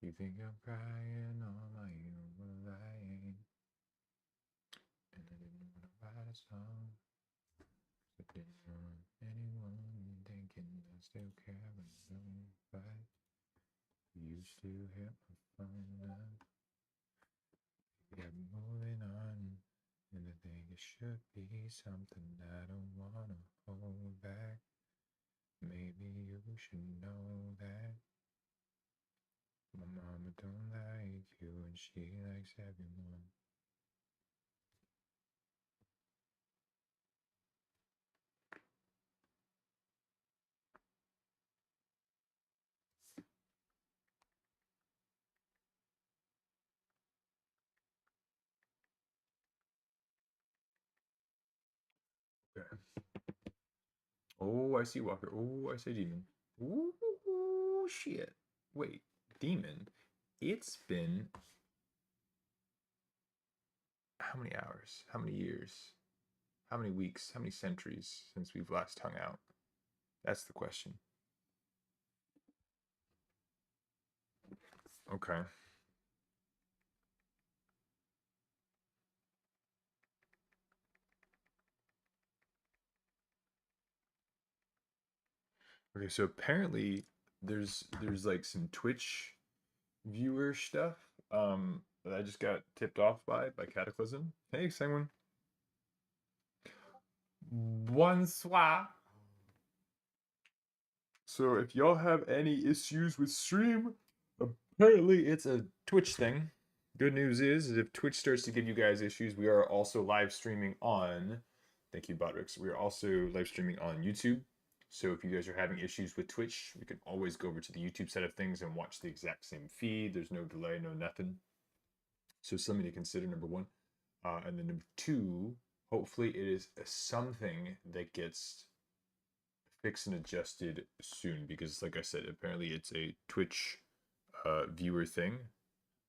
You think I'm crying on my own lying, and I didn't want to write a song. I didn't want anyone thinking I still care when I don't fight. You still hit my phone up. Yeah, moving on. And I think it should be something I don't wanna hold back. Maybe you should know that my mama don't like you and she likes everyone. Okay. Oh, I see Walker. Oh, I see Demon. Ooh, shit. Wait, Demon. It's been how many hours? How many years? How many weeks? How many centuries since we've last hung out? That's the question. Okay. Okay, so apparently there's like some Twitch viewer stuff that I just got tipped off by Cataclysm. Hey, Sanguine. Bonsoir. So if y'all have any issues with stream, apparently it's a Twitch thing. Good news is if Twitch starts to give you guys issues, we are also live streaming on. Thank you, Botrix. We are also live streaming on YouTube. So if you guys are having issues with Twitch, we can always go over to the YouTube side of things and watch the exact same feed. There's no delay, no nothing. So something to consider, number one. And then number two, hopefully it is something that gets fixed and adjusted soon because, like I said, apparently it's a Twitch viewer thing.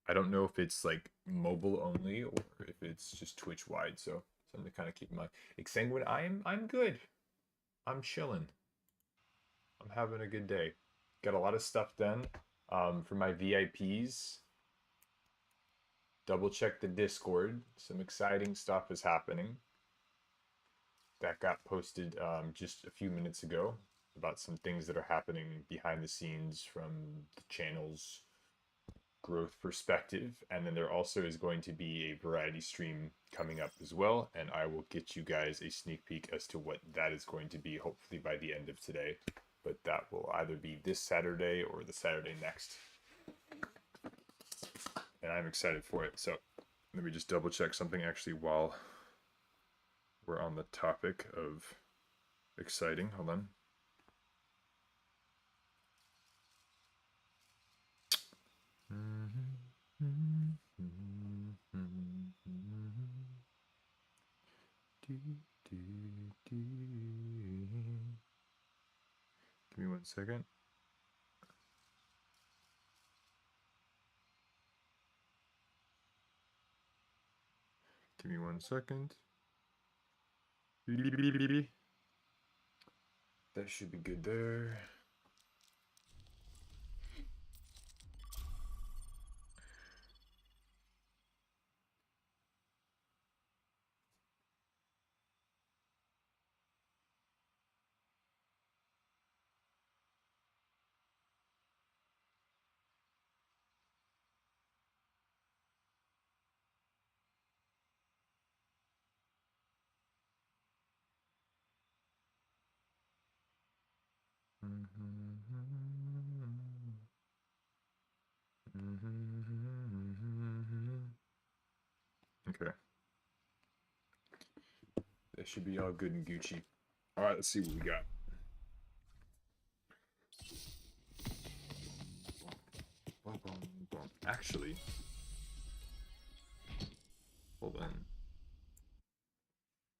I don't know if it's like mobile only or if it's just Twitch wide. So something to kind of keep in mind. Exsanguine, I'm good. I'm chilling. I'm having a good day. Got a lot of stuff done. For my VIPs, double check the Discord. Some exciting stuff is happening. That got posted just a few minutes ago about some things that are happening behind the scenes from the channel's growth perspective. And then there also is going to be a variety stream coming up as well. And I will get you guys a sneak peek as to what that is going to be, hopefully by the end of today. But that will either be this Saturday or the Saturday next. And I'm excited for it. So let me just double check something actually while we're on the topic of exciting. Hold on. Give me 1 second. Give me 1 second. That should be good there. Okay. That should be all good and Gucci. All right, let's see what we got. Actually, hold on.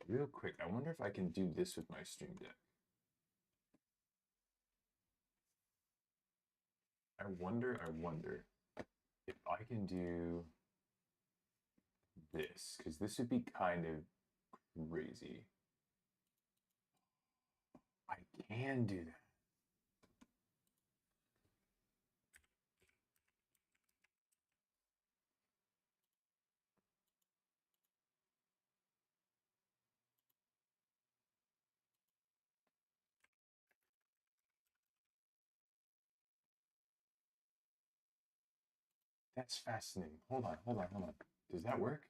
Real quick, I wonder if I can do this with my Stream Deck. I wonder if I can do this, because this would be kind of crazy. I can do that. That's fascinating. Hold on, hold on, hold on. Does that work?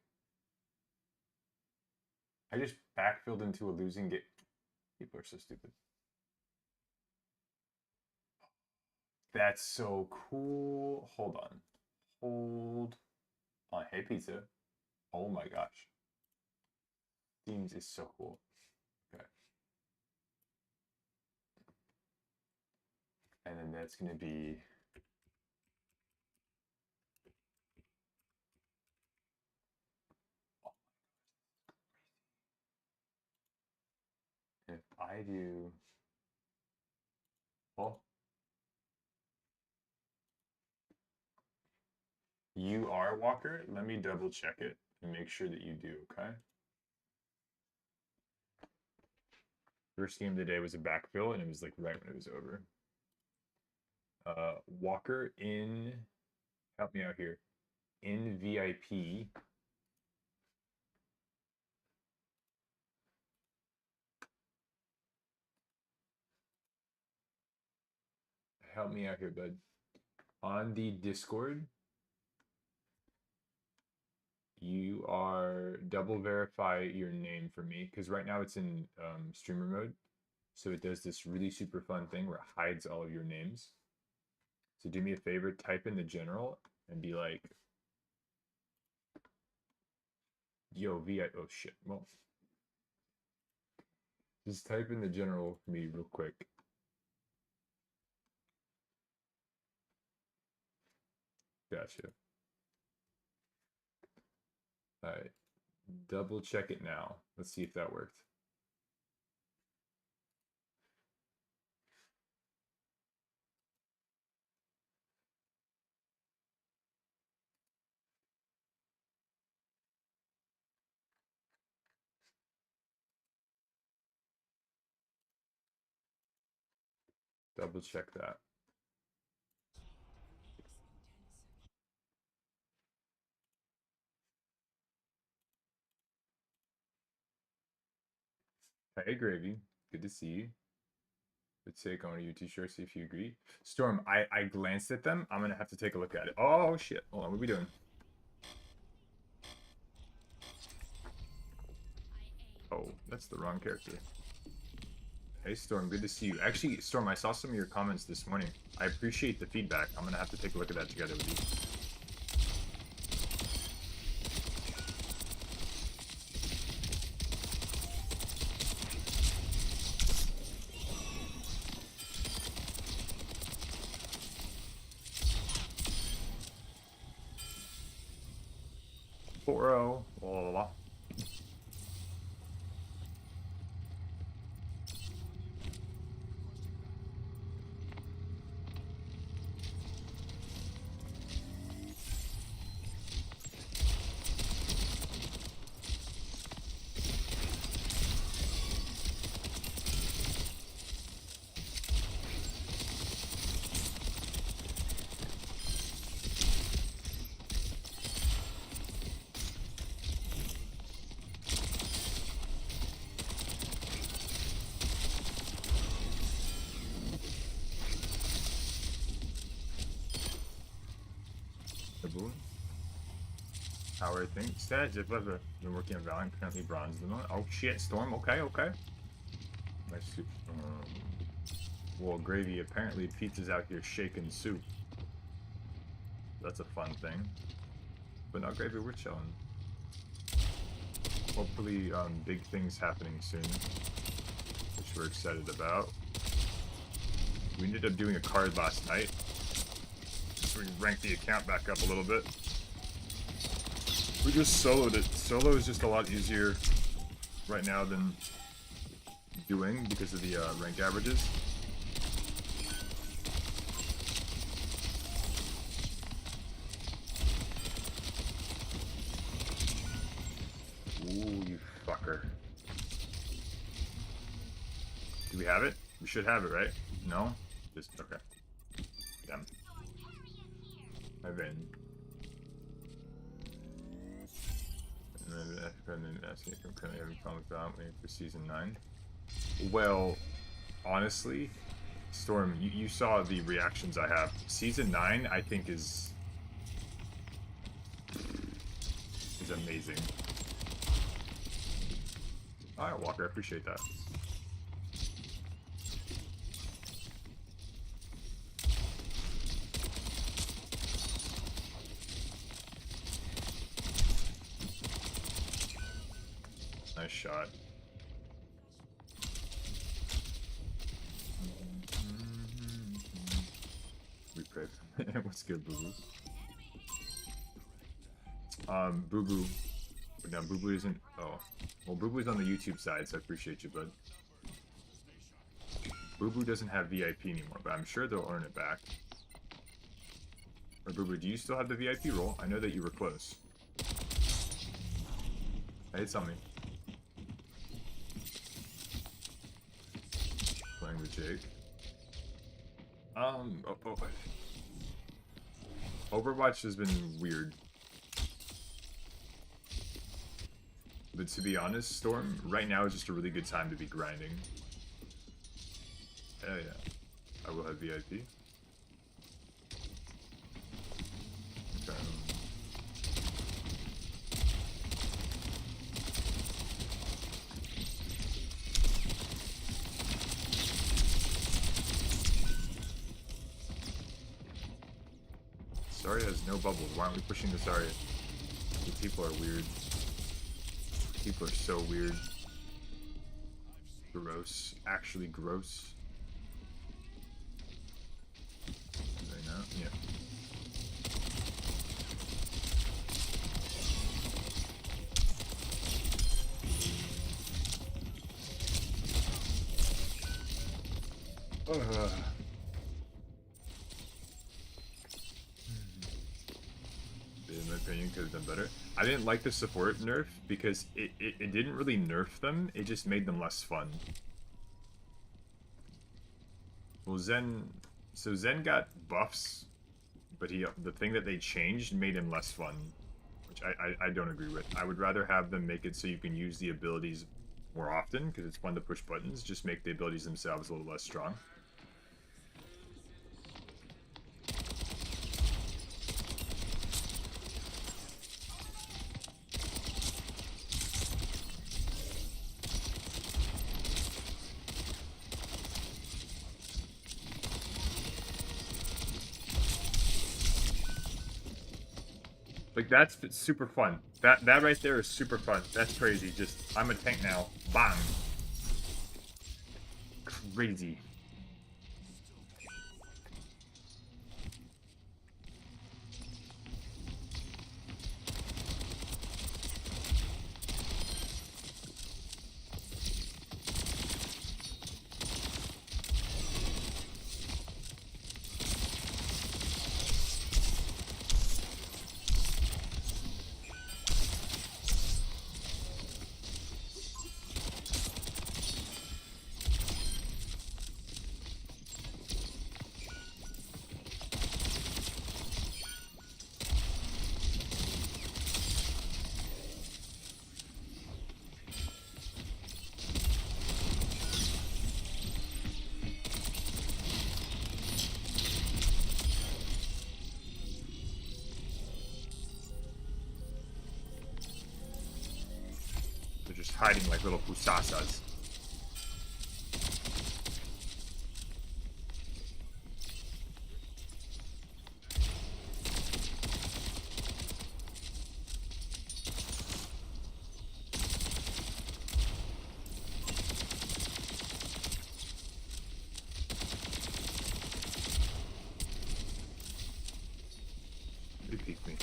I just backfilled into a losing game. People are so stupid. That's so cool. Hold on. Hold on. Hey, pizza. Oh my gosh. Themes is so cool. Okay. And then that's going to be... If I do... Well... You are Walker? Let me double check it and make sure that you do, okay? First game of the day was a backfill, and it was like right when it was over. Walker in... Help me out here. In VIP... Help me out here, bud. On the Discord, you are double verify your name for me because right now it's in streamer mode. So it does this really super fun thing where it hides all of your names. So do me a favor, type in the general and be like, yo, VI, oh shit, well. Just type in the general for me real quick. Gotcha. All right, double check it now. Let's see if that worked. Double check that. Hey, Gravy, good to see you. Would take on a UT shirt, see if you agree. Storm, I glanced at them. I'm gonna have to take a look at it. Oh shit! Hold on, what are we doing? Oh, that's the wrong character. Hey Storm, good to see you. Actually, Storm, I saw some of your comments this morning. I appreciate the feedback. I'm gonna have to take a look at that together with you. Blah, blah, blah. Power thing. Stats, if I've been working on Valiant, currently bronze at the moment. Oh shit, Storm, okay, okay. Nice soup. Well, Gravy, apparently pizza's out here shaking soup. That's a fun thing. But not Gravy, we're chilling. Hopefully, big things happening soon, which we're excited about. We ended up doing a card last night, so we ranked the account back up a little bit. We just soloed it. Solo is just a lot easier right now than doing because of the rank averages. Ooh, you fucker. Do we have it? We should have it, right? No? Just, okay. Damn. I've been. And then asking if I'm currently having problems with that, waiting for season 9. Well, honestly, Storm, you saw the reactions I have. Season 9, I think, is is amazing. Alright, Walker, I appreciate that. Nice shot. We pray. What's good, Boo Boo? Boo Boo. No, Boo Boo isn't. Oh, well, Boo Boo's on the YouTube side, so I appreciate you, bud. Boo Boo doesn't have VIP anymore, but I'm sure they'll earn it back. Or Boo Boo, do you still have the VIP role? I know that you were close. Hey, tell me. Playing with Jake. Overwatch has been weird. But to be honest, Storm, right now is just a really good time to be grinding. Hell yeah. I will have VIP. Okay. Zarya has no bubbles. Why aren't we pushing the Zarya? These people are weird. People are so weird. Gross. Actually gross. Right now? Yeah. In my opinion, could have done better. I didn't like the support nerf because it didn't really nerf them, it just made them less fun. Well, Zen got buffs, but the thing that they changed made him less fun, which I don't agree with. I would rather have them make it so you can use the abilities more often, because it's fun to push buttons, just make the abilities themselves a little less strong. Like, that's super fun. That right there is super fun. That's crazy. Just, I'm a tank now. Bang. Crazy. Just hiding like little pusasas. They peeked me.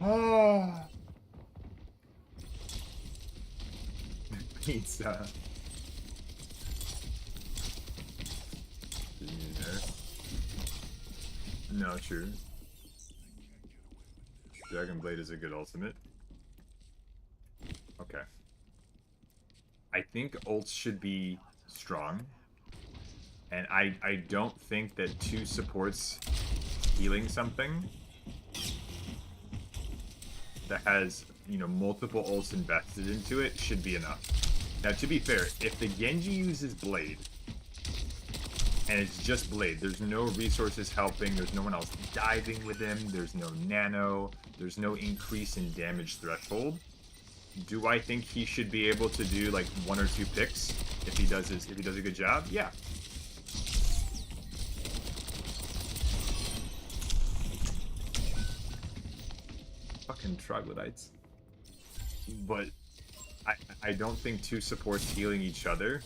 Ah. Pizza. No, true. Dragon Blade is a good ultimate. Okay. I think ults should be strong. And I don't think that 2 supports healing something that has, you know, multiple ults invested into it should be enough. Now, to be fair, if the Genji uses Blade, and it's just Blade, there's no resources helping, there's no one else diving with him, there's no nano, there's no increase in damage threshold, do I think he should be able to do like 1 or 2 picks if he does a good job? Yeah. Fucking troglodytes. But I don't think 2 supports healing each other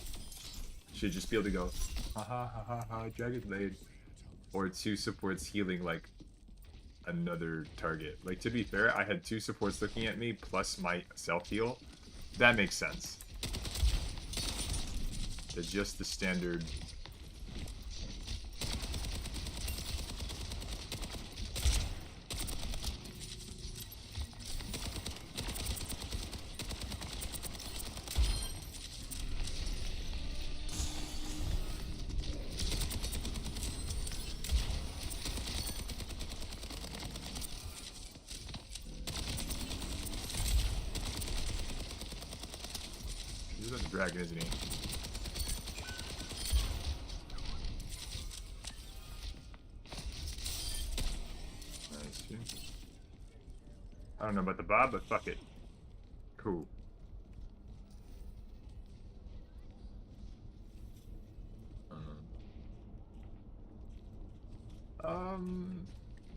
should just be able to go ha ha ha ha ha Dragon Blade, or 2 supports healing like another target. Like, to be fair, I had 2 supports looking at me plus my self heal. That makes sense. It's just the standard. He's a dragon, isn't he? Nice. I don't know about the Bob, but fuck it. Cool.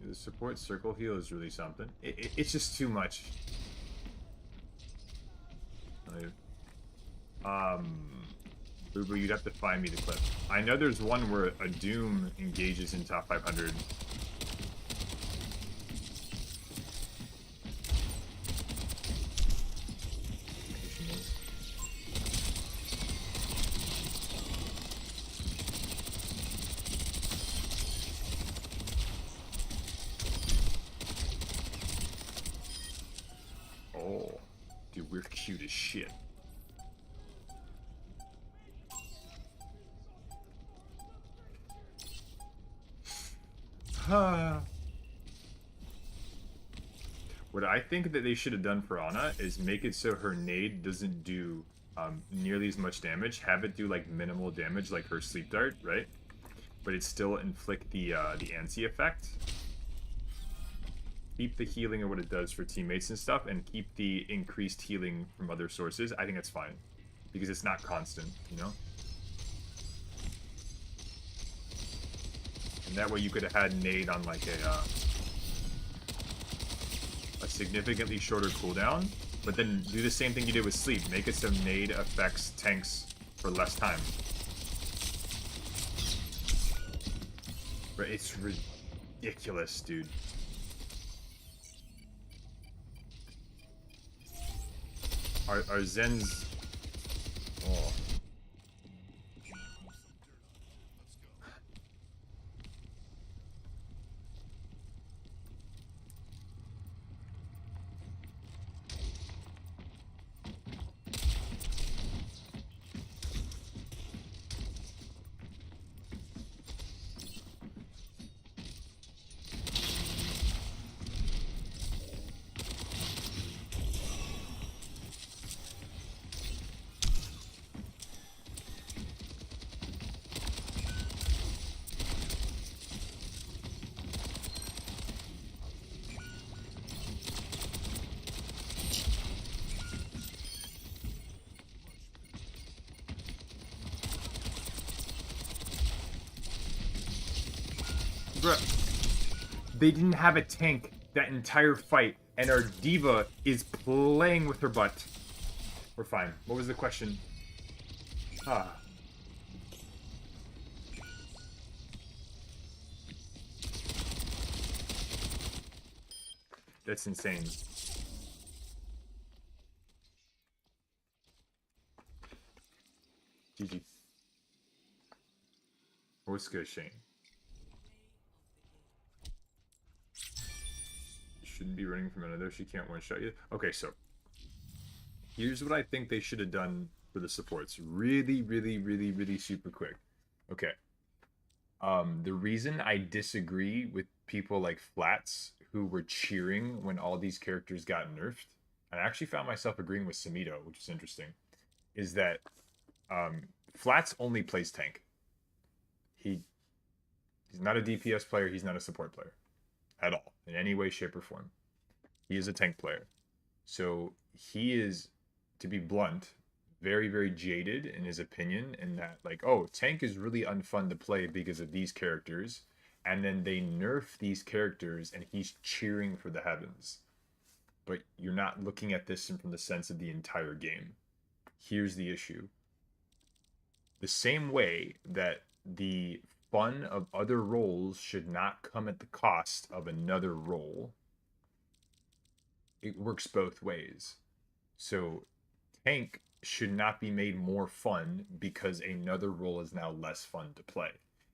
The support circle heal is really something. It's just too much. Boo Boo, you'd have to find me the clip. I know there's one where a Doom engages in top 500. Oh, dude, we're cute as shit. What I think that they should have done for Ana is make it so her nade doesn't do nearly as much damage. Have it do like minimal damage, like her sleep dart, right? But it still inflict the anti effect. Keep the healing of what it does for teammates and stuff, and keep the increased healing from other sources. I think that's fine because it's not constant, you know. And that way you could have had nade on like a significantly shorter cooldown, but then do the same thing you did with sleep. Make it so nade affects tanks for less time. But it's ridiculous, dude. Our Zens... Oh. They didn't have a tank that entire fight, and our diva is playing with her butt. We're fine. What was the question? Ah. That's insane. GG. What's good, Shane? Shouldn't be running from another. She can't one-shot you. Okay, so here's what I think they should have done for the supports. Really, really, really, really super quick. Okay, The reason I disagree with people like Flats who were cheering when all these characters got nerfed, and I actually found myself agreeing with Samito, which is interesting, is that um, Flats only plays tank. He he's not a DPS player. He's not a support player at all in any way, shape, or form. He is a tank player. So he is, to be blunt, very, very jaded in his opinion, in that, like, oh, tank is really unfun to play because of these characters. And then they nerf these characters and he's cheering for the heavens. But you're not looking at this from the sense of the entire game. Here's the issue. The same way that the fun of other roles should not come at the cost of another role, it works both ways. So tank should not be made more fun because another role is now less fun to play.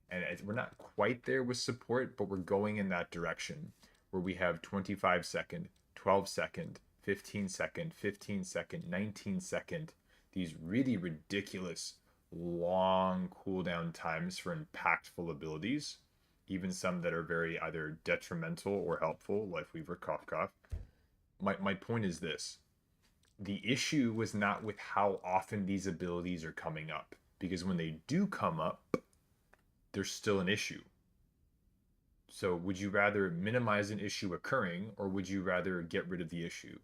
And we're not quite there with support, but we're going in that direction where we have 25-second, 12-second, 15-second, 15-second, 19-second, these really ridiculous long cooldown times for impactful abilities, even some that are very either detrimental or helpful, like Weaver Cough Cough. My point is this: the issue was not with how often these abilities are coming up, because when they do come up, there's still an issue. So would you rather minimize an issue occurring, or would you rather get rid of the issue?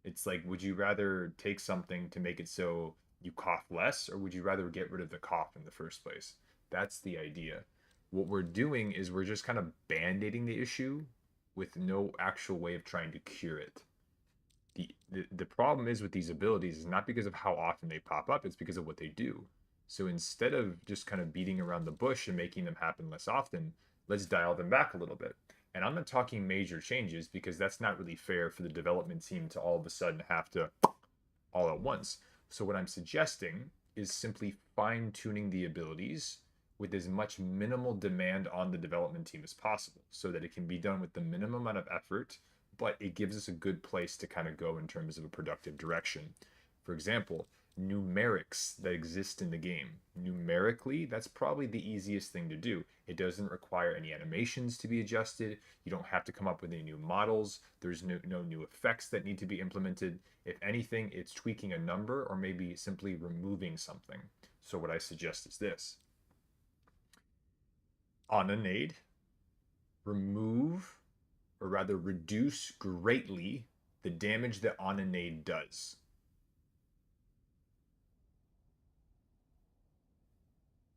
It's like, would you rather take something to make it so you cough less, or would you rather get rid of the cough in the first place? That's the idea. What we're doing is we're just kind of band-aiding the issue with no actual way of trying to cure it. The problem is with these abilities is not because of how often they pop up, it's because of what they do. So instead of just kind of beating around the bush and making them happen less often, let's dial them back a little bit. And I'm not talking major changes because that's not really fair for the development team to all of a sudden have to all at once. So what I'm suggesting is simply fine tuning the abilities with as much minimal demand on the development team as possible so that it can be done with the minimum amount of effort, but it gives us a good place to kind of go in terms of a productive direction. For example, numerics that exist in the game. Numerically, that's probably the easiest thing to do. It doesn't require any animations to be adjusted. You don't have to come up with any new models. There's no new effects that need to be implemented. If anything, it's tweaking a number or maybe simply removing something. So what I suggest is this. On a nade, remove, or rather reduce greatly, the damage that on a nade does.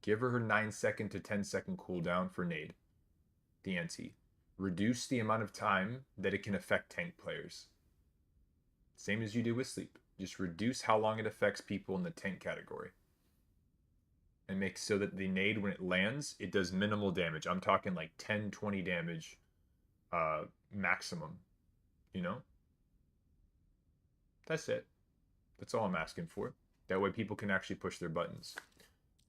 Give her 9-second to 10-second cooldown for nade. The ante. Reduce the amount of time that it can affect tank players. Same as you do with sleep. Just reduce how long it affects people in the tank category. And make so that the nade, when it lands, it does minimal damage. I'm talking like 10, 20 damage maximum. You know? That's it. That's all I'm asking for. That way people can actually push their buttons.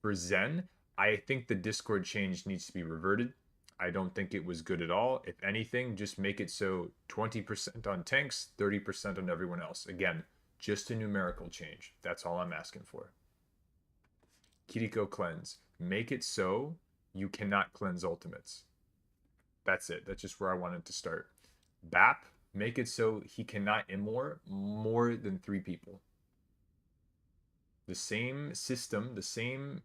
For Zen, I think the Discord change needs to be reverted. I don't think it was good at all. If anything, just make it so 20% on tanks, 30% on everyone else. Again, just a numerical change. That's all I'm asking for. Kiriko cleanse. Make it so you cannot cleanse ultimates. That's it. That's just where I wanted to start. BAP, make it so he cannot immor more than 3 people. The same system, the same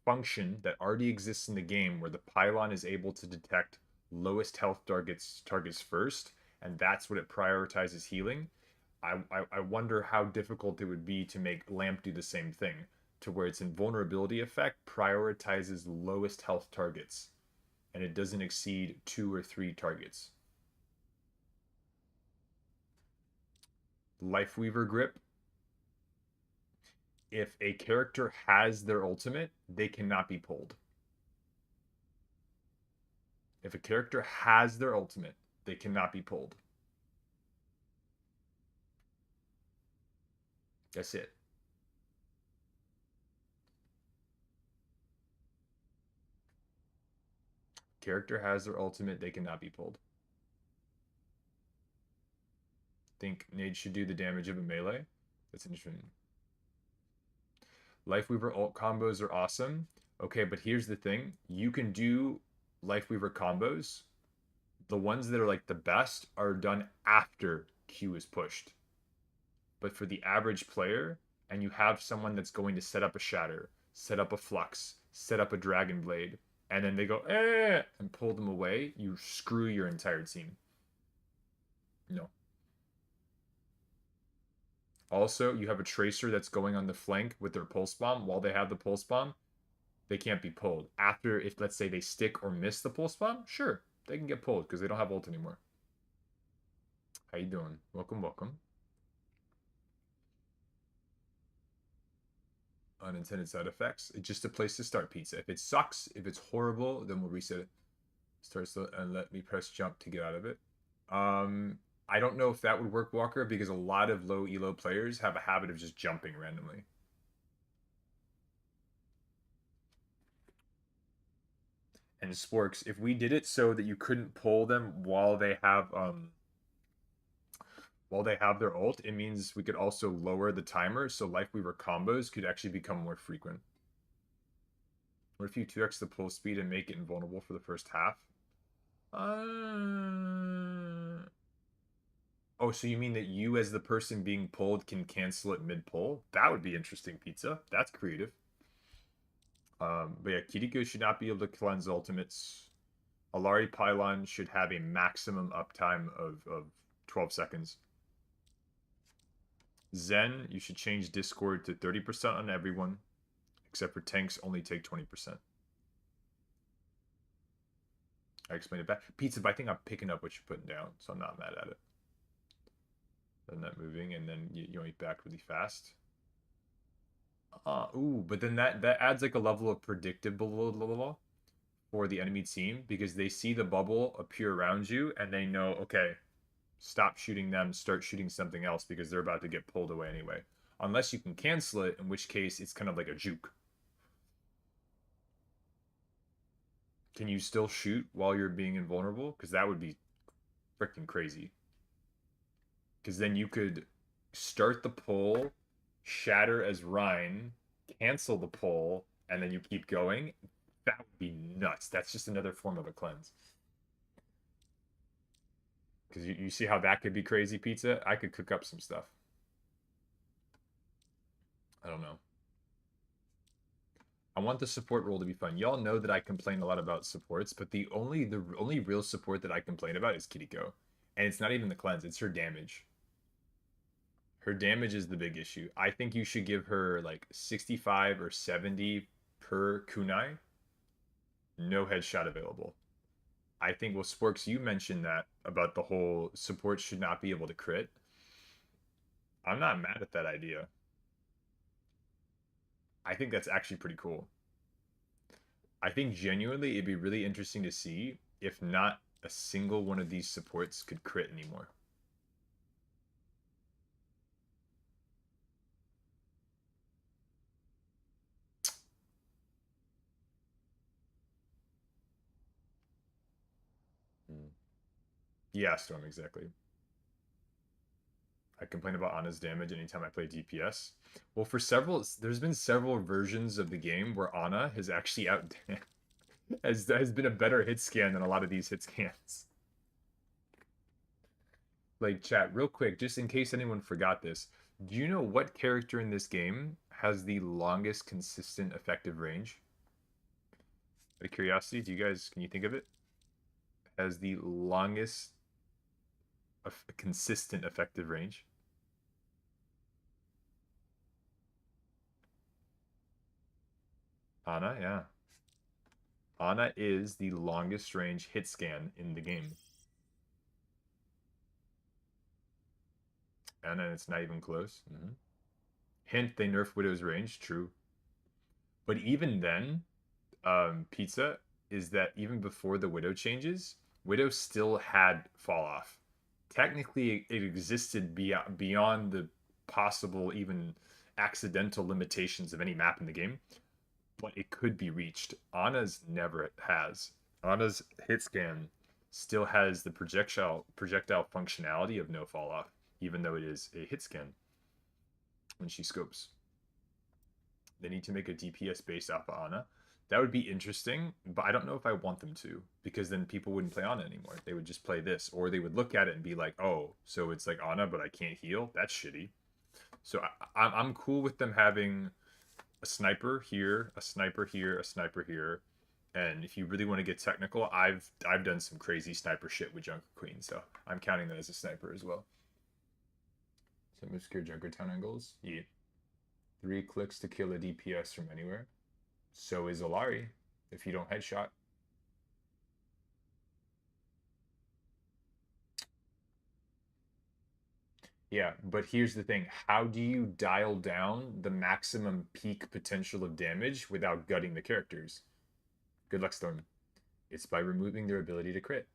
function that already exists in the game where the pylon is able to detect lowest health targets first, and that's what it prioritizes healing. I wonder how difficult it would be to make Lamp do the same thing, to where its invulnerability effect prioritizes lowest health targets, and it doesn't exceed 2 or 3 targets. Lifeweaver grip. If a character has their ultimate, they cannot be pulled. If a character has their ultimate, they cannot be pulled. That's it. Character has their ultimate, they cannot be pulled. Think Nade should do the damage of a melee? That's interesting. Lifeweaver ult combos are awesome. Okay, but here's the thing. You can do Lifeweaver combos. The ones that are like the best are done after Q is pushed. But for the average player, and you have someone that's going to set up a Shatter, set up a Flux, set up a Dragon Blade, and then they go, and pull them away, you screw your entire team. No. Also, you have a Tracer that's going on the flank with their Pulse Bomb. While they have the Pulse Bomb, they can't be pulled. After, if let's say they stick or miss the Pulse Bomb, sure, they can get pulled because they don't have ult anymore. How you doing? Welcome, welcome. Unintended side effects. It's just a place to start, pizza. If it sucks, if it's horrible, then we'll reset it. Starts and let me press jump to get out of it. I don't know if that would work, Walker, because a lot of low elo players have a habit of just jumping randomly. And Sporks, if we did it so that you couldn't pull them while they have their ult, it means we could also lower the timer so Lifeweaver combos could actually become more frequent. What if you 2x the pull speed and make it invulnerable for the first half? Oh, so you mean that you as the person being pulled can cancel it mid-pull? That would be interesting, pizza. That's creative. But yeah, Kiriko should not be able to cleanse ultimates. Alari Pylon should have a maximum uptime of 12 seconds. Zen, you should change Discord to 30% on everyone, except for tanks only take 20%. I explained it back. Pizza, but I think I'm picking up what you're putting down, so I'm not mad at it. Then that moving, and then you only back really fast. Ooh, but then that adds like a level of predictable for the enemy team because they see the bubble appear around you and they know, okay, stop shooting them, start shooting something else because they're about to get pulled away anyway. Unless you can cancel it, in which case it's kind of like a juke. Can you still shoot while you're being invulnerable? Because that would be freaking crazy. Because then you could start the pull, shatter as Rhine, cancel the pull, and then you keep going. That would be nuts. That's just another form of a cleanse. Because you see how that could be crazy, pizza? I could cook up some stuff. I don't know. I want the support role to be fun. Y'all know that I complain a lot about supports, but the only real support that I complain about is Kiriko. And it's not even the cleanse, it's her damage. Her damage is the big issue. I think you should give her like 65 or 70 per kunai. No headshot available. I think, well, Sporks, you mentioned that about the whole support should not be able to crit. I'm not mad at that idea. I think that's actually pretty cool. I think genuinely it'd be really interesting to see if not a single one of these supports could crit anymore. Yeah, Storm, exactly. I complain about Ana's damage anytime I play DPS. Well, there's been several versions of the game where Ana has actually has been a better hit scan than a lot of these hit scans. Like, chat, real quick, just in case anyone forgot this, do you know what character in this game has the longest consistent effective range? Out of curiosity, can you think of it? Has the longest consistent effective range? Ana, yeah. Ana is the longest range hit scan in the game. And then it's not even close. Hint, they nerfed Widow's range, true. But even then, Pizza, is that even before the Widow changes, Widow still had fall off. Technically, it existed beyond the possible, even accidental limitations of any map in the game, but it could be reached. Ana's never has. Ana's hit scan still has the projectile functionality of no fall off, even though it is a hit scan when she scopes. They need to make a DPS based off of Ana. That would be interesting, but I don't know if I want them to, because then people wouldn't play Ana anymore. They would just play this, or they would look at it and be like, "Oh, so it's like Ana, but I can't heal. That's shitty." So I'm cool with them having a sniper here, a sniper here, a sniper here, and if you really want to get technical, I've done some crazy sniper shit with Junker Queen, so I'm counting that as a sniper as well. Some obscure Junkertown angles. Yeah. 3 clicks to kill a DPS from anywhere. So is Alari if you don't headshot. Yeah, but here's the thing. How do you dial down the maximum peak potential of damage without gutting the characters? Good luck, Storm. It's by removing their ability to crit.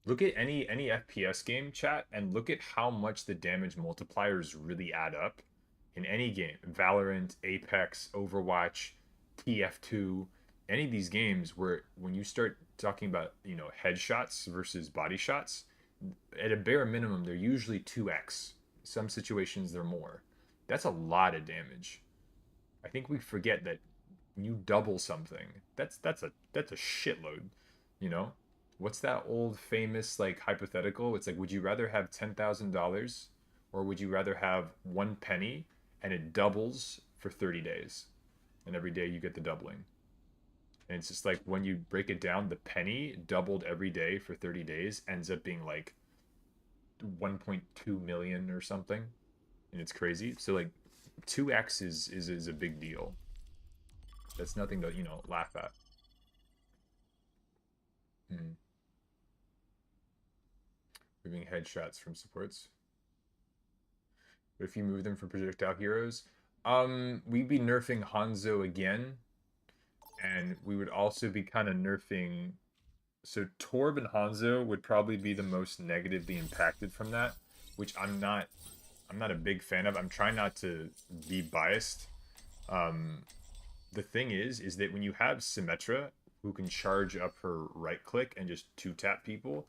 Look at any FPS game, chat, and look at how much the damage multipliers really add up in any game. Valorant, Apex, Overwatch, TF2, any of these games where when you start talking about, headshots versus body shots, at a bare minimum, they're usually 2x. Some situations they're more. That's a lot of damage. I think we forget that when you double something, that's a shitload, you know? What's that old famous like hypothetical? It's like, would you rather have $10,000 or would you rather have 1 penny and it doubles for 30 days? And every day you get the doubling. And it's just like when you break it down, the penny doubled every day for 30 days ends up being like 1.2 million or something. And it's crazy. So like 2x is a big deal. That's nothing to, laugh at. Moving headshots from supports. But if you move them for projectile heroes, we'd be nerfing Hanzo again. And we would also be kind of nerfing. So Torb and Hanzo would probably be the most negatively impacted from that, which I'm not a big fan of. I'm trying not to be biased. The thing is that when you have Symmetra, who can charge up her right click and just 2-tap people,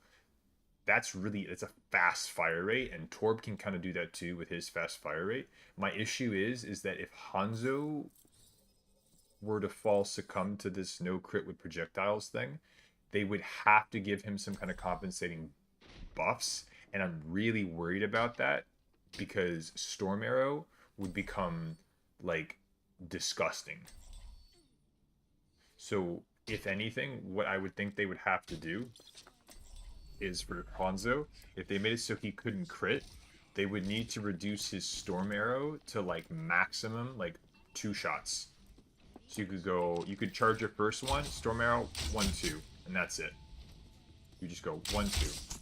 it's a fast fire rate, and Torb can kind of do that too with his fast fire rate. My issue is that if Hanzo were to succumb to this no crit with projectiles thing, they would have to give him some kind of compensating buffs, and I'm really worried about that because Storm Arrow would become like disgusting. So if anything, what I would think they would have to do is for Hanzo, if they made it so he couldn't crit, they would need to reduce his Storm Arrow to like maximum like 2 shots. So you could charge your first one, Storm Arrow, 1-2, and that's it. You just go 1-2.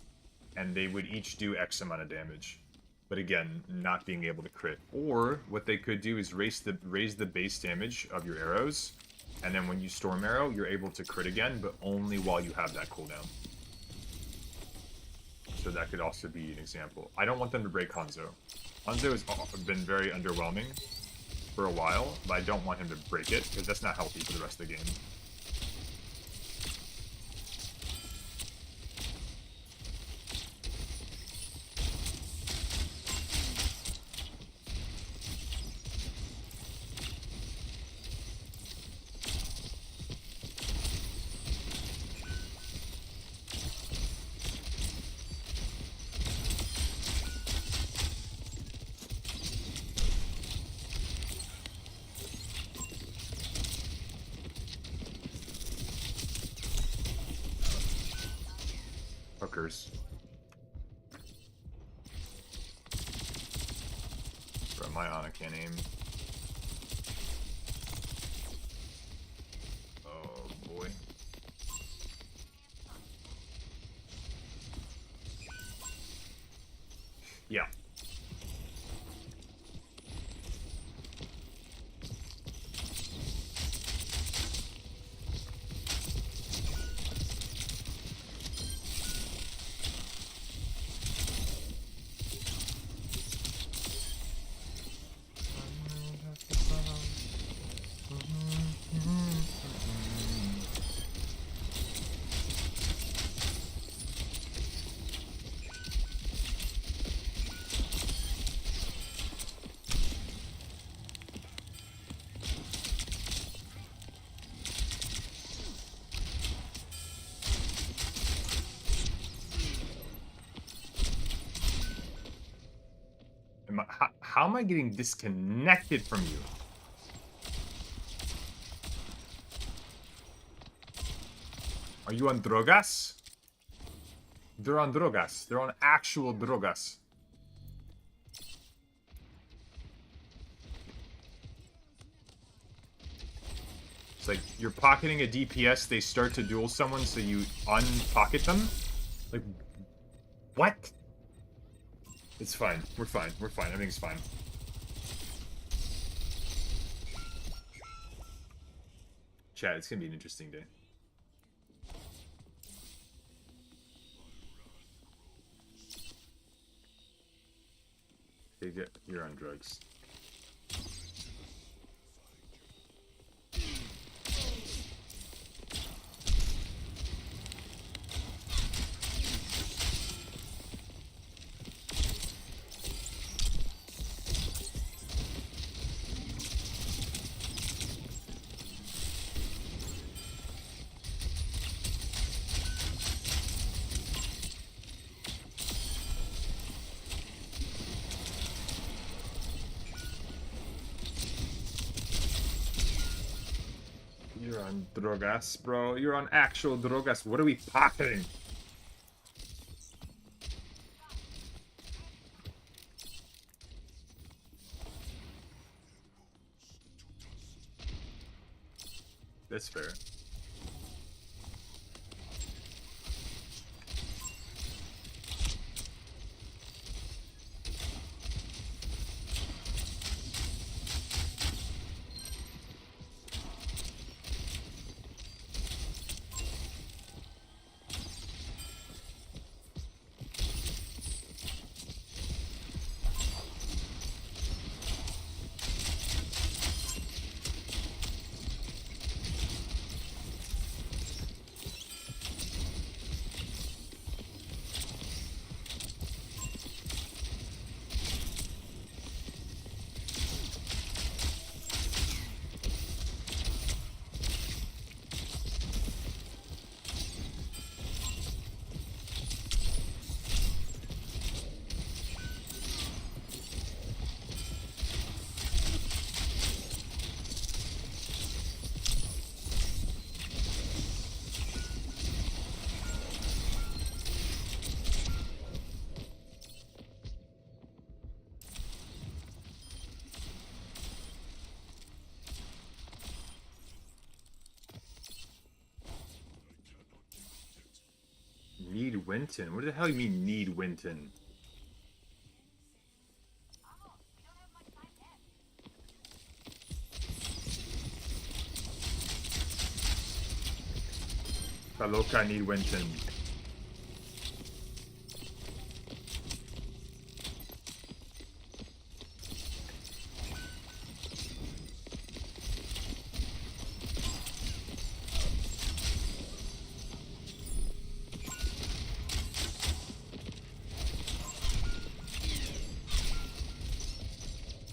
And they would each do X amount of damage. But again, not being able to crit. Or what they could do is raise the base damage of your arrows, and then when you Storm Arrow, you're able to crit again, but only while you have that cooldown. So that could also be an example. I don't want them to break Hanzo. Hanzo has been very underwhelming for a while, but I don't want him to break it, because that's not healthy for the rest of the game. Hookers. Bro, my Ana can't aim. Oh boy. Yeah. am I getting disconnected from you? Are you on drogas? They're on drogas. They're on actual drogas. It's like you're pocketing a DPS, they start to duel someone, so you unpocket them? Like, what? It's fine. We're fine. We're fine. Everything's fine. Chat, it's gonna be an interesting day. You're on drugs. You're on drogas, bro. You're on actual drogas. What are we pocketing? That's fair. Need Winton? What the hell do you mean, need Winton? Taloka need Winton.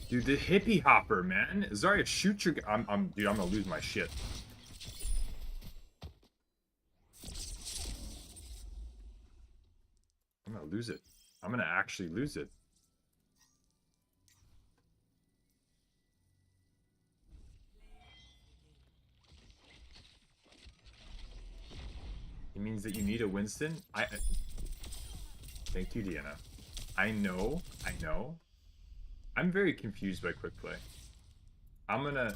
Dude, the hippie hopper, man. Zarya, shoot your... dude, I'm gonna lose my shit. I'm gonna lose it. I'm gonna actually lose it. It means that you need a Winston? Thank you, Deanna. I know. I'm very confused by quick play. I'm gonna...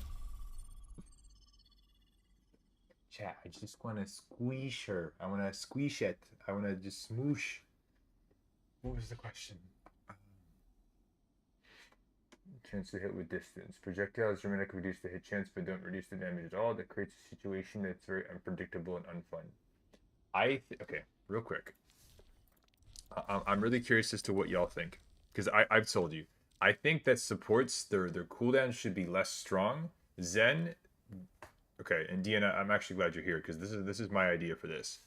Chat, I just wanna squeeze her. I wanna squeeze it. I wanna just smoosh. What was the question? Chance to hit with distance. Projectiles dramatically reduce the hit chance, but don't reduce the damage at all. That creates a situation that's very unpredictable and unfun. Okay, real quick. I'm really curious as to what y'all think, because I've told you. I think that supports their cooldown should be less strong. Zen, okay, and Deanna, I'm actually glad you're here because this is my idea for this.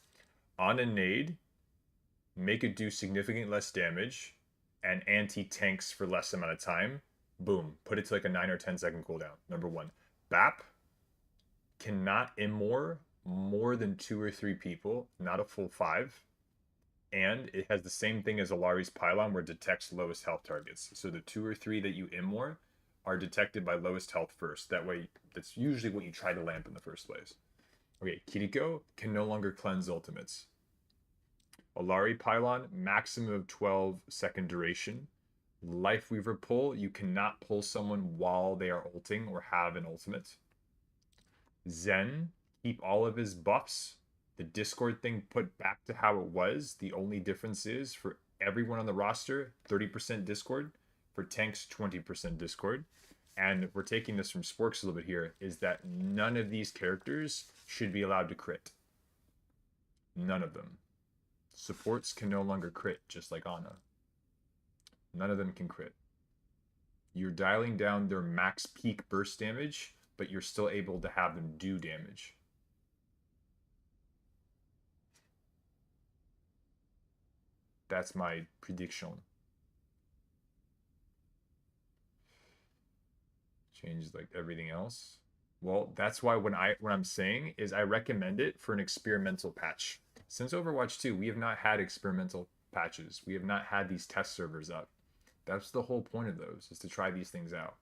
On a nade, make it do significantly less damage, and anti-tanks for less amount of time. Boom, put it to like a 9 or 10 second cooldown. Number one, BAP cannot immore more than 2 or 3 people, not a full 5. And it has the same thing as Alari's Pylon where it detects lowest health targets. So the 2 or 3 that you immor are detected by lowest health first. That way, that's usually what you try to lamp in the first place. Okay, Kiriko can no longer cleanse ultimates. Alari Pylon, maximum of 12-second duration. Lifeweaver pull, you cannot pull someone while they are ulting or have an ultimate. Zen, keep all of his buffs. The Discord thing put back to how it was. The only difference is for everyone on the roster, 30% Discord. For tanks, 20% Discord. And we're taking this from Sporks a little bit here, is that none of these characters should be allowed to crit. None of them. Supports can no longer crit, just like Ana. None of them can crit. You're dialing down their max peak burst damage, but you're still able to have them do damage. That's my prediction. Change like everything else. Well, that's why what I'm saying is I recommend it for an experimental patch. Since Overwatch 2, we have not had experimental patches. We have not had these test servers up. That's the whole point of those, is to try these things out.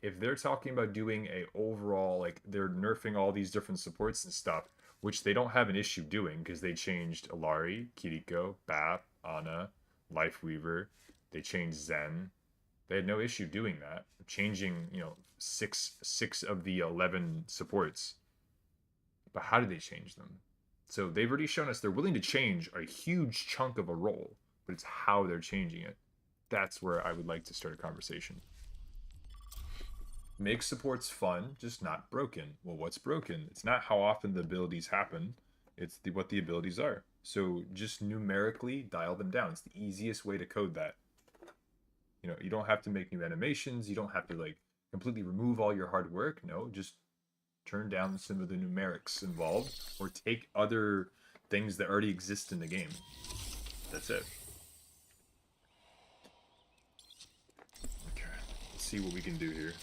If they're talking about doing a overall, like they're nerfing all these different supports and stuff, which they don't have an issue doing because they changed Alari, Kiriko, Bap, Ana, Lifeweaver. They changed Zen. They had no issue doing that. Changing, you know, six of the 11 supports. But how did they change them? So they've already shown us they're willing to change a huge chunk of a role, but it's how they're changing it. That's where I would like to start a conversation. Make supports fun, just not broken. Well, what's broken? It's not how often the abilities happen. It's what the abilities are. So just numerically dial them down. It's the easiest way to code that. You know, you don't have to make new animations. You don't have to like completely remove all your hard work. No, just turn down some of the numerics involved or take other things that already exist in the game. That's it. Okay, let's see what we can do here.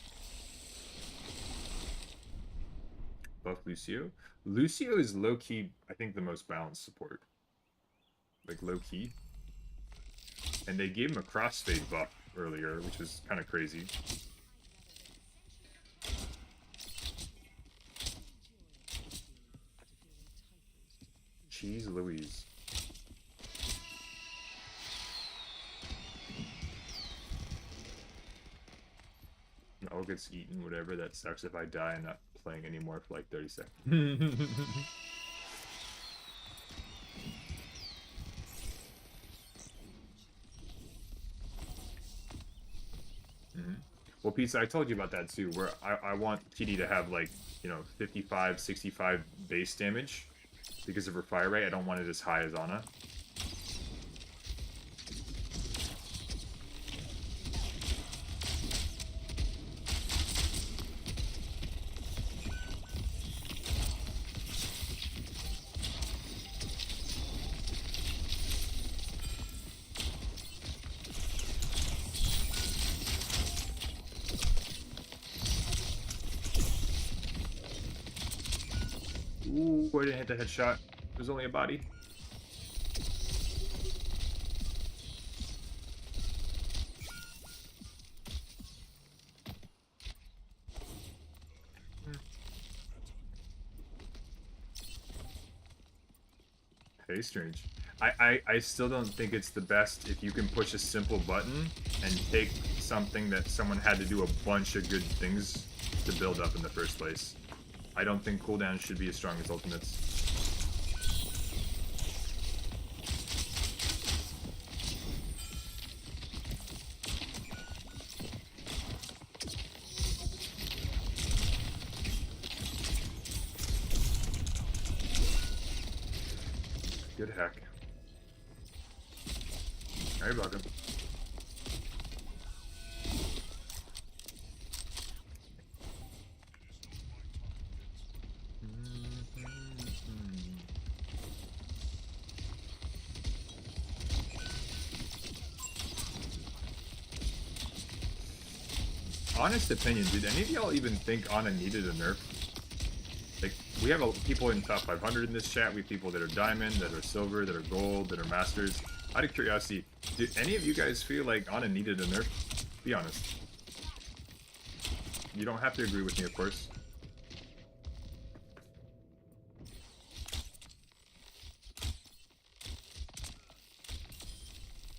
Buff Lucio. Lucio is low-key, I think, the most balanced support. Like, low-key. And they gave him a crossfade buff earlier, which was kind of crazy. Jeez Louise. All gets eaten, whatever. That sucks. If I die, I'm not playing anymore for like 30 seconds. Well, Pizza, I told you about that too, where I want Kitty to have like, you know, 55, 65 base damage because of her fire rate. I don't want it as high as Ana. Ooh, I didn't hit the headshot. It was only a body. Very strange. I still don't think it's the best if you can push a simple button and take something that someone had to do a bunch of good things to build up in the first place. I don't think cooldowns should be as strong as ultimates. Good hack. You're welcome. Honest opinion, did any of y'all even think Ana needed a nerf? Like, we have people in top 500 in this chat. We have people that are diamond, that are silver, that are gold, that are masters. Out of curiosity, did any of you guys feel like Ana needed a nerf? Be honest. You don't have to agree with me, of course.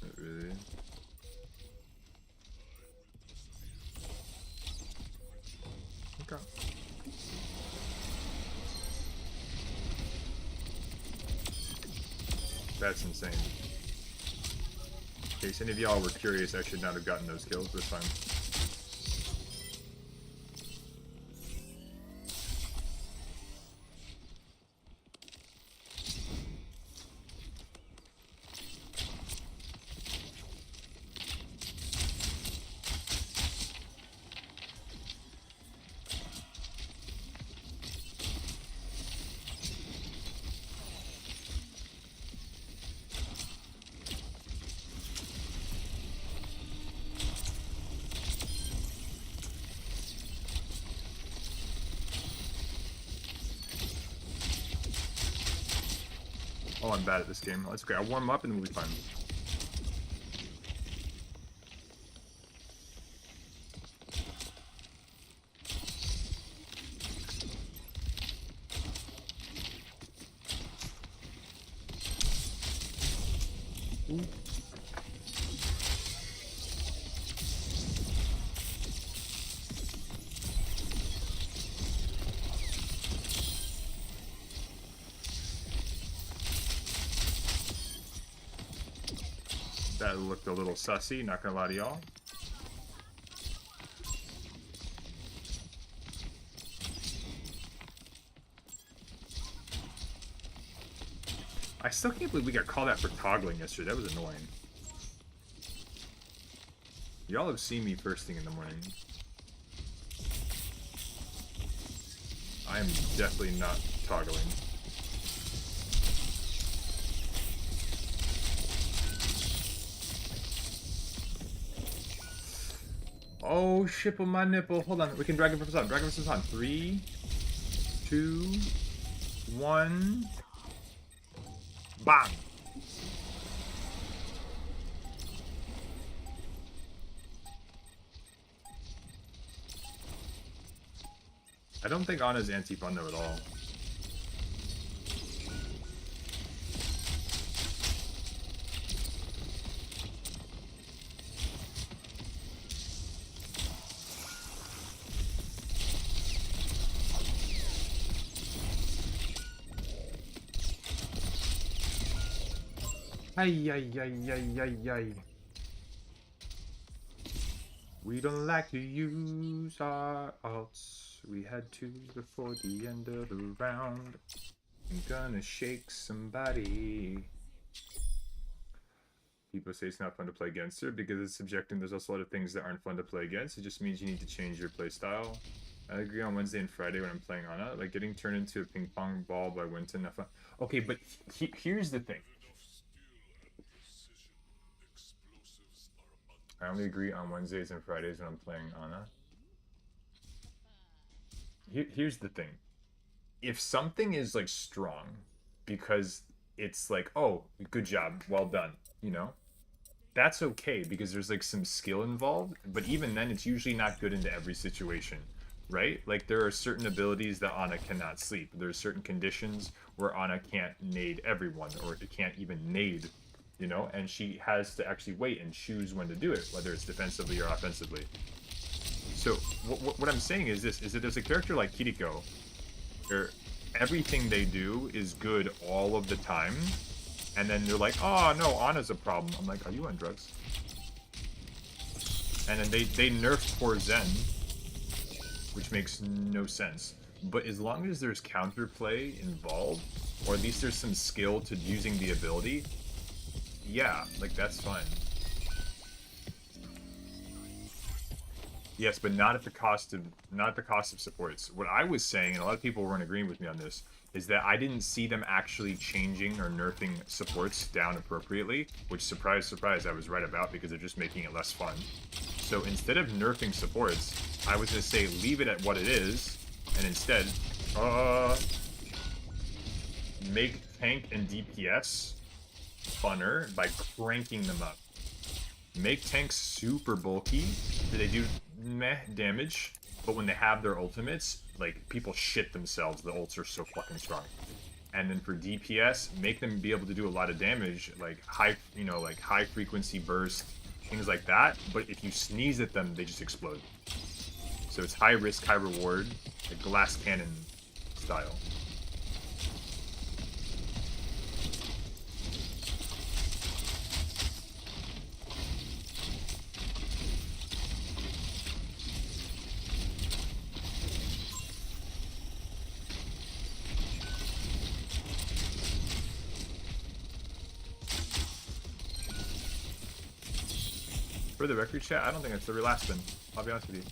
Not really. Okay. That's insane. In case any of y'all were curious, I should not have gotten those kills this time. Oh, I'm bad at this game. That's okay. I'll warm up and we'll be fine. Ooh. That looked a little sussy, not gonna lie to y'all. I still can't believe we got called out for toggling yesterday. That was annoying. Y'all have seen me first thing in the morning. I am definitely not toggling. Oh, shit on my nipple. Hold on. We can Dragon Force on. Dragon Force on. 3, 2, 1. Bang! I don't think Ana's anti-Fundo at all. Ay, ay, ay, ay, ay, ay. We don't like to use our alts. We had to before the end of the round. I'm gonna shake somebody. People say it's not fun to play against her because it's subjective. There's also a lot of things that aren't fun to play against. It just means you need to change your play style. I agree on Wednesday and Friday when I'm playing Ana. Like getting turned into a ping pong ball by Winton. Okay, but here's the thing. I only agree on Wednesdays and Fridays when I'm playing Ana. Here's the thing. If something is like strong because it's like, oh, good job, well done, you know? That's okay because there's like some skill involved, but even then it's usually not good into every situation, right? Like there are certain abilities that Ana cannot sleep. There are certain conditions where Ana can't nade everyone or it can't even nade, you know, and she has to actually wait and choose when to do it, whether it's defensively or offensively. So what I'm saying is this, is that there's a character like Kiriko, where everything they do is good all of the time, and then they're like, oh no, Ana's a problem. I'm like, are you on drugs? And then they nerf poor Zen, which makes no sense. But as long as there's counterplay involved, or at least there's some skill to using the ability, yeah, like that's fine. Yes, but not at the cost of supports. What I was saying, and a lot of people weren't agreeing with me on this, is that I didn't see them actually changing or nerfing supports down appropriately, which, surprise, surprise, I was right about because they're just making it less fun. So instead of nerfing supports, I was going to say leave it at what it is, and instead Make tank and DPS funner by cranking them up. Make tanks super bulky, so they do meh damage, but when they have their ultimates, like, people shit themselves. The ults are so fucking strong. And then for DPS, make them be able to do a lot of damage, like high, you know, like high frequency burst, things like that. But if you sneeze at them, they just explode. So it's high risk, high reward, like glass cannon style. For the record, chat, I don't think it's the last spin. I'll be honest with you.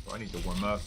Oh, I need to warm up.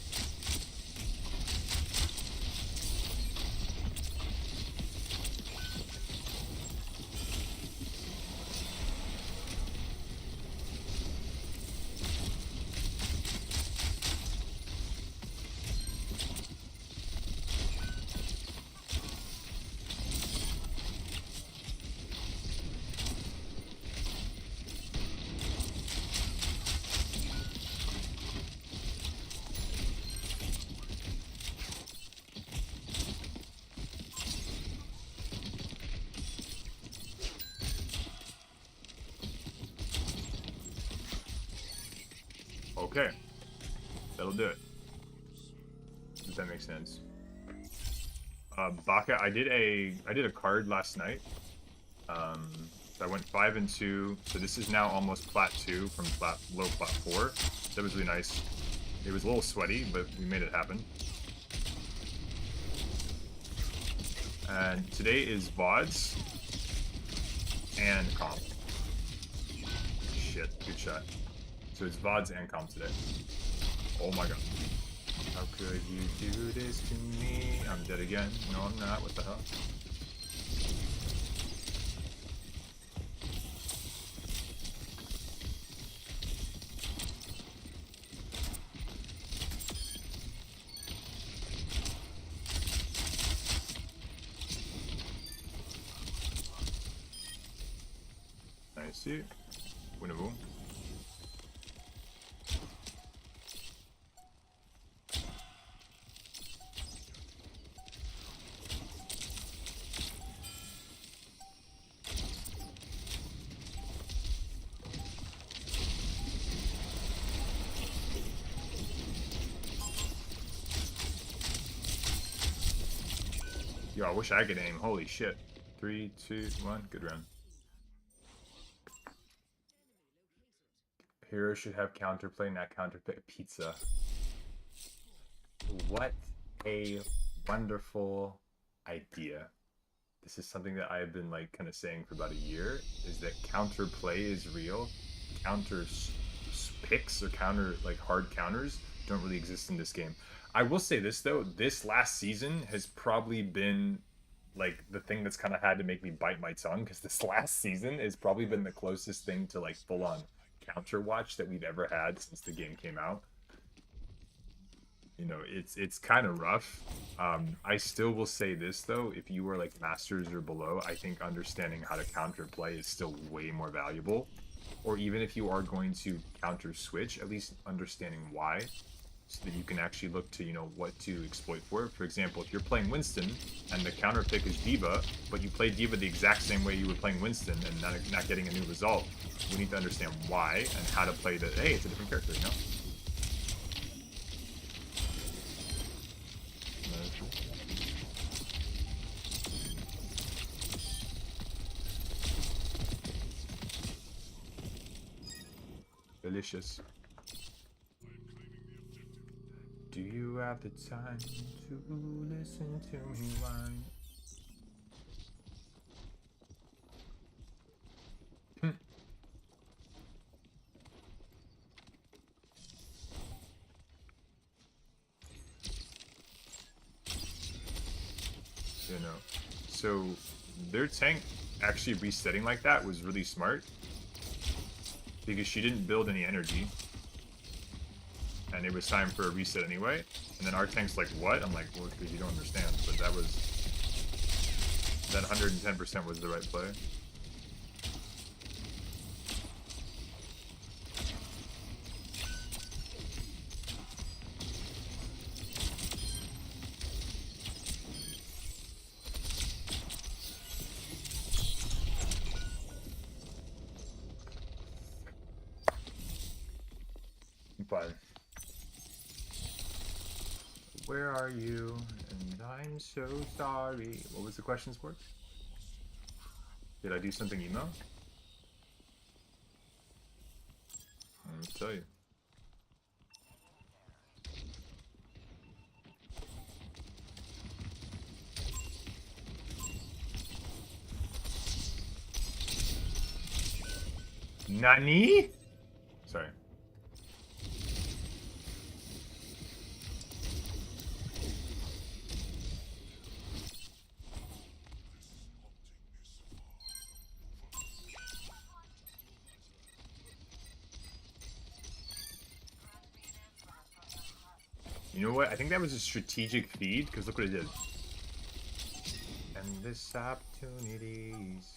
Okay, that'll do it. If that makes sense. Baka, I did a card last night. So I went 5 and 2. So this is now almost plat 2 from low plat 4. That was really nice. It was a little sweaty, but we made it happen. And today is VODs and comp. Shit, good shot. So it's VODs and comp today. Oh my god. How could you do this to me? I'm dead again. No, I'm not. What the hell? Nice. Winnable. Yo, I wish I could aim. Holy shit. 3, 2, 1. Good round. Hero should have counterplay, not counterplay. Pizza. What a wonderful idea. This is something that I've been like kind of saying for about a year, is that counterplay is real. Counter picks or counter, like hard counters, don't really exist in this game. I will say this though, this last season has probably been like the thing that's kind of had to make me bite my tongue, because this last season has probably been the closest thing to like full on counter watch that we've ever had since the game came out. You know, it's kind of rough. I still will say this though, if you are like masters or below, I think understanding how to counter play is still way more valuable. Or even if you are going to counter switch, at least understanding why, so that you can actually look to, you know, what to exploit for. For example, if you're playing Winston and the counter pick is Diva, but you play Diva the exact same way you were playing Winston and not getting a new result, we need to understand why and how to play the, hey, it's a different character, you know? Delicious. Do you have the time to listen to me whine? You know, so their tank actually resetting like that was really smart because she didn't build any energy, and it was time for a reset anyway. And then our tank's like, what? I'm like, well, because you don't understand. But that 110% was the right play. Fine. Where are you? And I'm so sorry. What was the question, Sports? Did I do something emo? I'll tell you. Nani? Sorry. You know what? I think that was a strategic feed, because look what it did. Endless opportunities.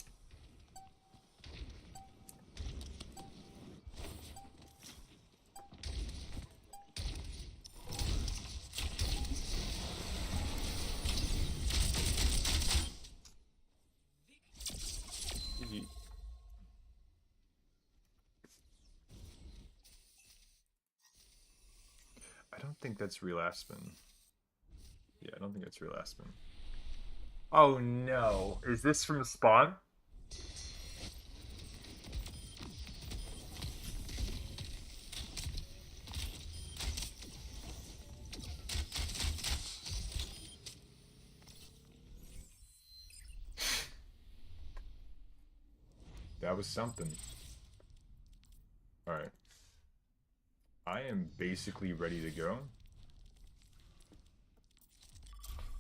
I don't think that's real Aspen. Yeah, I don't think that's real Aspen. Oh no. Is this from Spawn? That was something. Alright. I am basically ready to go.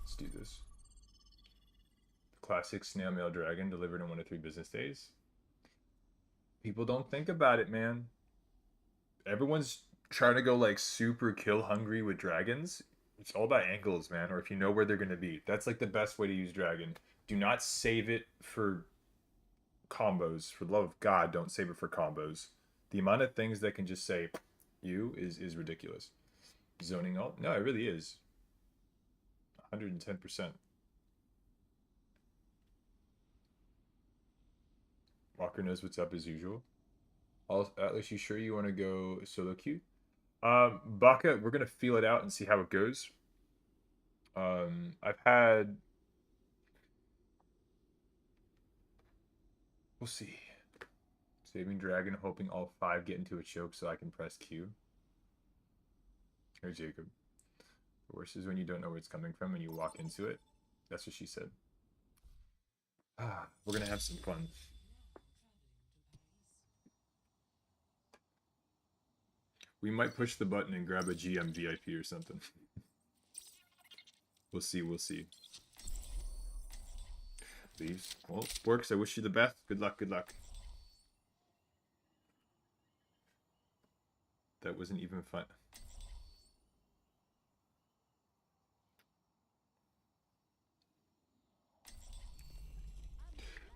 Let's do this. Classic snail mail dragon delivered in 1 to 3 business days. People don't think about it, man. Everyone's trying to go like super kill hungry with dragons. It's all about angles, man, or if you know where they're going to be. That's like the best way to use dragon. Do not save it for combos. For the love of God, don't save it for combos. The amount of things that can just say you is ridiculous. Zoning alt? No, it really is. 110%. Walker knows what's up as usual. Atlas, you sure you want to go solo queue? Baka, we're gonna feel it out and see how it goes. I've had. We'll see. Saving dragon, hoping all 5 get into a choke so I can press Q. Or Jacob. The worst is when you don't know where it's coming from and you walk into it. That's what she said. We're gonna have some fun. We might push the button and grab a GM VIP or something. We'll see, we'll see. Leaves. Well, works. I wish you the best. Good luck, good luck. That wasn't even fun.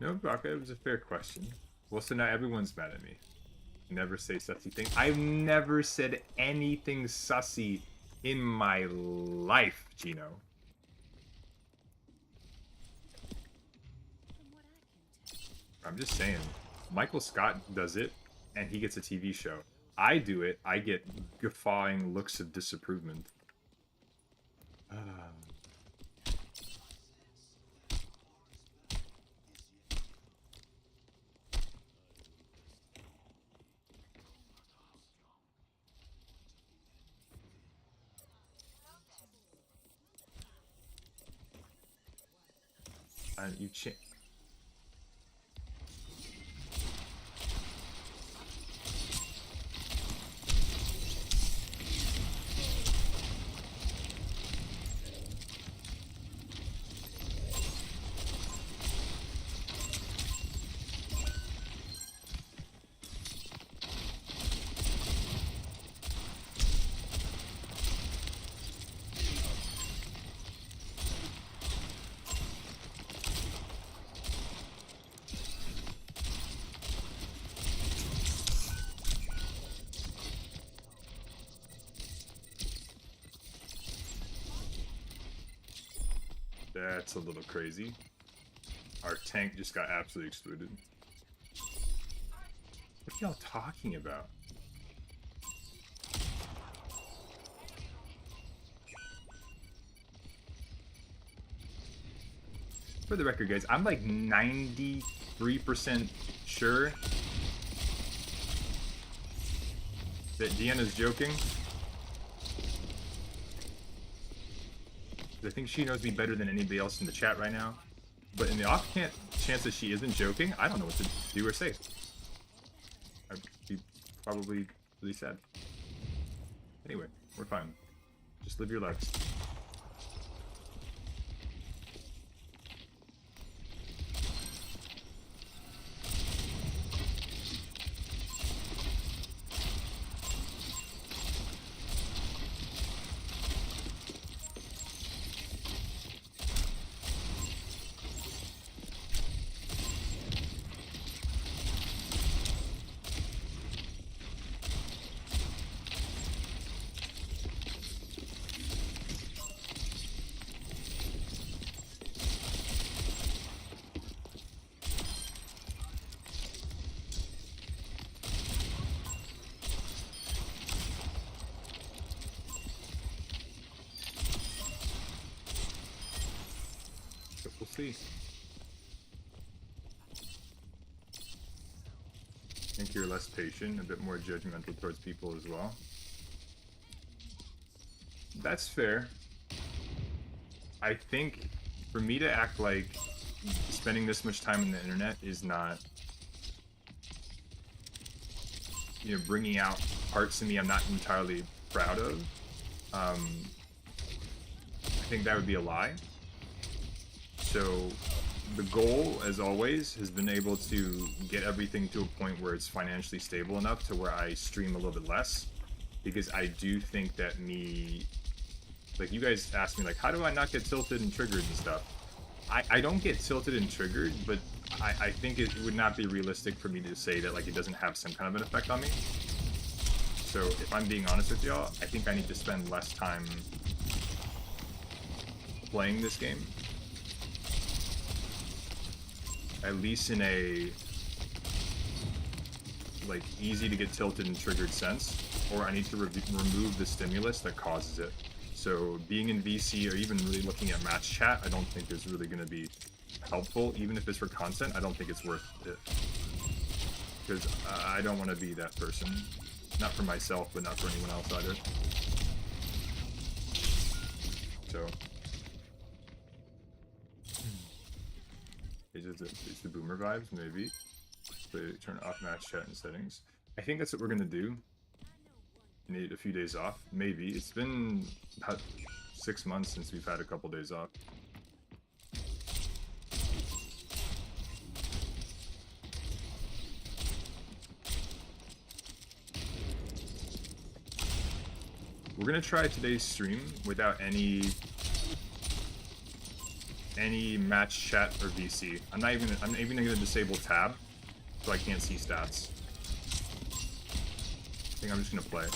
No, Baka, it was a fair question. Well, so now everyone's mad at me. Never say sussy things. I've never said anything sussy in my life, Gino. I'm just saying. Michael Scott does it, and he gets a TV show. I do it, I get guffawing looks of disapproval. You change. That's a little crazy. Our tank just got absolutely exploded. What are y'all talking about? For the record, guys, I'm like 93% sure that Deanna's joking. I think she knows me better than anybody else in the chat right now. But in the off chance that she isn't joking, I don't know what to do or say. I'd be probably really sad. Anyway, we're fine. Just live your lives. We'll see. I think you're less patient, a bit more judgmental towards people as well. That's fair. I think for me to act like spending this much time on the internet is not, you know, bringing out parts of me I'm not entirely proud of. I think that would be a lie. So the goal, as always, has been able to get everything to a point where it's financially stable enough to where I stream a little bit less. Because I do think that me, like you guys asked me, like, how do I not get tilted and triggered and stuff? I don't get tilted and triggered, but I think it would not be realistic for me to say that like it doesn't have some kind of an effect on me. So if I'm being honest with y'all, I think I need to spend less time playing this game. At least in a like easy to get tilted and triggered sense, or I need to remove the stimulus that causes it. So being in VC or even really looking at match chat, I don't think is really going to be helpful. Even if it's for content, I don't think it's worth it, because I don't want to be that person. Not for myself, but not for anyone else either. So it's the boomer vibes, maybe. They turn off match chat and settings. I think that's what we're gonna do. Need a few days off, maybe. It's been about 6 months since we've had a couple days off. We're gonna try today's stream without any match chat or VC. I'm even gonna disable tab so I can't see stats. I think I'm just gonna play.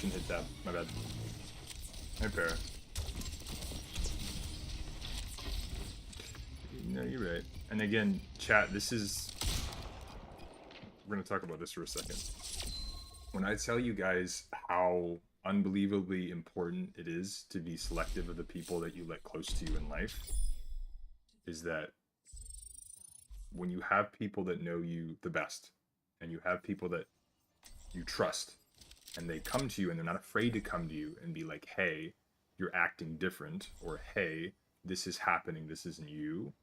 shouldn't hit that. My bad. Hey, Para. No, you're right. And again, chat, this is... We're going to talk about this for a second. When I tell you guys how unbelievably important it is to be selective of the people that you let close to you in life, is that when you have people that know you the best, and you have people that you trust, and they come to you and they're not afraid to come to you and be like, hey, you're acting different, or hey, this is happening, this isn't you.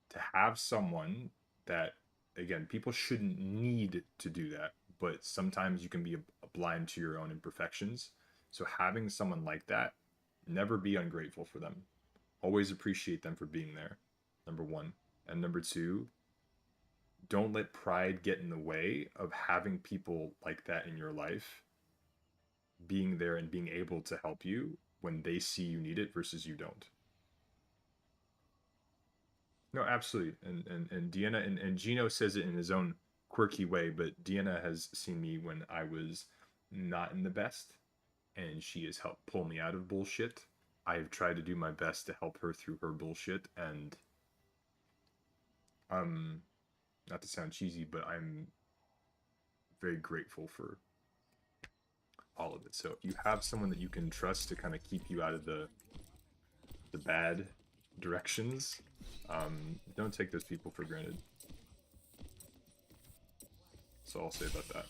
To have someone that, again, people shouldn't need to do that, but sometimes you can be blind to your own imperfections. So having someone like that, never be ungrateful for them. Always appreciate them for being there, number one. And number two, don't let pride get in the way of having people like that in your life, being there and being able to help you when they see you need it versus you don't. No, absolutely. And Deanna, and Gino says it in his own quirky way, but Deanna has seen me when I was not in the best, and she has helped pull me out of bullshit. I've tried to do my best to help her through her bullshit, and not to sound cheesy, but I'm very grateful for all of it. So if you have someone that you can trust to kind of keep you out of the bad directions, don't take those people for granted. So I'll say about that.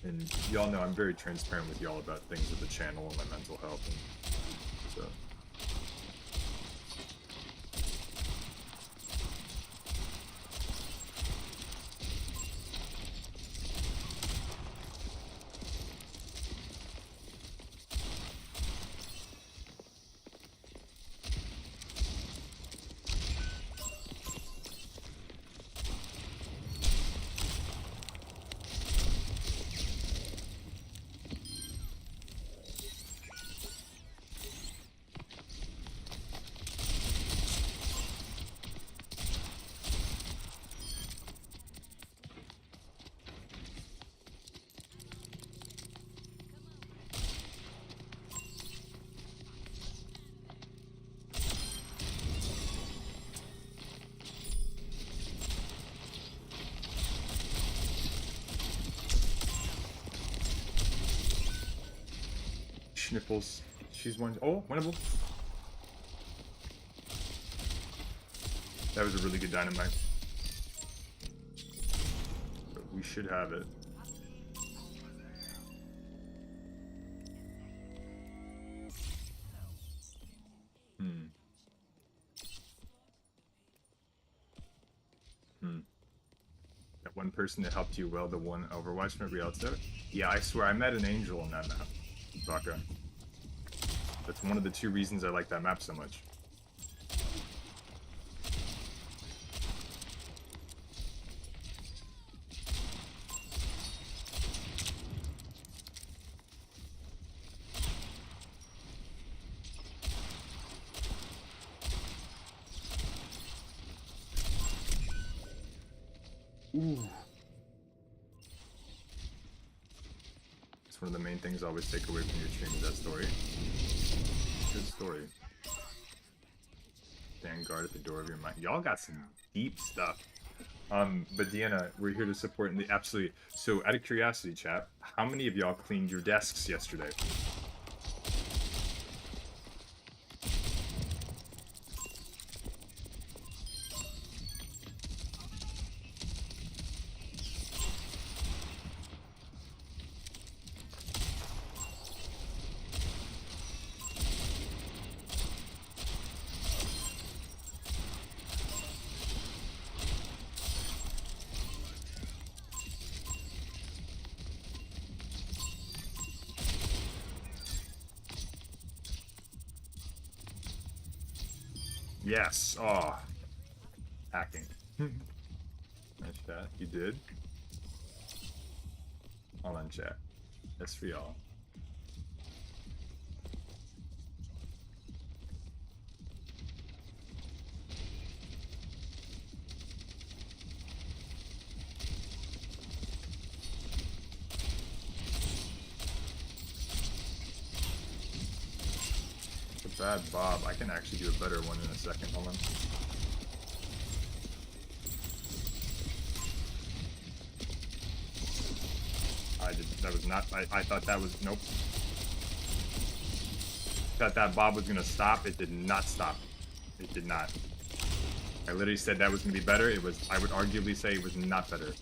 And y'all know I'm very transparent with y'all about things with the channel and my mental health, and so. Nipples. She's one. Oh, winnable. That was a really good dynamite. But we should have it. That one person that helped you well, the one Overwatch, nobody else did. Yeah, I swear, I met an angel on that map, Baka. That's one of the two reasons I like that map so much. Ooh. It's one of the main things I always take away from your stream is that story. Good story. Stand guard at the door of your mind. Y'all got some deep stuff. But Deanna, we're here to support in the absolutely. So out of curiosity, chat, how many of y'all cleaned your desks yesterday? Yes. Oh. Hacking. Nice chat. You did? Hold on, chat. That's for y'all. Bad Bob. I can actually do a better one in a second. Hold on. That was not, I thought that was, nope. Thought that Bob was gonna stop. It did not stop. It did not. I literally said that was gonna be better. It was, I would arguably say it was not better.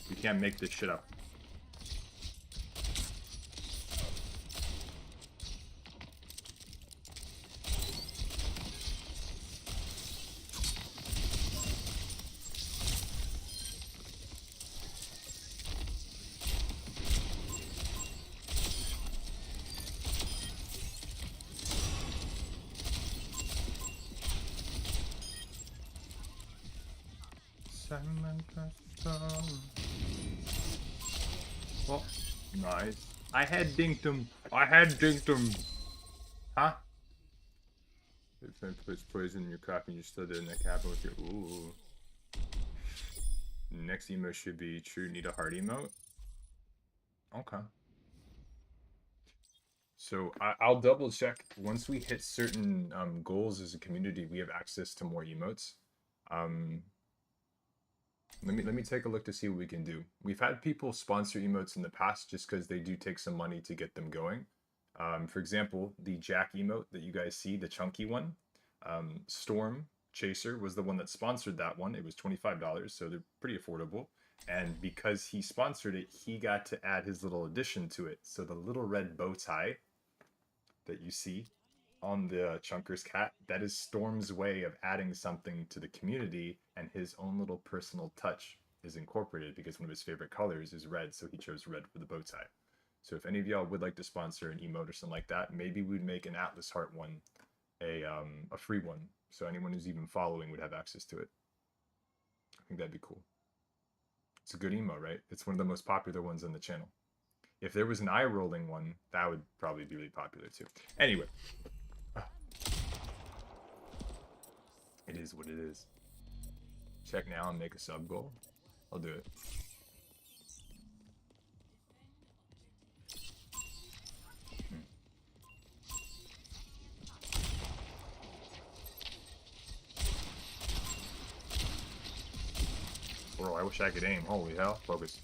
You can't make this shit up. Oh, nice. I had dinked him. I had dinked him. Huh? If I puts poison in your coffee and you still did in that cabin with your ooh. Next emote should be true need a heart emote. Okay. So I'll double check once we hit certain goals as a community. We have access to more emotes. Let me take a look to see what we can do. We've had people sponsor emotes in the past just because they do take some money to get them going. For example, the Jack emote that you guys see, the chunky one, Storm Chaser was the one that sponsored that one. It was $25, so they're pretty affordable. And because he sponsored it, he got to add his little addition to it. So the little red bow tie that you see on the Chunker's cat, that is Storm's way of adding something to the community, and his own little personal touch is incorporated because one of his favorite colors is red, so he chose red for the bow tie. So if any of y'all would like to sponsor an emote or something like that, maybe we'd make an Atlas Heart one a free one, so anyone who's even following would have access to it. I think that'd be cool. It's a good emote, right? It's one of the most popular ones on the channel. If there was an eye rolling one, that would probably be really popular too. Anyway. It is what it is. Check now and make a sub goal. I'll do it. Bro, I wish I could aim. Holy hell. Focus.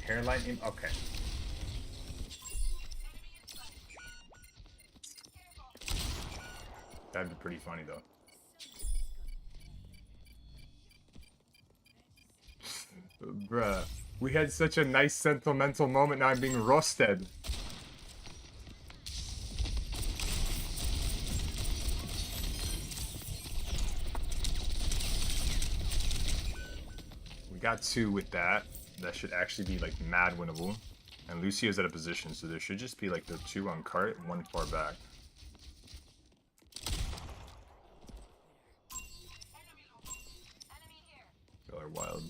Hairline in, okay. That'd be pretty funny though. Bruh, we had such a nice sentimental moment, now I'm being roasted. Got 2 with that. That should actually be like mad winnable. And Lucio's at a position, so there should just be like the 2 on cart and 1 far back. Y'all are wild.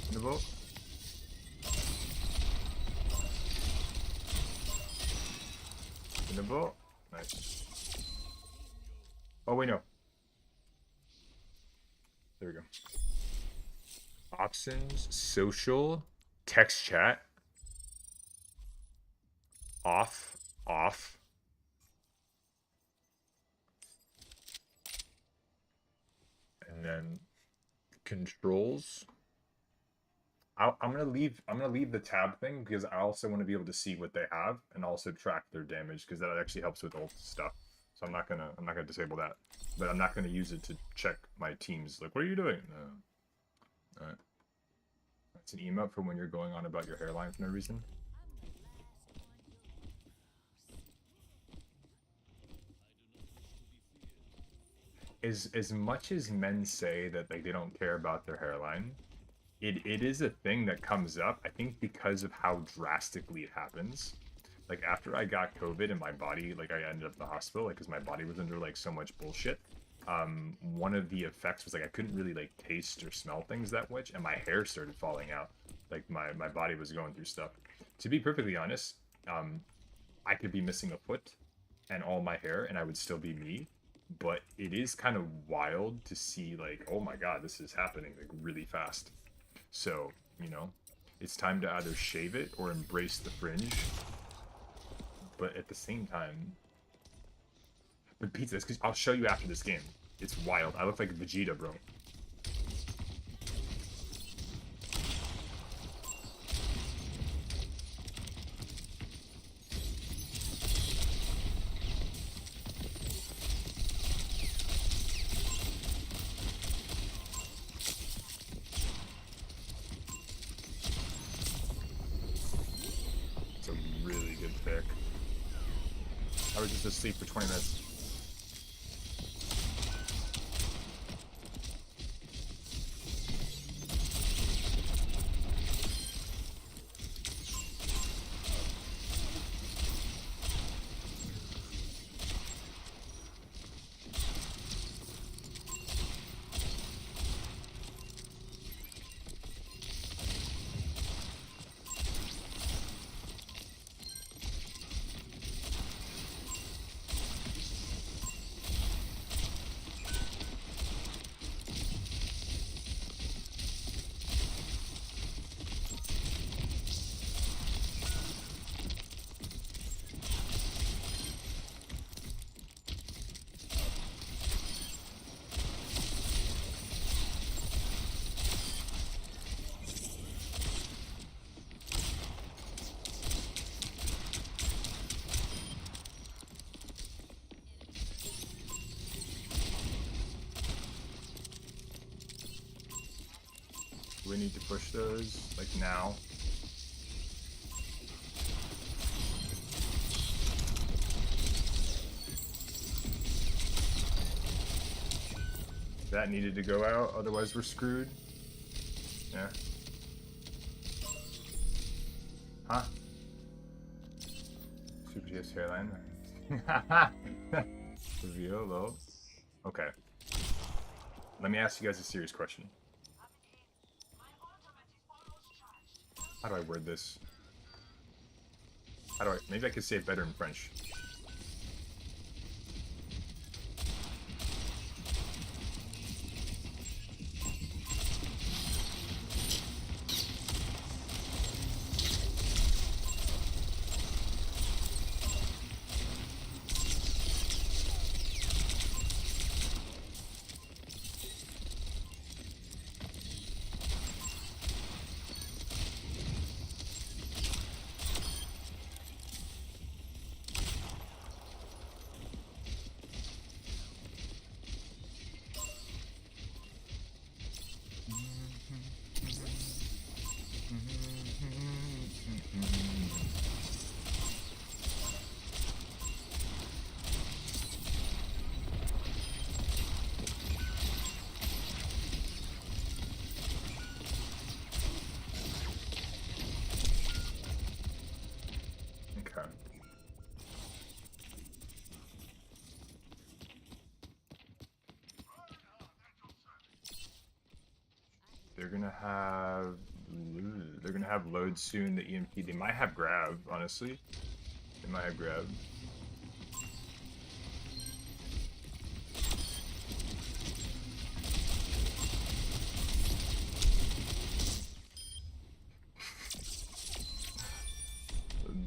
In the boat. In the boat. Nice. Oh wait, no. There we go. Options, social, text chat. Off, off. And then controls. I'm gonna leave the tab thing because I also want to be able to see what they have and also track their damage because that actually helps with ult stuff. So I'm not gonna disable that, but I'm not gonna use it to check my teams. Like, what are you doing? No. All right. That's an emote for when you're going on about your hairline for no reason. As much as men say that like they don't care about their hairline, it is a thing that comes up, I think, because of how drastically it happens. Like, after I got COVID and my body, like, I ended up in the hospital, like, because my body was under, like, so much bullshit. One of the effects was, like, I couldn't really, like, taste or smell things that much, and my hair started falling out. Like, my body was going through stuff. To be perfectly honest, I could be missing a foot and all my hair, and I would still be me. But it is kind of wild to see, like, oh my god, this is happening, like, really fast. So, you know, it's time to either shave it or embrace the fringe. But at the same time, but pizza, because I'll show you after this game. It's wild. I look like Vegeta, bro. It's a really good pick. I was just asleep for 20 minutes. We need to push those, like, now. That needed to go out, otherwise we're screwed. Yeah. Huh? Super GS hairline. Reveal, though. Okay. Let me ask you guys a serious question. How do I word this? How do I... Maybe I could say it better in French. Okay. They're gonna have load soon, the EMP. They might have grab, honestly. They might have grab.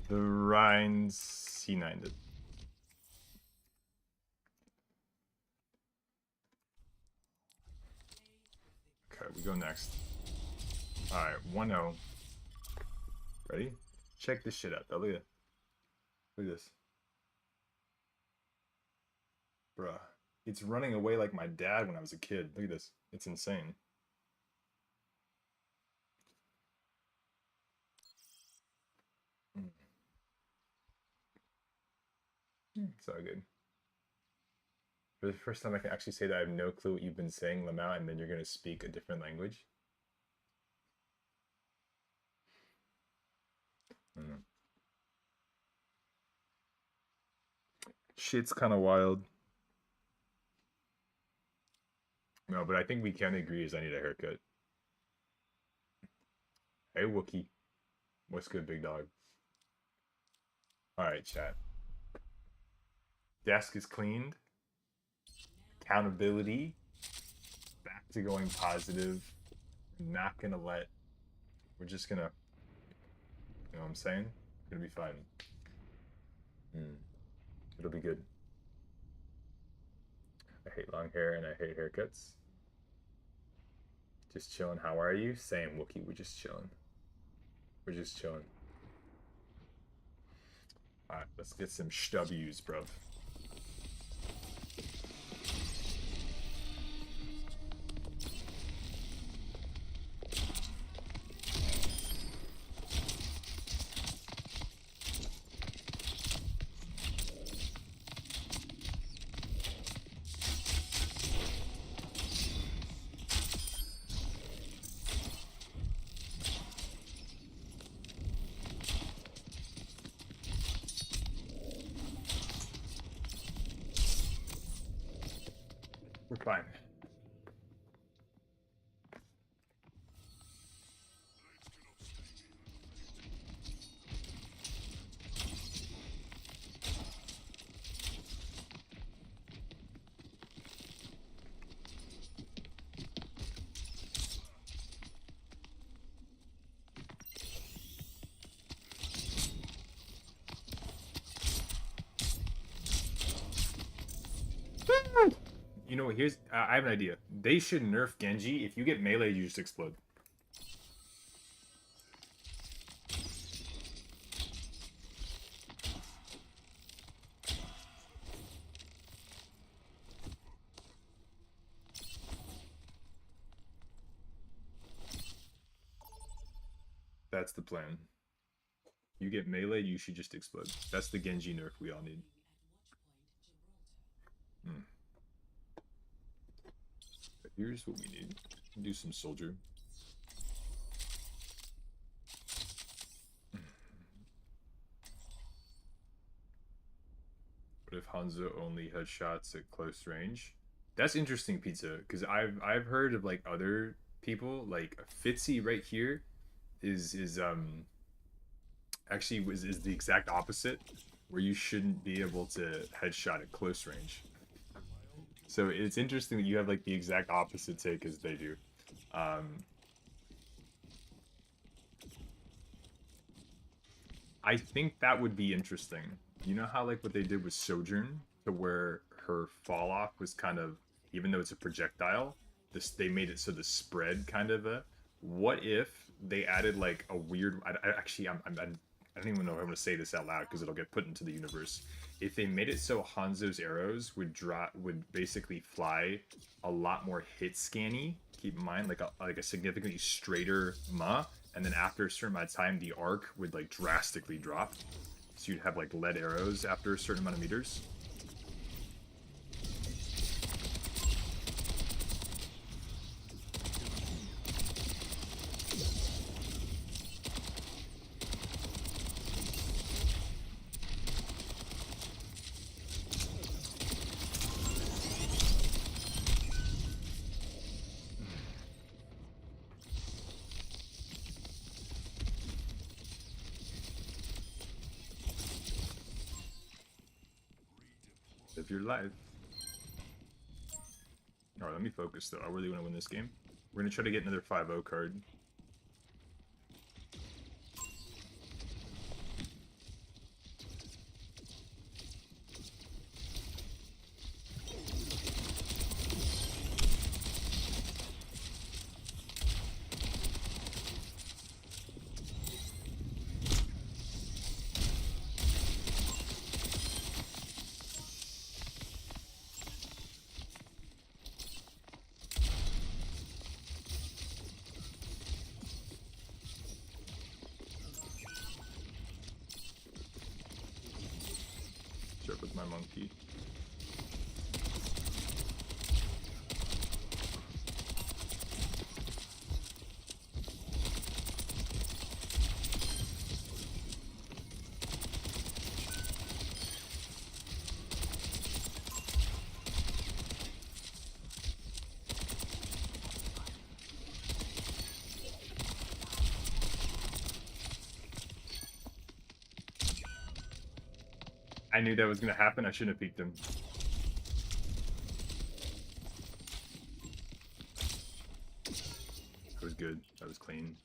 The Rhine C9'd it. Okay, we go next. Alright, 1-0. Ready? Check this shit out, though. Look at it. Look at this. Bruh. It's running away like my dad when I was a kid. Look at this. It's insane. It's all good. For the first time, I can actually say that I have no clue what you've been saying, Lamau, and then you're going to speak a different language. Shit's kind of wild. No, but I think we can agree is I need a haircut. Hey, Wookie. What's good, big dog? Alright, chat. Desk is cleaned. Accountability. Back to going positive. Not gonna let... We're just gonna... You know what I'm saying? It's gonna be fine. It'll be good. I hate long hair and I hate haircuts. Just chilling. How are you? Same, Wookie. We're just chilling. We're just chilling. Alright, let's get some W's, bro. We're fine. You know, here's I have an idea. They should nerf Genji. If you get melee, you just explode. That's the plan. You get melee, you should just explode. That's the Genji nerf we all need. Here's what we need. Do some soldier. What if Hanzo only headshots at close range? That's interesting, Pizza, because I've heard of like other people, like Fitzy right here is actually is the exact opposite, where you shouldn't be able to headshot at close range. So it's interesting that you have like the exact opposite take as they do. I think that would be interesting. You know how like what they did with Sojourn, to where her fall off was kind of, even though it's a projectile, they made it so the spread kind of a. What if they added like a weird? I don't even know if I'm gonna say this out loud because it'll get put into the universe. If they made it so Hanzo's arrows would basically fly a lot more hit scanny. Keep in mind, like a significantly straighter ma, and then after a certain amount of time, the arc would like drastically drop. So you'd have like lead arrows after a certain amount of meters. If you're live. Alright, let me focus though. I really want to win this game. We're going to try to get another 5-0 card. trip with my monkey. I knew that was going to happen. I shouldn't have peeked him. That was good. That was clean.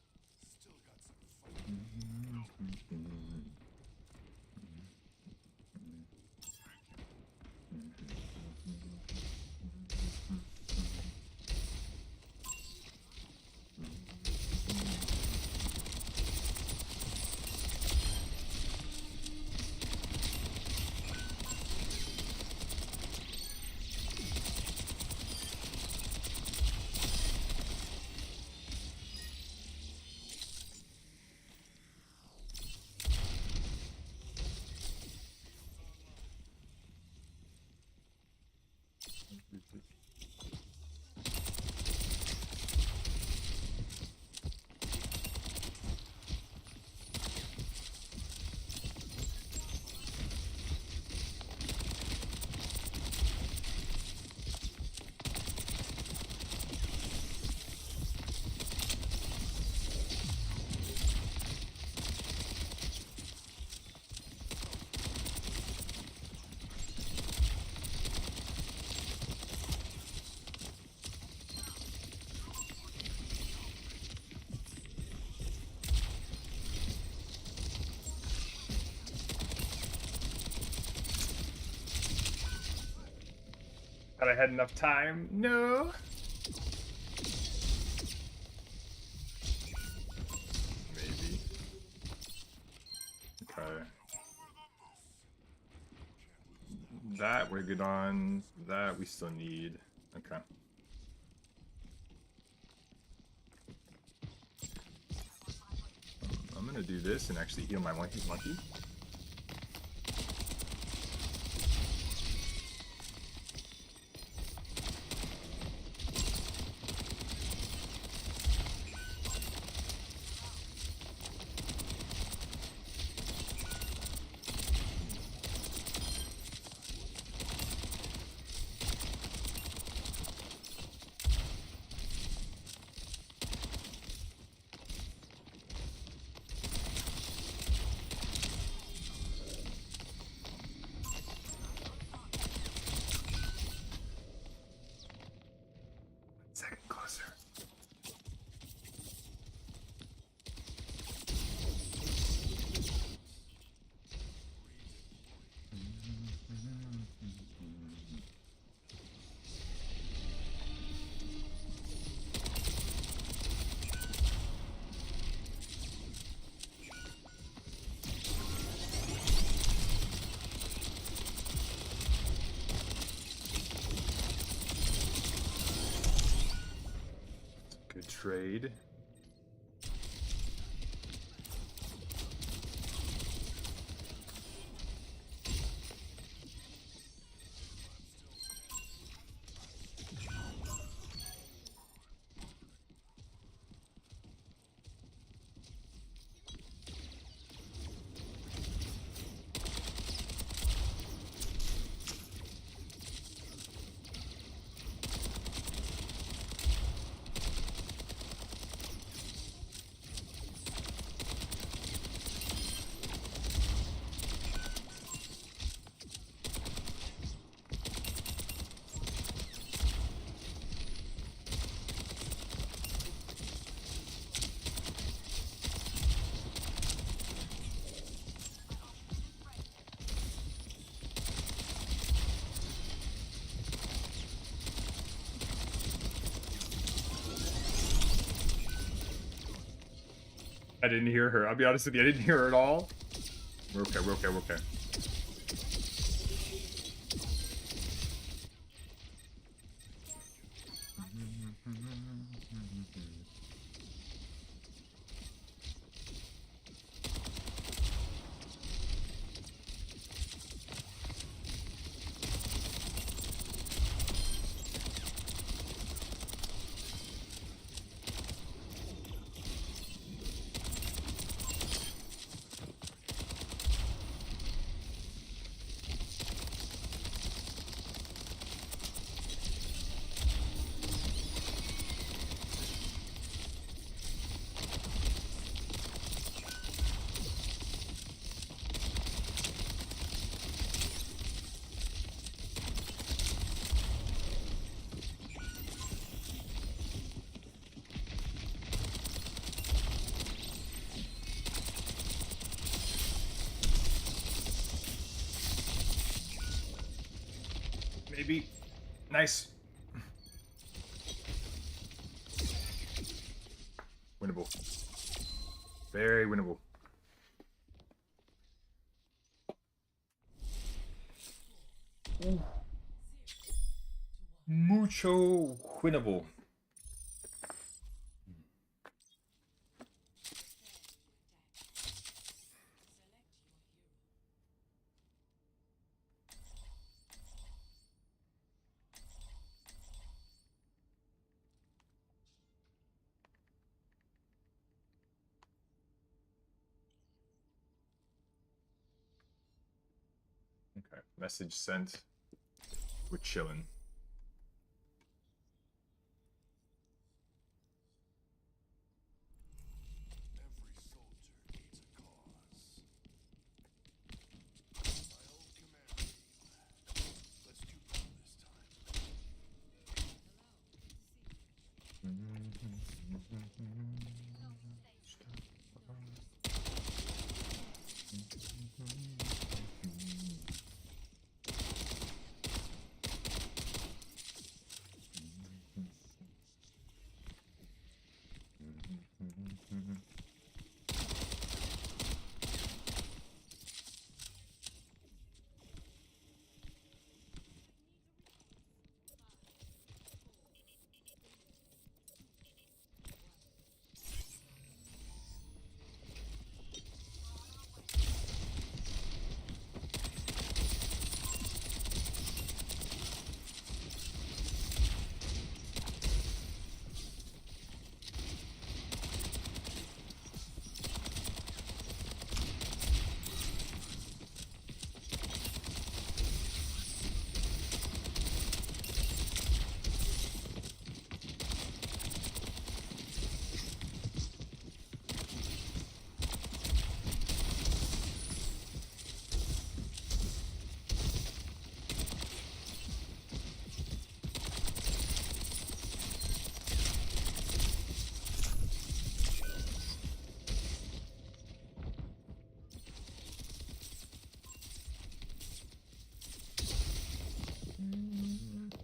Thought I had enough time. No. Maybe. Okay. That we're good on. That we still need. Okay. I'm gonna do this and actually heal my monkey. Second closer. Good trade. I didn't hear her. I'll be honest with you, I didn't hear her at all. We're okay, we're okay, we're okay. Maybe. Nice. Winnable. Very winnable. Ooh. Mucho winnable. Okay, message sent. We're chilling.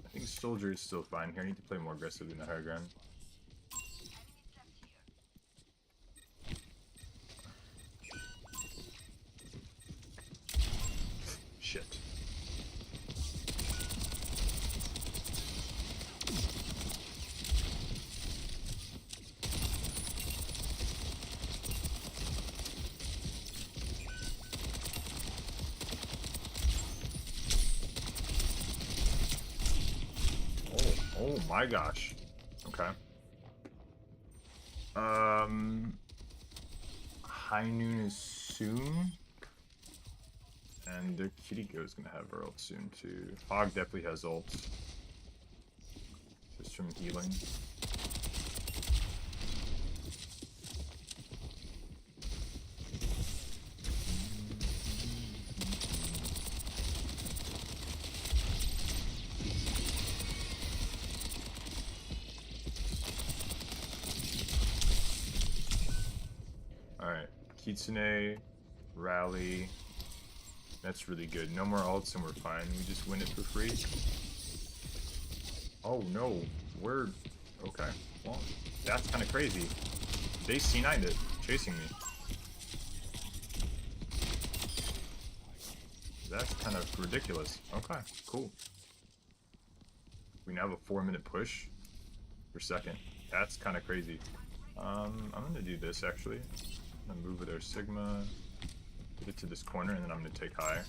I think Soldier is still fine here. I need to play more aggressively in the higher ground. Shit. Oh my gosh. Okay. High noon is soon. And their Kitty Go's gonna have her ult soon too. Hog definitely has ults. Just from healing. Alright, Kitsune, Rally. That's really good. No more ults and we're fine. We just win it for free. Oh no, we're... Okay, well, that's kind of crazy. They C9'd it, chasing me. That's kind of ridiculous. Okay, cool. We now have a 4-minute push per second. That's kind of crazy. I'm gonna do this actually. I'm gonna move with our Sigma, get it to this corner, and then I'm gonna take high.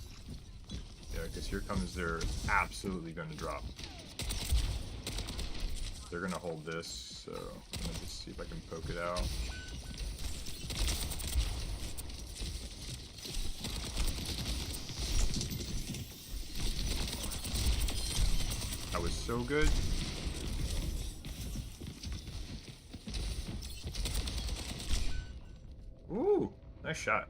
Yeah, because here comes they're absolutely gonna drop. They're gonna hold this, so I'm gonna just see if I can poke it out. That was so good. Ooh, nice shot.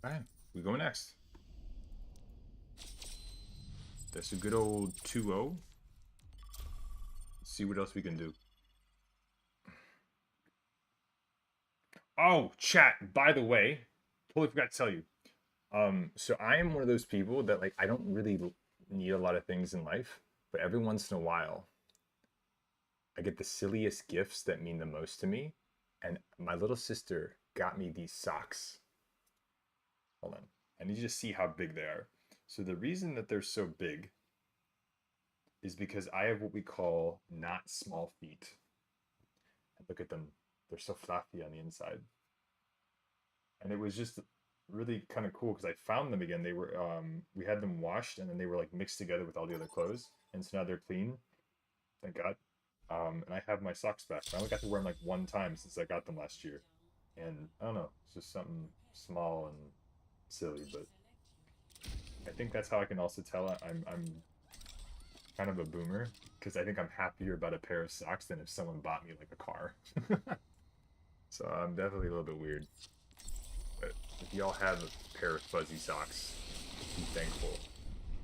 Alright, we go next. That's a good old 2-0. Let's see what else we can do. Oh, chat, by the way, totally forgot to tell you. So I am one of those people that, like, I don't really need a lot of things in life, but every once in a while, I get the silliest gifts that mean the most to me. And my little sister got me these socks. Hold on. I need you to see how big they are. So the reason that they're so big is because I have what we call not small feet. And look at them. They're so fluffy on the inside. And it was just really kind of cool because I found them again. They were we had them washed and then they were like mixed together with all the other clothes. And so now they're clean. Thank God. And I have my socks back. I only got to wear them like one time since I got them last year. And I don't know, it's just something small and silly, but I think that's how I can also tell I'm kind of a boomer, because I think I'm happier about a pair of socks than if someone bought me like a car. So I'm definitely a little bit weird. But if y'all have a pair of fuzzy socks, be thankful.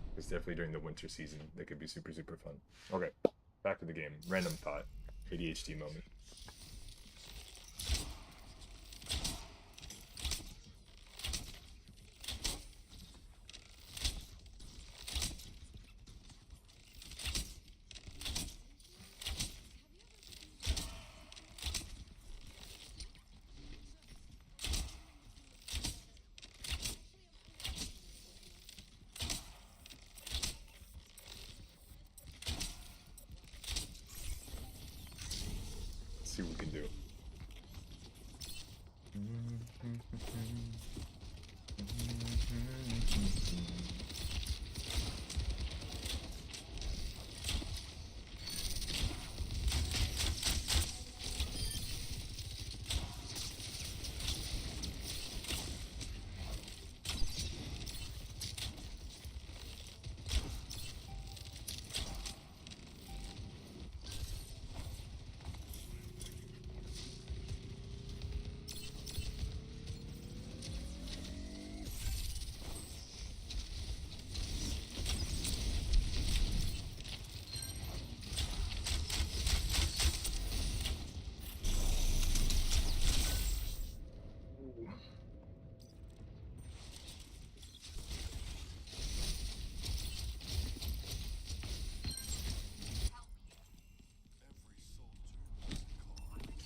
Because definitely during the winter season, they could be super, super fun. Okay, back to the game. Random thought. ADHD moment. See what we can do.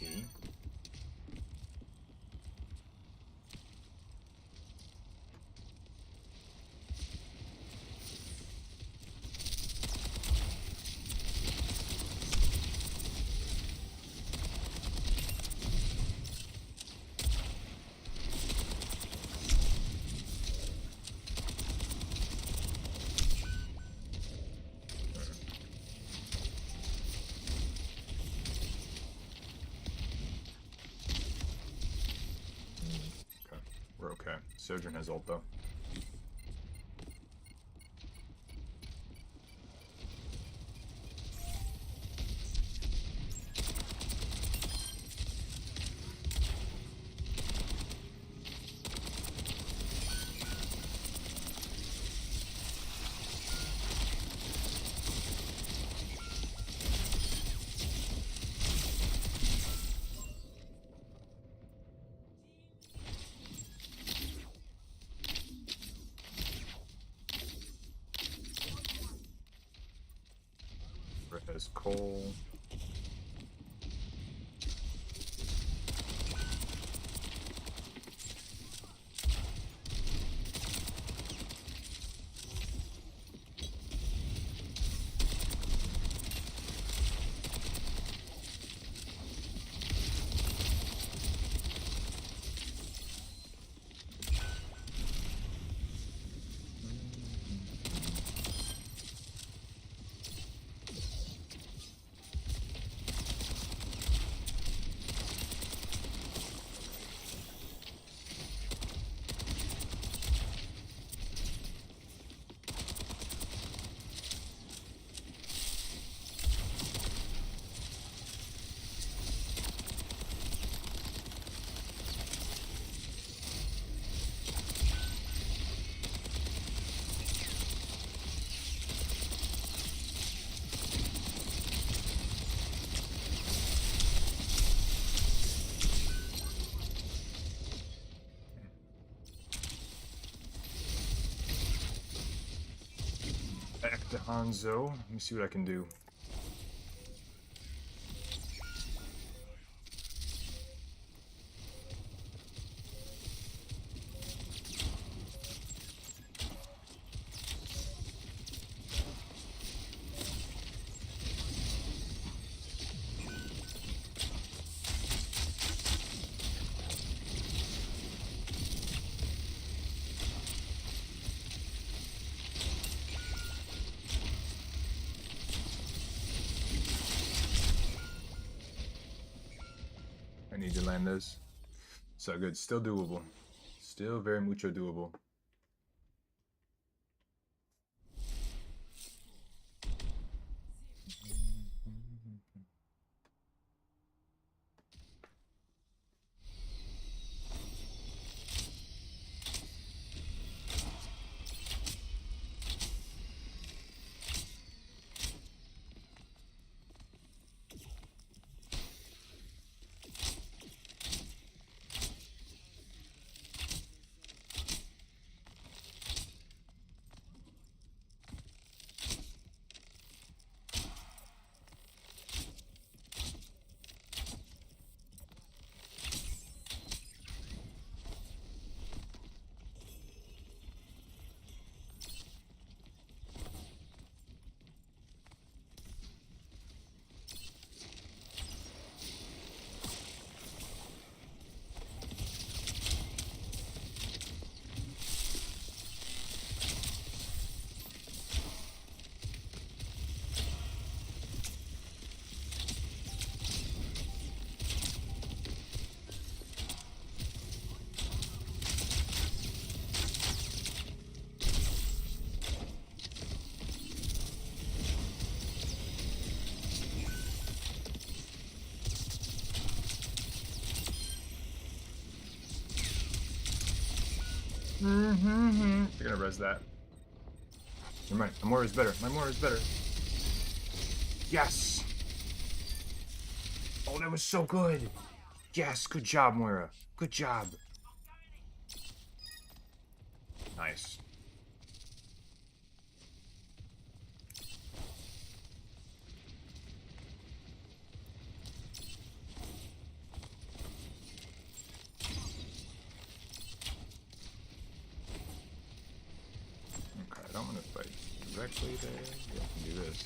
Okay. Okay. We're okay. Sojourn has ult though. Rick has Cole. Hanzo. Let me see what I can do. I need to land this. So good. Still doable. Still very mucho doable. They're gonna res that. Never mind. My Moira is better. My Moira is better. Yes! Oh, that was so good! Yes, good job, Moira. Good job. Nice. Okay, I don't want to fight directly there. Yeah, I can do this.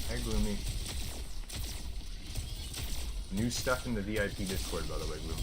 Hey, Gloomy. New stuff in the VIP Discord, by the way, Gloomy.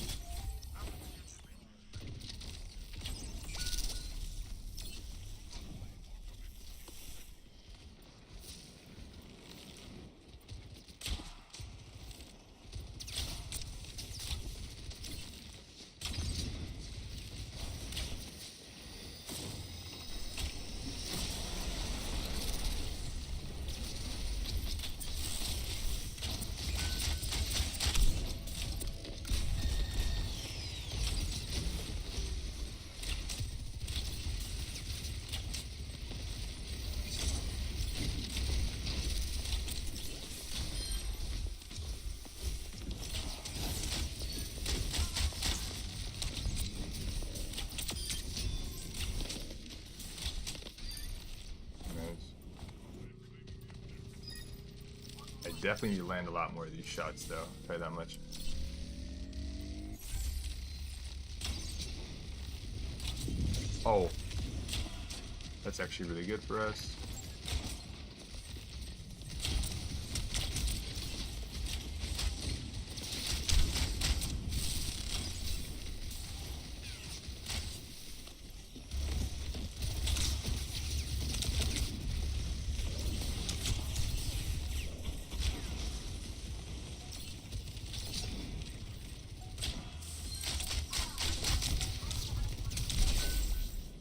I definitely need to land a lot more of these shots, though. I'll tell you that much. Oh. That's actually really good for us.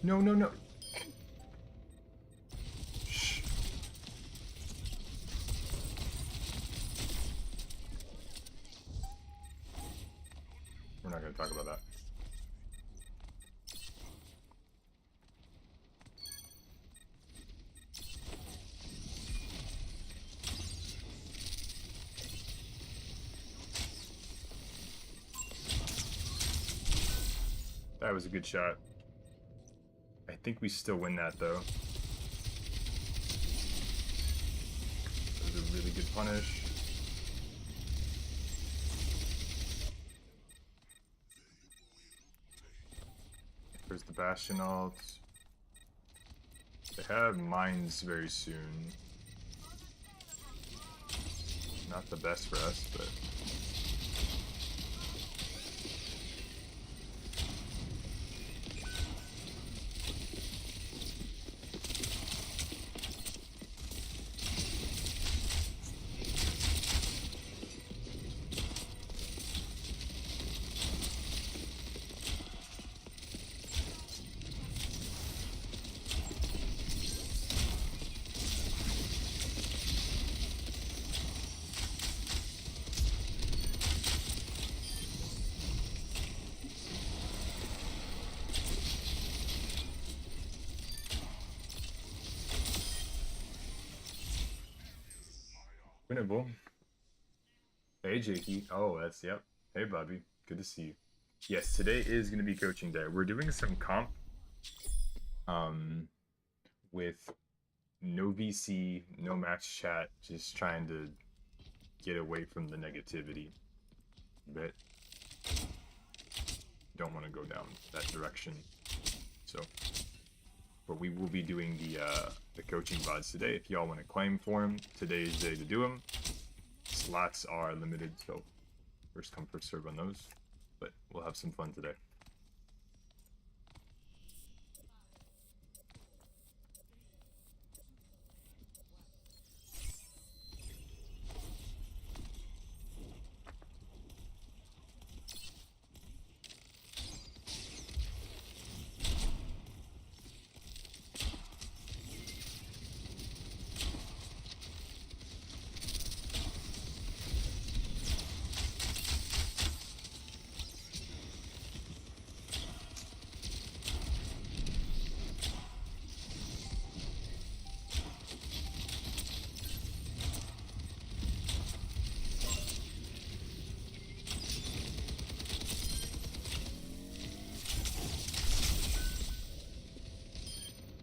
No, no, no. going to talk about that. That was a good shot. I think we still win that, though. That was a really good punish. There's the Bastion ult. They have mines very soon. Not the best for us, but... Winnable. Hey, Jakey. Oh, that's, yep. Hey, Bobby. Good to see you. Yes, today is going to be coaching day. We're doing some comp with no VC, no match chat, just trying to get away from the negativity a bit. Don't want to go down that direction. So, but we will be doing the coaching VODs today. If y'all want to claim for them, today is the day to do them. Slots are limited, so first come, first serve on those. But we'll have some fun today.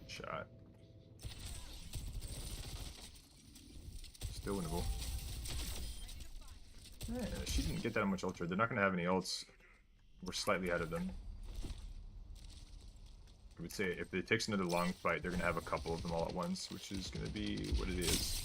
Shot. Still winnable. Yeah, she didn't get that much ultra. They're not going to have any ults. We're slightly ahead of them. I would say if it takes another long fight, they're going to have a couple of them all at once, which is going to be what it is.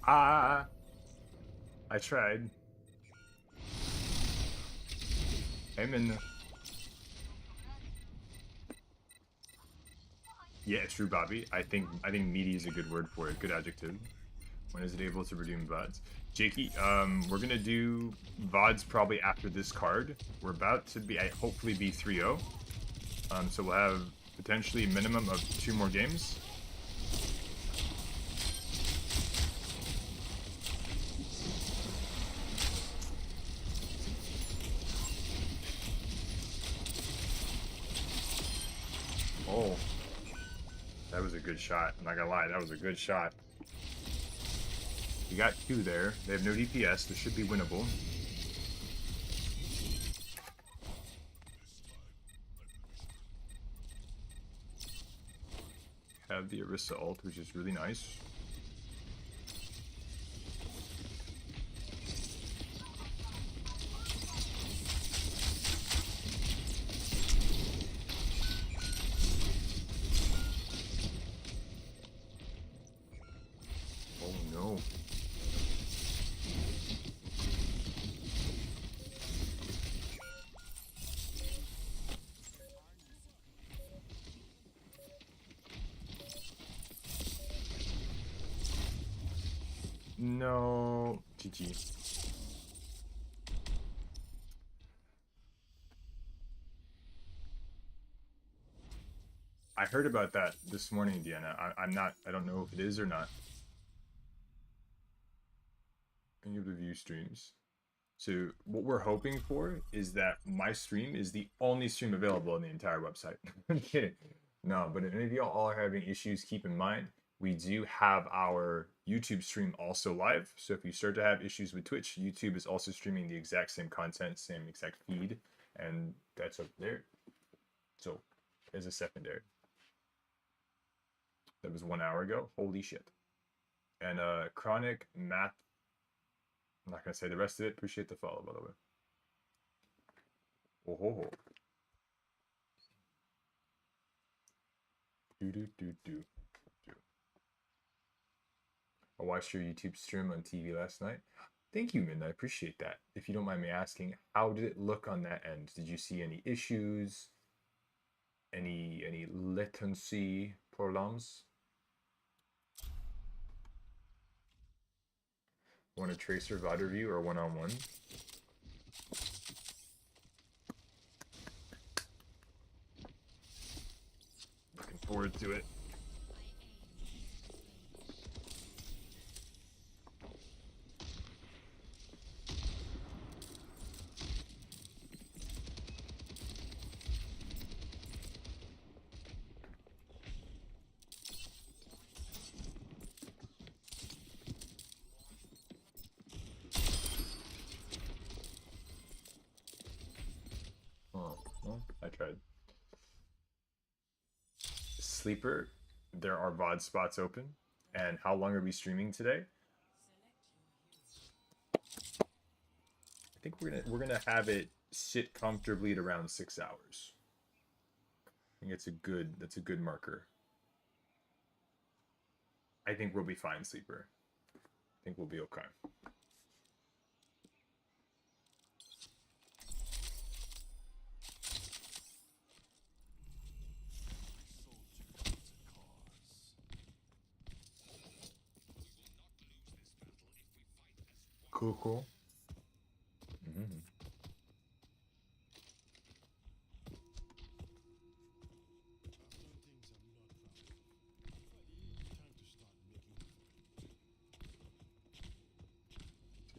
Ah, I tried. I'm in. Yeah, true, Bobby. I think meaty is a good word for it. Good adjective. When is it able to redeem VODs? Jakey, we're gonna do VODs probably after this card. We're about to be hopefully be 3-0. So we'll have potentially a minimum of 2 more games. Oh, that was a good shot. I'm not gonna lie, that was a good shot. We got 2 there. They have no DPS. This should be winnable. Have the Orisa ult, which is really nice. Oh no. No. GG. I heard about that this morning, Deanna. I don't know if it is or not. Being able to view streams. So what we're hoping for is that my stream is the only stream available on the entire website. I'm kidding. No, but if any of y'all all are having issues, keep in mind, we do have our YouTube stream also live. So if you start to have issues with Twitch, YouTube is also streaming the exact same content, same exact feed, and that's up there. So as a secondary. That was 1 hour ago. Holy shit. And Chronic Math. I'm not gonna say the rest of it. Appreciate the follow, by the way. Oh ho ho. Do. I watched your YouTube stream on TV last night. Thank you, Min. I appreciate that. If you don't mind me asking, how did it look on that end? Did you see any issues? Any latency problems? Want a tracer VOD review or one-on-one? Looking forward to it. I tried. Sleeper, there are VOD spots open. And how long are we streaming today? I think we're gonna have it sit comfortably at around 6 hours. I think that's a good marker. I think we'll be fine, Sleeper. I think we'll be okay. Cool. Mm-hmm.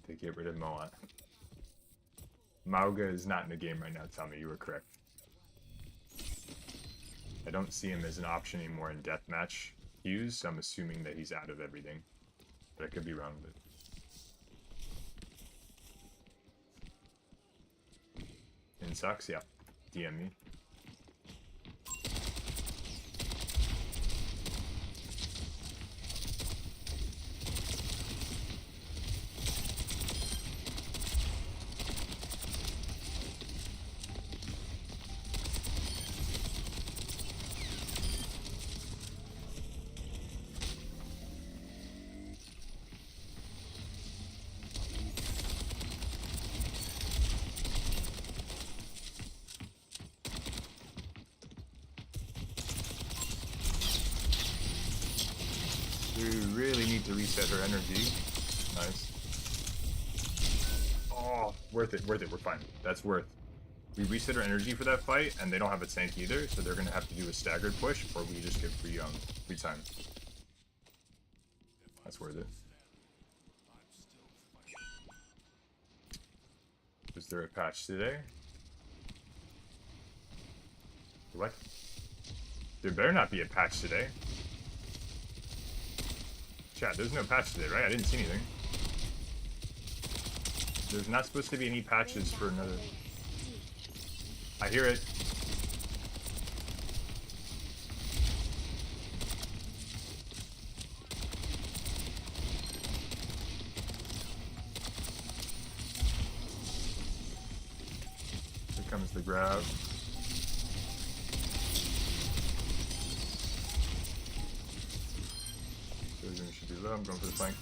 To get rid of Moa. Mauga is not in the game right now, Tommy. You were correct. I don't see him as an option anymore in deathmatch queues, so I'm assuming that he's out of everything. But I could be wrong with it. In sucks, yeah. DM me. We really need to reset her energy. Nice. Oh, worth it, worth it. We're fine. That's worth. We reset her energy for that fight, and they don't have a tank either, so they're gonna have to do a staggered push, or we just get free time. That's worth it. Is there a patch today? What? There better not be a patch today. Chat, there's no patch today, right? I didn't see anything. There's not supposed to be any patches for another... I hear it. Here comes the grab. Should be low. I'm going for the flank.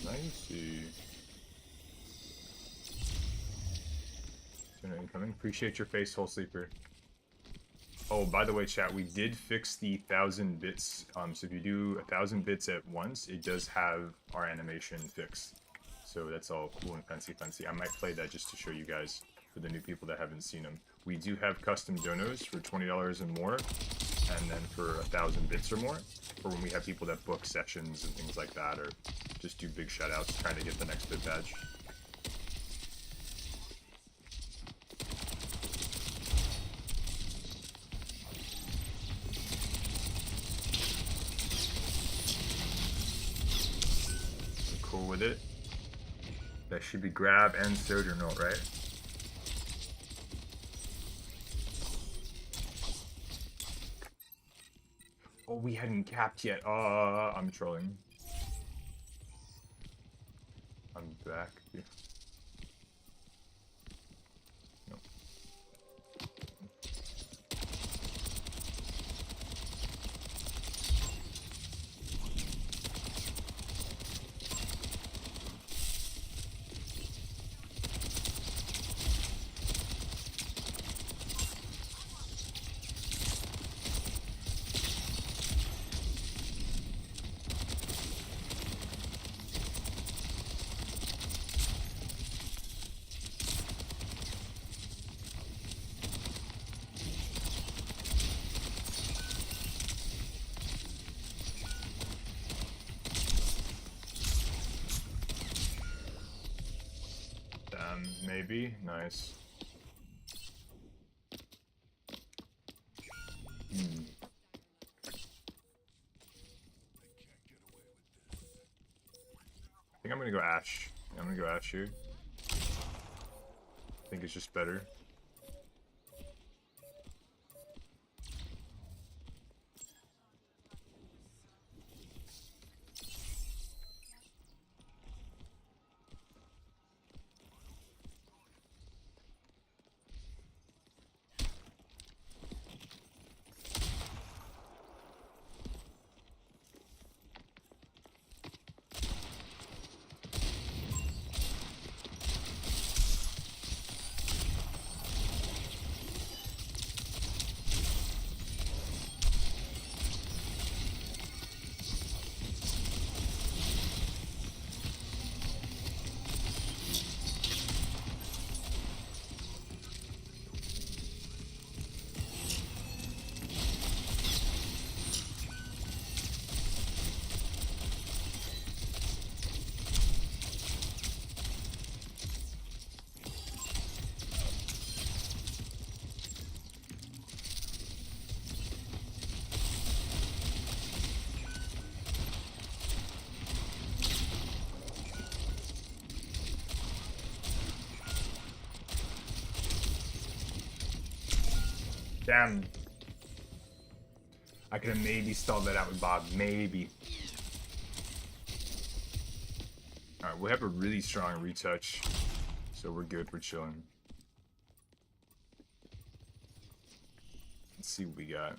Nice. Incoming. Appreciate your face, Hole Sleeper. Oh, by the way, chat, we did fix the 1,000 bits. So if you do 1,000 bits at once, it does have our animation fixed. So that's all cool and fancy. I might play that just to show you guys, for the new people that haven't seen them. We do have custom donos for $20 and more, and then for 1,000 bits or more, for when we have people that book sessions and things like that, or just do big shoutouts trying to get the next bit badge. Cool with it. That should be grab and soldier note, right? Oh, we hadn't capped yet. I'm trolling. I'm back. Yeah. Nope. Maybe. Nice. I think I'm gonna go Ash. I'm gonna go Ash here. I think it's just better. Damn. I could have maybe stalled that out with Bob. Maybe. Alright, we have a really strong retouch. So we're good. We're chilling. Let's see what we got.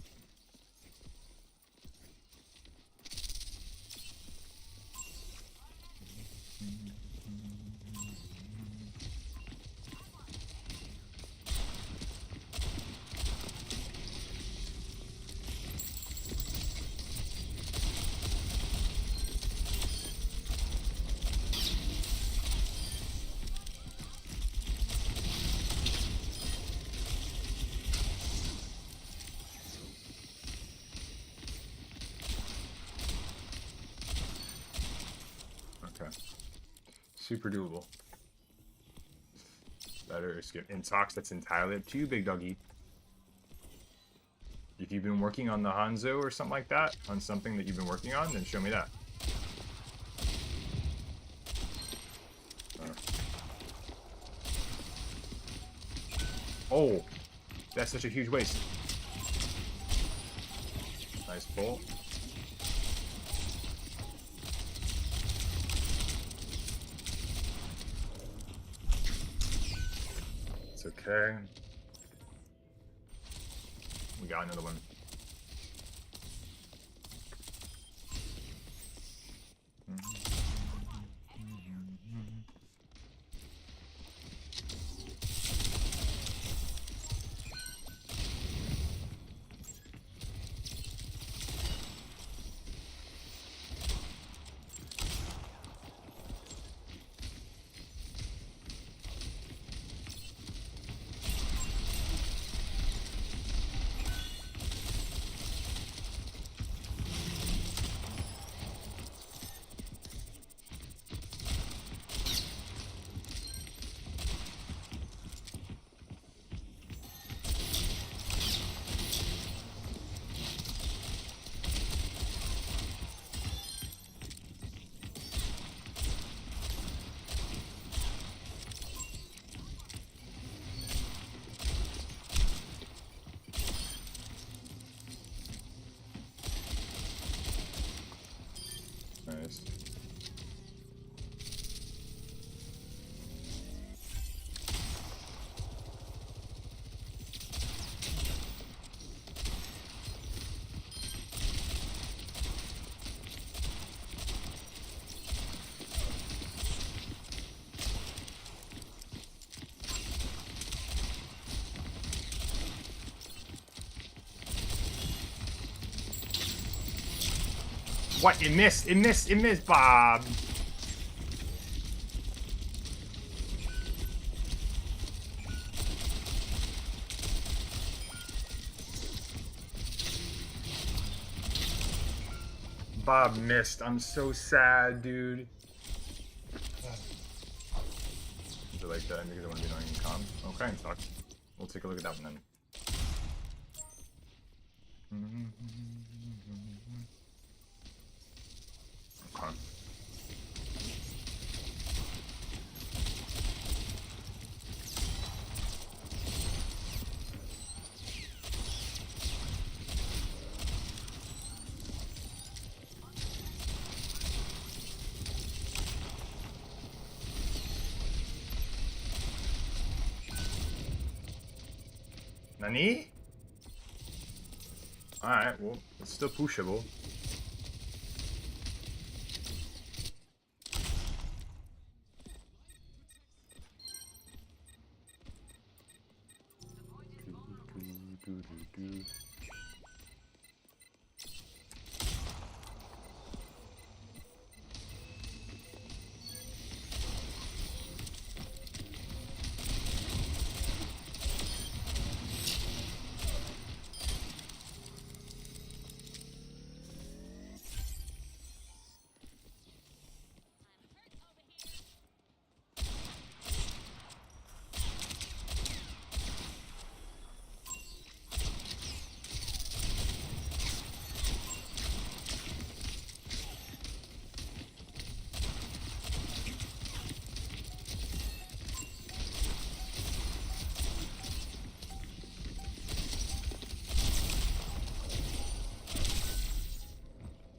Super doable. Better skip Intox. That's entirely up to you, big doggy. If you've been working on the Hanzo or something like that, on something that you've been working on, then show me that. Oh, that's such a huge waste. Nice pull. It's okay. We got another one. Nice. What? It missed! It missed! It missed, Bob! Bob missed. I'm so sad, dude. I like that because I want to be annoying and calm. Okay, and talk. We'll take a look at that one then. Okay. Nani? Alright, well, it's still pushable.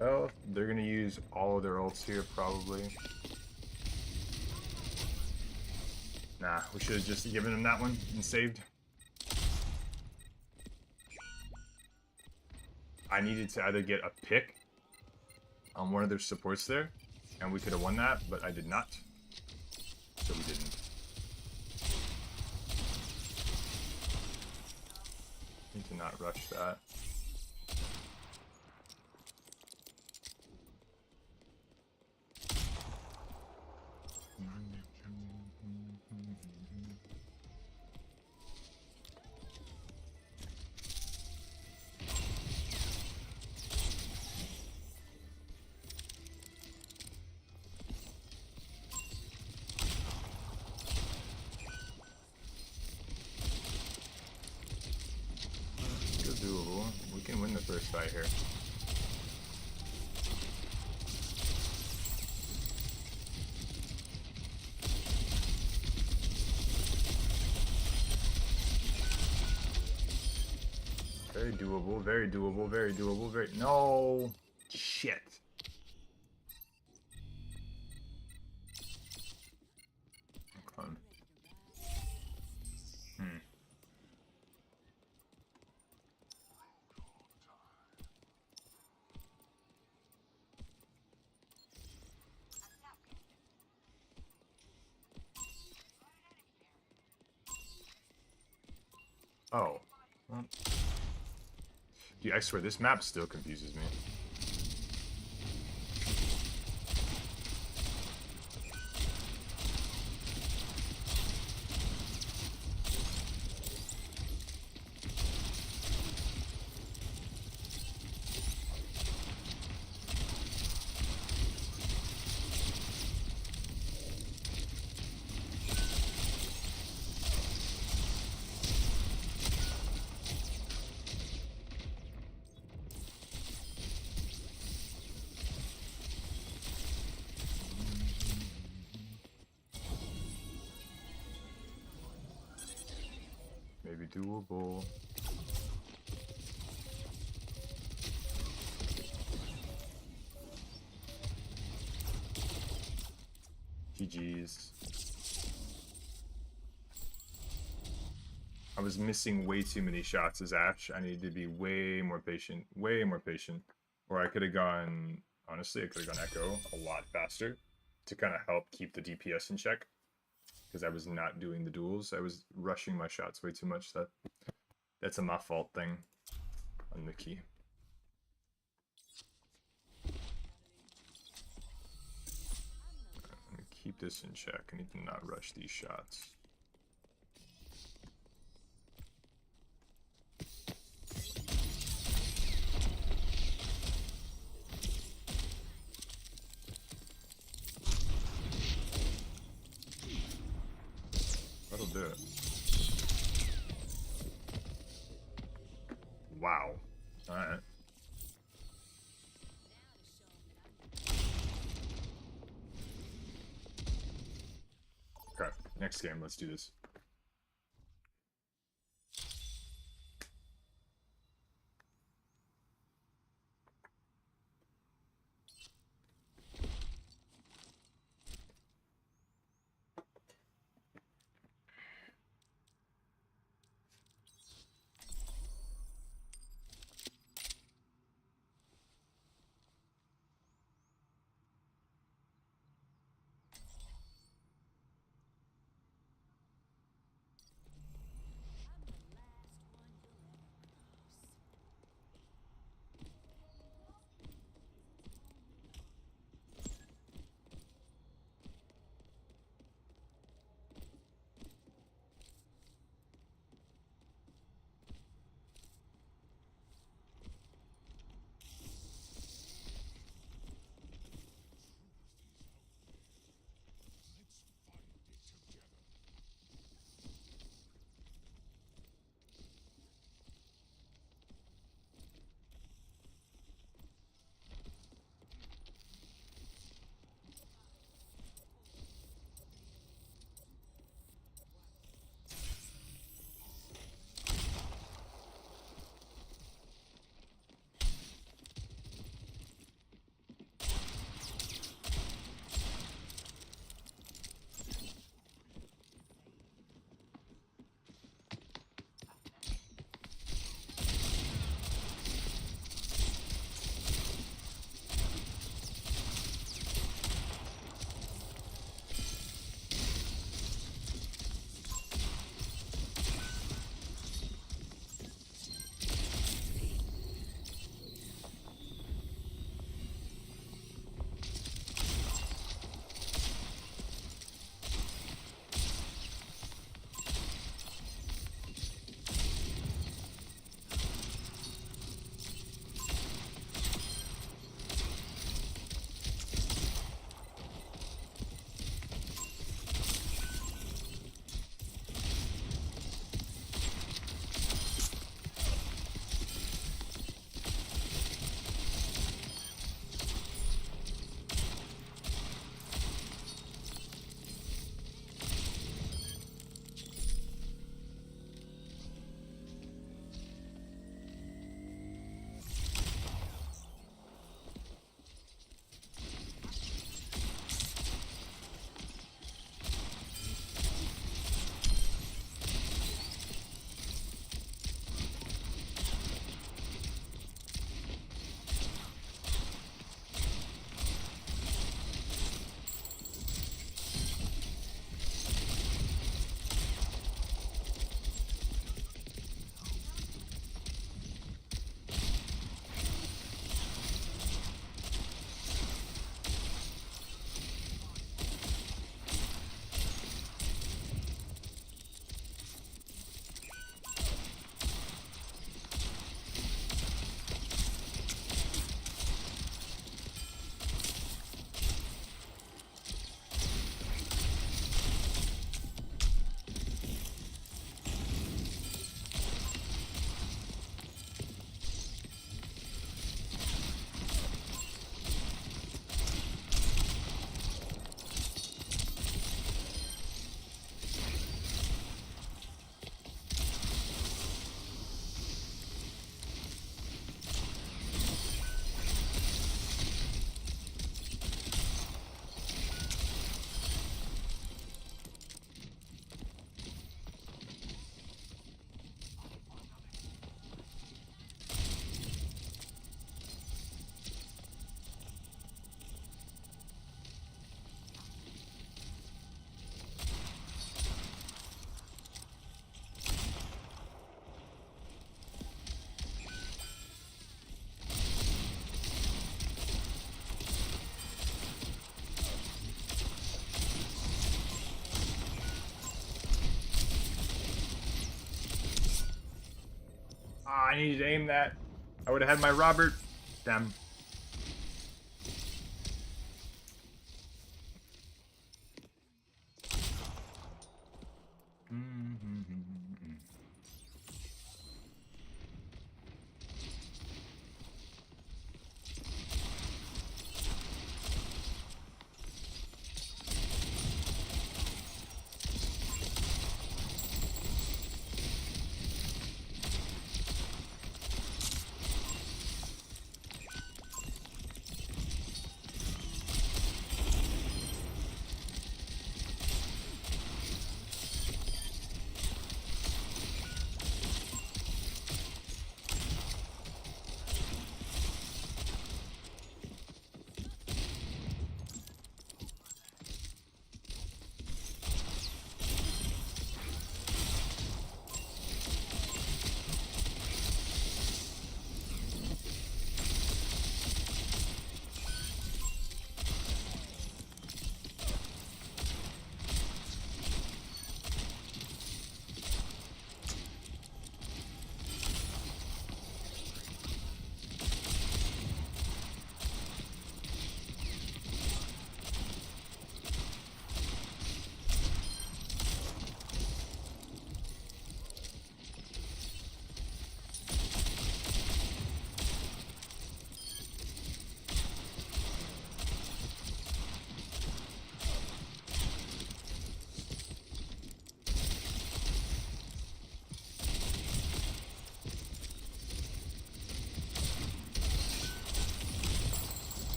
Well, they're gonna use all of their ults here, probably. Nah, we should have just given them that one and saved. I needed to either get a pick on one of their supports there, and we could have won that, but I did not. So we didn't. Need to not rush that. doable. We can win the first fight here. Very doable, very doable, very doable, very... No! Shit. Okay. Oh. Well. Dude, I swear, this map still confuses me. Maybe doable. GG's. I was missing way too many shots as Ash. I needed to be way more patient. Way more patient. Or I could have gone... Honestly, I could have gone Echo a lot faster to kind of help keep the DPS in check. Because I was not doing the duels. I was rushing my shots way too much. That's a my fault thing on the key. I'm gonna keep this in check. I need to not rush these shots. That'll do it. Wow. Alright. Okay, next game, let's do this. Ah, I needed to aim that. I would have had my Robert. Damn.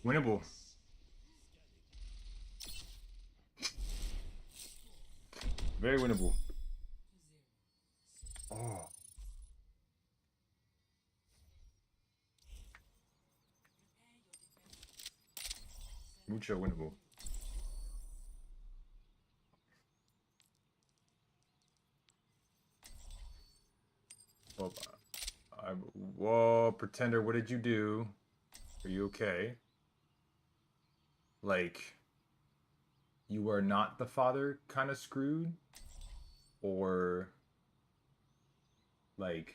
Winnable. Very winnable. Oh. Mucho winnable. Whoa, Pretender, what did you do? Are you okay? Like, you are not the father kind of screwed? Or, like,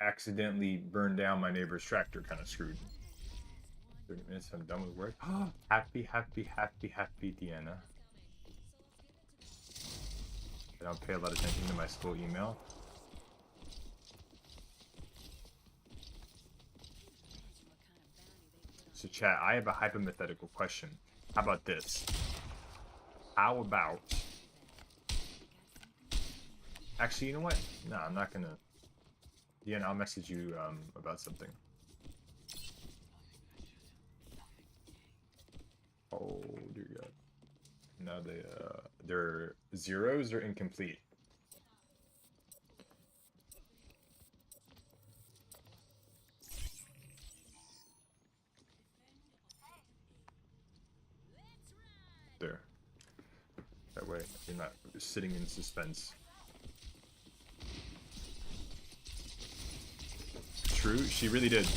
accidentally burned down my neighbor's tractor kind of screwed? 30 minutes, I'm done with work. Happy, happy, happy, happy, Deanna. I don't pay a lot of attention to my school email. So chat, I have a hypothetical question. How about this? How about... Actually, you know what? No, I'm not gonna... Deanna, I'll message you about something. Oh, dear God. No, they're zeros or incomplete. There. That way, you're not sitting in suspense. True, she really did.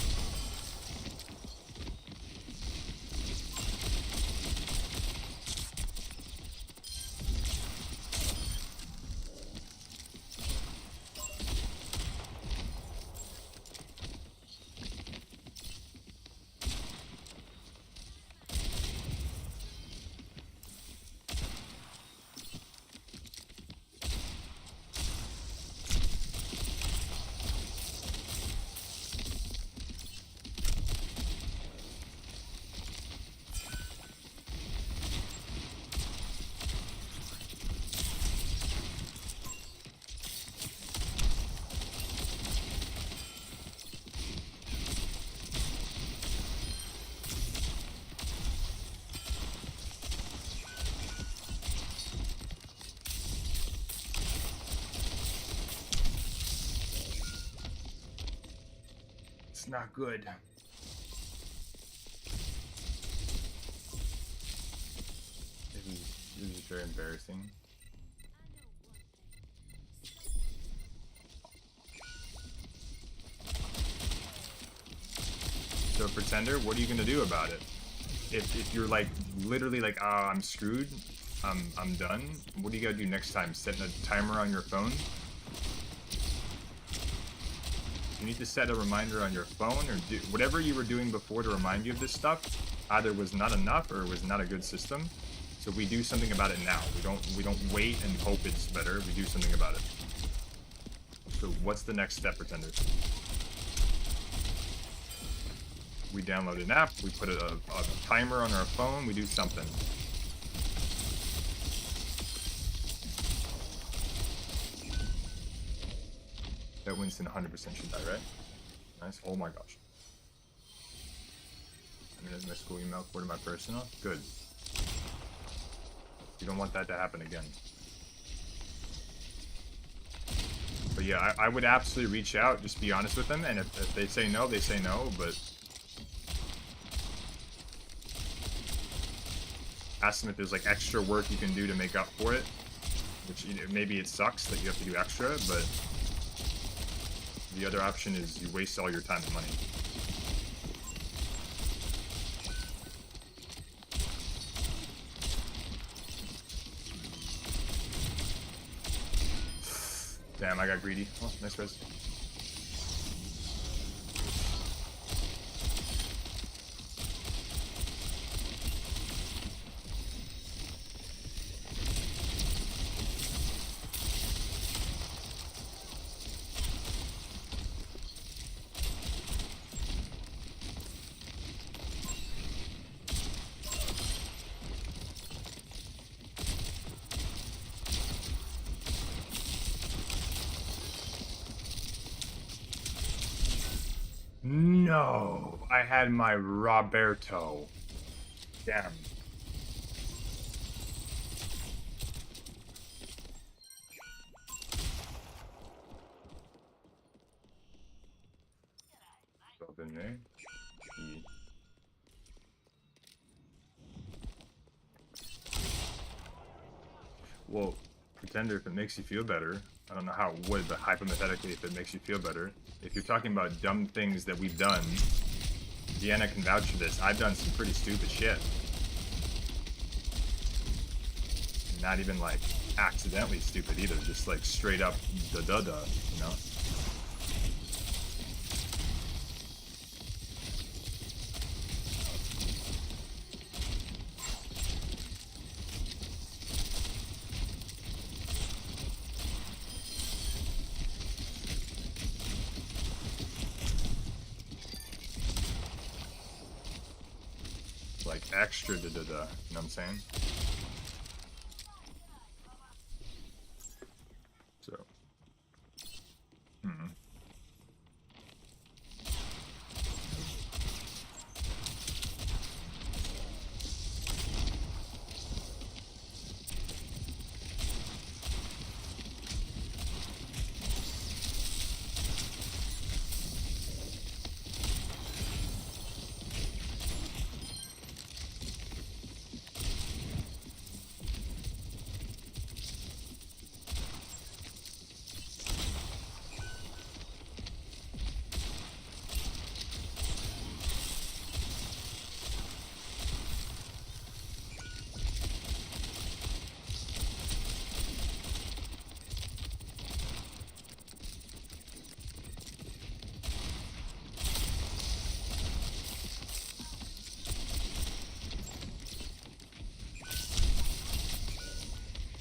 It's not good. very embarrassing. So Pretender, what are you gonna do about it? If you're like literally like, ah, I'm screwed, I'm done. What do you gotta do next time? Set a timer on your phone? You need to set a reminder on your phone, or do whatever you were doing before to remind you of this stuff. Either was not enough or was not a good system. So we do something about it now. We don't wait and hope it's better. We do something about it. So what's the next step, Pretenders? We download an app, we put a timer on our phone, we do something. That Winston 100% should die, right? Nice. Oh my gosh. I mean, my school email, quarter my personal. Good. You don't want that to happen again. But yeah, I would absolutely reach out, just be honest with them, and if they say no, they say no, but ask them if there's like extra work you can do to make up for it, which, you know, maybe it sucks that you have to do extra, but the other option is you waste all your time and money. Damn, I got greedy. Oh, nice res. No, I had my Roberto. Damn. Open there. Yeah. Well, Pretender, if it makes you feel better, I don't know how it would, but hypothetically, if it makes you feel better, if you're talking about dumb things that we've done, Deanna can vouch for this. I've done some pretty stupid shit. Not even like accidentally stupid either, just like straight up da-da-da, you know? Like extra da-da-da, you know what I'm saying? So.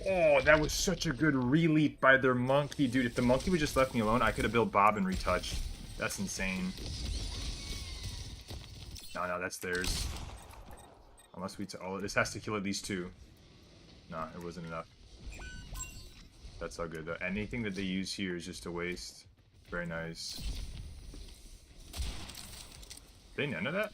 Oh, that was such a good re-leap by their monkey. Dude, if the monkey would just left me alone, I could have built Bob and retouched. That's insane. No, that's theirs. Unless we... Oh, this has to kill at least 2. Nah, it wasn't enough. That's all good, though. Anything that they use here is just a waste. Very nice. They none of that?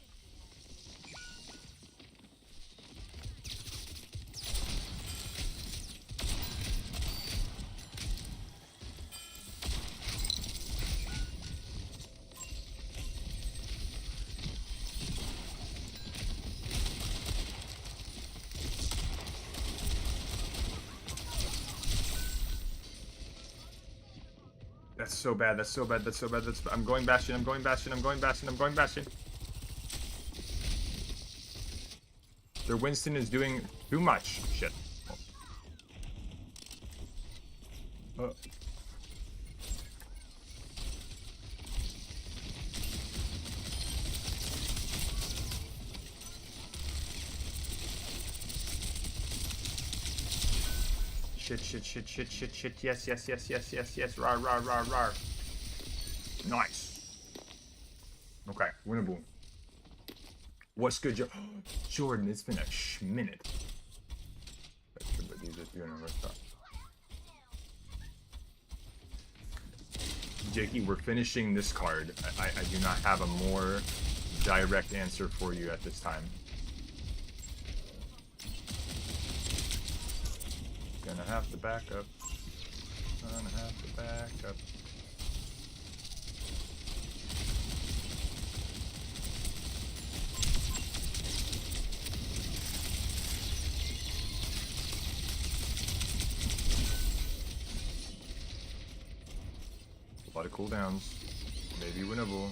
That's so bad. That's so bad. That's so bad. That's. I'm going Bastion. I'm going Bastion. I'm going Bastion. I'm going Bastion. Their Winston is doing too much. Shit. Oh. Shit. Yes. Rar. Nice. Okay, winnable. What's good, Jordan? It's been a minute. Jakey, we're finishing this card. I do not have a more direct answer for you at this time. Gonna have to back up. A lot of cooldowns. Maybe winnable.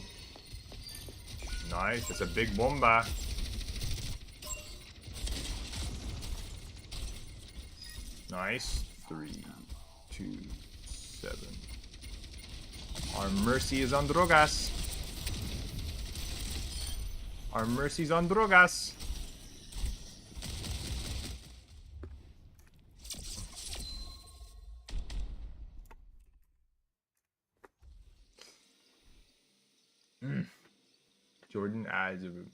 Nice. That's a big bomba. Nice. 3, 2, 7. Our mercy is on drogas. Our mercy's on drogas. Jordan adds a root.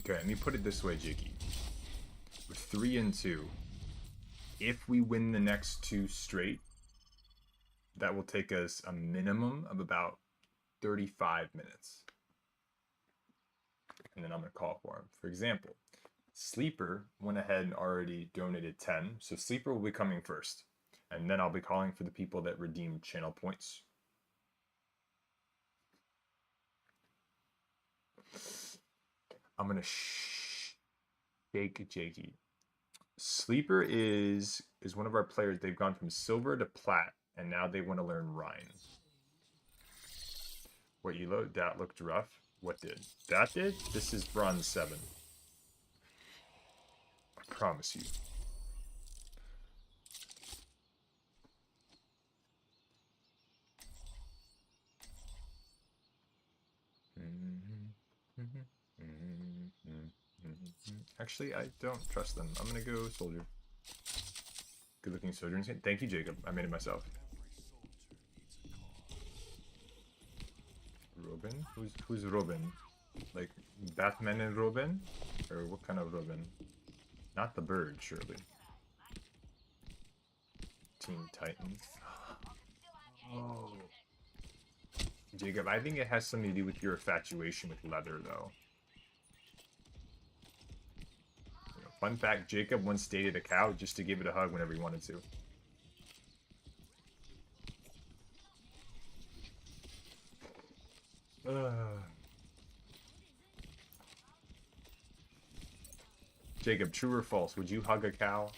Okay, let me put it this way, Jakey. With 3 and 2, if we win the next 2 straight, that will take us a minimum of about 35 minutes. And then I'm going to call for him. For example, Sleeper went ahead and already donated 10, so Sleeper will be coming first. And then I'll be calling for the people that redeem channel points. I'm going to shake Jakey. Sleeper is one of our players. They've gone from silver to plat, and now they want to learn Rhine. What you load? That looked rough. What did? That did? This is bronze 7. I promise you. Actually, I don't trust them. I'm gonna go soldier. Good looking soldier. Thank you, Jacob. I made it myself. Robin? Who's Robin? Like Batman and Robin? Or what kind of Robin? Not the bird, surely. Teen Titans. Oh. Jacob, I think it has something to do with your infatuation with leather, though. Fun fact, Jacob once dated a cow just to give it a hug whenever he wanted to. Jacob, true or false? Would you hug a cow?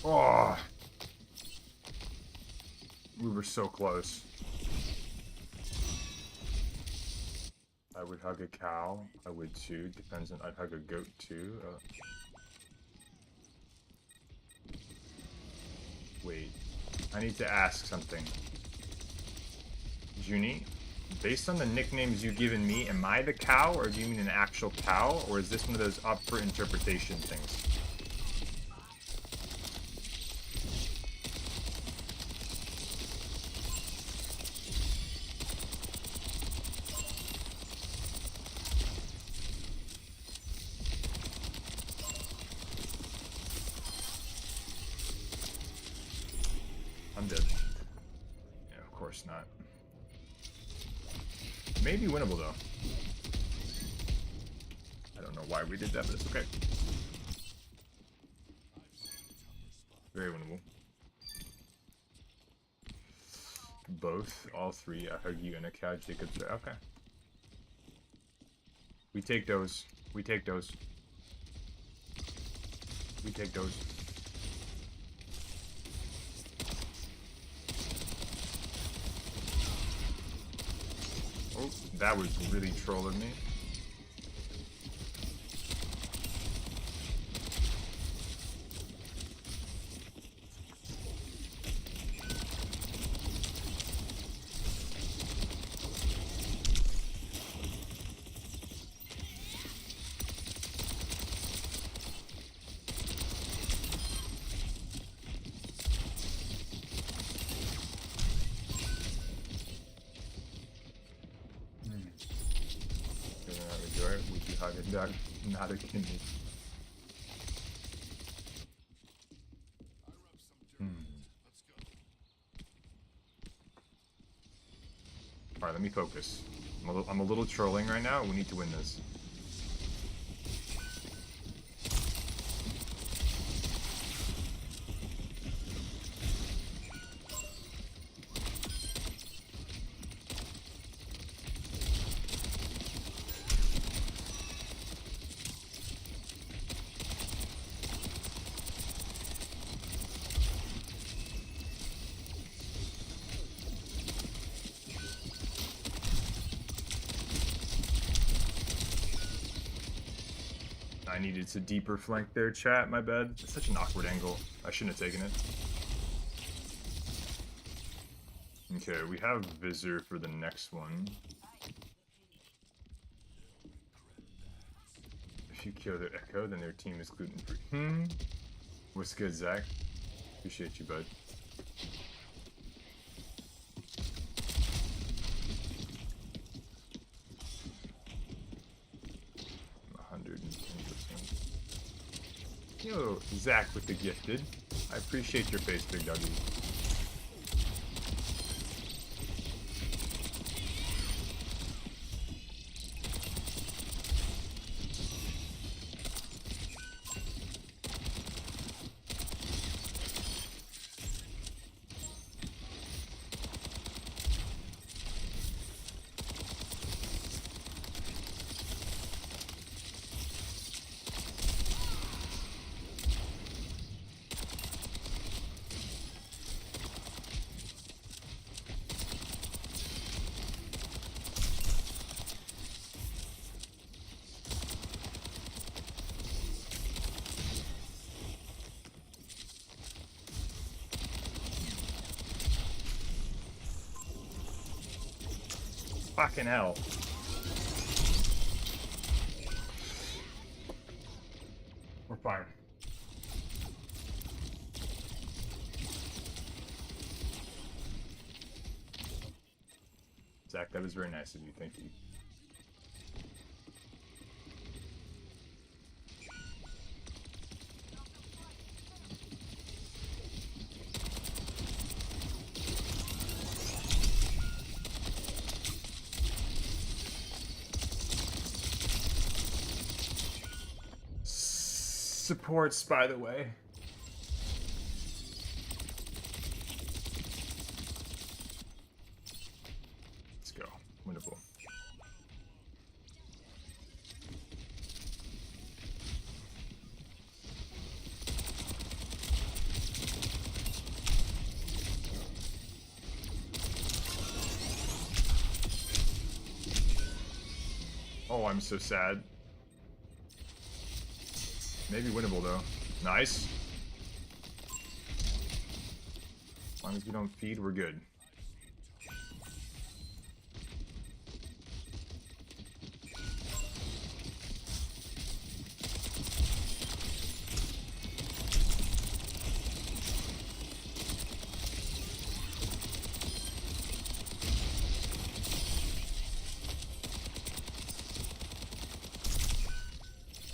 Oh, we were so close. I would hug a cow. I would too. Depends on. I'd hug a goat too. Wait. I need to ask something. Junie, based on the nicknames you've given me, am I the cow, or do you mean an actual cow, or is this one of those up for interpretation things? I'm dead. Yeah, of course not. Maybe winnable though. I don't know why we did that, but it's okay. Very winnable. Both, all three. I hug you and a cow. Jacob's there. Okay. We take those. We take those. We take those. Oh, that was really trolling me. Not a kidney. Alright, let me focus. I'm a little trolling right now. We need to win this. I needed to deeper flank there, chat. My bad. It's such an awkward angle. I shouldn't have taken it. Okay, we have Visor for the next one. If you kill their Echo, then their team is gluten-free. What's good, Zach? Appreciate you, bud. Yo, Zach with the gifted. I appreciate your face, big doggy. Fucking hell. We're fine. Zach, that was very nice of you. Thank you. Supports, by the way. Let's go. Winnable. Oh, I'm so sad. Maybe winnable, though. Nice. As long as we don't feed, we're good.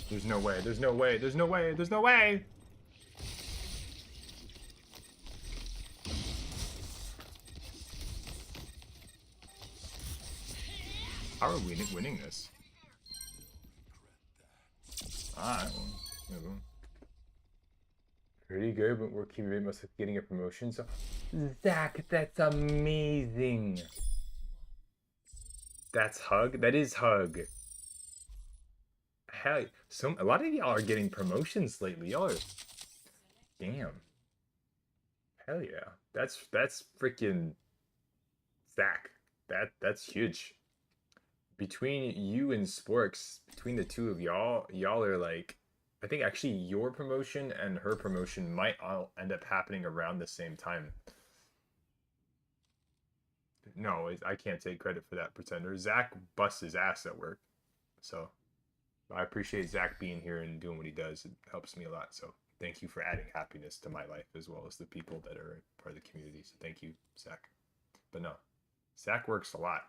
There's no way, there's no way, there's no way, there's no way! How are we winning this? Alright, well, there we go. Pretty good, but we're keeping must be getting a promotion, so... Zach, that's amazing! That's Hug? That is Hug. Hell, a lot of y'all are getting promotions lately. Y'all are... Damn. Hell yeah. That's freaking... Zach. That's huge. Between you and Sporks, between the two of y'all are like... I think actually your promotion and her promotion might all end up happening around the same time. No, I can't take credit for that, Pretender. Zach busts his ass at work. So... I appreciate Zach being here and doing what he does. It helps me a lot. So thank you for adding happiness to my life as well as the people that are part of the community. So thank you, Zach. But no, Zach works a lot.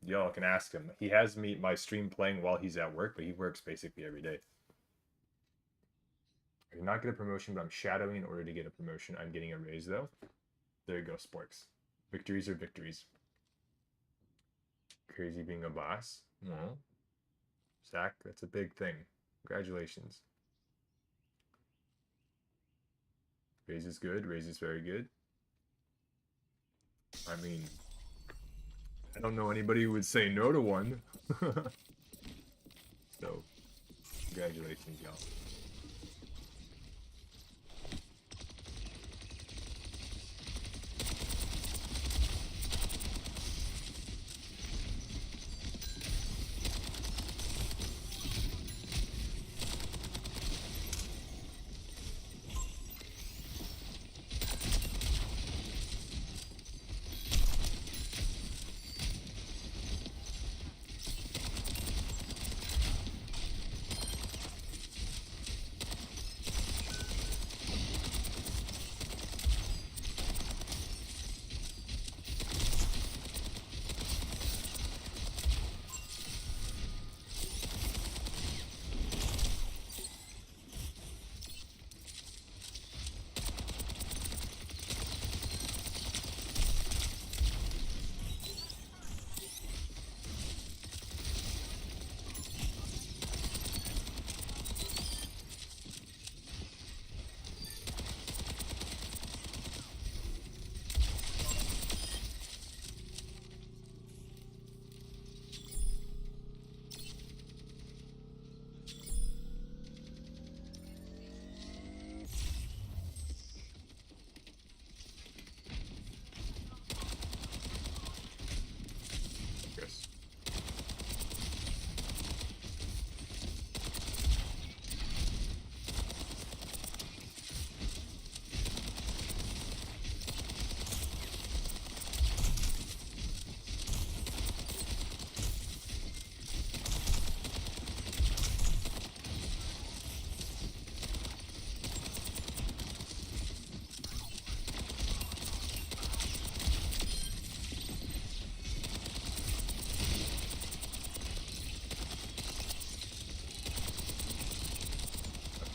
Y'all can ask him. He has me my stream playing while he's at work, but he works basically every day. I did not get a promotion, but I'm shadowing in order to get a promotion. I'm getting a raise though. There you go, Sporks. Victories are victories. Crazy being a boss. No. Zach, that's a big thing. Congratulations. Raise is good. Raise is very good. I mean, I don't know anybody who would say no to one. So, congratulations, y'all.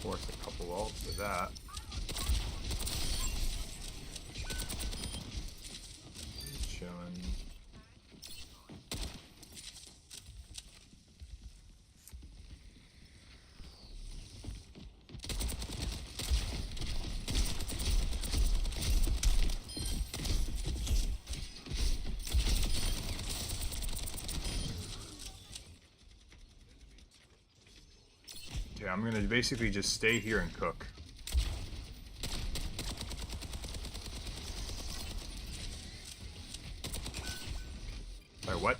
Force a couple ults with that. Chilling. Yeah, I'm gonna basically just stay here and cook. Sorry, what?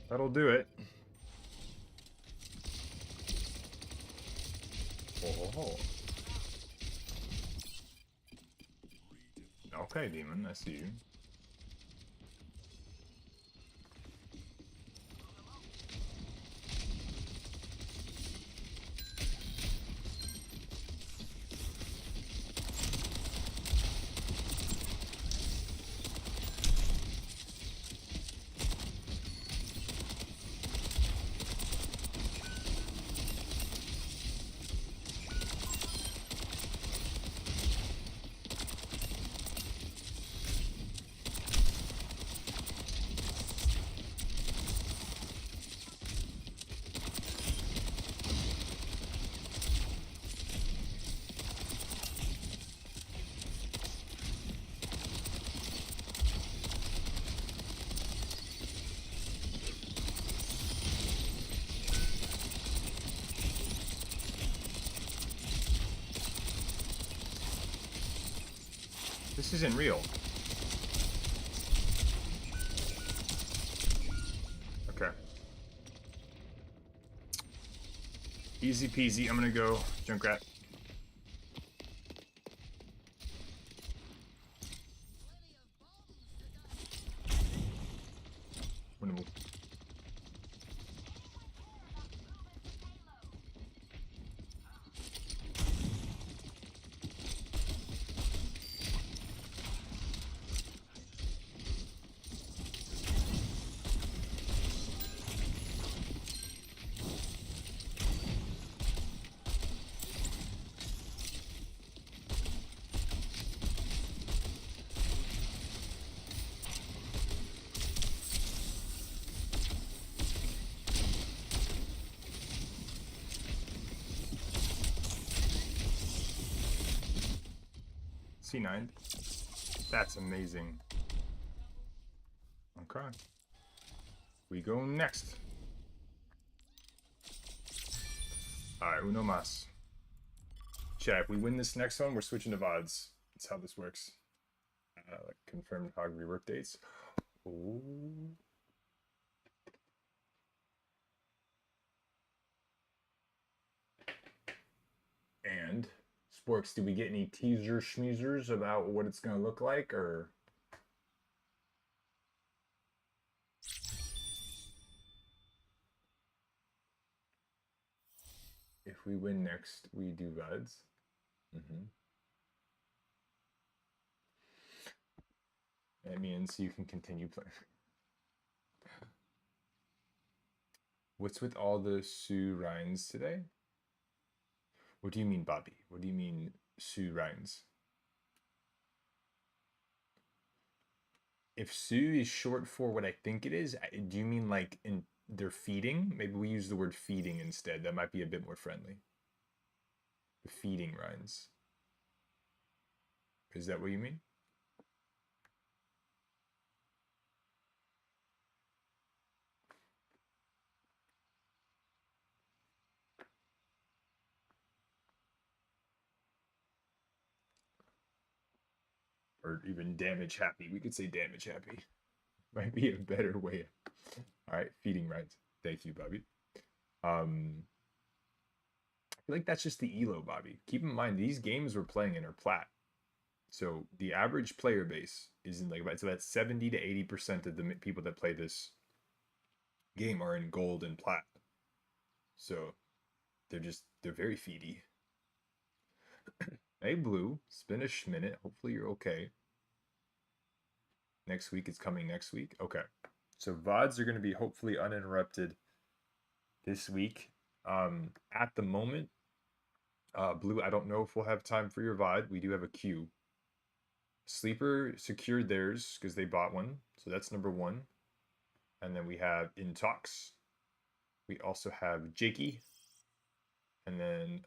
That'll do it. Oh. Okay, Demon, I see you. This isn't real. Okay. Easy peasy. I'm gonna go Junkrat. Winnable. C9. That's amazing. Okay. We go next. Alright, uno mas. Chat, if we win this next one, we're switching to VODs. That's how this works. Like confirmed hog rework dates. Ooh. And Sporks, do we get any teaser schmeezers about what it's gonna look like, or if we win next, we do VODs? That means you can continue playing. What's with all the Sue Rhines today? What do you mean, Bobby? What do you mean, Sue Rhines? If Sue is short for what I think it is, do you mean like in they're feeding? Maybe we use the word feeding instead. That might be a bit more friendly. The feeding Rhines. Is that what you mean? Or even damage happy. We could say damage happy. Might be a better way. All right, feeding Rhines. Thank you, Bobby. I feel like that's just the elo, Bobby. Keep in mind these games we're playing in are plat. So the average player base is in like about 70 to 80% of the people that play this game are in gold and plat. So they're very feedy. Hey Blue, Spanish minute. Hopefully you're okay. Next week it's coming next week. Okay. So VODs are going to be hopefully uninterrupted this week. At the moment, Blue, I don't know if we'll have time for your VOD. We do have a queue. Sleeper secured theirs because they bought one. So that's number one. And then we have In Talks. We also have Jakey. And then,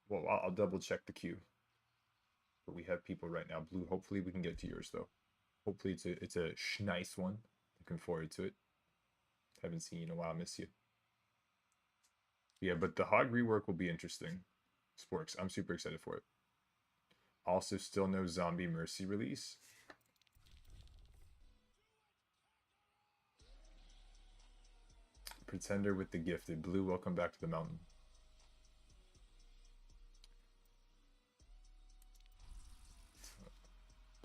well, I'll double check the queue. But we have people right now. Blue, hopefully we can get to yours though. Hopefully it's a nice one. Looking forward to it. Haven't seen you in a while. Miss you. Yeah, but the hog rework will be interesting. Sporks, I'm super excited for it. Also, still no Zombie Mercy release. Pretender with the gifted. Blue, welcome back to the mountain.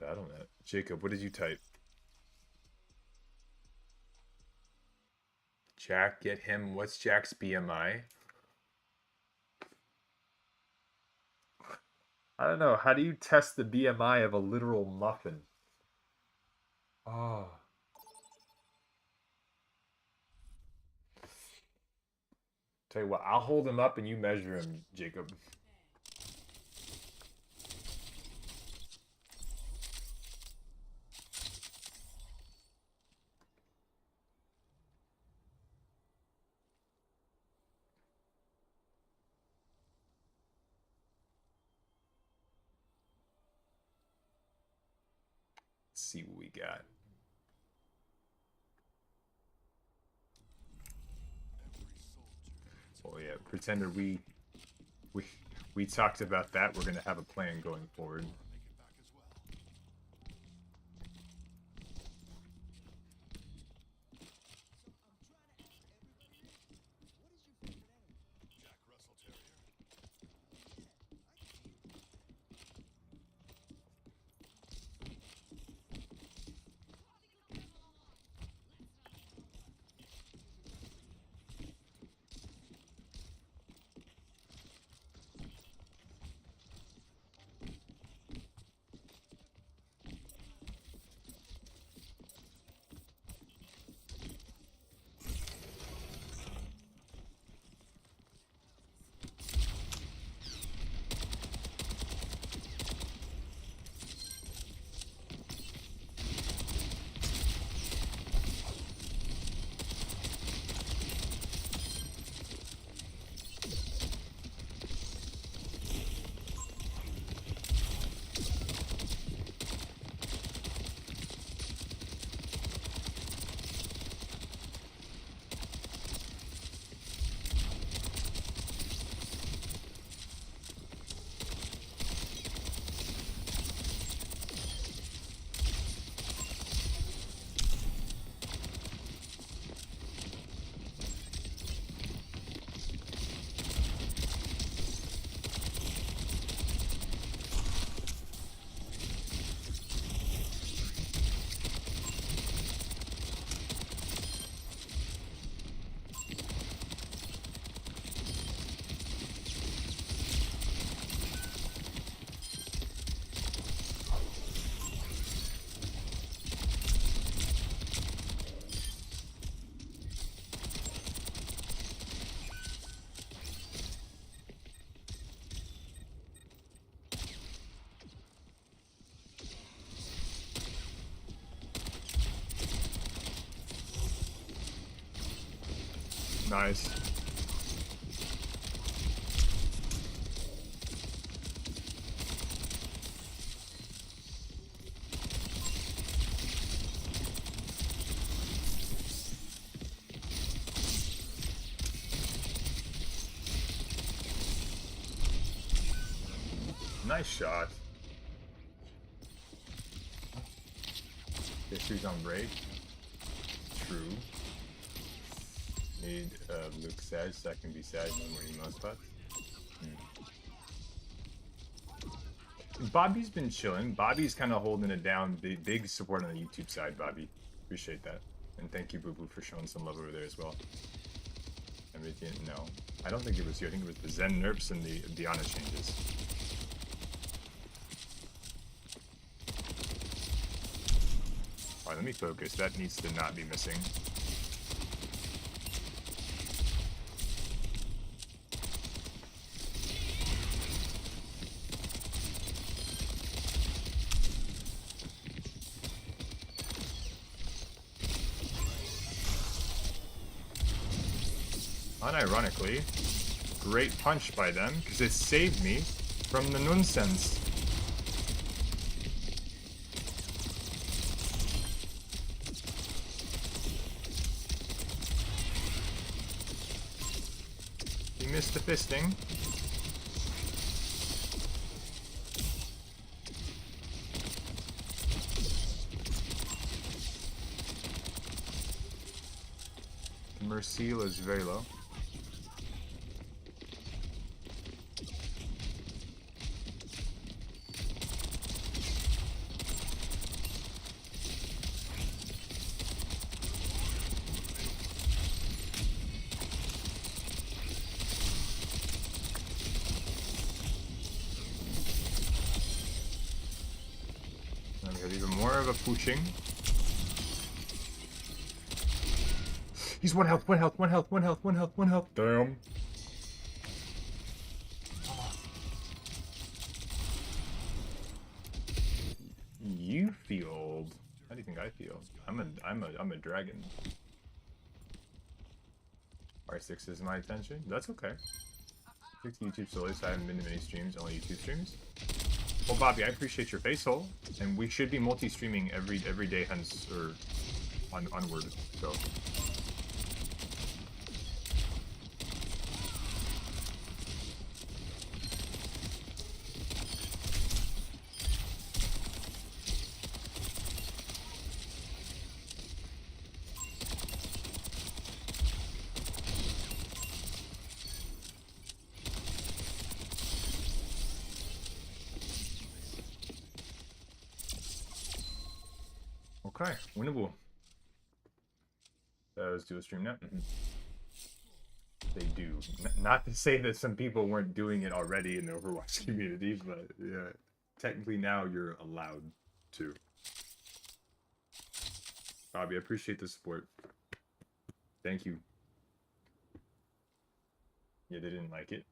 Battlenet. Jacob, what did you type? Jack, get him. What's Jack's BMI? I don't know. How do you test the BMI of a literal muffin? Oh. Tell you what, I'll hold him up and you measure him, Jacob. Let's see what we got. Oh yeah, Pretender, we talked about that. We're gonna have a plan going forward. Nice. Nice shot. Guess who's on break? True. Need Luke Sag, so I can be Sag when we're emo spots. Bobby's been chilling. Bobby's kind of holding it down. Big support on the YouTube side, Bobby. Appreciate that. And thank you, Boo Boo, for showing some love over there as well. Everything, no. I don't think it was you. I think it was the Zen nerfs and the Diana changes. Alright, let me focus. That needs to not be missing. Unironically, great punch by them, because it saved me from the nonsense. He missed the fisting. Mercil is very low. And we have even more of a pushing. He's 1 health, 1 health, 1 health, 1 health, 1 health, 1 health. Damn. You feel. How do you think I feel? I'm a dragon. R6 is my attention. That's okay. Stick to YouTube solely, so I haven't been to many streams, only YouTube streams. Well, Bobby, I appreciate your face hole, and we should be multi-streaming every day, hence or onward. So. Okay, winnable. Let's do a stream now. They do. Not to say that some people weren't doing it already in the Overwatch community, but yeah, technically now you're allowed to. Bobby, I appreciate the support. Thank you. Yeah, they didn't like it.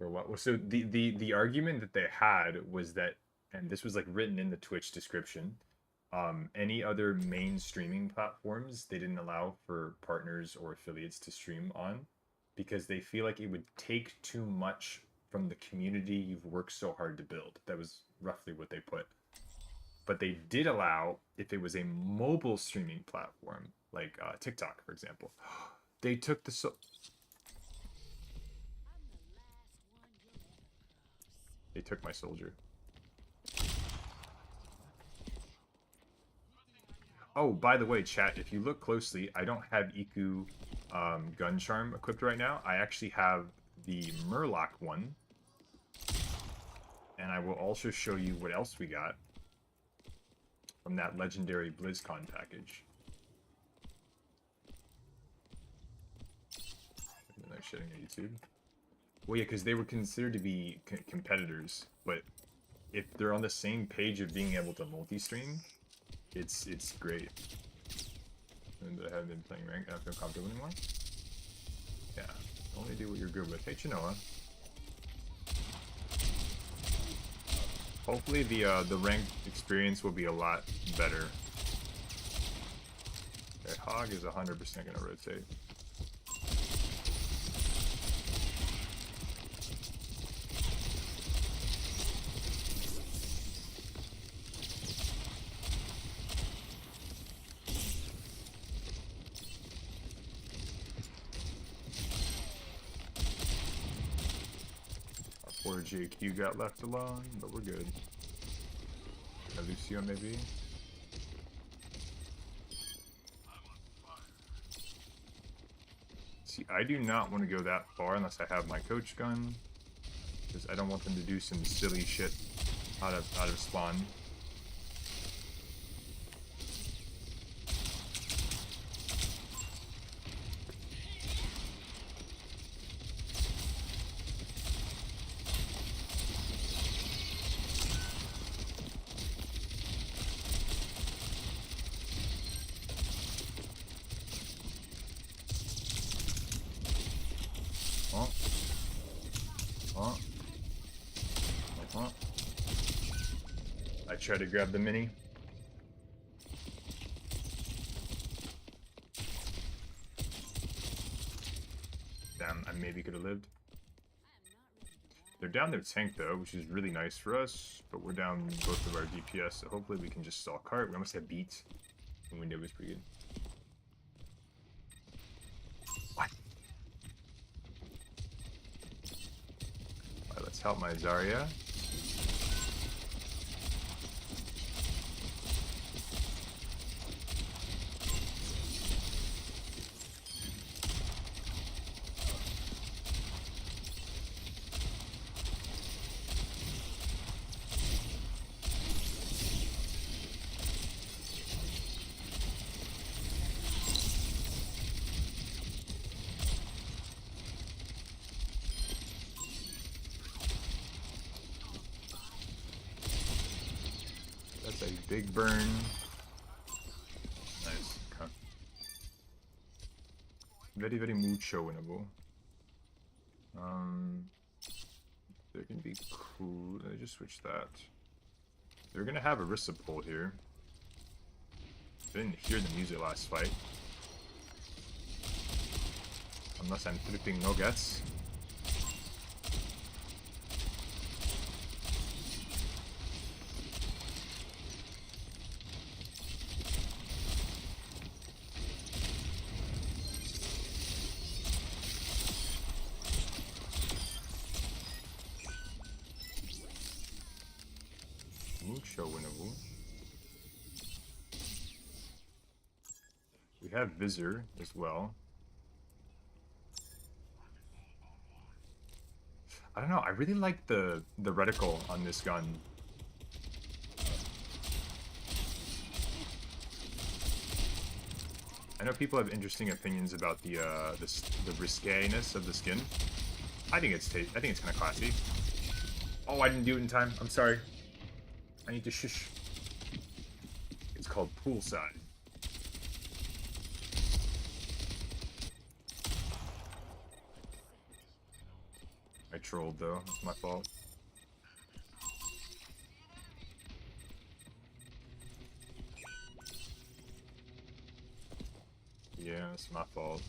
Or what? So the argument that they had was that, and this was like written in the Twitch description, any other main streaming platforms they didn't allow for partners or affiliates to stream on because they feel like it would take too much from the community you've worked so hard to build. That was roughly what they put. But they did allow, if it was a mobile streaming platform, like TikTok, for example, they took the they took my soldier. Oh, by the way, chat, if you look closely, I don't have Iku gun charm equipped right now. I actually have the Murloc one. And I will also show you what else we got from that legendary BlizzCon package. They're shitting at YouTube. Well, yeah, because they were considered to be competitors, but if they're on the same page of being able to multi-stream, it's great. And I haven't been playing ranked. I don't feel comfortable anymore. Yeah, only do what you're good with. Hey, Chinoa. Hopefully the ranked experience will be a lot better. Okay, Hog is 100% gonna rotate. Poor JQ got left alone, but we're good. Lucio maybe. See, I do not want to go that far unless I have my coach gun, because I don't want them to do some silly shit out of spawn. I tried to grab the mini. Damn, I maybe could have lived. They're down their tank though, which is really nice for us, but we're down both of our DPS, so hopefully we can just stall cart. We almost had beat. The window was pretty good. What? Alright, let's help my Zarya. Big burn. Nice. Okay. Very, very mucho winnable. They're gonna be cool. Let me just switch that. They're gonna have a Rissa pull here. I didn't hear the music last fight. Unless I'm flipping nuggets. Mucho winnable. We have Visor as well. I don't know, I really like the reticle on this gun. I know people have interesting opinions about the risqueness of the skin. I think it's kind of classy. Oh, I didn't do it in time. I'm sorry. I need to shush. It's called Poolside. I trolled though. It's my fault. Yeah, it's my fault.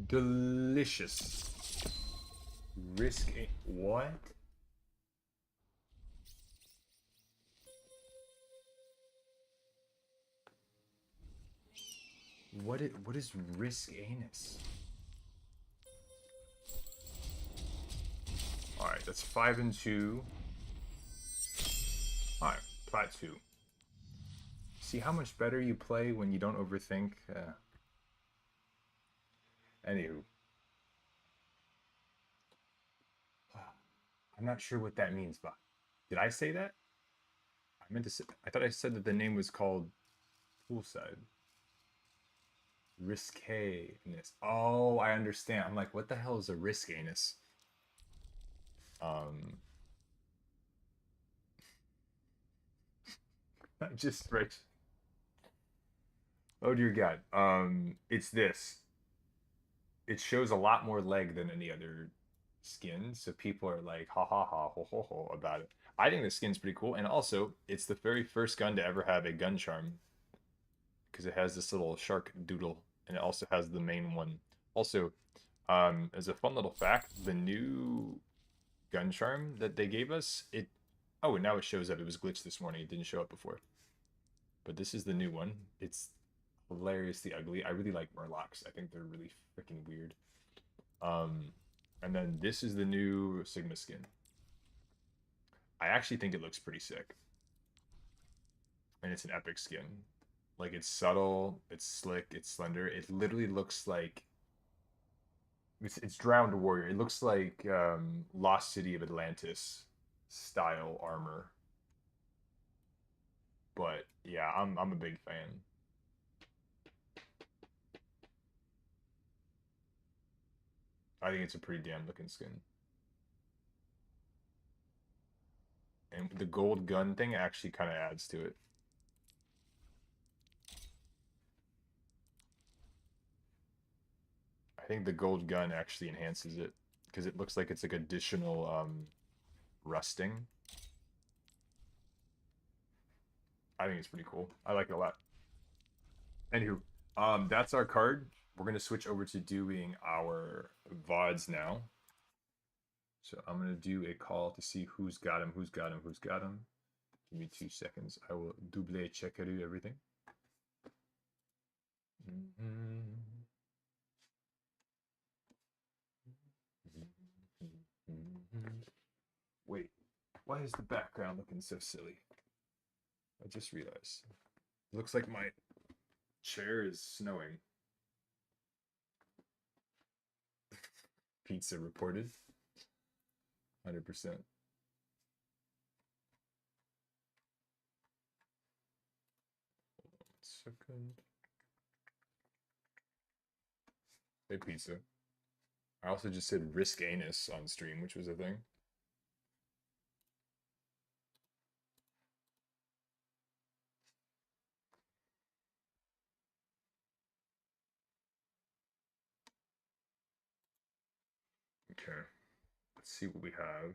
Delicious. What? What is risk anus? Alright, that's 5 and 2. Alright, plat 2. See how much better you play when you don't overthink? Anywho. I'm not sure what that means, but did I say that? I meant to say, I thought I said that the name was called Poolside. Risque-ness. Oh, I understand. I'm like, what the hell is a risque-ness? Just right. Oh dear God. It's this. It shows a lot more leg than any other skin, so people are like, ha ha ha, ho ho ho about it. I think the skin's pretty cool, and also it's the very first gun to ever have a gun charm because it has this little shark doodle, and it also has the main one. Also, as a fun little fact, the new gun charm that they gave us, oh, and now it shows up. It was glitched this morning. It didn't show up before. But this is the new one. It's hilariously ugly. I really like Murlocs. I think they're really freaking weird. And then this is the new Sigma skin. I actually think it looks pretty sick. And it's an epic skin. Like, it's subtle, it's slick, it's slender. It literally looks like it's Drowned Warrior. It looks like Lost City of Atlantis style armor. But yeah, I'm a big fan. I think it's a pretty damn looking skin. And the gold gun thing actually kind of adds to it. I think the gold gun actually enhances it because it looks like it's like additional rusting. I think it's pretty cool. I like it a lot. Anywho, that's our card. We're gonna switch over to doing our VODs now. So I'm gonna do a call to see who's got him, who's got him, who's got him. Give me 2 seconds. I will double check everything. Wait, why is the background looking so silly? I just realized. It looks like my chair is snowing. Pizza reported. 100%. Hold on 1 second. Hey, pizza. I also just said risk anus on stream, which was a thing. Okay. Let's see what we have.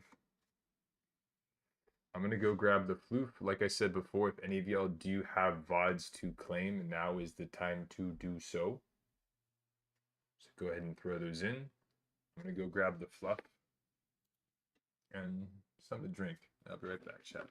I'm gonna go grab the floof. Like I said before, if any of y'all do have VODs to claim, now is the time to do so. So go ahead and throw those in. I'm gonna go grab the fluff and something to drink. I'll be right back, chat.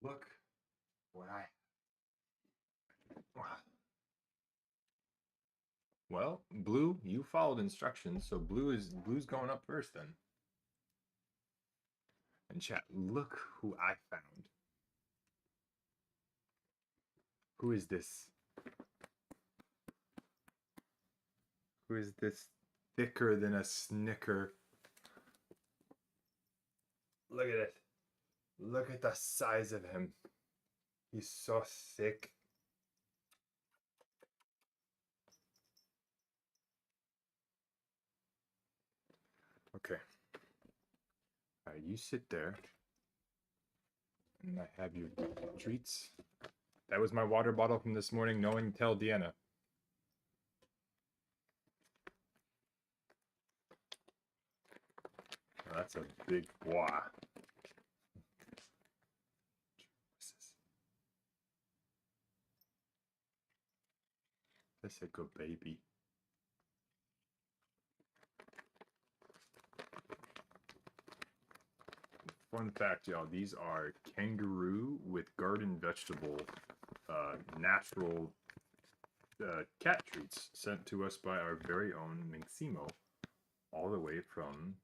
Look what I. Well, blue, you followed instructions, so blue's going up first then. And chat, look who I found. Who is this? Who is this thicker than a snicker? Look at it. Look at the size of him. He's so thick. Okay. All right, you sit there. And I have your treats. That was my water bottle from this morning. No one tell Deanna. Oh, that's a big boy. That's a good baby. Fun fact, y'all, these are kangaroo with garden vegetable, natural cat treats sent to us by our very own Minximo, all the way from,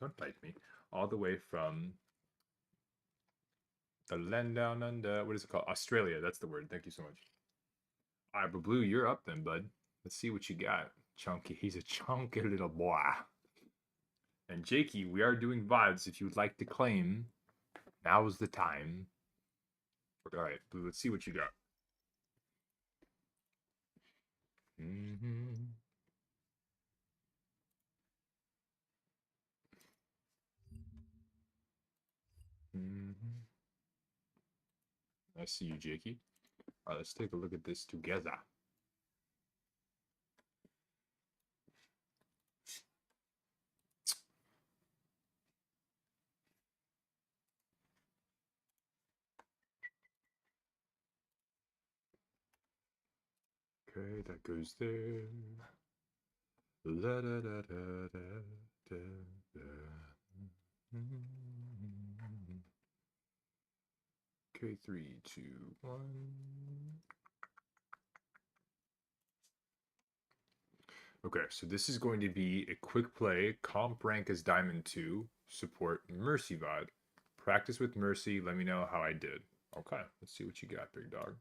don't bite me, all the way from the land down under, what is it called? Australia, that's the word. Thank you so much. All right, but Blue, you're up then, bud. Let's see what you got. Chunky, he's a chunky little boy. And Jakey, we are doing VODs. If you would like to claim, now is the time. All right, Blue, let's see what you got. Mm-hmm. Mm-hmm. I see you, Jakey. All right, let's take a look at this together. Okay, that goes there. La da da da da da da. Okay, 3, 2, 1. Okay, so this is going to be a quick play. Comp rank as Diamond 2. Support Mercy VOD. Practice with Mercy. Let me know how I did. Okay, let's see what you got, big dog.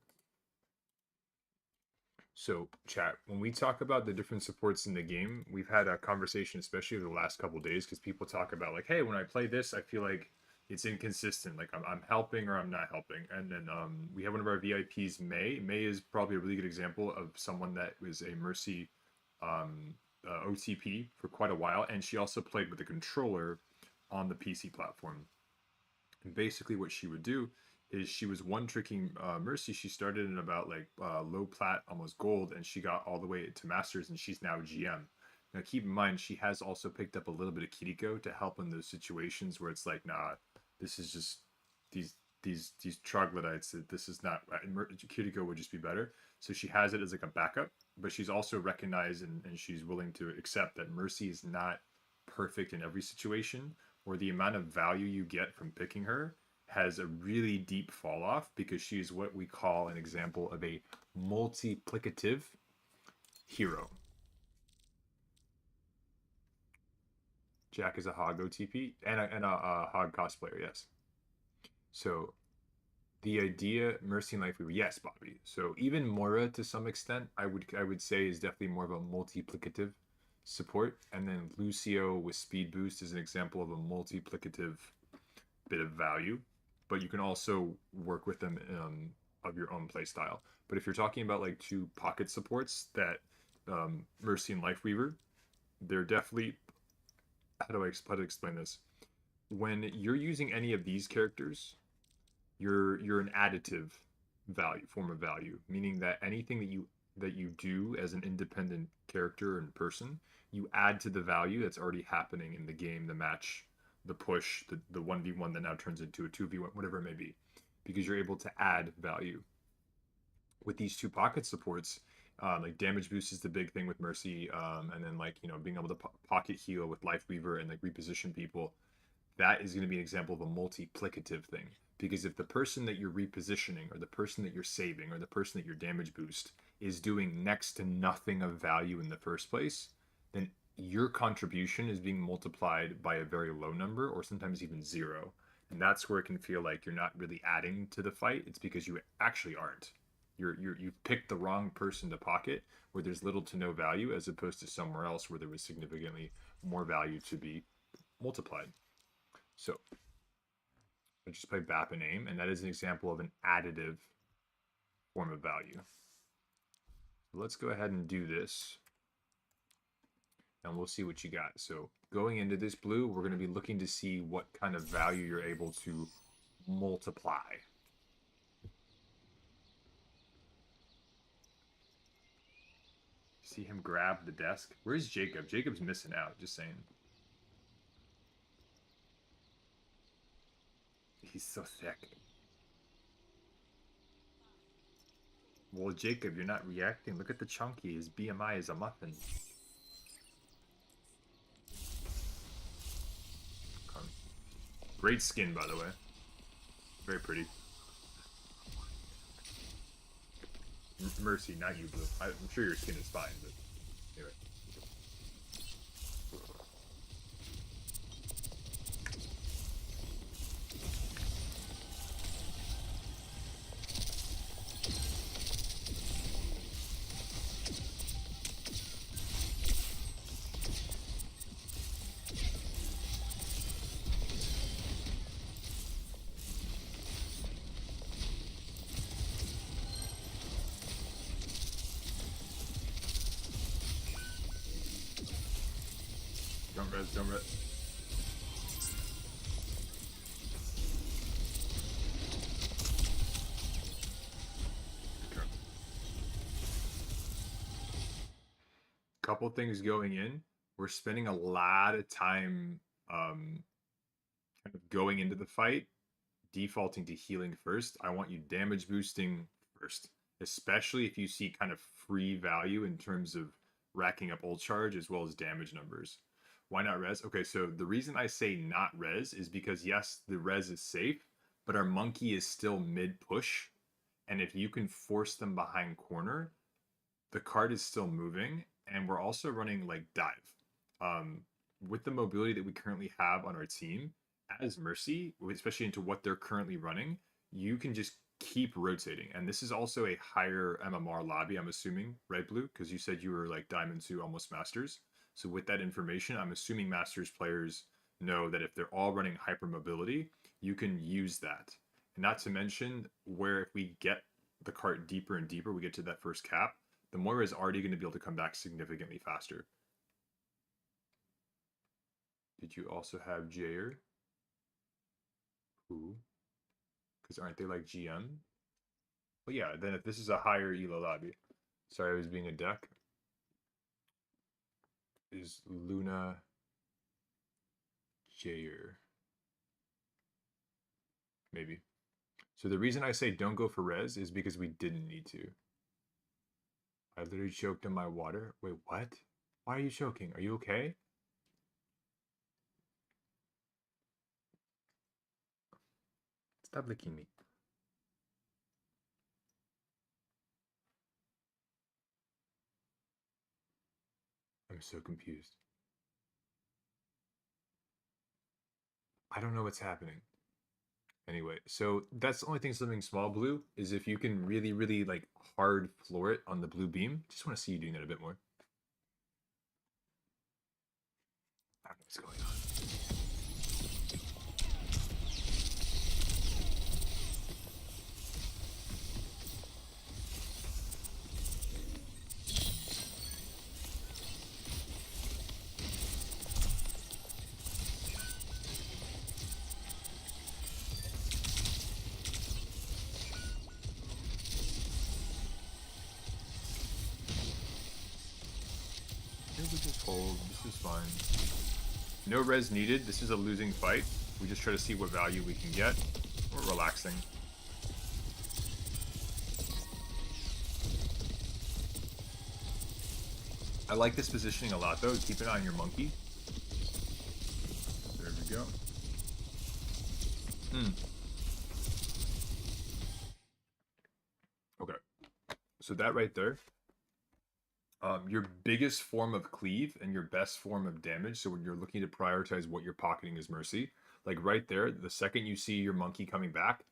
So, chat, when we talk about the different supports in the game, we've had a conversation, especially over the last couple days, because people talk about, like, hey, when I play this, I feel like it's inconsistent. Like, I'm helping or I'm not helping. And then we have one of our VIPs, May. May is probably a really good example of someone that was a Mercy OTP for quite a while. And she also played with the controller on the PC platform. And basically, what she would do is she was one tricking Mercy. She started in about like low plat, almost gold, and she got all the way to masters, and she's now GM. Now, keep in mind, she has also picked up a little bit of Kiriko to help in those situations where it's like, nah, this is just these troglodytes. This is not. Kiriko would just be better. So she has it as like a backup, but she's also recognized and she's willing to accept that Mercy is not perfect in every situation, or the amount of value you get from picking her has a really deep fall off because she's what we call an example of a multiplicative hero. Jack is a hog OTP and a hog cosplayer, yes. So the idea, Mercy and Lifeweaver, yes, Bobby. So even Mora, to some extent, I would say is definitely more of a multiplicative support, and then Lucio with speed boost is an example of a multiplicative bit of value, but you can also work with them of your own play style. But if you're talking about like two pocket supports that Mercy and Lifeweaver, they're definitely, how to explain this? When you're using any of these characters, you're an additive value form of value, meaning that anything that you do as an independent character and person, you add to the value that's already happening in the game, the match, the push, the 1v1 that now turns into a 2v1, whatever it may be, because you're able to add value. With these two pocket supports, like damage boost is the big thing with Mercy, and then like, you know, being able to pocket heal with Lifeweaver and like reposition people. that is going to be an example of a multiplicative thing. Because if the person that you're repositioning, or the person that you're saving, or the person that you're damage boost is doing next to nothing of value in the first place, then your contribution is being multiplied by a very low number, or sometimes even zero. And that's where it can feel like you're not really adding to the fight. It's because you actually aren't. You've picked the wrong person to pocket where there's little to no value, as opposed to somewhere else where there was significantly more value to be multiplied. So I just play BAP and aim, and that is an example of an additive form of value. So let's go ahead and do this, and we'll see what you got. So going into this blue, we're going to be looking to see what kind of value you're able to multiply. See him grab the desk? Where's Jacob? Jacob's missing out, just saying. He's so thick. Well, Jacob, you're not reacting. Look at the chunky. His BMI is a muffin. Great skin, by the way. Very pretty. Mercy, not you, Blue. I'm sure your skin is fine, but anyway. Don't res. Okay. Couple things going in. We're spending a lot of time kind of going into the fight, defaulting to healing first. I want you damage boosting first, especially if you see kind of free value in terms of racking up ult charge as well as damage numbers. Why not res? Okay, so the reason I say not res is because, yes, the res is safe, but our monkey is still mid-push. And if you can force them behind corner, the card is still moving. And we're also running, like, dive. With the mobility that we currently have on our team, as Mercy, especially into what they're currently running, you can just keep rotating. And this is also a higher MMR lobby, I'm assuming, right, Blue? Because you said you were, like, Diamond 2, almost Masters. So with that information, I'm assuming Masters players know that if they're all running hypermobility, you can use that. And not to mention, where if we get the cart deeper and deeper, we get to that first cap, the Moira is already going to be able to come back significantly faster. Did you also have Jair? Who? Because aren't they like GM? Well, yeah, then if this is a higher ELO lobby. Sorry, I was being a deck. Is Luna Jair? Maybe. So the reason I say don't go for res is because we didn't need to. I literally choked on my water. Wait, what? Why are you choking? Are you okay? Stop licking me. I'm so confused. I don't know what's happening. Anyway, so that's the only thing something small, Blue, is if you can really, really like hard floor it on the blue beam. Just want to see you doing that a bit more. I don't know what's going on. We just hold. This is fine. No res needed. This is a losing fight. We just try to see what value we can get. We're relaxing. I like this positioning a lot, though. Keep an eye on your monkey. There we go. Mm. Okay. So that right there, your biggest form of cleave and your best form of damage. So when you're looking to prioritize what you're pocketing is mercy, like right there, the second you see your monkey coming back,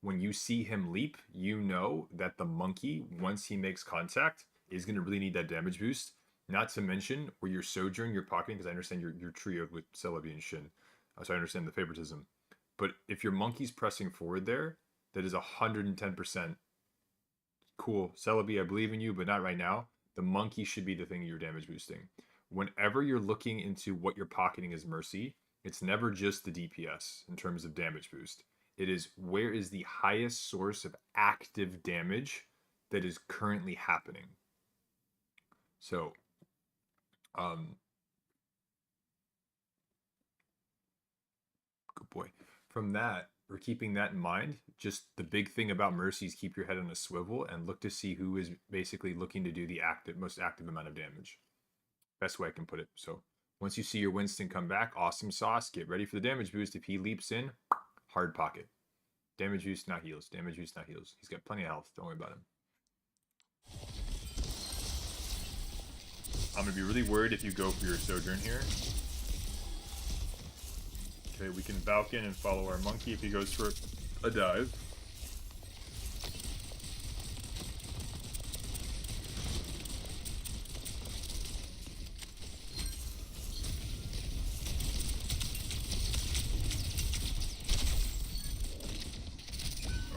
when you see him leap, you know that the monkey, once he makes contact, is going to really need that damage boost. Not to mention where your sojourn, you're pocketing, because I understand you're trioed with Celebi and Shin, so I understand the favoritism. But if your monkey's pressing forward there, that is 110% cool. Celebi, I believe in you, but not right now. The monkey should be the thing you're damage boosting. Whenever you're looking into what you're pocketing as mercy, it's never just the DPS in terms of damage boost. It is where is the highest source of active damage that is currently happening. So, good boy. From that, we're keeping that in mind. Just the big thing about mercy is keep your head on a swivel and look to see who is basically looking to do the most active amount of damage. Best way I can put it. So once you see your Winston come back, awesome sauce. Get ready for the damage boost. If he leaps in, hard pocket. Damage boost, not heals. Damage boost, not heals. He's got plenty of health. Don't worry about him. I'm going to be really worried if you go for your Sojourn here. Okay, we can Valken and follow our monkey if he goes for a dive.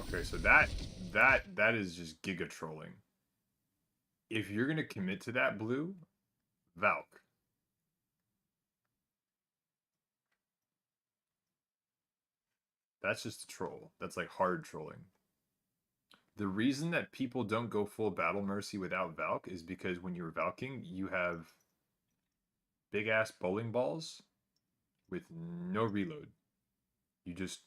Okay, so that is just giga trolling. If you're gonna commit to that blue, Valk. That's just a troll. That's like hard trolling. The reason that people don't go full battle mercy without Valk is because when you're Valking, you have big ass bowling balls with no reload. You just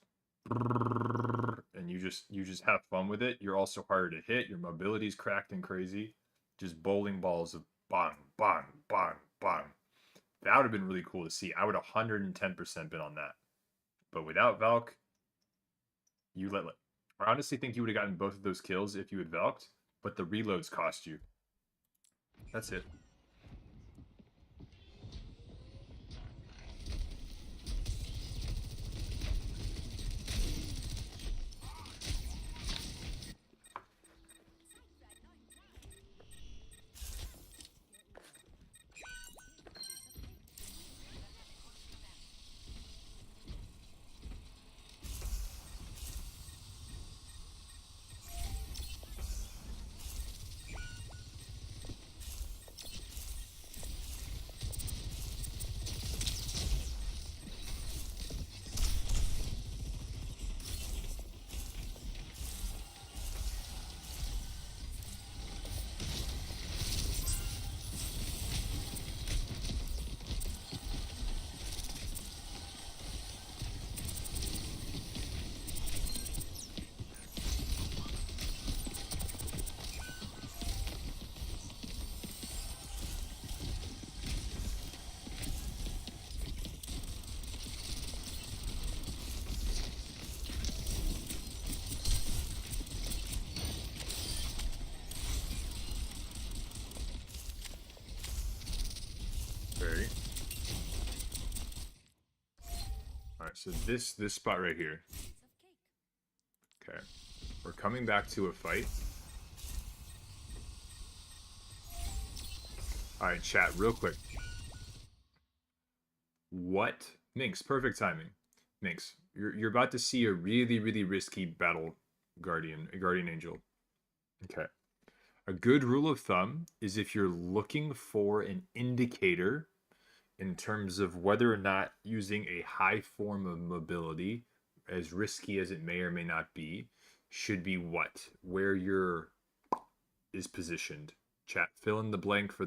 and you just have fun with it. You're also harder to hit. Your mobility's cracked and crazy. Just bowling balls of bang, bang, bang, bang. That would have been really cool to see. I would 110% been on that. But without Valk, you let. I honestly think you would have gotten both of those kills if you had Valked, but the reloads cost you. That's it. Very. All right, so this spot right here. Okay, we're coming back to a fight. All right, chat, real quick. What? Minx, perfect timing. Minx, you're about to see a really, really risky battle guardian, a guardian angel. Okay. A good rule of thumb is if you're looking for an indicator in terms of whether or not using a high form of mobility, as risky as it may or may not be, should be what? Where your is positioned. Chat, fill in the blank for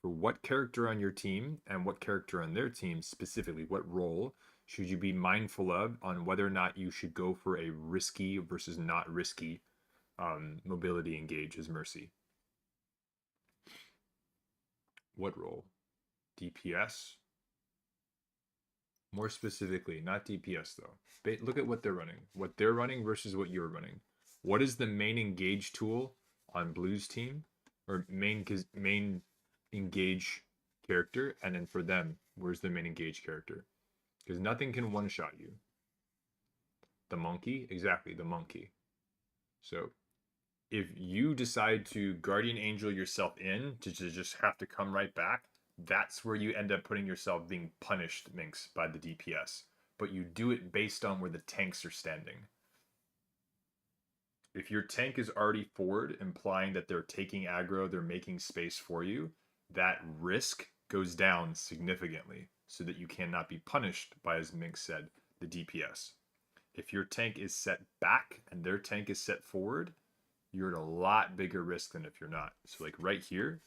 what character on your team and what character on their team specifically, what role should you be mindful of on whether or not you should go for a risky versus not risky mobility engage as mercy. What role? DPS? More specifically, not DPS though. Look at what they're running. What they're running versus what you're running. What is the main engage tool on Blue's team? Or main engage character? And then for them, where's the main engage character? Because nothing can one-shot you. The monkey? Exactly, the monkey. So if you decide to Guardian Angel yourself in to just have to come right back, that's where you end up putting yourself being punished, Minx, by the DPS. But you do it based on where the tanks are standing. If your tank is already forward, implying that they're taking aggro, they're making space for you, that risk goes down significantly so that you cannot be punished by, as Minx said, the DPS. If your tank is set back and their tank is set forward, you're at a lot bigger risk than if you're not. So like right here,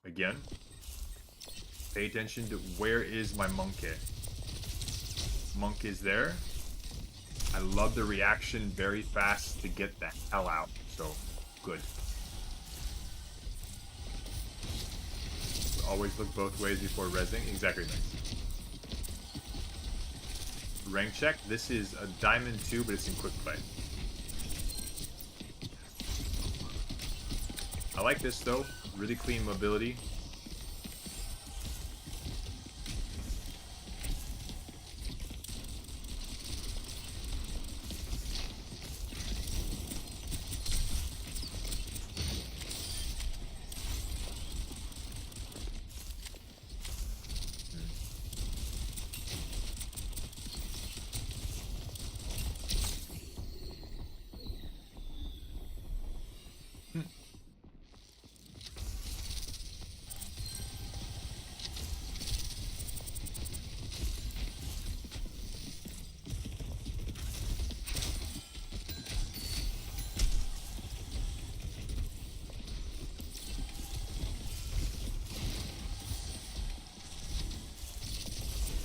again, pay attention to where is my monkey. Monk is there. I love the reaction very fast to get the hell out. So good. Always look both ways before rezzing. Exactly, nice. Rank check. This is a diamond 2, but it's in quick play. I like this though. Really clean mobility.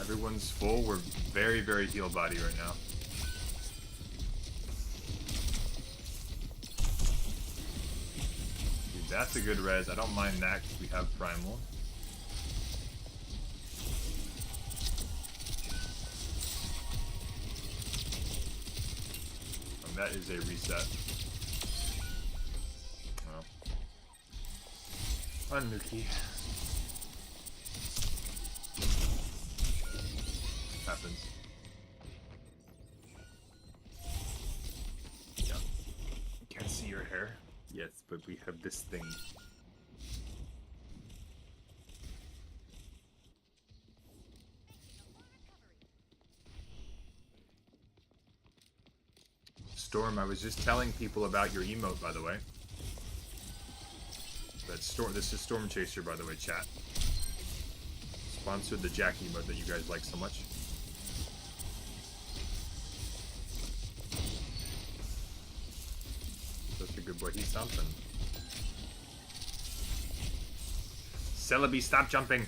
Everyone's full. We're very, very heal body right now. Dude, that's a good res. I don't mind that because we have primal. And that is a reset. Well. Unnuki. Happens. Yeah. Can't see your hair. Yes, but we have this thing. Storm, I was just telling people about your emote, by the way. This is Storm Chaser, by the way, chat. Sponsored the Jack emote that you guys like so much. Such a good boy. He's something. Celebi, stop jumping.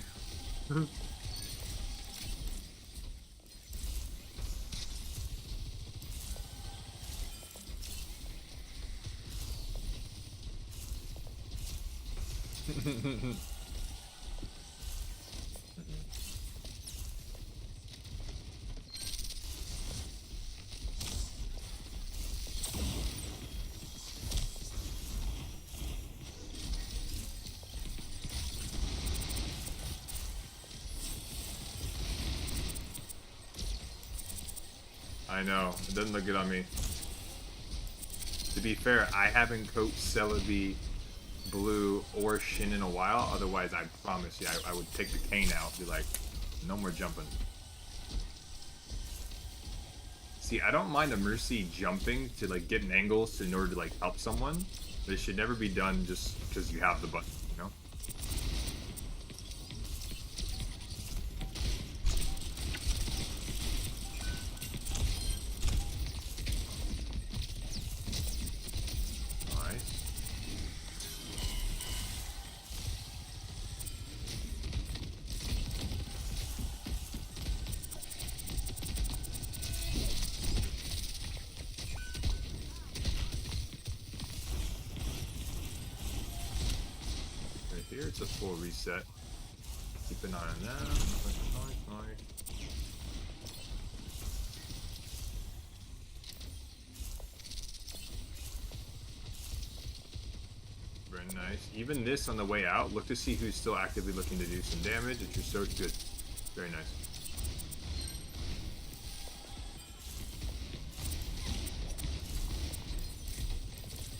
I know, it doesn't look good on me. To be fair, I haven't coached Celebi, Blue, or Shin in a while. Otherwise, I promise you, I would take the cane out. Be like, no more jumping. See, I don't mind a Mercy jumping to like get an angle in order to like help someone. But it should never be done just because you have the button, you know? Here it's a full reset. Keep an eye on them. nice. Even this on the way out, look to see who's still actively looking to do some damage. If you're so good. Very nice.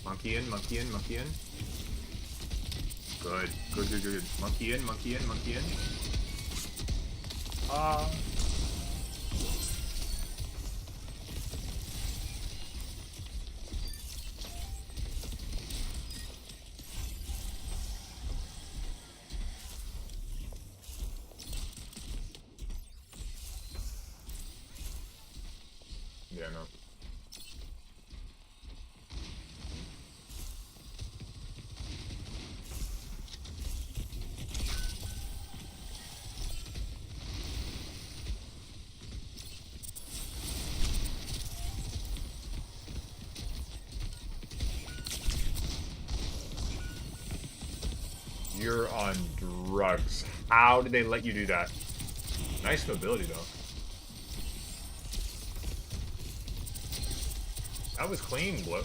Monkey in, monkey in, monkey in. Good, good, good, good. Monkey in, monkey in, monkey in. Yeah, no. You're on drugs. How did they let you do that? Nice mobility, though. That was clean, Blue.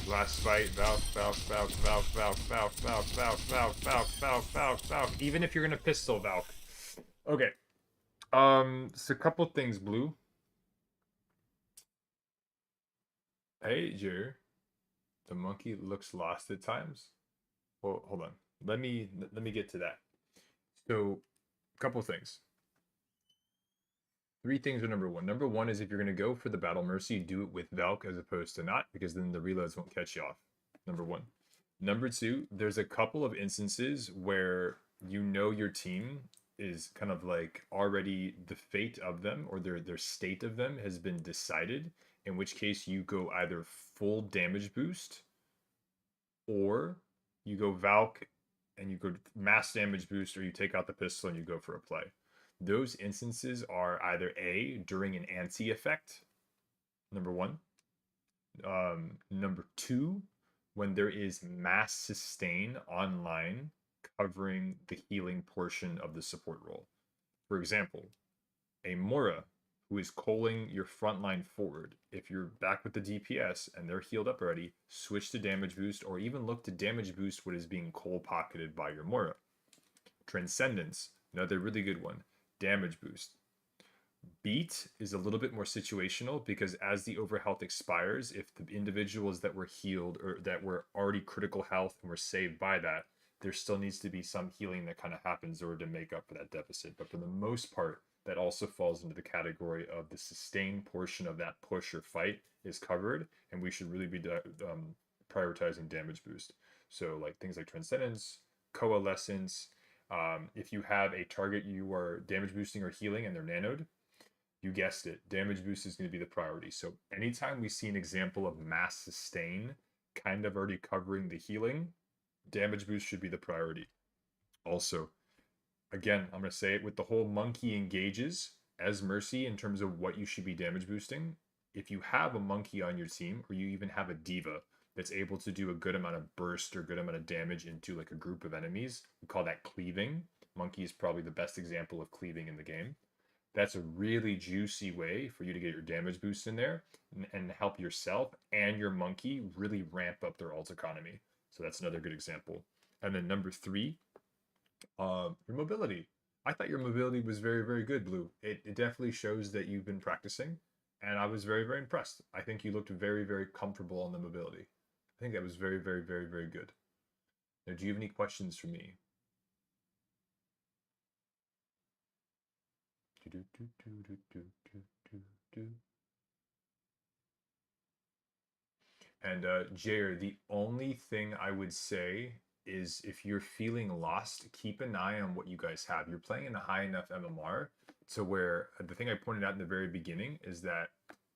Last fight, Valk, Valk, Valk, Valk, Valk, Valk, Valk, Valk, Valk, Valk, Valk, Valk, Valk. Even if you're gonna pistol Valk. Okay. So a couple things, Blue. Hey, Jer. The monkey looks lost at times. Well, hold on. Let me get to that. So, a couple things. Three things are number one. Number one is if you're going to go for the Battle Mercy, do it with Valk as opposed to not, because then the reloads won't catch you off. Number one. Number two, there's a couple of instances where you know your team is kind of like already the fate of them or their state of them has been decided, in which case you go either full damage boost or you go Valk and you go mass damage boost, or you take out the pistol and you go for a play. Those instances are either A, during an anti effect, number one. Number two, when there is mass sustain online covering the healing portion of the support role. For example, a Mora who is calling your front line forward. If you're back with the DPS and they're healed up already, switch to damage boost or even look to damage boost what is being cold pocketed by your Mora. Transcendence, another really good one. Damage boost. Beat is a little bit more situational because as the overhealth expires, if the individuals that were healed or that were already critical health and were saved by that, there still needs to be some healing that kind of happens in order to make up for that deficit. But for the most part, that also falls into the category of the sustained portion of that push or fight is covered, and we should really be prioritizing damage boost. So like things like Transcendence, Coalescence. If you have a target you are damage boosting or healing and they're nanoed, you guessed it, damage boost is going to be the priority. So anytime we see an example of mass sustain kind of already covering the healing, damage boost should be the priority. Also, again, I'm going to say it with the whole monkey engages as mercy in terms of what you should be damage boosting. If you have a monkey on your team, or you even have a diva that's able to do a good amount of burst or good amount of damage into like a group of enemies, we call that cleaving. Monkey is probably the best example of cleaving in the game. that's a really juicy way for you to get your damage boost in there and help yourself and your monkey really ramp up their ult economy. So that's another good example. And then number three, your mobility. I thought your mobility was very, very good, Blue. It definitely shows that you've been practicing, and I was very, very impressed. I think you looked very, very comfortable on the mobility. I think that was very, very, very, very good. Now, do you have any questions for me? And Jair, the only thing I would say is if you're feeling lost, keep an eye on what you guys have. You're playing in a high enough MMR to where the thing I pointed out in the very beginning is that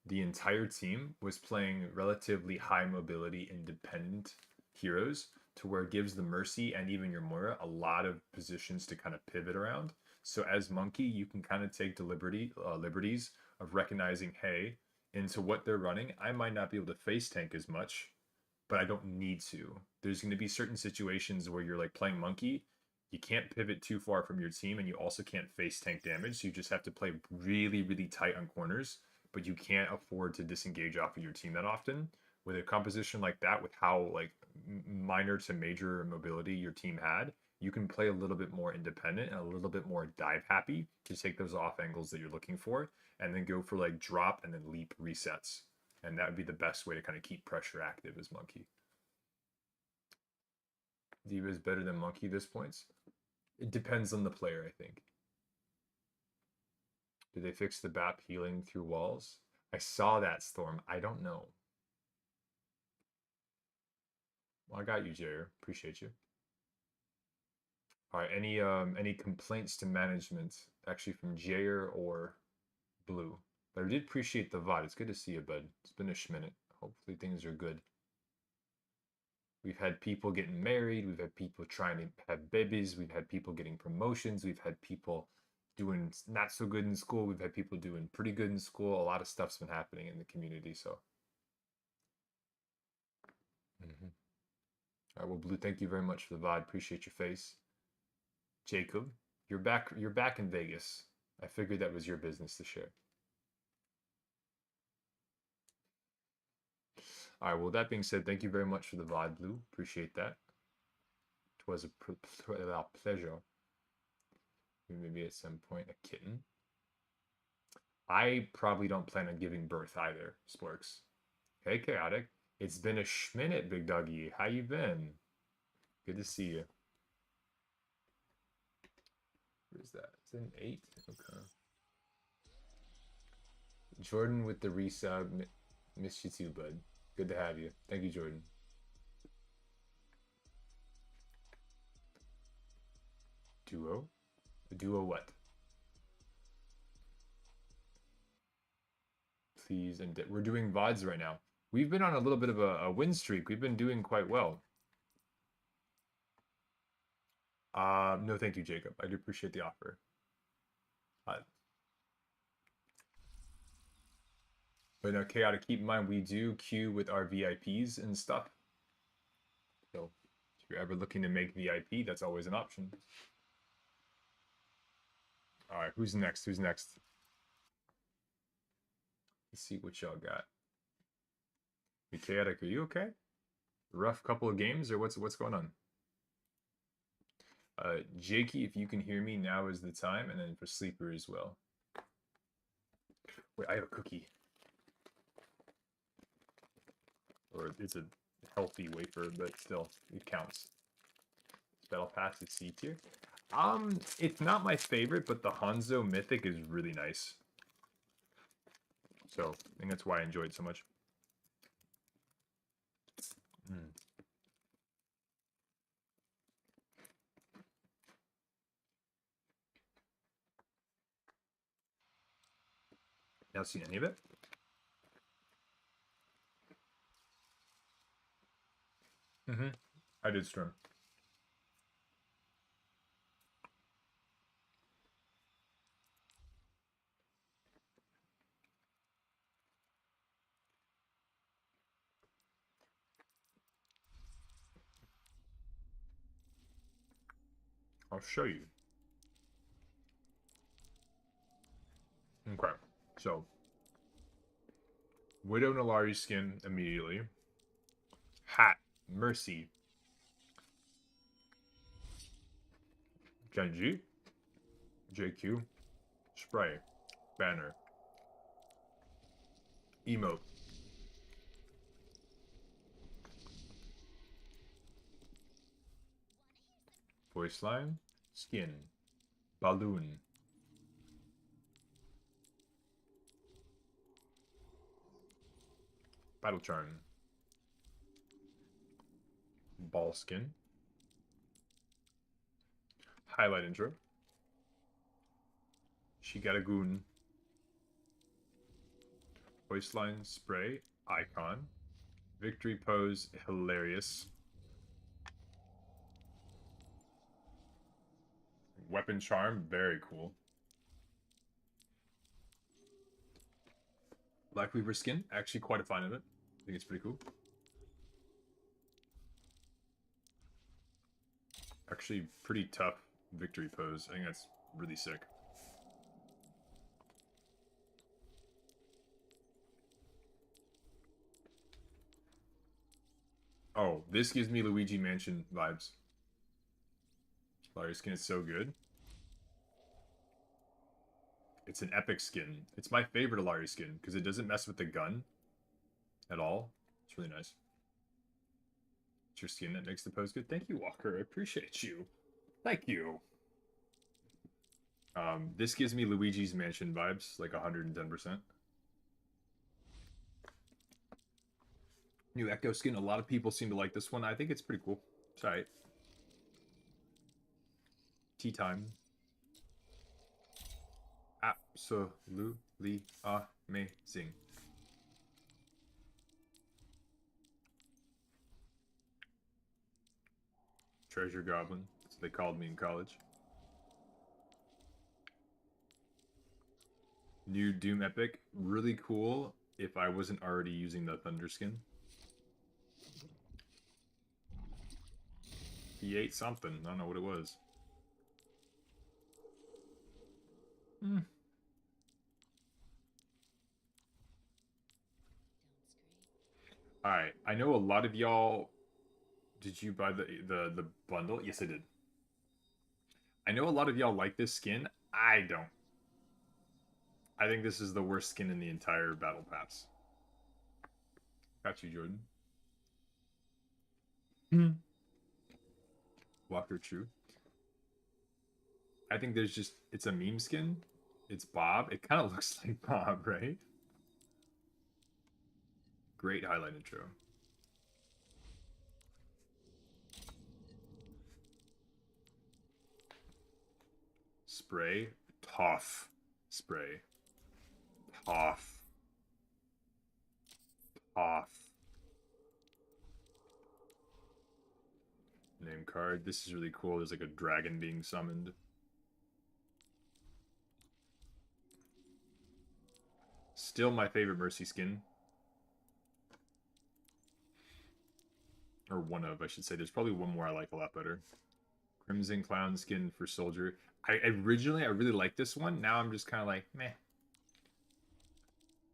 the entire team was playing relatively high mobility independent heroes to where it gives the Mercy and even your Moira a lot of positions to kind of pivot around. So as Monkey, you can kind of take liberties of recognizing, hey, into what they're running, I might not be able to face tank as much, but I don't need to. There's going to be certain situations where you're like playing Monkey, you can't pivot too far from your team, and you also can't face tank damage. So you just have to play really, really tight on corners, but you can't afford to disengage off of your team that often. With a composition like that, with how like minor to major mobility your team had, you can play a little bit more independent and a little bit more dive happy to take those off angles that you're looking for, and then go for like drop and then leap resets. And that would be the best way to kind of keep pressure active as Monkey. D.Va is better than Monkey this points. It depends on the player, I think. Did they fix the BAP healing through walls? I saw that, Storm. I don't know. Well, I got you, Jair. Appreciate you. All right. Any complaints to management, actually from Jair or Blue? But I did appreciate the VOD. It's good to see you, bud. It's been a schminute. Hopefully things are good. We've had people getting married. We've had people trying to have babies. We've had people getting promotions. We've had people doing not so good in school. We've had people doing pretty good in school. A lot of stuff's been happening in the community. So, all right. Well, Blue, thank you very much for the VOD. Appreciate your face. Jacob, you're back. You're back in Vegas. I figured that was your business to share. All right. Well, that being said, thank you very much for the VOD, Blue. Appreciate that. It was a pleasure. Maybe at some point a kitten. I probably don't plan on giving birth either, Splurks. Hey, Chaotic. It's been a schminute, big doggy. How you been? Good to see you. Where is that? Is it an 8? Okay. Jordan with the resub. Miss you too, bud. Good to have you. Thank you, Jordan. Duo? A duo what? Please, and we're doing VODs right now. We've been on a little bit of a win streak. We've been doing quite well. No, thank you, Jacob. I do appreciate the offer. But no, Chaotic, keep in mind, we do queue with our VIPs and stuff. So if you're ever looking to make VIP, that's always an option. All right, who's next? Who's next? Let's see what y'all got. Hey, Chaotic, are you okay? Rough couple of games, or what's going on? Jakey, if you can hear me, now is the time, and then for Sleeper as well. Wait, I have a cookie. Or it's a healthy wafer, but still, it counts. Battle Pass is C tier. It's not my favorite, but the Hanzo Mythic is really nice. So I think that's why I enjoy it so much. Not seen any of it. I did stream. I'll show you. So, Widow Nalari skin immediately. Hat, Mercy. Genji. JQ. Spray. Banner. Emote. Voice line. Skin. Balloon. Battle charm. Ball skin. Highlight intro. She got a goon. Voice line. Spray. Icon. Victory pose. Hilarious. Weapon charm. Very cool. Black Weaver skin. Actually quite a fan of it. I think it's pretty cool. Actually pretty tough victory pose. I think that's really sick. Oh, this gives me Luigi Mansion vibes. Larry skin is so good. It's an epic skin. It's my favorite Alari skin because it doesn't mess with the gun at all. It's really nice. It's your skin that makes the pose good. Thank you, Walker. I appreciate you. Thank you. This gives me Luigi's Mansion vibes, like 110%. New Echo skin. A lot of people seem to like this one. I think it's pretty cool. It's alright. Tea time. Absolutely amazing. Treasure Goblin, as they called me in college. New Doom Epic, really cool if I wasn't already using the Thunder skin. He ate something, I don't know what it was. Alright, I know a lot of y'all... Did you buy the bundle? Yes, I did. I know a lot of y'all like this skin. I don't. I think this is the worst skin in the entire Battle Pass. Got you, Jordan. Walker True. I think there's just... It's a meme skin. It's Bob. It kind of looks like Bob, right? Great highlight intro. Spray. Tough. Spray. Tough. Tough. Name card. This is really cool. There's like a dragon being summoned. Still my favorite Mercy skin. Or one of, I should say. There's probably one more I like a lot better. Crimson Clown skin for Soldier. Originally, I really liked this one. Now I'm just kind of like, meh.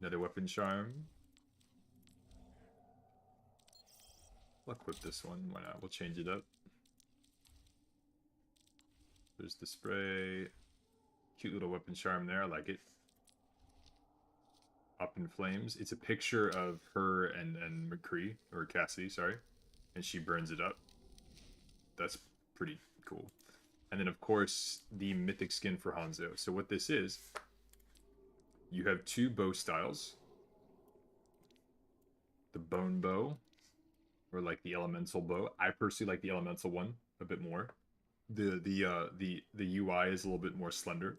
Another weapon charm. I'll equip this one. Why not? We'll change it up. There's the spray. Cute little weapon charm there. I like it. Up in flames. It's a picture of her and McCree, or Cassidy, sorry. And she burns it up. That's pretty cool. And then, of course, the mythic skin for Hanzo. So what this is, you have two bow styles. The bone bow, or like the elemental bow. I personally like the elemental one a bit more. The UI is a little bit more slender.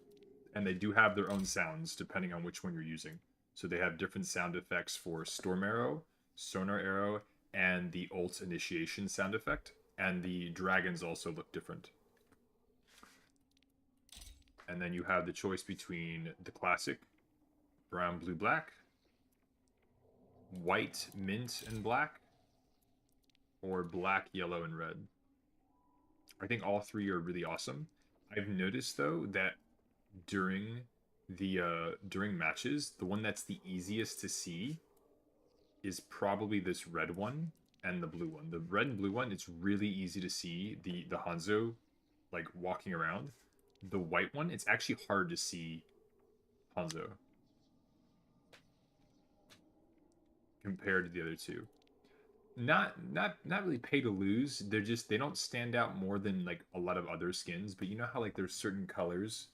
And they do have their own sounds depending on which one you're using. So they have different sound effects for Storm Arrow, Sonar Arrow, and the ult initiation sound effect. And the dragons also look different. And then you have the choice between the classic brown, blue, black, white, mint, and black, or black, yellow, and red. I think all three are really awesome. I've noticed, though, that during during matches, the one that's the easiest to see is probably this red one and the blue one. The red and blue one, it's really easy to see the Hanzo like walking around. The white one, it's actually hard to see Hanzo compared to the other two. Not really pay to lose. They're just, they don't stand out more than like a lot of other skins, but you know how like there's certain colors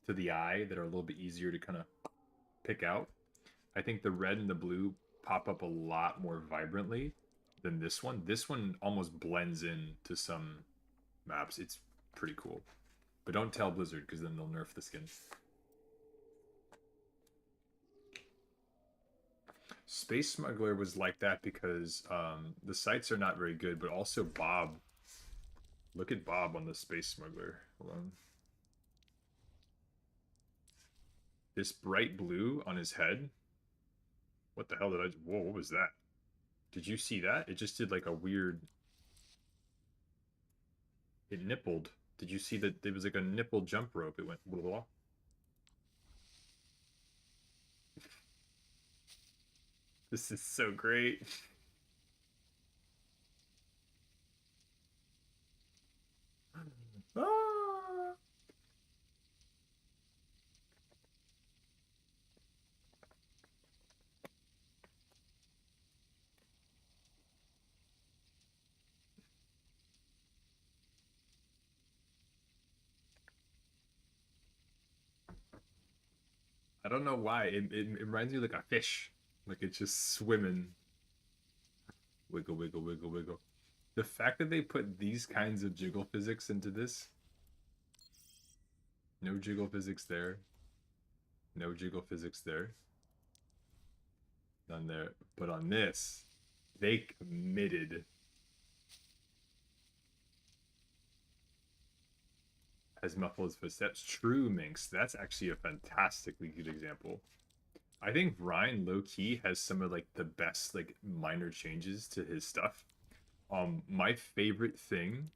to the eye that are a little bit easier to kind of pick out. I think the red and the blue pop up a lot more vibrantly than this one. This one almost blends in to some maps. It's pretty cool. But don't tell Blizzard because then they'll nerf the skin. Space Smuggler was like that because the sights are not very good, but also Bob. Look at Bob on the Space Smuggler. Hold on. This bright blue on his head. What the hell did I... Whoa, what was that? Did you see that? It just did like a weird... It nippled. Did you see that? There was like a nipple jump rope. It went blah, blah. This is so great. Ah! I don't know why. It reminds me like a fish. Like it's just swimming. Wiggle, wiggle, wiggle, wiggle. The fact that they put these kinds of jiggle physics into this. No jiggle physics there. No jiggle physics there. None there. But on this, they committed. As muffled as footsteps. True, Minx. That's actually a fantastically good example. I think Ryan low key has some of like the best like minor changes to his stuff. My favorite thing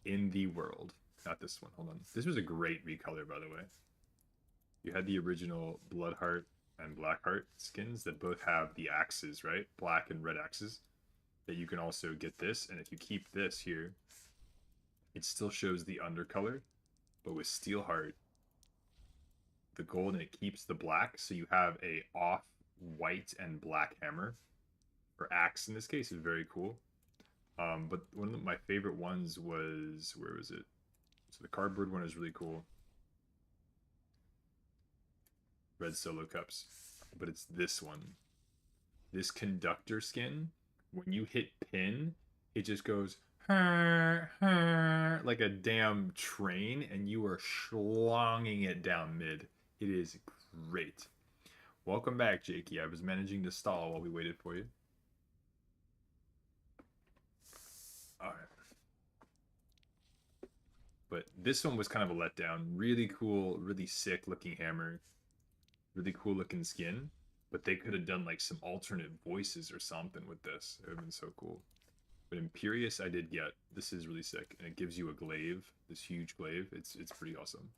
in the world. Not this one. Hold on. This was a great recolor, by the way. You had the original Bloodheart and Blackheart skins that both have the axes, right? Black and red axes. That you can also get this, and if you keep this here, it still shows the undercolor, but with Steelheart, the gold, and it keeps the black, so you have a off white and black hammer, or axe in this case, is very cool. But one of my favorite ones was, where was it? So the cardboard one is really cool. Red solo cups. But it's this one. This conductor skin, when you hit pin, it just goes like a damn train, and you are schlonging it down mid. It is great. Welcome back, Jakey. I was managing to stall while we waited for you. Alright. But this one was kind of a letdown. Really cool, really sick looking hammer. Really cool looking skin. But they could have done like some alternate voices or something with this. It would have been so cool. But Imperious I did get. This is really sick. And it gives you a glaive. This huge glaive. It's pretty awesome.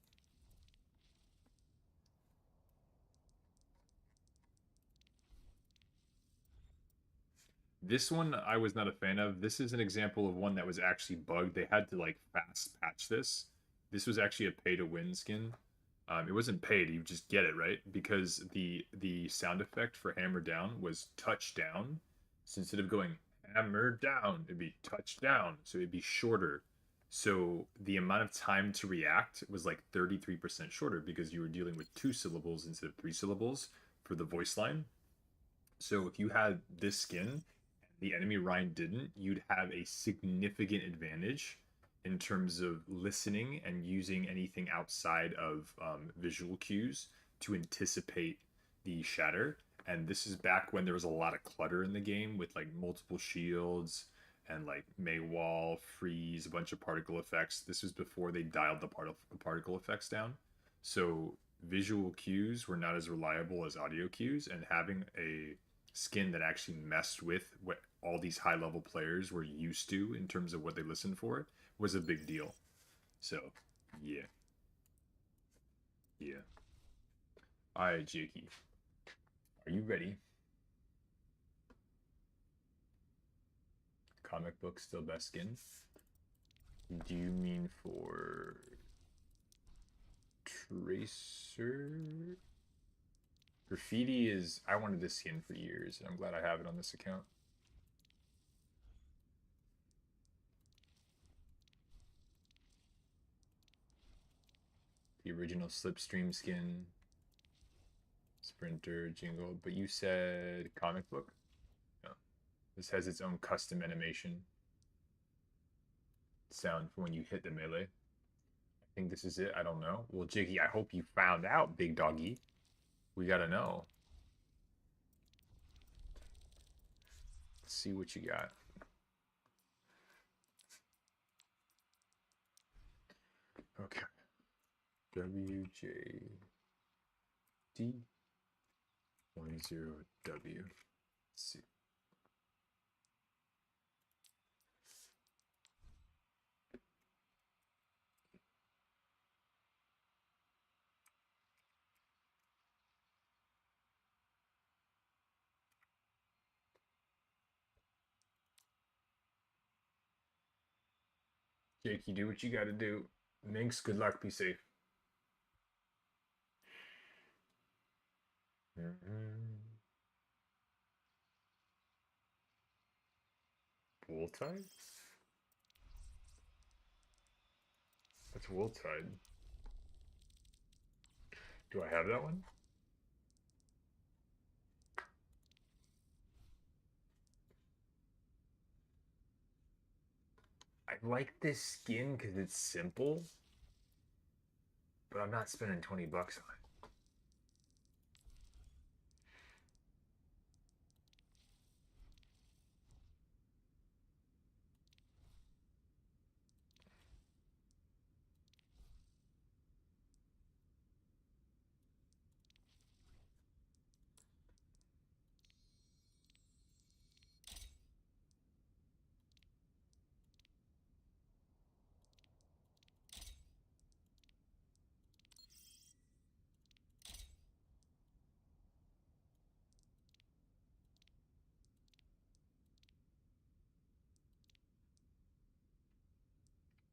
This one I was not a fan of. This is an example of one that was actually bugged. They had to like fast patch this. This was actually a pay to win skin. It wasn't paid, you just get it, right? Because the sound effect for hammer down was touch down. So instead of going hammer down, it'd be touch down. So it'd be shorter. So the amount of time to react was like 33% shorter because you were dealing with 2 syllables instead of 3 syllables for the voice line. So if you had this skin, the enemy Ryan didn't, you'd have a significant advantage in terms of listening and using anything outside of visual cues to anticipate the shatter. And this is back when there was a lot of clutter in the game with like multiple shields and like Maywall, freeze, a bunch of particle effects. This was before they dialed the particle effects down. So visual cues were not as reliable as audio cues, and having a skin that actually messed with what all these high level players were used to in terms of what they listened for was a big deal. So, yeah. Yeah. Alright, Jakey. Are you ready? Comic book still best skin? Do you mean for Tracer? Graffiti is... I wanted this skin for years, and I'm glad I have it on this account. The original Slipstream skin. Sprinter, Jingle. But you said comic book? No. This has its own custom animation. Sound for when you hit the melee. I think this is it. I don't know. Well, Jiggy, I hope you found out, big doggy. We gotta know. Let's see what you got. Okay. WJD10W. Let's see. Jake, you do what you gotta do. Minx, good luck, be safe. Wool Tide? That's Wool Tide. Do I have that one? I like this skin because it's simple, but I'm not spending 20 bucks on it.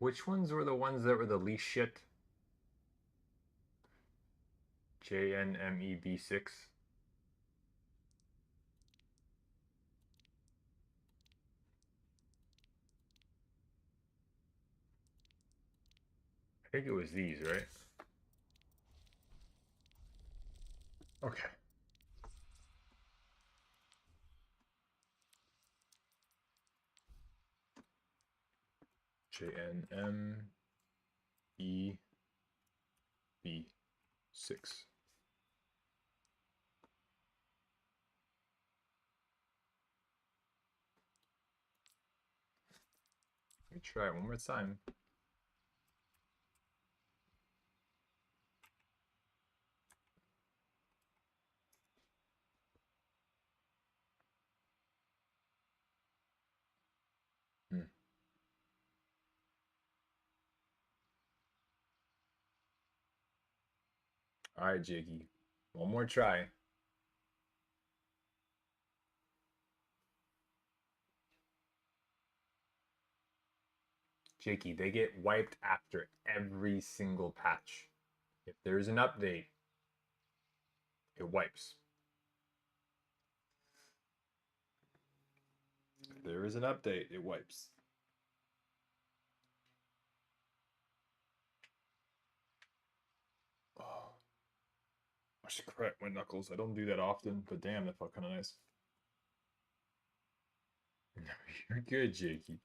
Which ones were the ones that were the least shit? JNMEB6. I think it was these, right? Okay. JNMEB6. Let me try it one more time. All right, Jiggy. One more try. Jakey, they get wiped after every single patch. If there's an update, it wipes. If there is an update, it wipes. Oh, I should crack my knuckles. I don't do that often, but damn, that felt kind of nice. You're good, Jakey.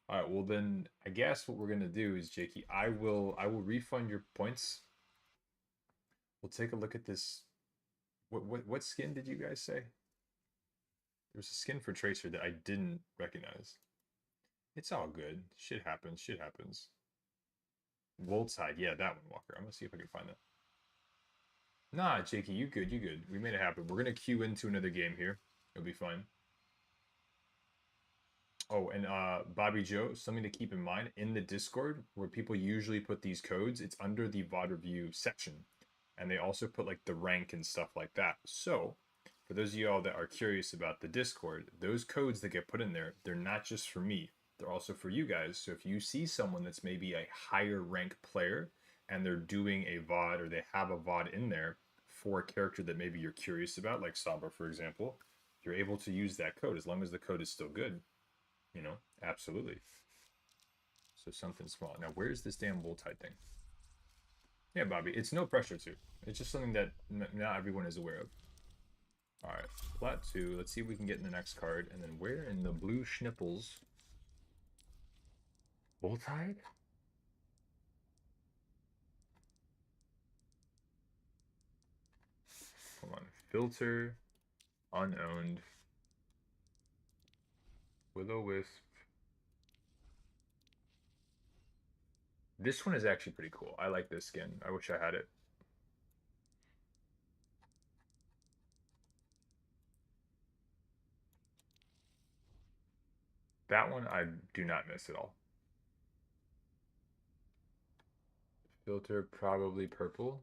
All right, well then, I guess what we're gonna do is, Jakey, I will refund your points. We'll take a look at this. What skin did you guys say? There's a skin for Tracer that I didn't recognize. It's all good. Shit happens. Shit happens. Woldside, yeah, that one, Walker. I'm gonna see if I can find that. Nah, Jakey, you good, you good. We made it happen. We're gonna queue into another game here. It'll be fine. Oh, and Bobby Joe, something to keep in mind in the Discord where people usually put these codes, it's under the VOD review section. And they also put like the rank and stuff like that. So for those of y'all that are curious about the Discord, those codes that get put in there, they're not just for me. They're also for you guys. So if you see someone that's maybe a higher rank player and they're doing a VOD or they have a VOD in there for a character that maybe you're curious about, like Sombra, for example, you're able to use that code as long as the code is still good. You know, absolutely. So something small. Now, where's this damn wool tide thing? Yeah, Bobby, it's no pressure to. It's just something that not everyone is aware of. All right, flat 2. Let's see if we can get in the next card. And then where in the blue schnipples? Wool tide? Come on. Filter. Unowned. Will-O-Wisp. This one is actually pretty cool. I like this skin. I wish I had it. That one I do not miss at all. Filter, probably purple.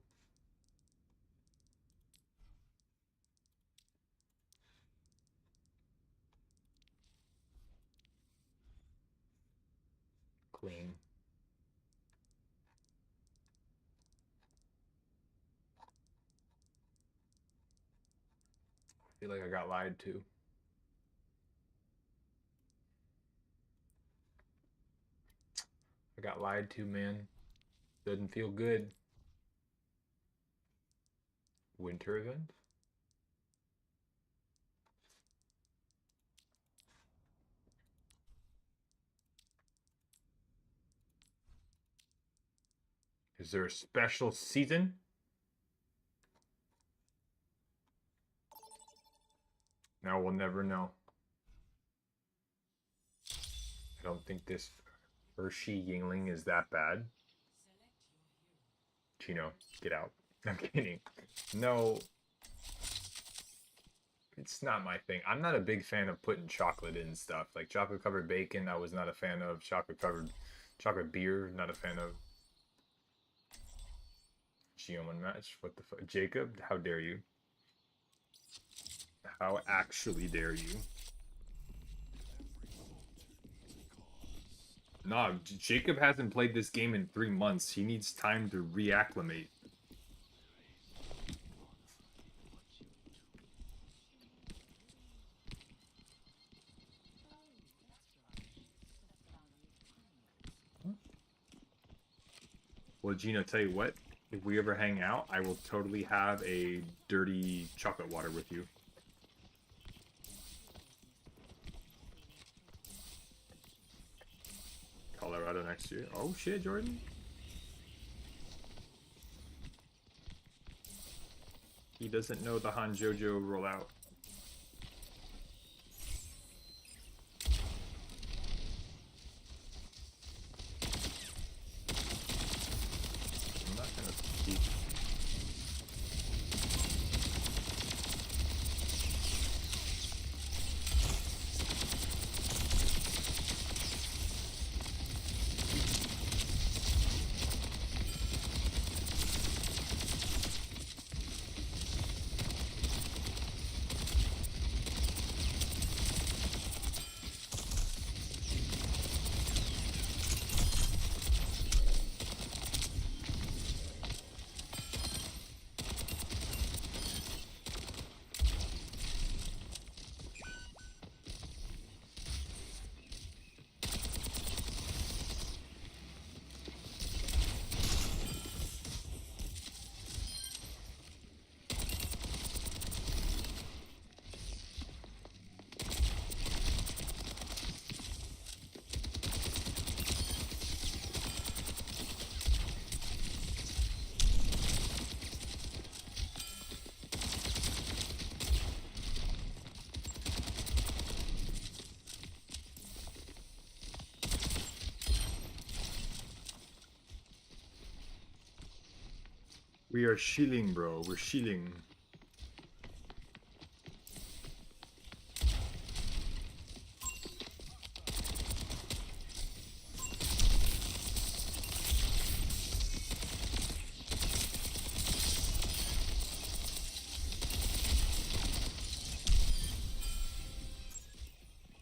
Clean. I feel like I got lied to. I got lied to, man. Doesn't feel good. Winter event? Is there a special season? Now we'll never know. I don't think this Hershey Yingling is that bad. Chino, get out. I'm kidding. No. It's not my thing. I'm not a big fan of putting chocolate in stuff. Like chocolate covered bacon, I was not a fan of. Chocolate beer, not a fan of. Geoman match. What the fuck? Jacob, how dare you? How actually dare you? Nah, Jacob hasn't played this game in 3 months. He needs time to reacclimate. Well, Gino, tell you what, if we ever hang out, I will totally have a dirty chocolate water with you. Colorado next year. Oh shit, Jordan. He doesn't know the Han Jojo rollout. I'm not gonna speak. We are shielding, bro. We're shielding.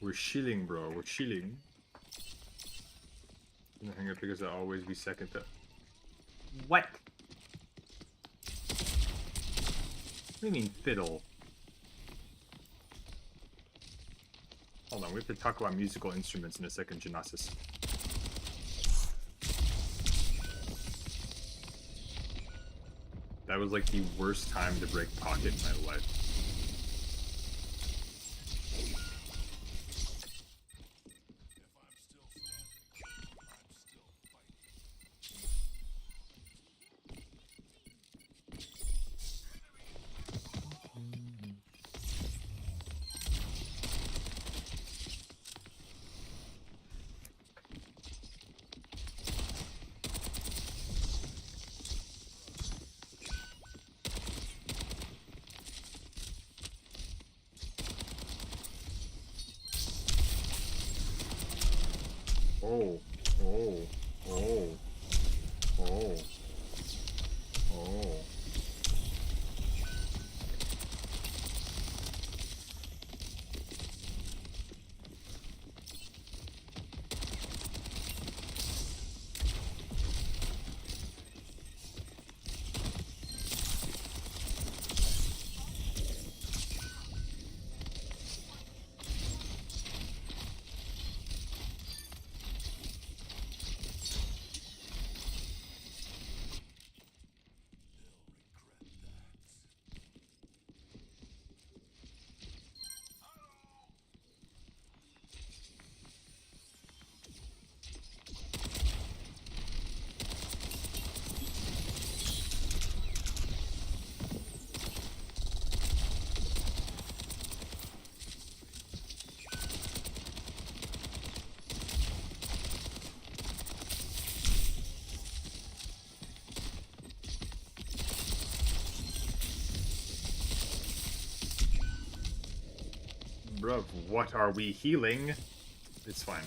We're chilling, bro. We're chilling. I'm gonna hang up because I'll always be second to... What? What do you mean, fiddle? Hold on, we have to talk about musical instruments in a second, Genesis. That was like the worst time to break pocket in my life. Oh, oh, oh, oh, oh. Bruv, what are we healing? It's fine.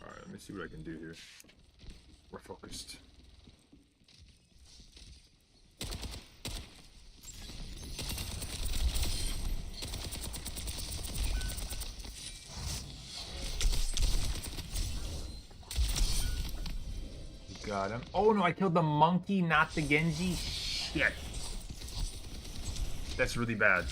Alright, let me see what I can do here. We're focused. Got him. Oh no, I killed the monkey, not the Genji. Shit. That's really bad.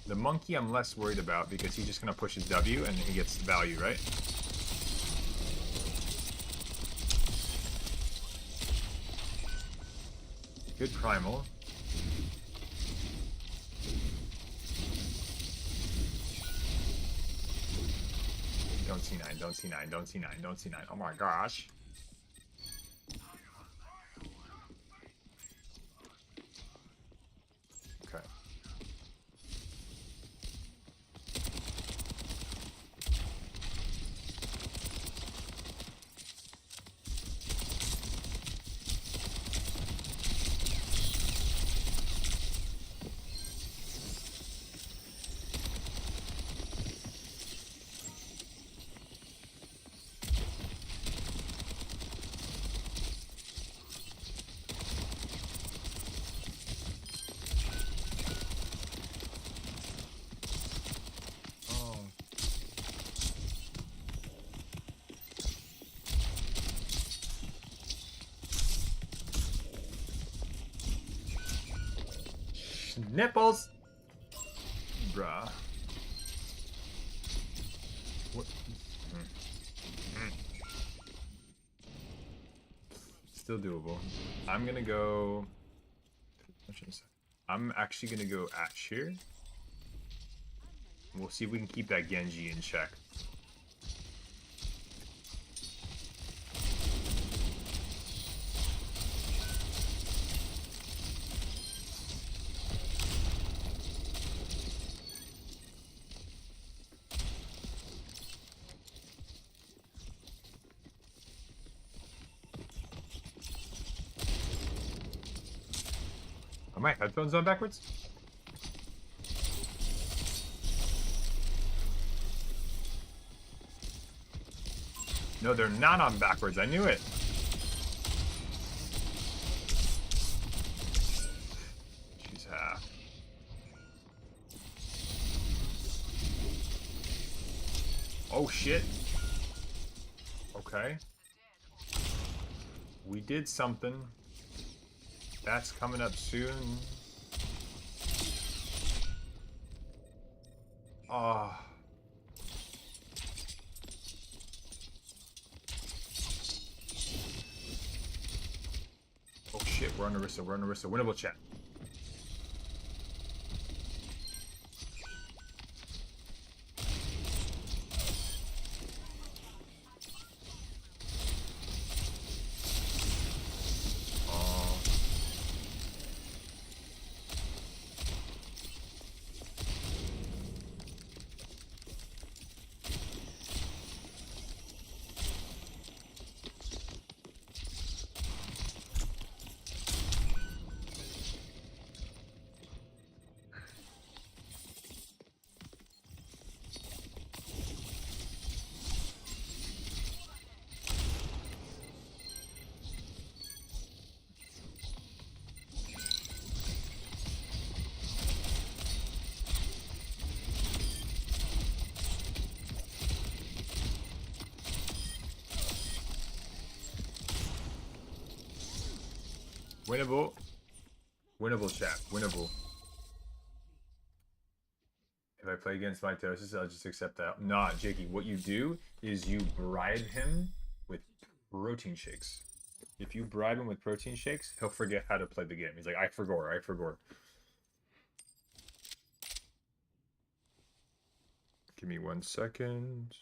The monkey I'm less worried about because he's just gonna push his W and he gets value, right? Good primal. Don't C9, don't C9, don't C9, don't C9. Oh my gosh. Okay. Nipples! Bruh. What? Still doable. I'm gonna go... I'm actually gonna go Ash here. We'll see if we can keep that Genji in check. Are my headphones on backwards? No, they're not on backwards. I knew it. She's half. Oh, shit. Okay. We did something. That's coming up soon. Ah. Oh shit, we're on Orisa, we're on Orisa. Winnable chat. Winnable. Winnable, chat. Winnable. If I play against mitosis, I'll just accept that. Nah, Jakey, what you do is you bribe him with protein shakes. If you bribe him with protein shakes, he'll forget how to play the game. He's like, I forgot, I forgot. Give me 1 second.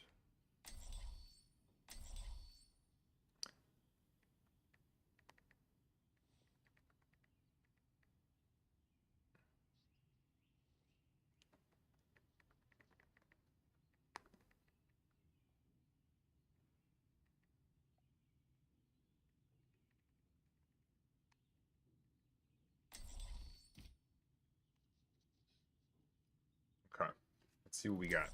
Okay, let's see what we got.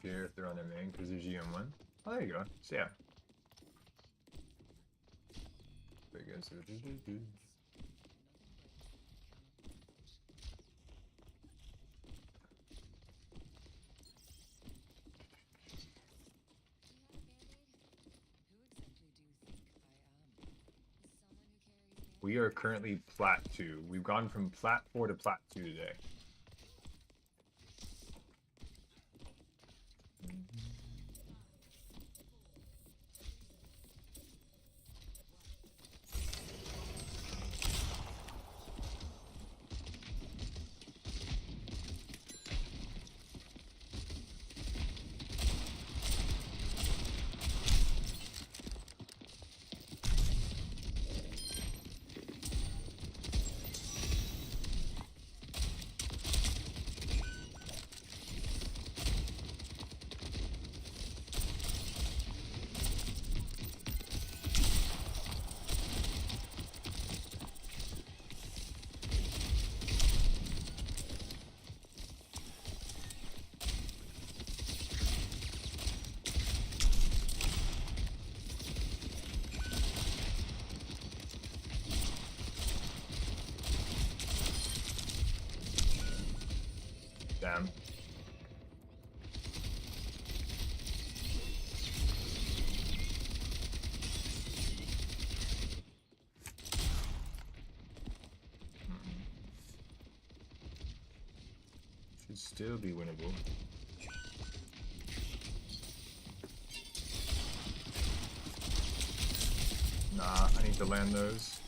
Jair if they're on their main, because there's GM1. Oh, there you go. So, yeah. We are currently Plat 2. We've gone from Plat 4 to Plat 2 today. Damn. Should still be winnable. Nah, I need to land those.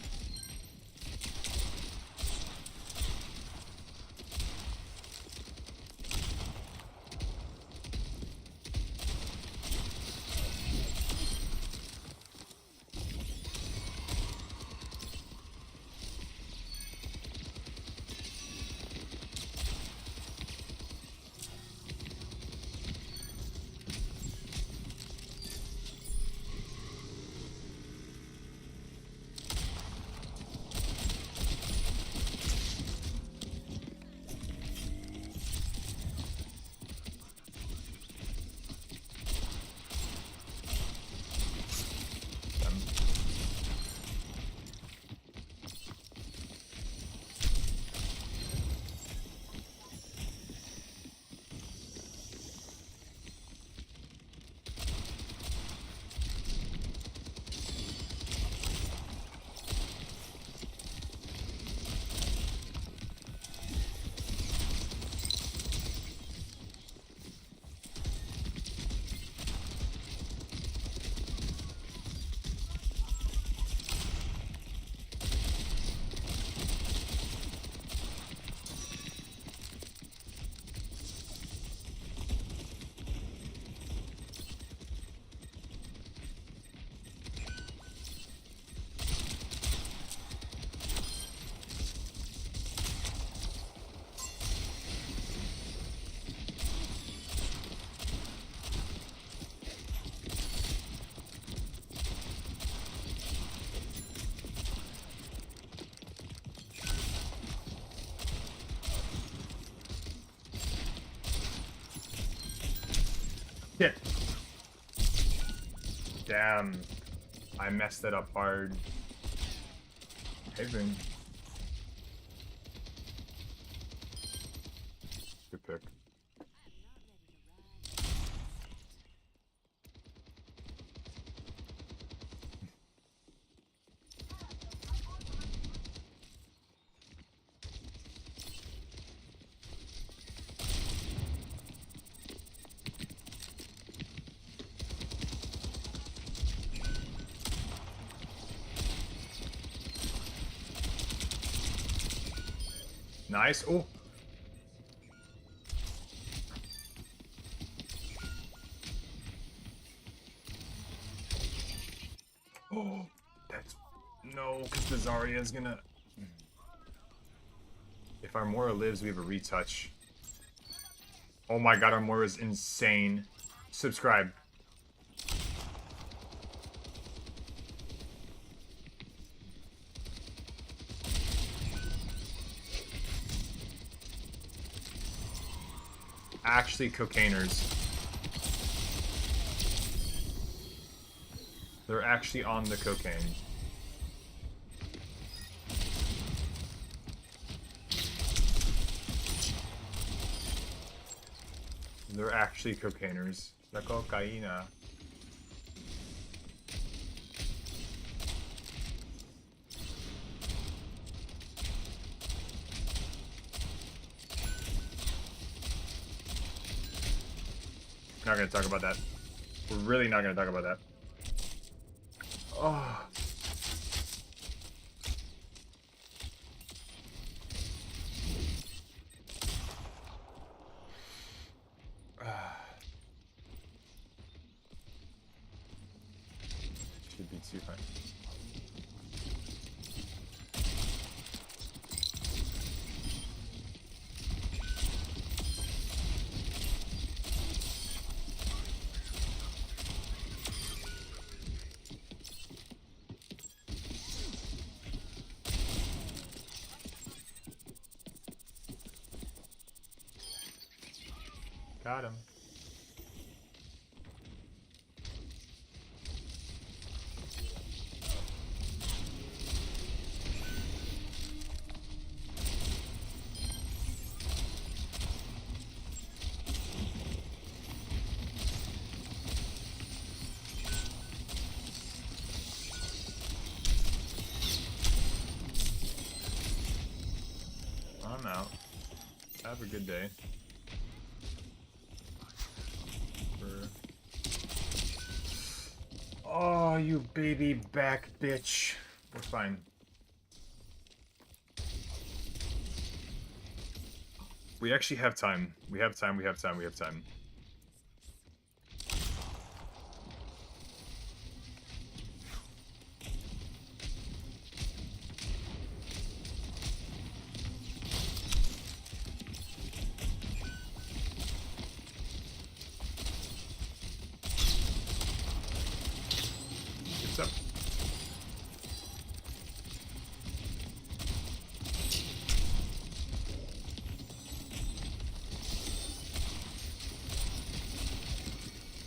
Shit. Damn. I messed it up hard. Hey, Vin. Good pick. Nice. Oh. Oh, that's no, because the Zarya is gonna. If our Moira lives, we have a retouch. Oh my god, our Moira is insane. Subscribe. Actually, cocainers. They're actually on the cocaine. They're actually cocainers. La cocaína. Not gonna talk about that. We're really not gonna talk about that. Oh. Should be too fine. Got him. I'm out. Have a good day. Oh, you baby back bitch. We're fine. We actually have time. We have time, we have time, we have time. Up.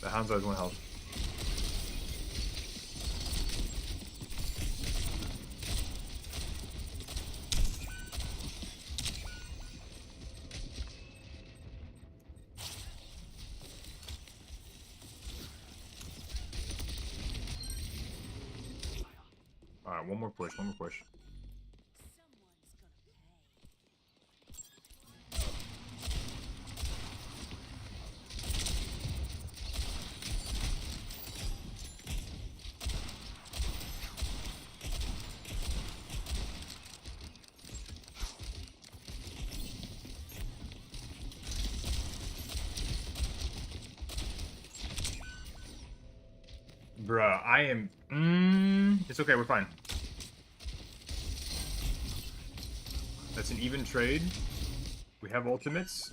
The Hound's always 1 health. Alright, one more push, one more push. Bruh, I am... it's okay, we're fine. That's an even trade. We have ultimates.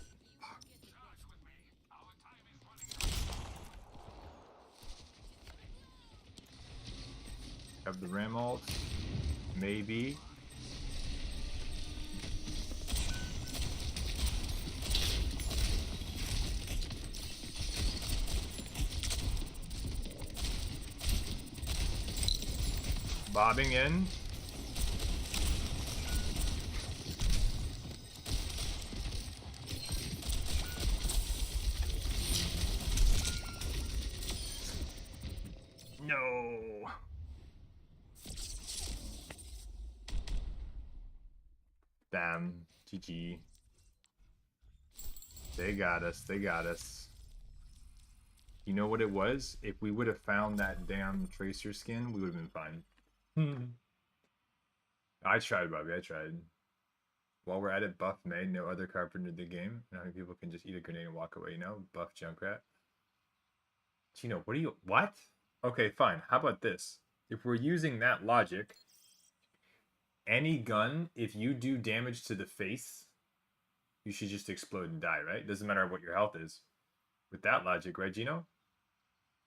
Have the Ram ult. Maybe. Bobbing in. No. Damn. GG. They got us. They got us. You know what it was? If we would have found that damn Tracer skin, we would have been fine. I tried, Bobby. I tried. While we're at it, buff May. No other carpenter in the game. How many people can just eat a grenade and walk away? You know? Buff Junkrat. Gino, what are you... What? Okay, fine. How about this? If we're using that logic, any gun, if you do damage to the face, you should just explode and die, right? Doesn't matter what your health is. With that logic, right, Gino?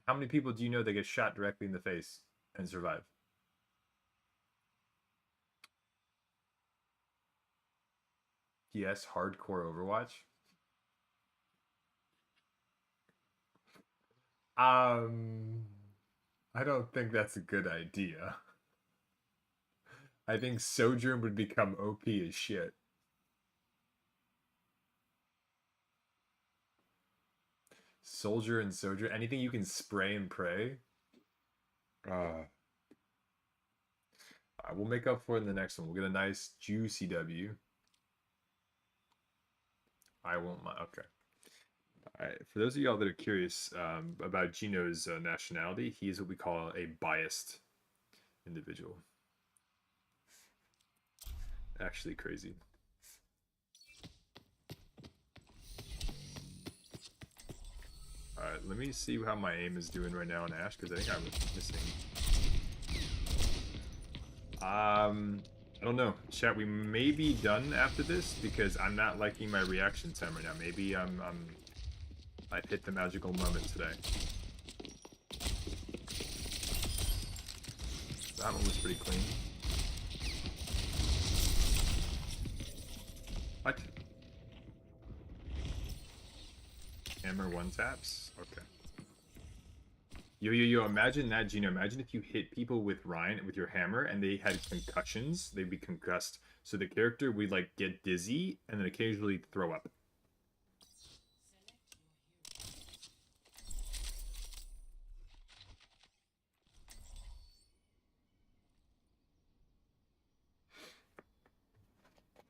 How many people do you know that get shot directly in the face and survive? Yes, hardcore Overwatch. I don't think that's a good idea. I think Sojourn would become OP as shit. Soldier and Sojourn. Anything you can spray and pray. We'll make up for it in the next one. We'll get a nice juicy W. I won't mind. Okay. All right. For those of y'all that are curious about Gino's nationality, he is what we call a biased individual. Actually crazy. Alright, let me see how my aim is doing right now on Ash, because I think I'm missing. I don't know. Chat, we may be done after this, because I'm not liking my reaction time right now. Maybe I've hit the magical moment today. That one was pretty clean. What? Hammer one taps? Okay. Yo, imagine that, Gino. Imagine if you hit people with Ryan, with your hammer, and they had concussions. They'd be concussed. So the character would, like, get dizzy, and then occasionally throw up.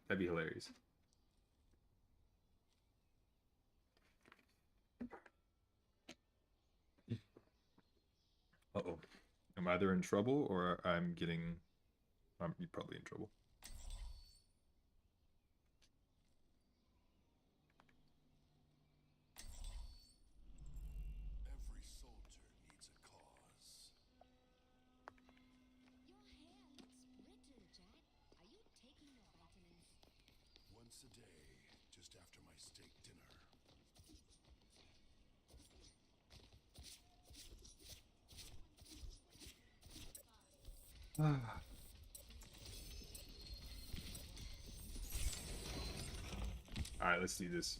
That'd be hilarious. Uh-oh. I'm either in trouble or I'm probably in trouble. Every soldier needs a cause. Your hair looks brittle, Jack. Are you taking your vitamins? Once a day, just after my steak dinner. Alright, let's do this.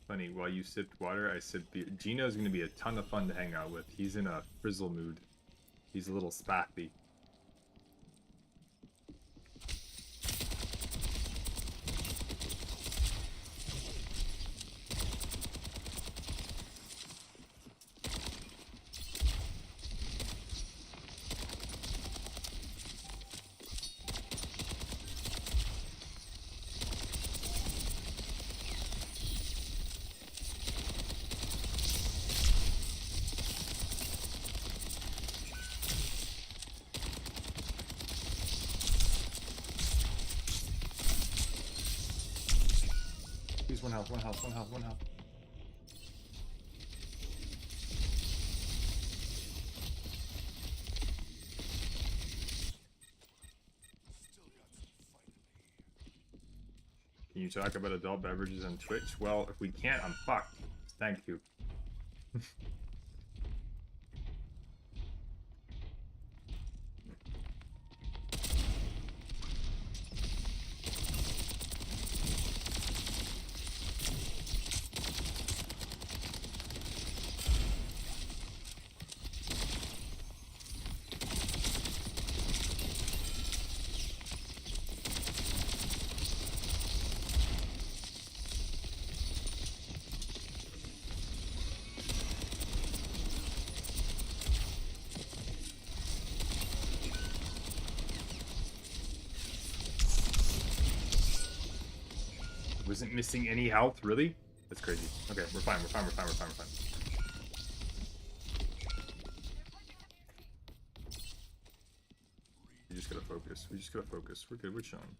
Funny, while you sipped water, I sipped beer. Gino's gonna be a ton of fun to hang out with. He's in a frizzle mood. He's a little spaffy. He's one health, one health, one health, one health. Still got some fight in me. Can you talk about adult beverages on Twitch? Well, if we can't, I'm fucked. Thank you. Wasn't missing any health, really? That's crazy. Okay, we're fine, we're fine, we're fine, we're fine, we're fine. We just gotta focus. We just gotta focus. We're good, we're chilling.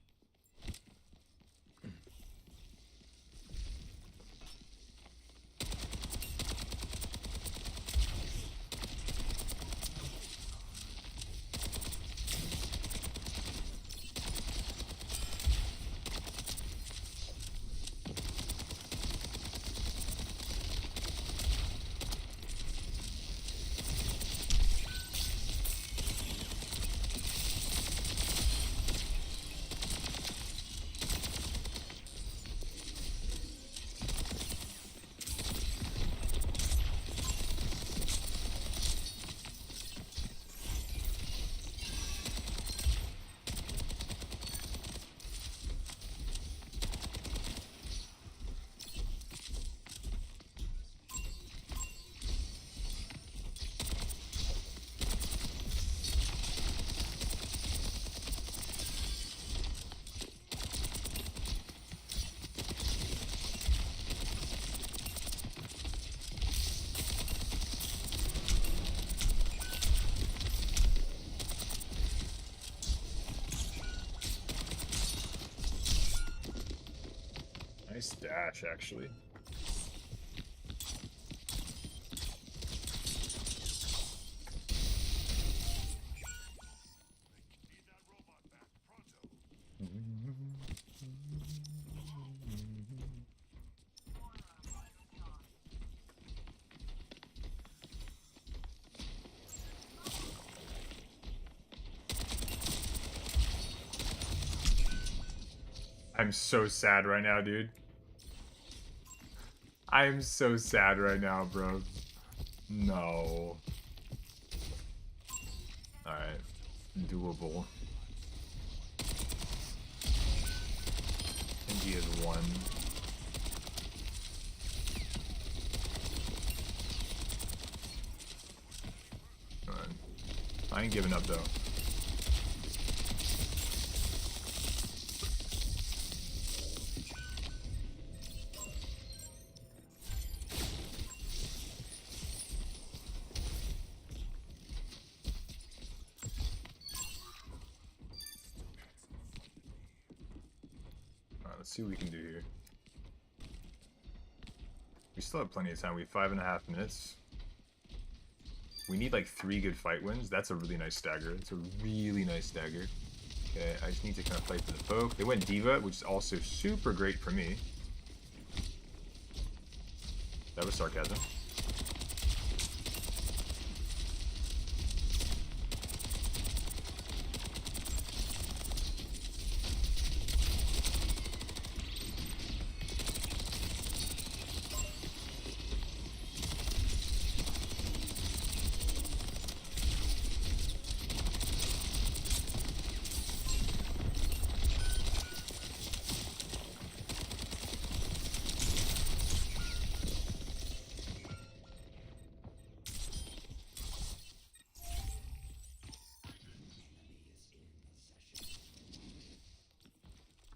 Nice dash, actually. Need that robot back pronto. I'm so sad right now, dude. I'm so sad right now, bro. No. Alright. Doable. I think he has one. Alright. I ain't giving up, though. Let's see what we can do here. We still have plenty of time. We have 5.5 minutes. We need like 3 good fight wins. That's a really nice stagger. It's a really nice stagger. Okay, I just need to kind of fight for the poke. They went Diva, which is also super great for me. That was sarcasm.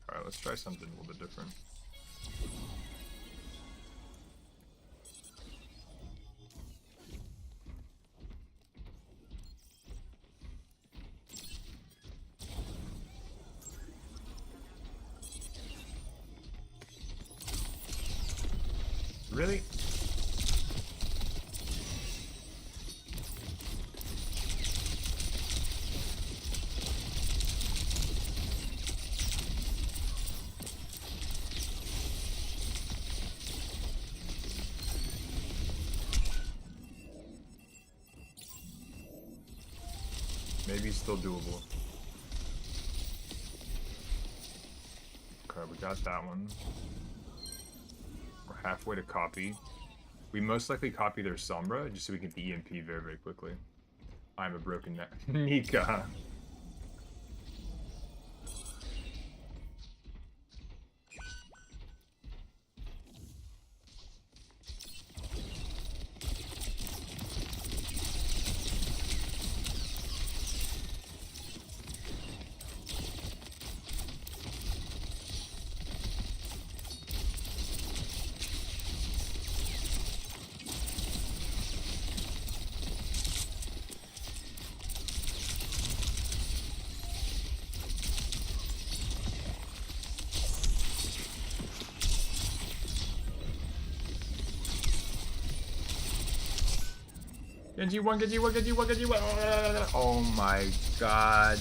Alright, let's try something a little bit different. Really? Maybe it's still doable. Okay, we got that one. We're halfway to copy. We most likely copy their Sombra, just so we can get the EMP very, very quickly. I'm a broken neck. Nika. Genji one, Genji one, Genji one, Genji one. Oh my god.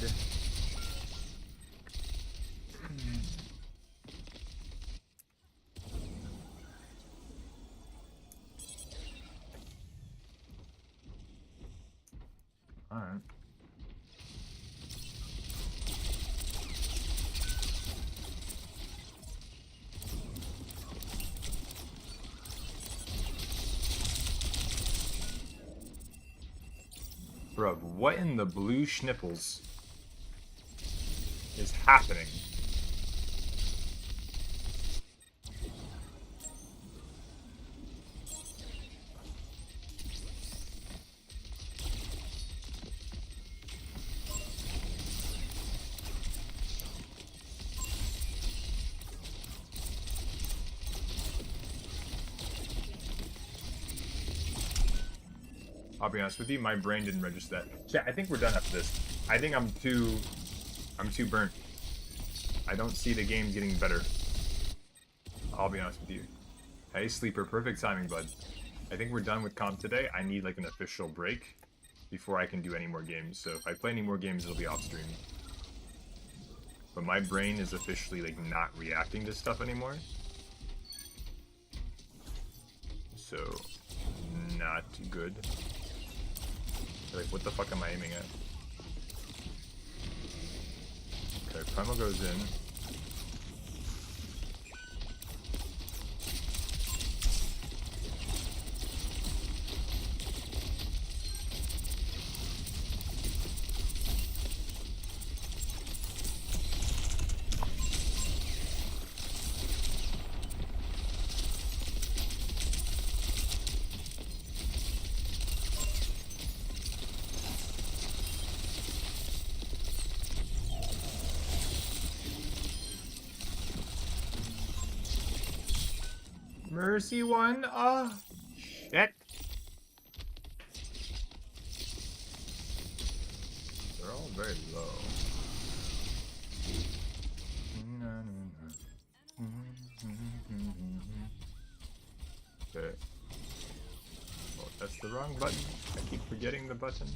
Alright. Bro, what in the blue schnipples is happening? I'll be honest with you, my brain didn't register that. Yeah, I think we're done after this. I think I'm too burnt. I don't see the game getting better. I'll be honest with you. Hey, Sleeper, perfect timing, bud. I think we're done with comp today. I need like an official break before I can do any more games. So if I play any more games, it'll be off stream. But my brain is officially like not reacting to stuff anymore. So, not good. Like, what the fuck am I aiming at? Okay, Primal goes in. Mercy one. Oh, shit. They're all very low. Okay. Oh, that's the wrong button. I keep forgetting the button.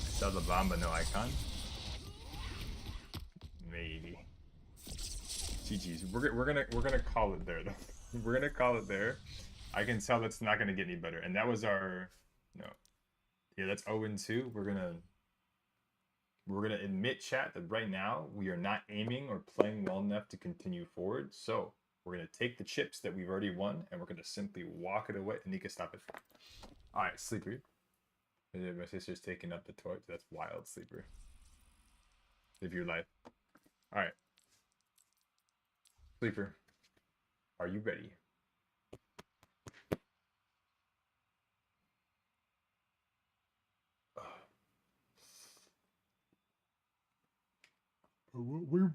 Sell the bomb but no icon? Maybe. GG's. We're gonna call it there though. We're gonna call it there. I can tell that's not gonna get any better. And that was our no. Yeah, that's 0-2. We're gonna admit, chat, that right now we are not aiming or playing well enough to continue forward. So we're gonna take the chips that we've already won and we're gonna simply walk it away. Nika, stop it. Alright, Sleeper. My sister's taking up the torch. That's wild, Sleeper. Live your life. Alright. Sleeper. Are you ready?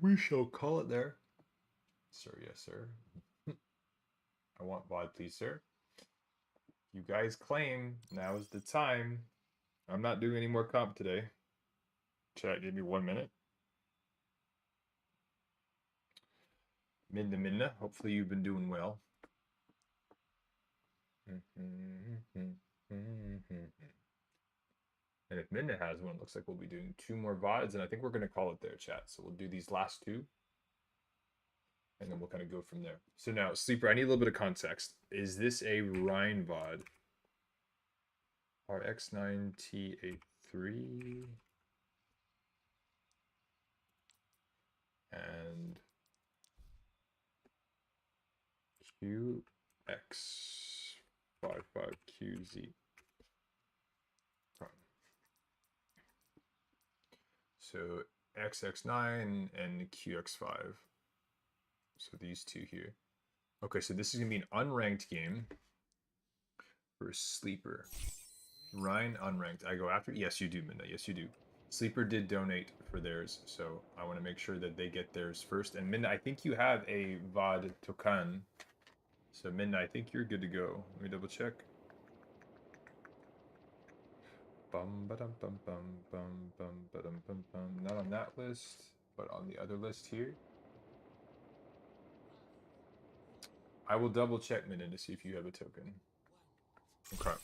We shall call it there. Sir, yes, sir. I want VOD, please, sir. You guys claim now is the time. I'm not doing any more comp today. Chat, give me 1 minute. Minna Minna, hopefully you've been doing well. And if Minna has one, it looks like we'll be doing 2 more VODs, and I think we're going to call it there, chat. So we'll do these last 2, and then we'll kind of go from there. So now, Sleeper, I need a little bit of context. Is this a Rhine VOD? RX9T83 and QX55QZ. So XX9 and QX5. So these two here. Okay, so this is gonna be an unranked game for Sleeper. Ryan unranked. I go after. Yes, you do, Minna. Yes, you do. Sleeper did donate for theirs, so I want to make sure that they get theirs first. And Minna, I think you have a VOD Tokan. So Minna, I think you're good to go. Let me double check. Bum ba-dum bum bum bum bum ba-dum bum bum. Not on that list, but on the other list here. I will double check Minute to see if you have a token. Okay.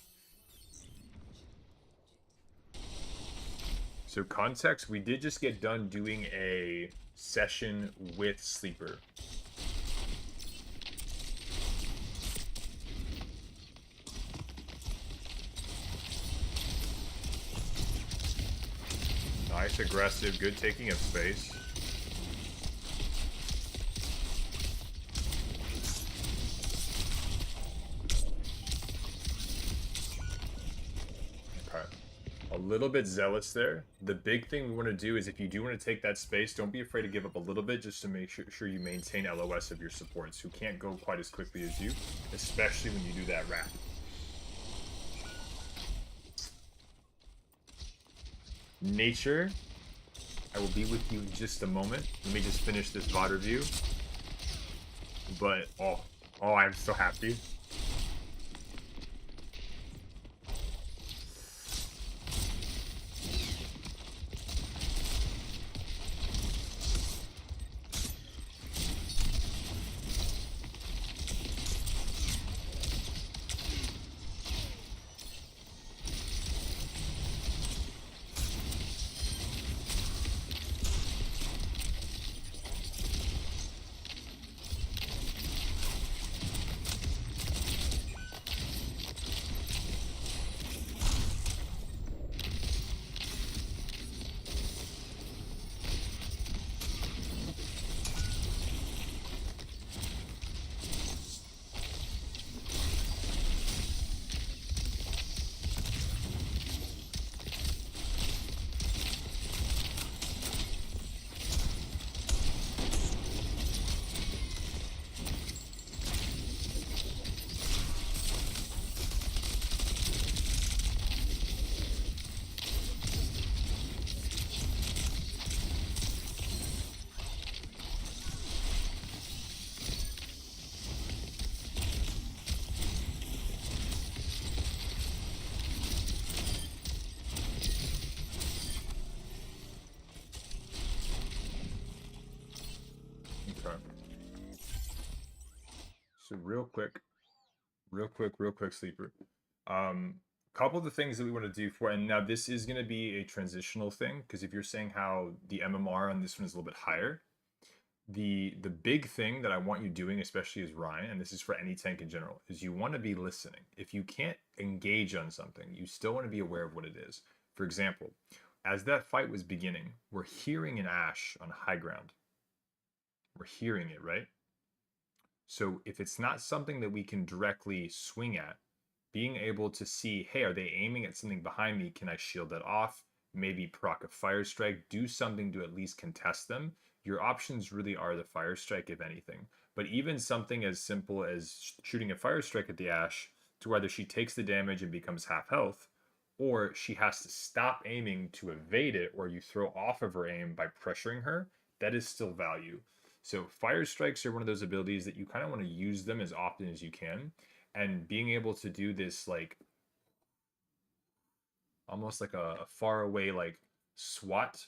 So context, we did just get done doing a session with Sleeper. Nice, aggressive, good taking of space. Okay. A little bit zealous there. The big thing we want to do is if you do want to take that space, don't be afraid to give up a little bit just to make sure you maintain LOS of your supports who can't go quite as quickly as you, especially when you do that wrap. Nature, I will be with you in just a moment. Let me just finish this VOD review. But, oh, I'm so happy. Okay. So real quick, Sleeper. Couple of the things that we want to do for, and now this is going to be a transitional thing, because if you're saying how the MMR on this one is a little bit higher, the big thing that I want you doing, especially as Ryan, and this is for any tank in general, is you want to be listening. If you can't engage on something, you still want to be aware of what it is. For example, as that fight was beginning, we're hearing an Ashe on high ground. We're hearing it, right? So if it's not something that we can directly swing at, being able to see, hey, are they aiming at something behind me? Can I shield that off? Maybe proc a fire strike, do something to at least contest them. Your options really are the fire strike, if anything. But even something as simple as shooting a fire strike at the Ashe to whether she takes the damage and becomes half health, or she has to stop aiming to evade it, or you throw off of her aim by pressuring her, that is still value. So fire strikes are one of those abilities that you kind of want to use them as often as you can. And being able to do this like almost like a far away like SWAT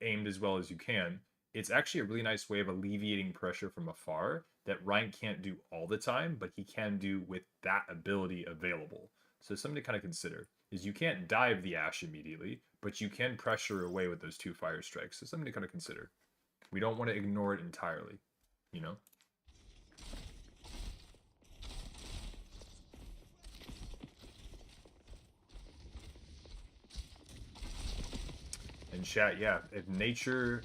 aimed as well as you can, it's actually a really nice way of alleviating pressure from afar that Ryan can't do all the time, but he can do with that ability available. So something to kind of consider is you can't dive the Ashe immediately, but you can pressure away with those two fire strikes. So something to kind of consider. We don't want to ignore it entirely, you know? And chat, yeah, if nature's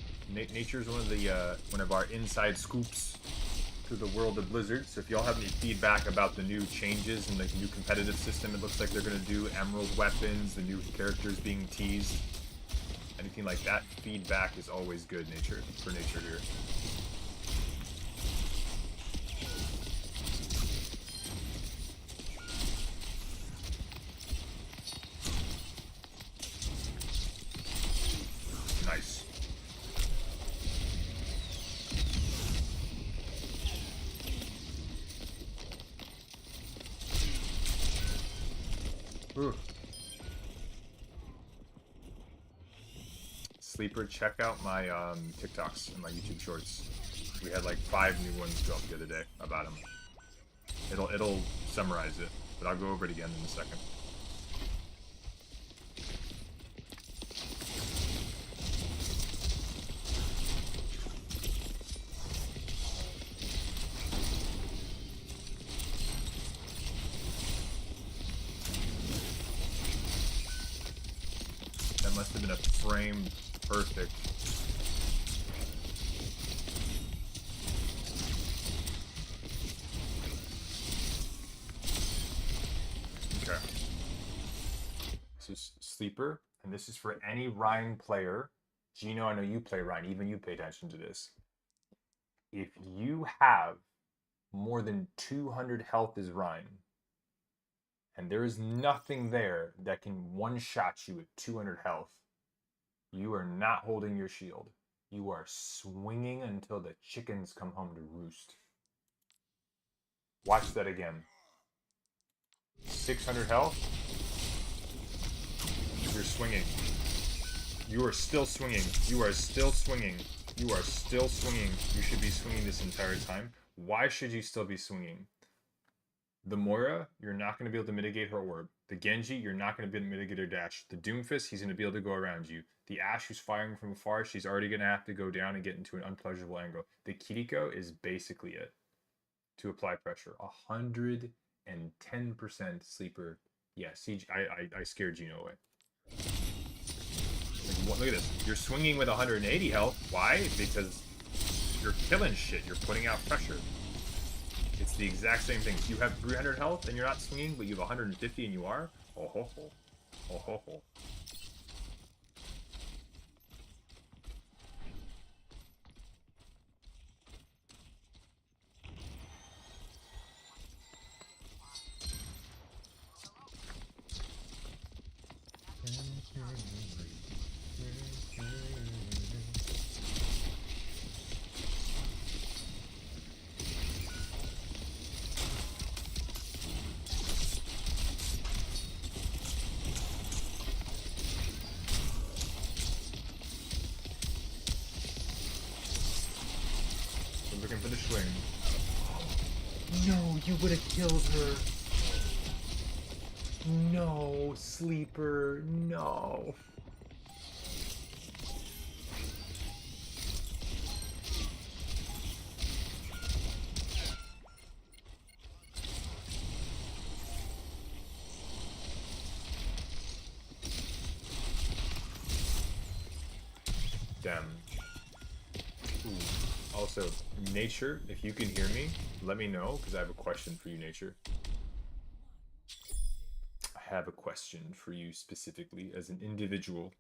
one of the one of our inside scoops to the world of Blizzard. So if y'all have any feedback about the new changes and the new competitive system, it looks like they're gonna do emerald weapons, the new characters being teased, anything like that, feedback is always good. For nature here. Nice. Ooh. Sleeper, check out my TikToks and my YouTube shorts. We had like 5 new ones go up the other day about him. It'll summarize it, but I'll go over it again in a second. That must have been a frame perfect. Okay. This is Sleeper, and this is for any Rhine player. Gino, I know you play Rhine, even you pay attention to this. If you have more than 200 health as Rhine, and there is nothing there that can one-shot you at 200 health, you are not holding your shield. You are swinging until the chickens come home to roost. Watch that again. 600 health. You're swinging. You are still swinging. You are still swinging. You are still swinging. You should be swinging this entire time. Why should you still be swinging? The Moira, you're not going to be able to mitigate her orb. The Genji, you're not going to be able to mitigate her dash. The Doomfist, he's going to be able to go around you. The Ashe, who's firing from afar, she's already going to have to go down and get into an unpleasurable angle. The Kiriko is basically it to apply pressure. 110% Sleeper. Yeah, Siege, I scared Gino away. Look at this. You're swinging with 180 health. Why? Because you're killing shit. You're putting out pressure. It's the exact same thing. You have 300 health and you're not swinging, but you have 150 and you are? Oh ho ho. Oh ho ho. Looking for the swing. No, you would have killed her. No, Sleeper, no. Damn. Ooh. Also, Nature, if you can hear me, let me know, because I have a question for you, Nature. I have a question for you specifically as an individual.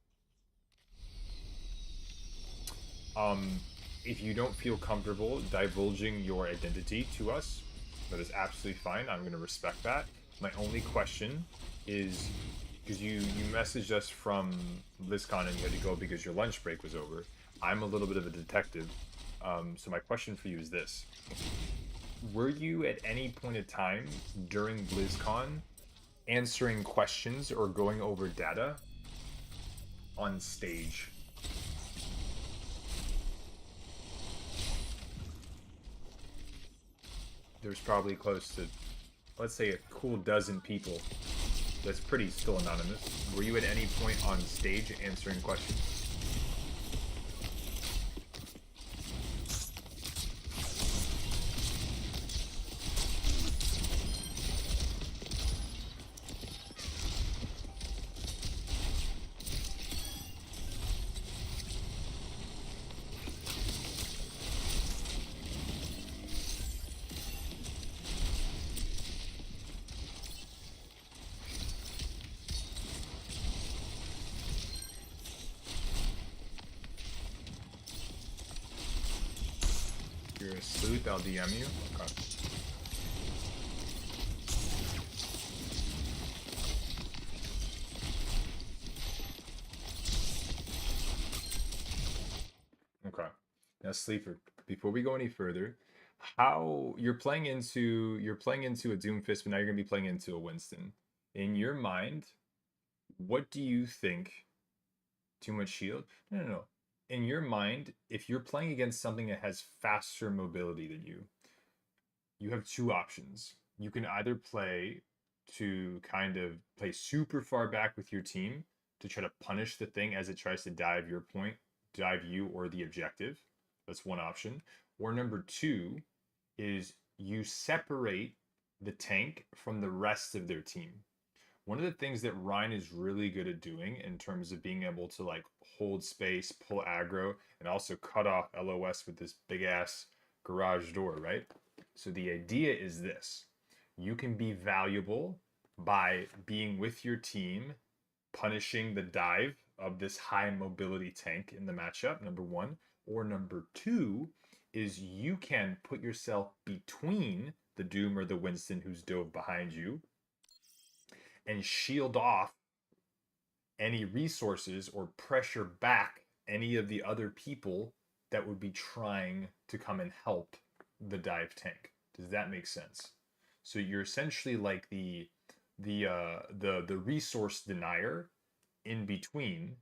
If you don't feel comfortable divulging your identity to us, that is absolutely fine. I'm going to respect that. My only question is, because you messaged us from BlizzCon and you had to go because your lunch break was over. I'm a little bit of a detective. So my question for you is this. Were you at any point in time during BlizzCon answering questions or going over data on stage? There's probably close to, let's say, a cool dozen people. That's pretty still anonymous. Were you at any point on stage answering questions? You're a sleuth, I'll DM you. Okay. Okay. Now, Sleeper, before we go any further, how you're playing into a Doomfist, but now you're gonna be playing into a Winston. In your mind, what do you think Too much shield? No, no, no. In your mind, if you're playing against something that has faster mobility than you have two options. You can either play to kind of play super far back with your team to try to punish the thing as it tries to dive your point, dive you or the objective. That's one option. Or number two is you separate the tank from the rest of their team. One of the things that Ryan is really good at doing in terms of being able to like hold space, pull aggro, and also cut off LOS with this big ass garage door, right? So the idea is this: you can be valuable by being with your team, punishing the dive of this high mobility tank in the matchup, number one. Or number two is you can put yourself between the Doom or the Winston who's dove behind you and shield off any resources or pressure back any of the other people that would be trying to come and help the dive tank. Does that make sense? So you're essentially like the resource denier in between,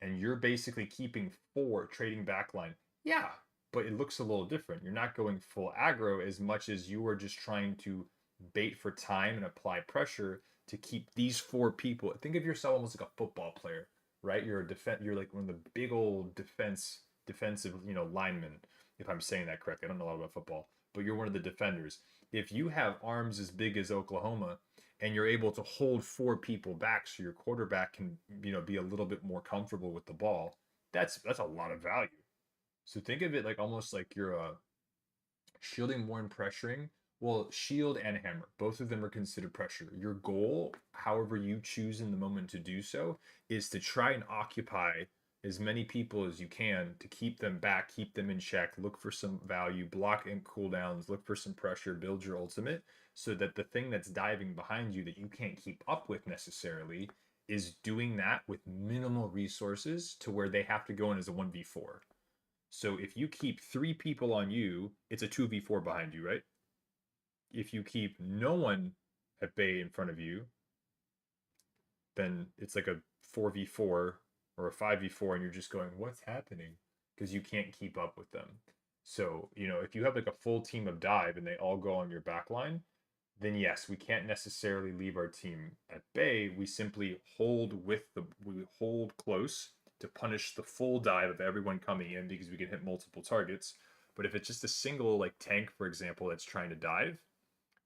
and you're basically keeping four trading backline. Yeah, but it looks a little different. You're not going full aggro as much as you are just trying to bait for time and apply pressure to keep these four people. Think of yourself almost like a football player, right? You're a you're like one of the big old defensive, linemen, if I'm saying that correctly. I don't know a lot about football, but you're one of the defenders. If you have arms as big as Oklahoma and you're able to hold four people back so your quarterback can, be a little bit more comfortable with the ball, that's a lot of value. So think of it like almost like you're shielding more and pressuring. Well, shield and hammer, both of them are considered pressure. Your goal, however you choose in the moment to do so, is to try and occupy as many people as you can to keep them back, keep them in check, look for some value, block and cooldowns, look for some pressure, build your ultimate, so that the thing that's diving behind you that you can't keep up with necessarily is doing that with minimal resources to where they have to go in as a 1v4. So if you keep 3 people on you, it's a 2v4 behind you, right? If you keep no one at bay in front of you, then it's like a 4v4 or a 5v4, and you're just going, what's happening? Because you can't keep up with them. So, if you have like a full team of dive and they all go on your back line, then yes, we can't necessarily leave our team at bay. We simply hold close to punish the full dive of everyone coming in because we can hit multiple targets. But if it's just a single like tank, for example, that's trying to dive,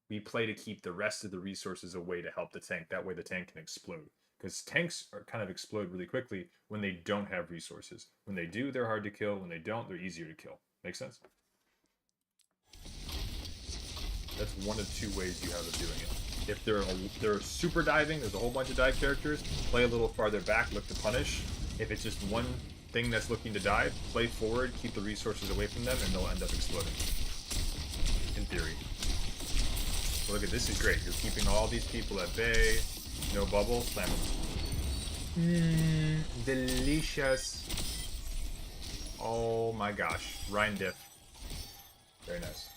we play to keep the rest of the resources away to help the tank. That way the tank can explode. Because tanks are kind of explode really quickly when they don't have resources. When they do, they're hard to kill. When they don't, they're easier to kill. Make sense? That's one of 2 ways you have of doing it. If they're super diving, there's a whole bunch of dive characters, play a little farther back, look to punish. If it's just one thing that's looking to dive, play forward, keep the resources away from them, and they'll end up exploding. In theory. But look at this, is great. You're keeping all these people at bay. No bubble, slam them. Delicious. Oh my gosh. Rhine diff. Very nice.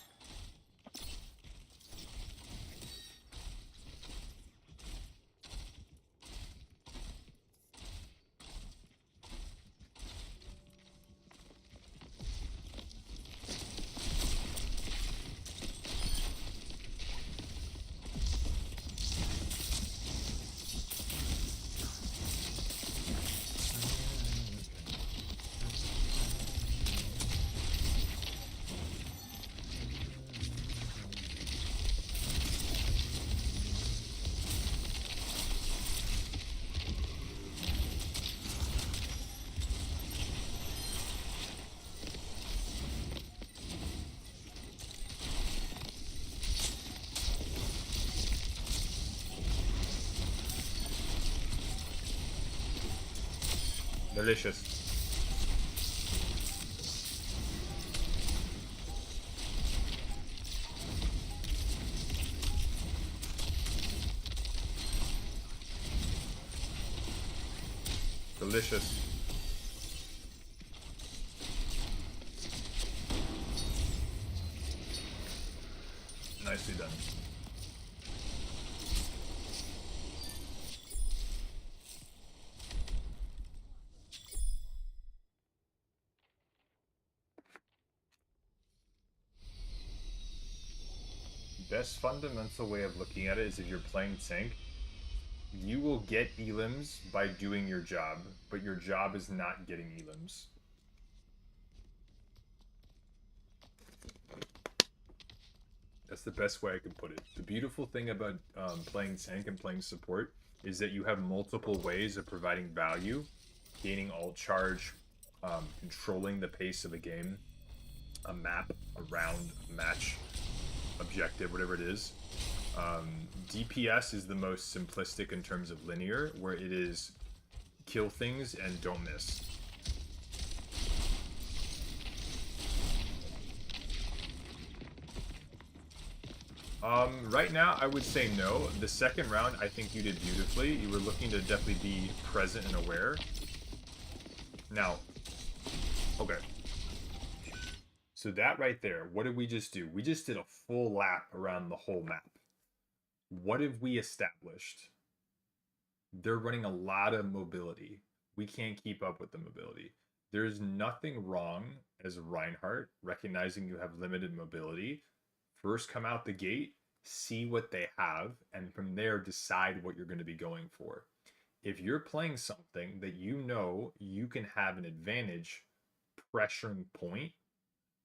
Delicious. Delicious. Nicely done. best fundamental way of looking at it is if you're playing tank, you will get elims by doing your job, but your job is not getting elims. That's the best way I can put it. The beautiful thing about playing tank and playing support is that you have multiple ways of providing value, gaining ult charge, controlling the pace of a game, a map, a round, a match, objective, whatever it is. DPS is the most simplistic in terms of linear, where it is kill things and don't miss. Right now, I would say no. The second round, I think you did beautifully. You were looking to definitely be present and aware. Now, okay. So that right there, what did we just do? We just did a full lap around the whole map. What have we established? They're running a lot of mobility. We can't keep up with the mobility. There's nothing wrong as Reinhardt, recognizing you have limited mobility. First come out the gate, see what they have, and from there decide what you're going to be going for. If you're playing something that you know you can have an advantage pressuring point,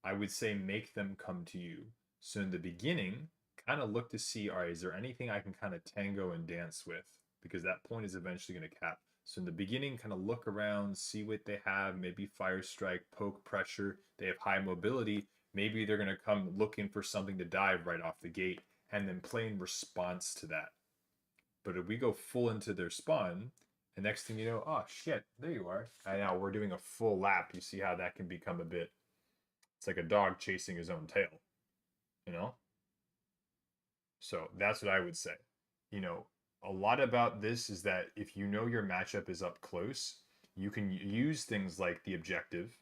I would say make them come to you. So in the beginning, kind of look to see, all right, is there anything I can kind of tango and dance with? Because that point is eventually going to cap. So in the beginning, kind of look around, see what they have, maybe fire strike, poke pressure. They have high mobility. Maybe they're going to come looking for something to dive right off the gate and then play in response to that. But if we go full into their spawn, the next thing you know, oh shit, there you are. And now we're doing a full lap. You see how that can become a bit, it's like a dog chasing his own tail, you know? So that's what I would say. You know, a lot about this is that if you know your matchup is up close, you can use things like the objective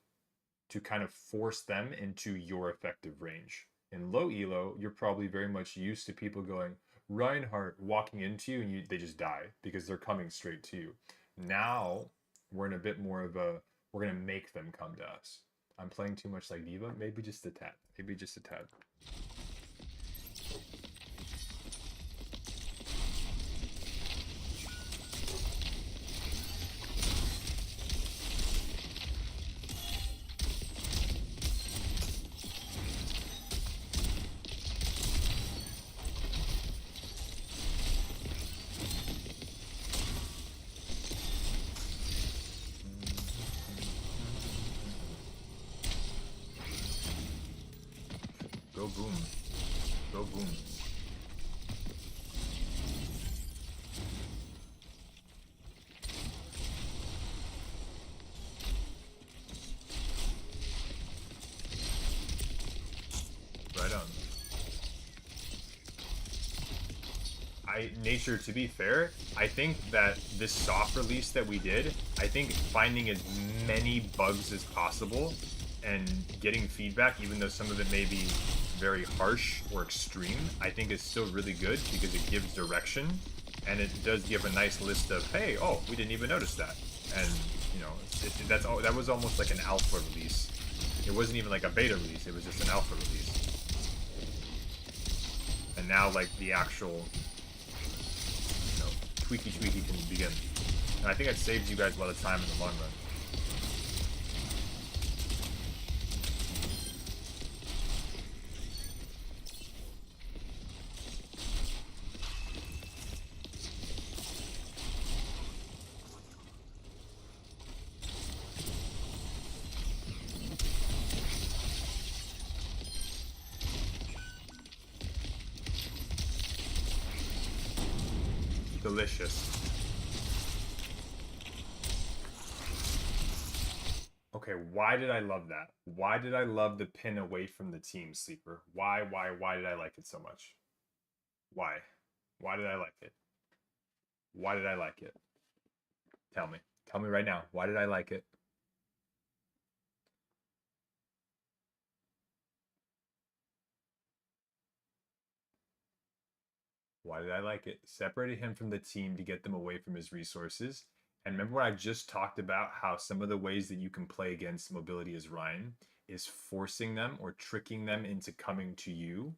to kind of force them into your effective range. In low elo, you're probably very much used to people going, Reinhardt walking into you, and they just die because they're coming straight to you. Now, we're in a bit more of a, we're going to make them come to us. I'm playing too much like D.Va? Maybe just a tad. Maybe just a tad. Go boom. Go boom. Right on. Nature, to be fair, I think that this soft release that we did, I think finding as many bugs as possible and getting feedback, even though some of it may be very harsh or extreme, I think is still really good because it gives direction and it does give a nice list of, hey, oh, we didn't even notice that. And, you know, that was almost like an alpha release. It wasn't even like a beta release, it was just an alpha release. And now, like, the actual, you know, tweaky can begin. And I think it saves you guys a lot of time in the long run. Delicious. Okay, why did I love that? Why did I love the pin away from the team, Sleeper? Why did I like it so much? Why? Why did I like it? Why did I like it? Tell me. Tell me right now. Why did I like it? Why did I like it? Separated him from the team to get them away from his resources. And remember what I just talked about, how some of the ways that you can play against mobility as Ryan is forcing them or tricking them into coming to you.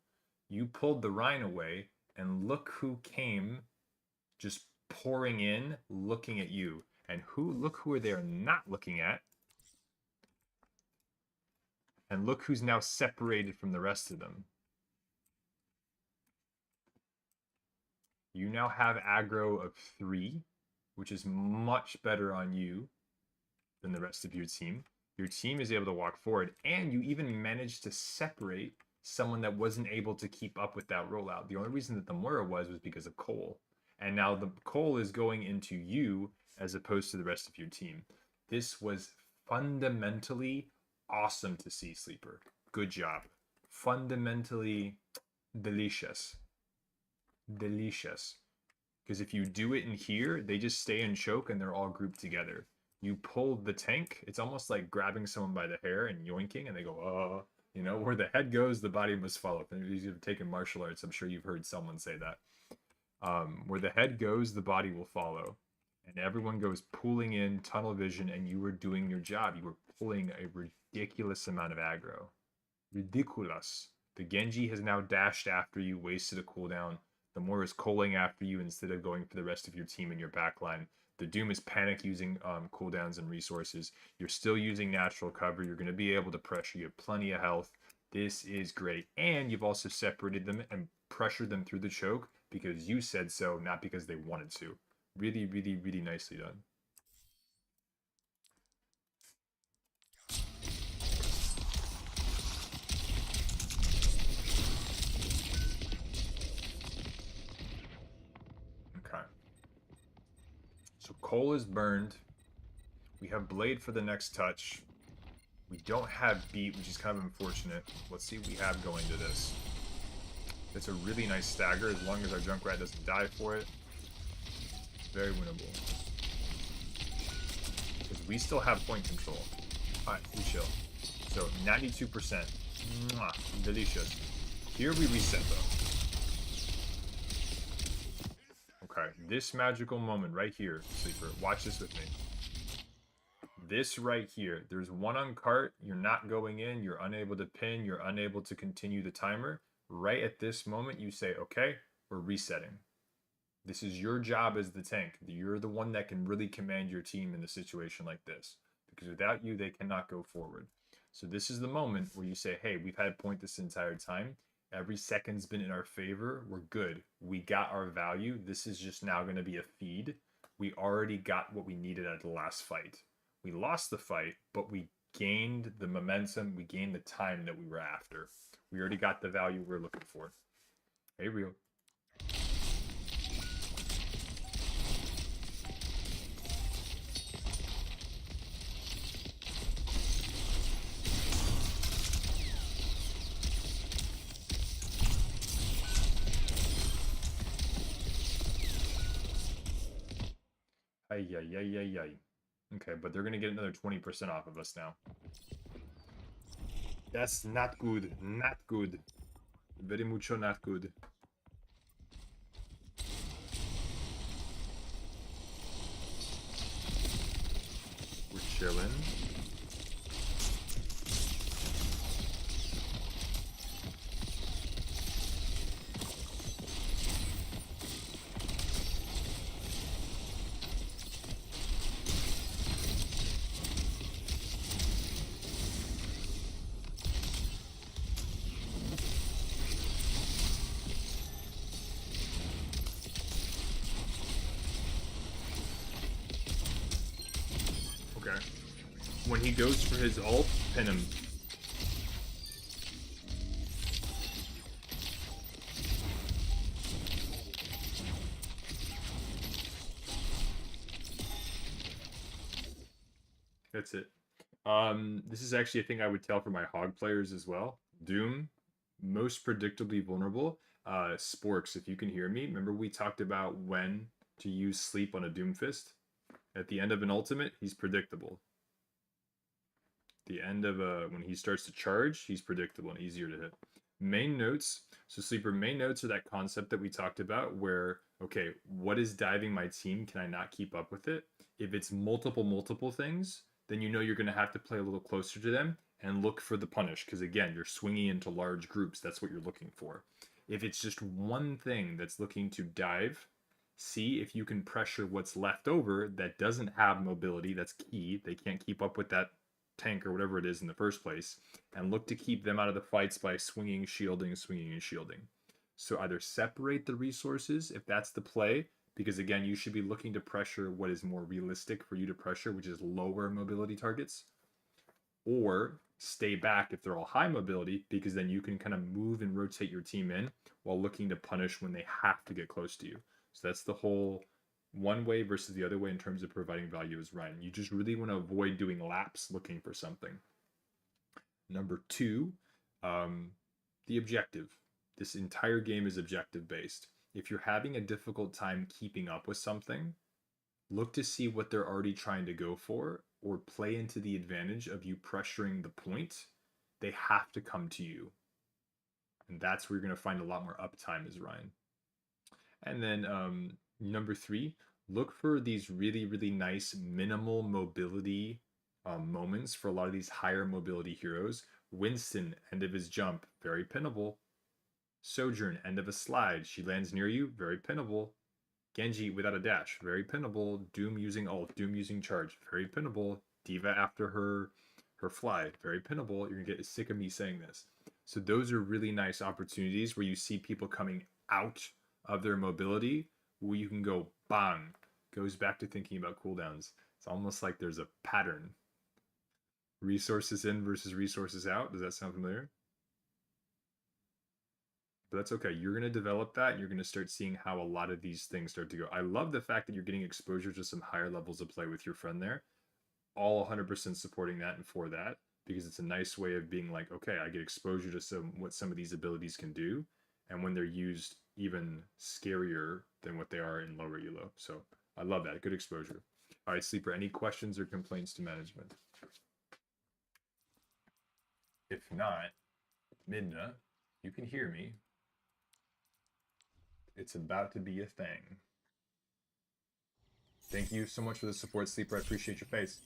You pulled the Rhine away, and look who came just pouring in, looking at you. And look who they are not looking at. And look who's now separated from the rest of them. You now have aggro of 3, which is much better on you than the rest of your team. Your team is able to walk forward, and you even managed to separate someone that wasn't able to keep up with that rollout. The only reason that the Moira was because of Cole. And now the Cole is going into you as opposed to the rest of your team. This was fundamentally awesome to see, Sleeper. Good job. Fundamentally delicious. Delicious. Because if you do it in here, they just stay in choke and they're all grouped together. You pull the tank, it's almost like grabbing someone by the hair and yoinking, and they go, oh, you know, where the head goes, the body must follow. If you've taken martial arts, I'm sure you've heard someone say that. Where the head goes, the body will follow. And everyone goes pulling in, tunnel vision, and you were doing your job. You were pulling a ridiculous amount of aggro. Ridiculous. The Genji has now dashed after you, wasted a cooldown. The Moira is calling after you instead of going for the rest of your team in your backline. The Doom is panic using cooldowns and resources. You're still using natural cover. You're going to be able to pressure. You have plenty of health. This is great. And you've also separated them and pressured them through the choke because you said so, not because they wanted to. Really, really, really nicely done. Okay. So Cole is burned. We have Blade for the next touch. We don't have Beat, which is kind of unfortunate. Let's see what we have going to this. It's a really nice stagger as long as our Junkrat doesn't die for it. It's very winnable. Because we still have point control. Alright, we chill. So 92%. Mwah, delicious. Here we reset though. Okay, this magical moment right here, Sleeper. Watch this with me. This right here, there's one on cart, you're not going in, you're unable to pin, you're unable to continue the timer. Right at this moment, you say, okay, we're resetting. This is your job as the tank. You're the one that can really command your team in a situation like this. Because without you, they cannot go forward. So this is the moment where you say, hey, we've had point this entire time. Every second's been in our favor. We're good. We got our value. This is just now going to be a feed. We already got what we needed at the last fight. We lost the fight, but we gained the momentum. We gained the time that we were after. We already got the value we're looking for. Hey, Rio. Ay, ay, ay, ay, ay. Okay, but they're going to get another 20% off of us now. That's not good. Not good. Very mucho not good. We're chilling. Okay. When he goes for his ult, pin him. That's it. This is actually a thing I would tell for my hog players as well. Doom, most predictably vulnerable. Sporks, if you can hear me, remember we talked about when to use sleep on a Doomfist? At the end of an ultimate, he's predictable. The end of when he starts to charge, he's predictable and easier to hit. Main notes. So Sleeper, main notes are that concept that we talked about where, okay, what is diving my team? Can I not keep up with it? If it's multiple things, then you know you're going to have to play a little closer to them and look for the punish. Because again, you're swinging into large groups. That's what you're looking for. If it's just one thing that's looking to dive, see if you can pressure what's left over that doesn't have mobility. That's key. They can't keep up with that tank or whatever it is in the first place, and look to keep them out of the fights by swinging, shielding, swinging, and shielding. So either separate the resources if that's the play, because again, you should be looking to pressure what is more realistic for you to pressure, which is lower mobility targets, or stay back if they're all high mobility, because then you can kind of move and rotate your team in while looking to punish when they have to get close to you. So that's the whole one way versus the other way in terms of providing value is Ryan. You just really want to avoid doing laps looking for something. Number two, the objective. This entire game is objective based. If you're having a difficult time keeping up with something, look to see what they're already trying to go for, or play into the advantage of you pressuring the point. They have to come to you. And that's where you're going to find a lot more uptime as Ryan. And then number three, look for these really, really nice minimal mobility moments for a lot of these higher mobility heroes. Winston, end of his jump, very pinnable. Sojourn, end of a slide. She lands near you, very pinnable. Genji without a dash, very pinnable. Doom using ult, Doom using charge, very pinnable. D.Va after her fly, very pinnable. You're gonna get sick of me saying this. So those are really nice opportunities where you see people coming out of their mobility, where you can go bang. Goes back to thinking about cooldowns. It's almost like there's a pattern. Resources in versus resources out. Does that sound familiar? But that's okay. You're going to develop that. And you're going to start seeing how a lot of these things start to go. I love the fact that you're getting exposure to some higher levels of play with your friend there. All 100% supporting that and for that, because it's a nice way of being like, okay, I get exposure to what some of these abilities can do, and when they're used, even scarier than what they are in lower elo. So I love that. Good exposure. All right, Sleeper, any questions or complaints to management? If not, Midna, you can hear me. It's about to be a thing. Thank you so much for the support, Sleeper. I appreciate your face.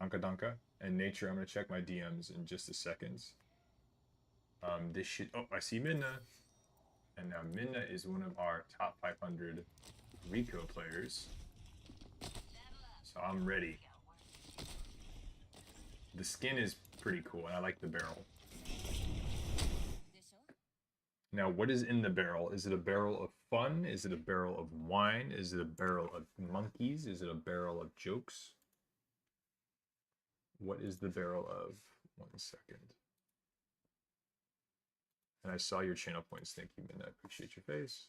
Anka Danka. And Nature, I'm going to check my DMs in just a second. This should... Oh, I see Midna. And now Midna is one of our top 500 Rico players. So I'm ready. The skin is pretty cool, and I like the barrel. Now, what is in the barrel? Is it a barrel of fun? Is it a barrel of wine? Is it a barrel of monkeys? Is it a barrel of jokes? What is the barrel of? 1 second. And I saw your channel points. Thank you, Minna. I appreciate your face.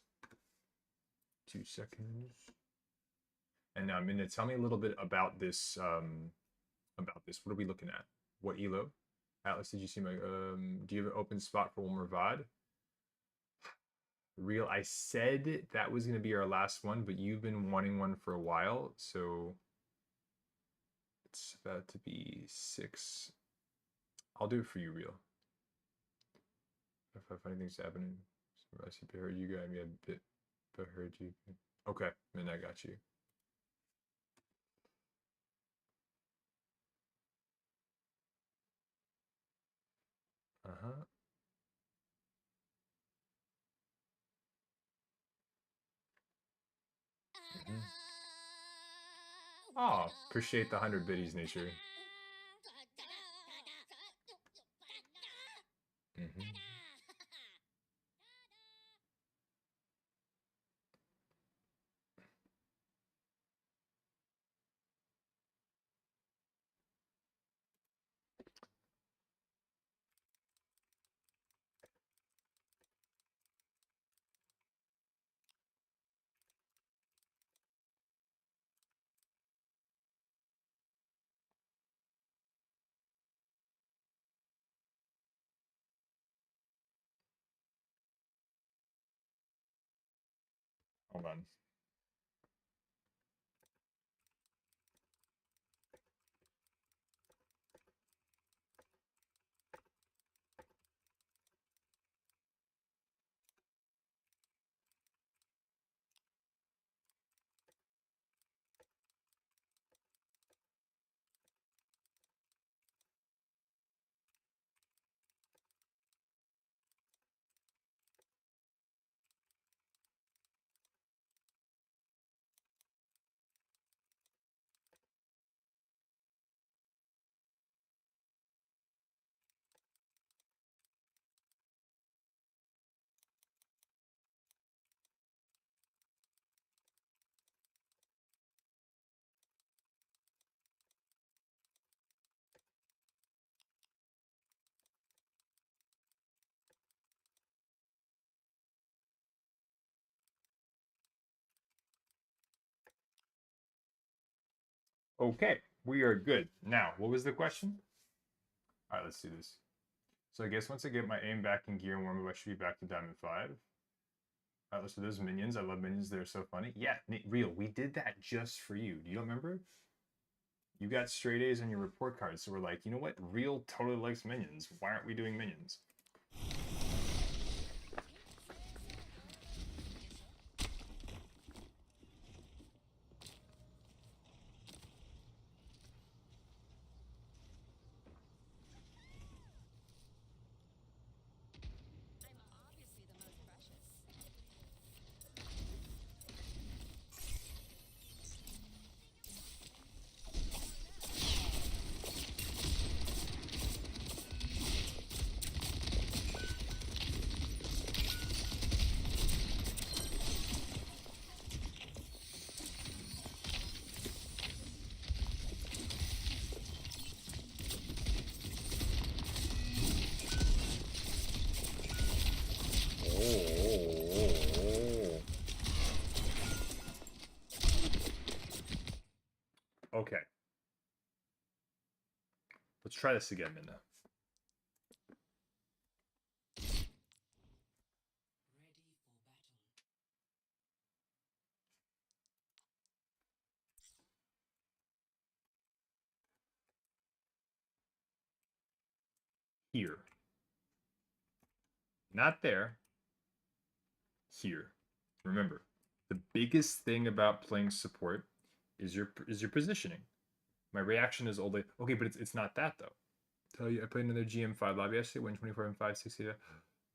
2 seconds. And now, Minna, tell me a little bit about this. What are we looking at? What elo? Atlas, did you see my? Do you have an open spot for one more VOD? Real, I said that was going to be our last one, but you've been wanting one for a while, so it's about to be 6. I'll do it for you, Real. If I find things happening, I see heard you got me a bit, but heard you. Okay, then I got you. Uh-huh. Mm-hmm. Oh, appreciate the 100 biddies, Nature. Mm-hmm. Hold on. Okay, we are good. Now, what was the question? All right, let's do this. So I guess once I get my aim back in gear and warm up, I should be back to Diamond 5. All right, let's do those minions. I love minions. They're so funny. Yeah, real. We did that just for you. Do you remember? You got straight A's on your report card. So we're like, you know what? Real totally likes minions. Why aren't we doing minions? Okay. Let's try this again, Minna. Here. Not there. Here. Remember, the biggest thing about playing support is your positioning. My reaction is only okay, but it's not that though. Tell you, I played another GM5 lobby yesterday, win 24 and 5, 60.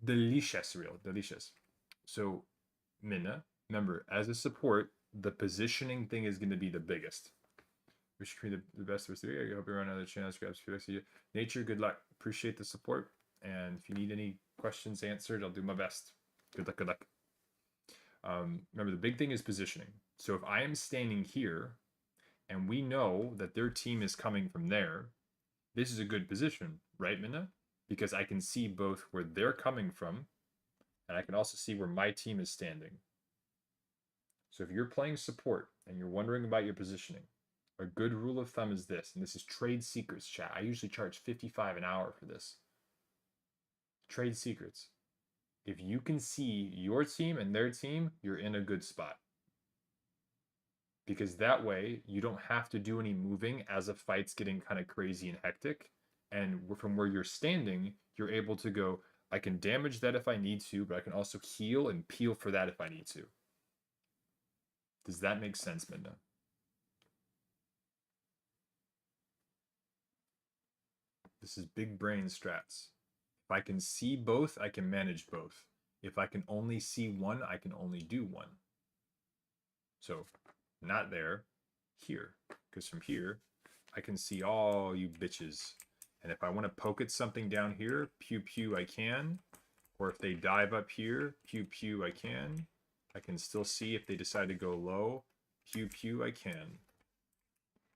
Delicious, real, delicious. So, Minna, remember, as a support, the positioning thing is going to be the biggest. Wish you the best of us three. I hope you're on another chance. Grabs you. Nature, good luck. Appreciate the support. And if you need any questions answered, I'll do my best. Good luck, good luck. Remember, the big thing is positioning. So if I am standing here, and we know that their team is coming from there, this is a good position, right, Minna? Because I can see both where they're coming from, and I can also see where my team is standing. So if you're playing support and you're wondering about your positioning, a good rule of thumb is this, and this is trade secrets, chat. I usually charge $55 an hour for this. Trade secrets. If you can see your team and their team, you're in a good spot. Because that way, you don't have to do any moving as a fight's getting kind of crazy and hectic. And from where you're standing, you're able to go, I can damage that if I need to, but I can also heal and peel for that if I need to. Does that make sense, Minna? This is big brain strats. If I can see both, I can manage both. If I can only see one, I can only do one. So, not there, here. Because from here, I can see all you bitches. And if I want to poke at something down here, pew pew I can. Or if they dive up here, pew pew I can. I can still see if they decide to go low, pew pew I can.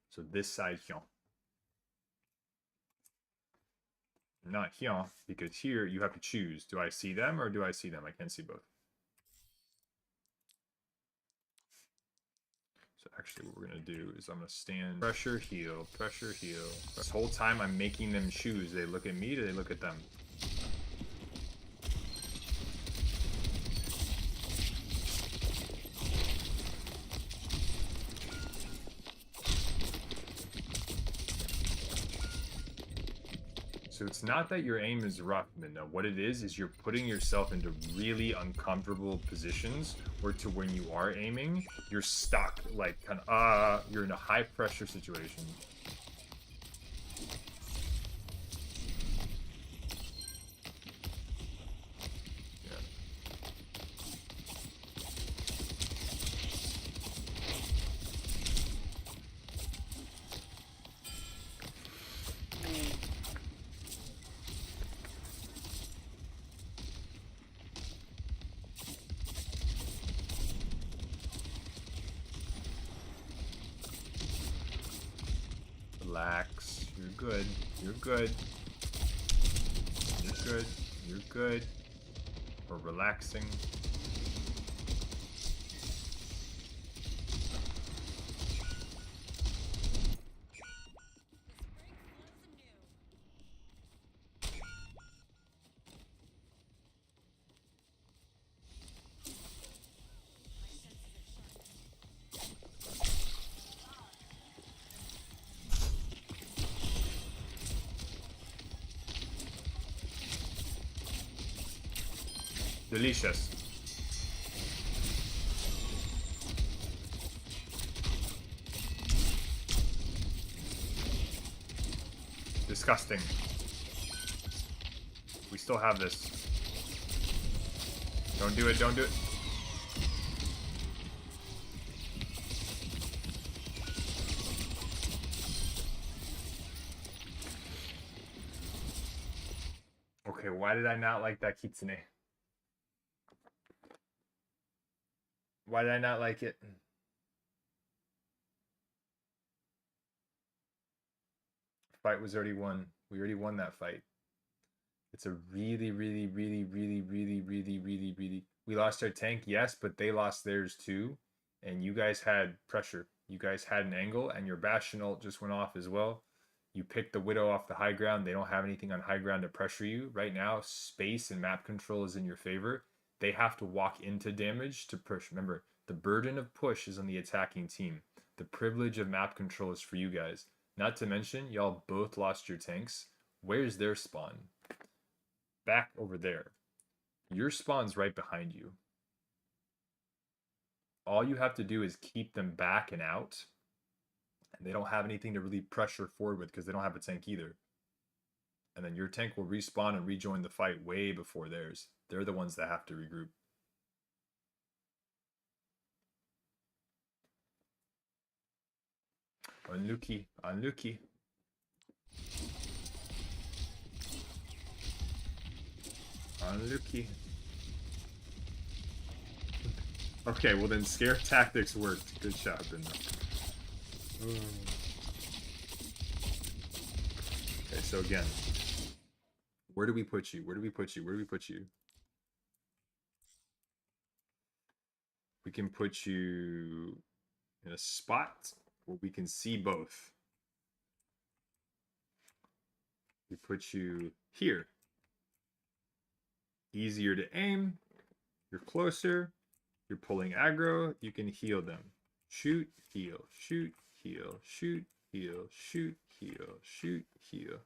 So this side here. Not here, because here you have to choose. Do I see them or do I see them? I can't see both. So actually what we're going to do is I'm going to stand, pressure, heal, pressure, heal. This whole time I'm making them choose. They look at me, do they look at them? So it's not that your aim is rough, Minna. What it is you're putting yourself into really uncomfortable positions where to when you are aiming, you're stuck, like kind of, you're in a high pressure situation. Relax. You're good. You're good. You're good. You're good. We're relaxing. Delicious. Disgusting. We still have this. Don't do it, don't do it. Okay, why did I not like that kitsune? Why did I not like it? Fight was already won. We already won that fight. It's a really. We lost our tank, yes, but they lost theirs too. And you guys had pressure. You guys had an angle, and your Bastion ult just went off as well. You picked the Widow off the high ground. They don't have anything on high ground to pressure you. Right now, space and map control is in your favor. They have to walk into damage to push. Remember, the burden of push is on the attacking team. The privilege of map control is for you guys. Not to mention, y'all both lost your tanks. Where's their spawn? Back over there. Your spawn's right behind you. All you have to do is keep them back and out. And they don't have anything to really pressure forward with because they don't have a tank either. And then your tank will respawn and rejoin the fight way before theirs. They're the ones that have to regroup. Unlucky, unlucky. Unlucky. Okay, well then scare tactics worked. Good job, Binda. Okay, so again, where do we put you? Where do we put you? Where do we put you? We can put you in a spot where we can see both. We put you here. Easier to aim. You're closer. You're pulling aggro. You can heal them. Shoot, heal, shoot, heal, shoot, heal, shoot, heal, shoot, heal.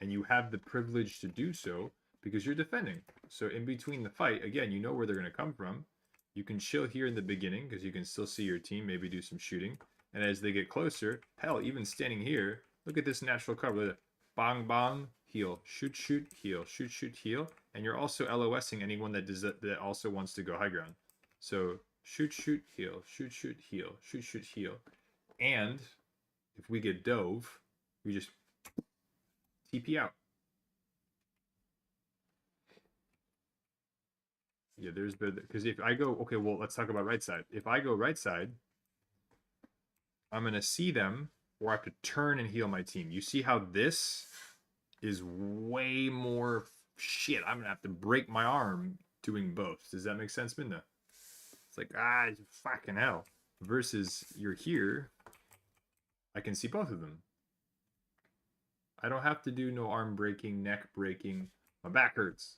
And you have the privilege to do so because you're defending. So in between the fight, again, you know where they're going to come from. You can chill here in the beginning because you can still see your team, maybe do some shooting. And as they get closer, hell, even standing here, look at this natural cover. Bang, bang, heal, shoot, shoot, heal, shoot, shoot, heal. And you're also LOSing anyone that does that also wants to go high ground. So shoot, shoot, heal, shoot, shoot, heal, shoot, shoot, heal. And if we get dove, we just TP out. Yeah, there's better because if I go, okay, well, let's talk about right side. If I go right side, I'm gonna see them, or I have to turn and heal my team. You see how this is way more shit. I'm gonna have to break my arm doing both. Does that make sense, Minda? It's like, fucking hell. Versus you're here, I can see both of them. I don't have to do no arm breaking, neck breaking. My back hurts.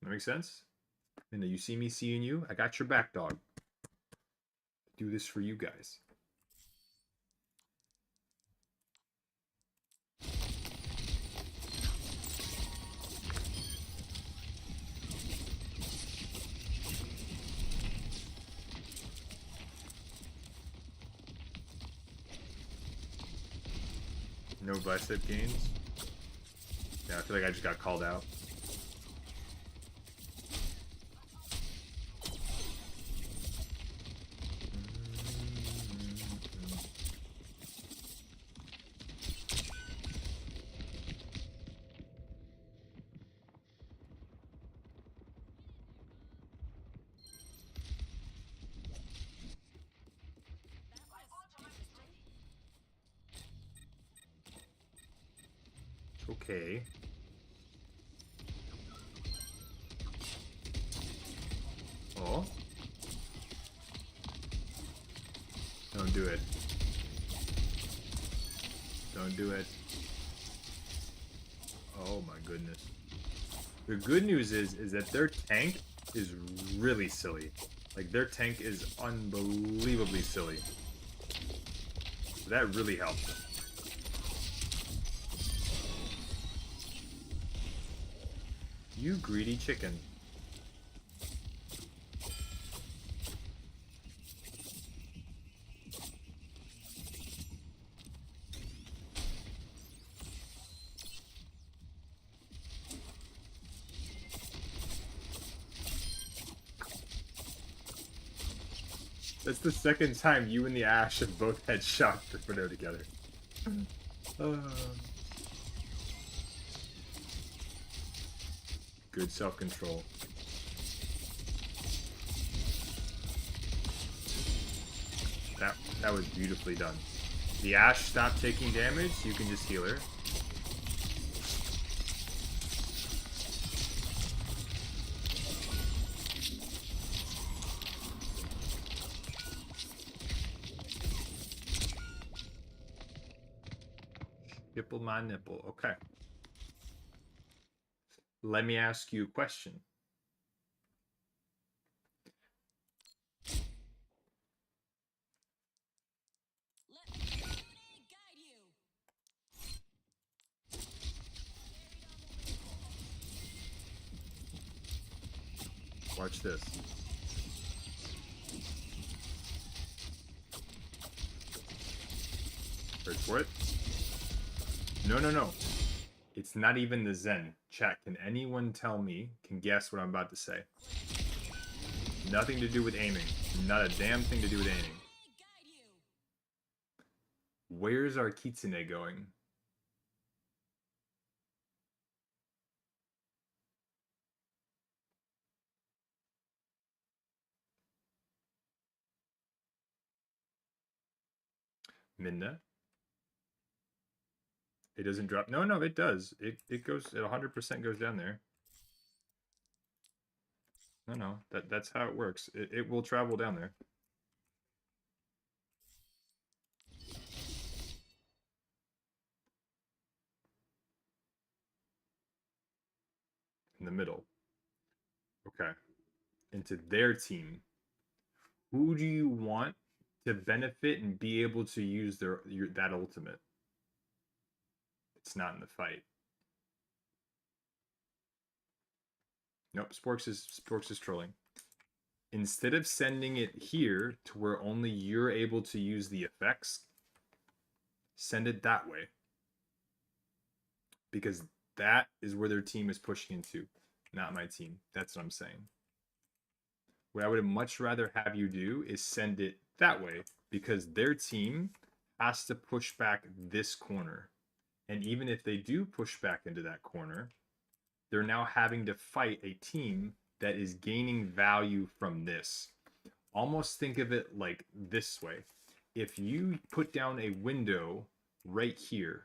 That makes sense? Minda, you see me seeing you? I got your back, dog. Do this for you guys. No bicep gains. Yeah, I feel like I just got called out. Okay. Oh. Don't do it. Don't do it. Oh my goodness. The good news is that their tank is really silly. Like their tank is unbelievably silly. So that really helps. You greedy chicken. That's the second time you and the Ash have both headshot the Widow together. Good self-control. That was beautifully done. The Ash stopped taking damage, you can just heal her. Nipple my nipple. Okay. Let me ask you a question. Watch this. Search for it. No, no, no. It's not even the Zen. Chat, can anyone tell me, can guess what I'm about to say? Nothing to do with aiming. Not a damn thing to do with aiming. Where's our Kitsune going? Minna? It doesn't drop. No, no, it does. It goes, it 100% goes down there. No, no, that's how it works. It will travel down there. In the middle. Okay. Into their team. Who do you want to benefit and be able to use that ultimate? It's not in the fight. Nope, Sporks is trolling. Instead of sending it here to where only you're able to use the effects, send it that way. Because that is where their team is pushing into, not my team. That's what I'm saying. What I would much rather have you do is send it that way, because their team has to push back this corner. And even if they do push back into that corner, they're now having to fight a team that is gaining value from this. Almost think of it like this way. If you put down a window right here,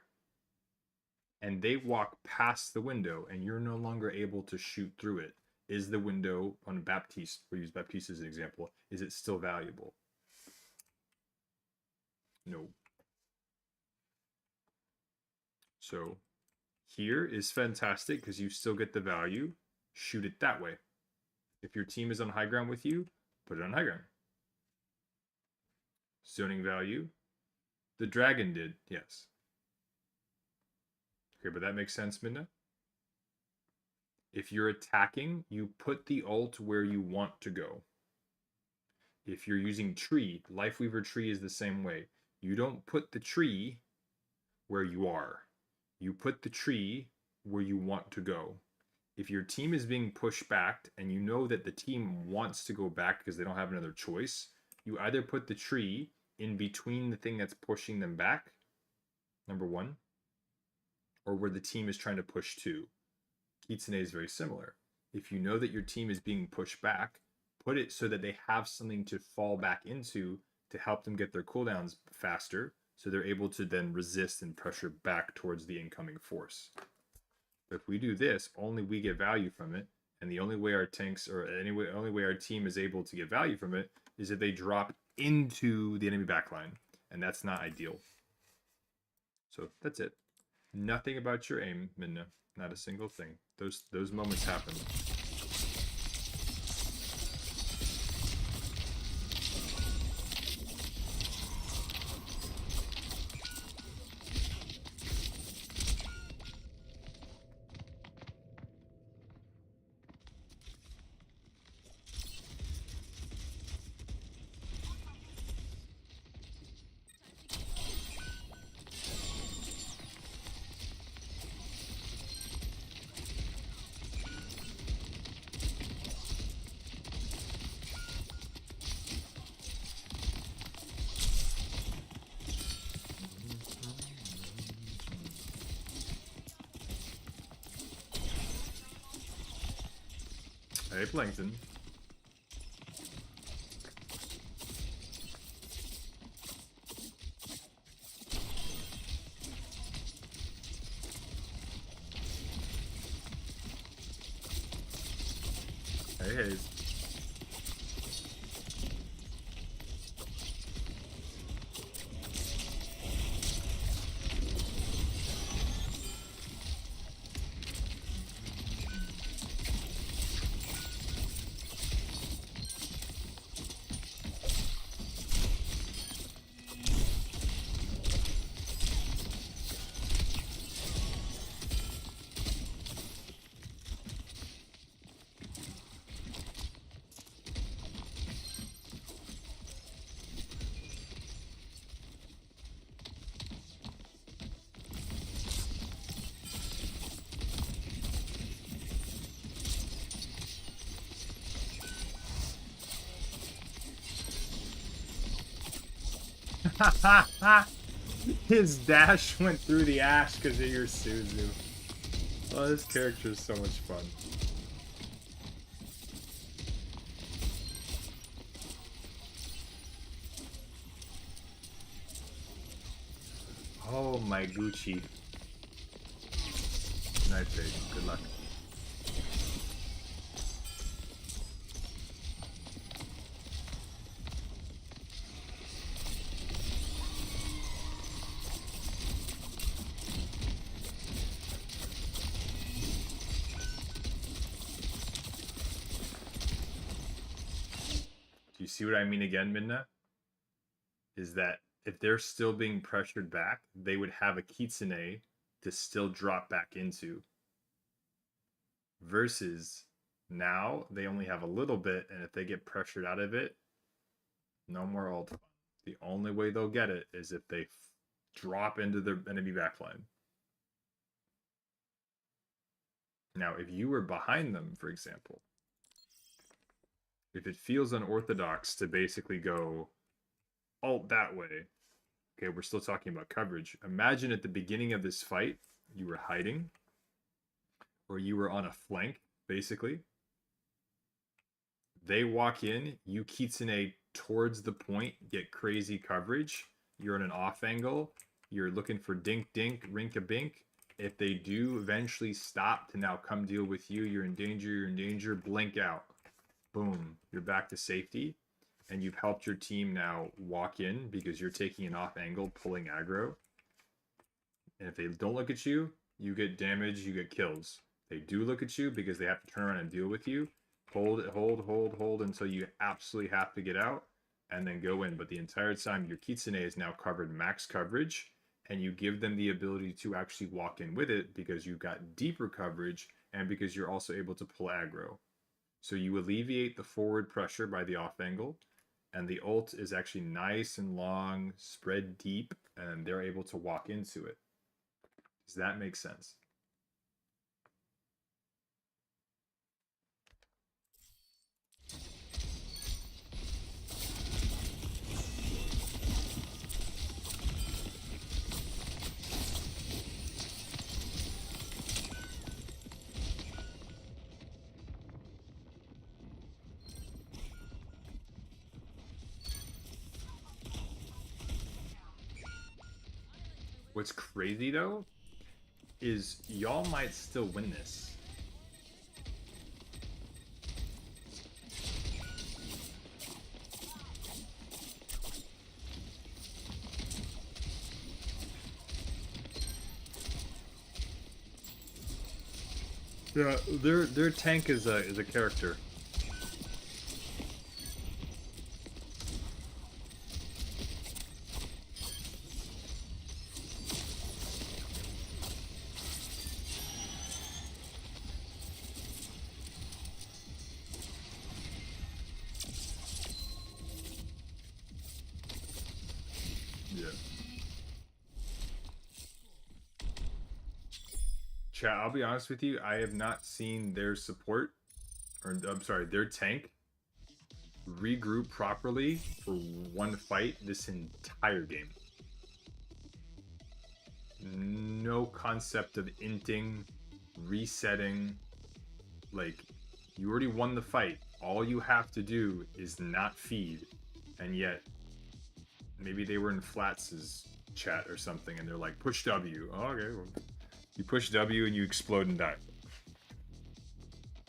and they walk past the window, and you're no longer able to shoot through it, is the window on Baptiste, we'll use Baptiste as an example, is it still valuable? No. So here is fantastic because you still get the value. Shoot it that way. If your team is on high ground with you, put it on high ground. Zoning value. The dragon did, yes. Okay, but that makes sense, Minna. If you're attacking, you put the ult where you want to go. If you're using tree, Lifeweaver tree is the same way. You don't put the tree where you are. You put the tree where you want to go. If your team is being pushed back and you know that the team wants to go back because they don't have another choice, you either put the tree in between the thing that's pushing them back, number one, or where the team is trying to push to. Kitsune is very similar. If you know that your team is being pushed back, put it so that they have something to fall back into to help them get their cooldowns faster, so they're able to then resist and pressure back towards the incoming force. If we do this, only we get value from it, and the only way our tanks, or anyway, only way our team is able to get value from it is if they drop into the enemy backline, and that's not ideal. So that's it. Nothing about your aim, Minna. Not a single thing. Those moments happen. Hey, Plankton. Hey, Hayes. His dash went through the ash because of your Suzu. Oh, this character is so much fun. Oh my Gucci. Nice trade. Good luck. Do you see what I mean again, Midna? Is that if they're still being pressured back, they would have a Kitsune to still drop back into. Versus now, they only have a little bit, and if they get pressured out of it, no more ult. The only way they'll get it is if they drop into their enemy backline. Now, if you were behind them, for example, if it feels unorthodox to basically go ult that way, okay, we're still talking about coverage. Imagine at the beginning of this fight, you were hiding, or you were on a flank, basically. They walk in, you Kitsune towards the point, get crazy coverage. You're in an off angle. You're looking for dink dink, rink a bink. If they do eventually stop to now come deal with you, you're in danger, blink out. Boom, you're back to safety. And you've helped your team now walk in because you're taking an off angle, pulling aggro. And if they don't look at you, you get damage, you get kills. They do look at you because they have to turn around and deal with you. Hold until you absolutely have to get out and then go in. But the entire time, your Kitsune is now covered max coverage, and you give them the ability to actually walk in with it because you've got deeper coverage and because you're also able to pull aggro. So you alleviate the forward pressure by the off angle, and the ult is actually nice and long, spread deep, and they're able to walk into it. Does that make sense? What's crazy though is y'all might still win this. Yeah, their tank is a character. Yeah. Chat, I'll be honest with you, I have not seen their support, or I'm sorry, their tank regroup properly for one fight this entire game. No concept of inting, resetting, like You already won the fight. All you have to do is not feed. And yet, maybe they were in Flats's chat or something, and they're like, push W. Oh, okay, well, you push W and you explode and die.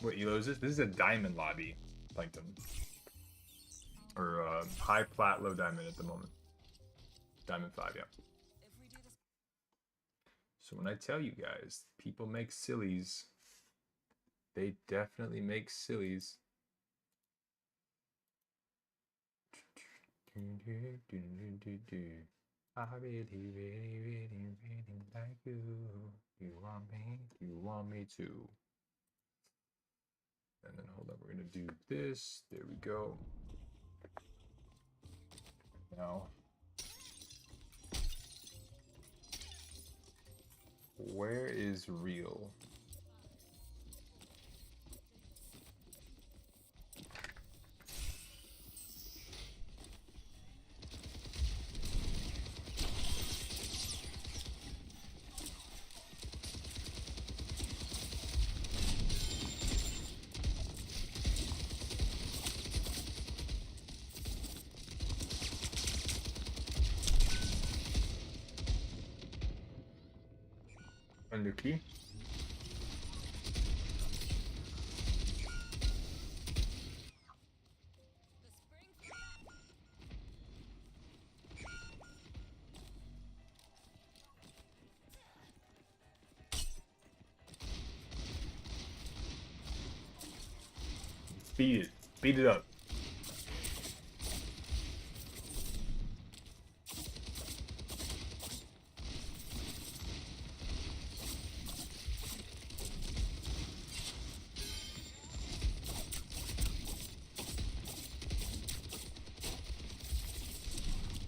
What elo is this? This is a diamond lobby, Plankton. Or high plat, low diamond at the moment. Diamond 5, yeah. So when I tell you guys, people make sillies, they definitely make sillies. I really, really, really, really like you. You want me? You want me to? And then hold on, we're gonna do this. There we go. Now, where is real? Under key. Speed it. Speed it up.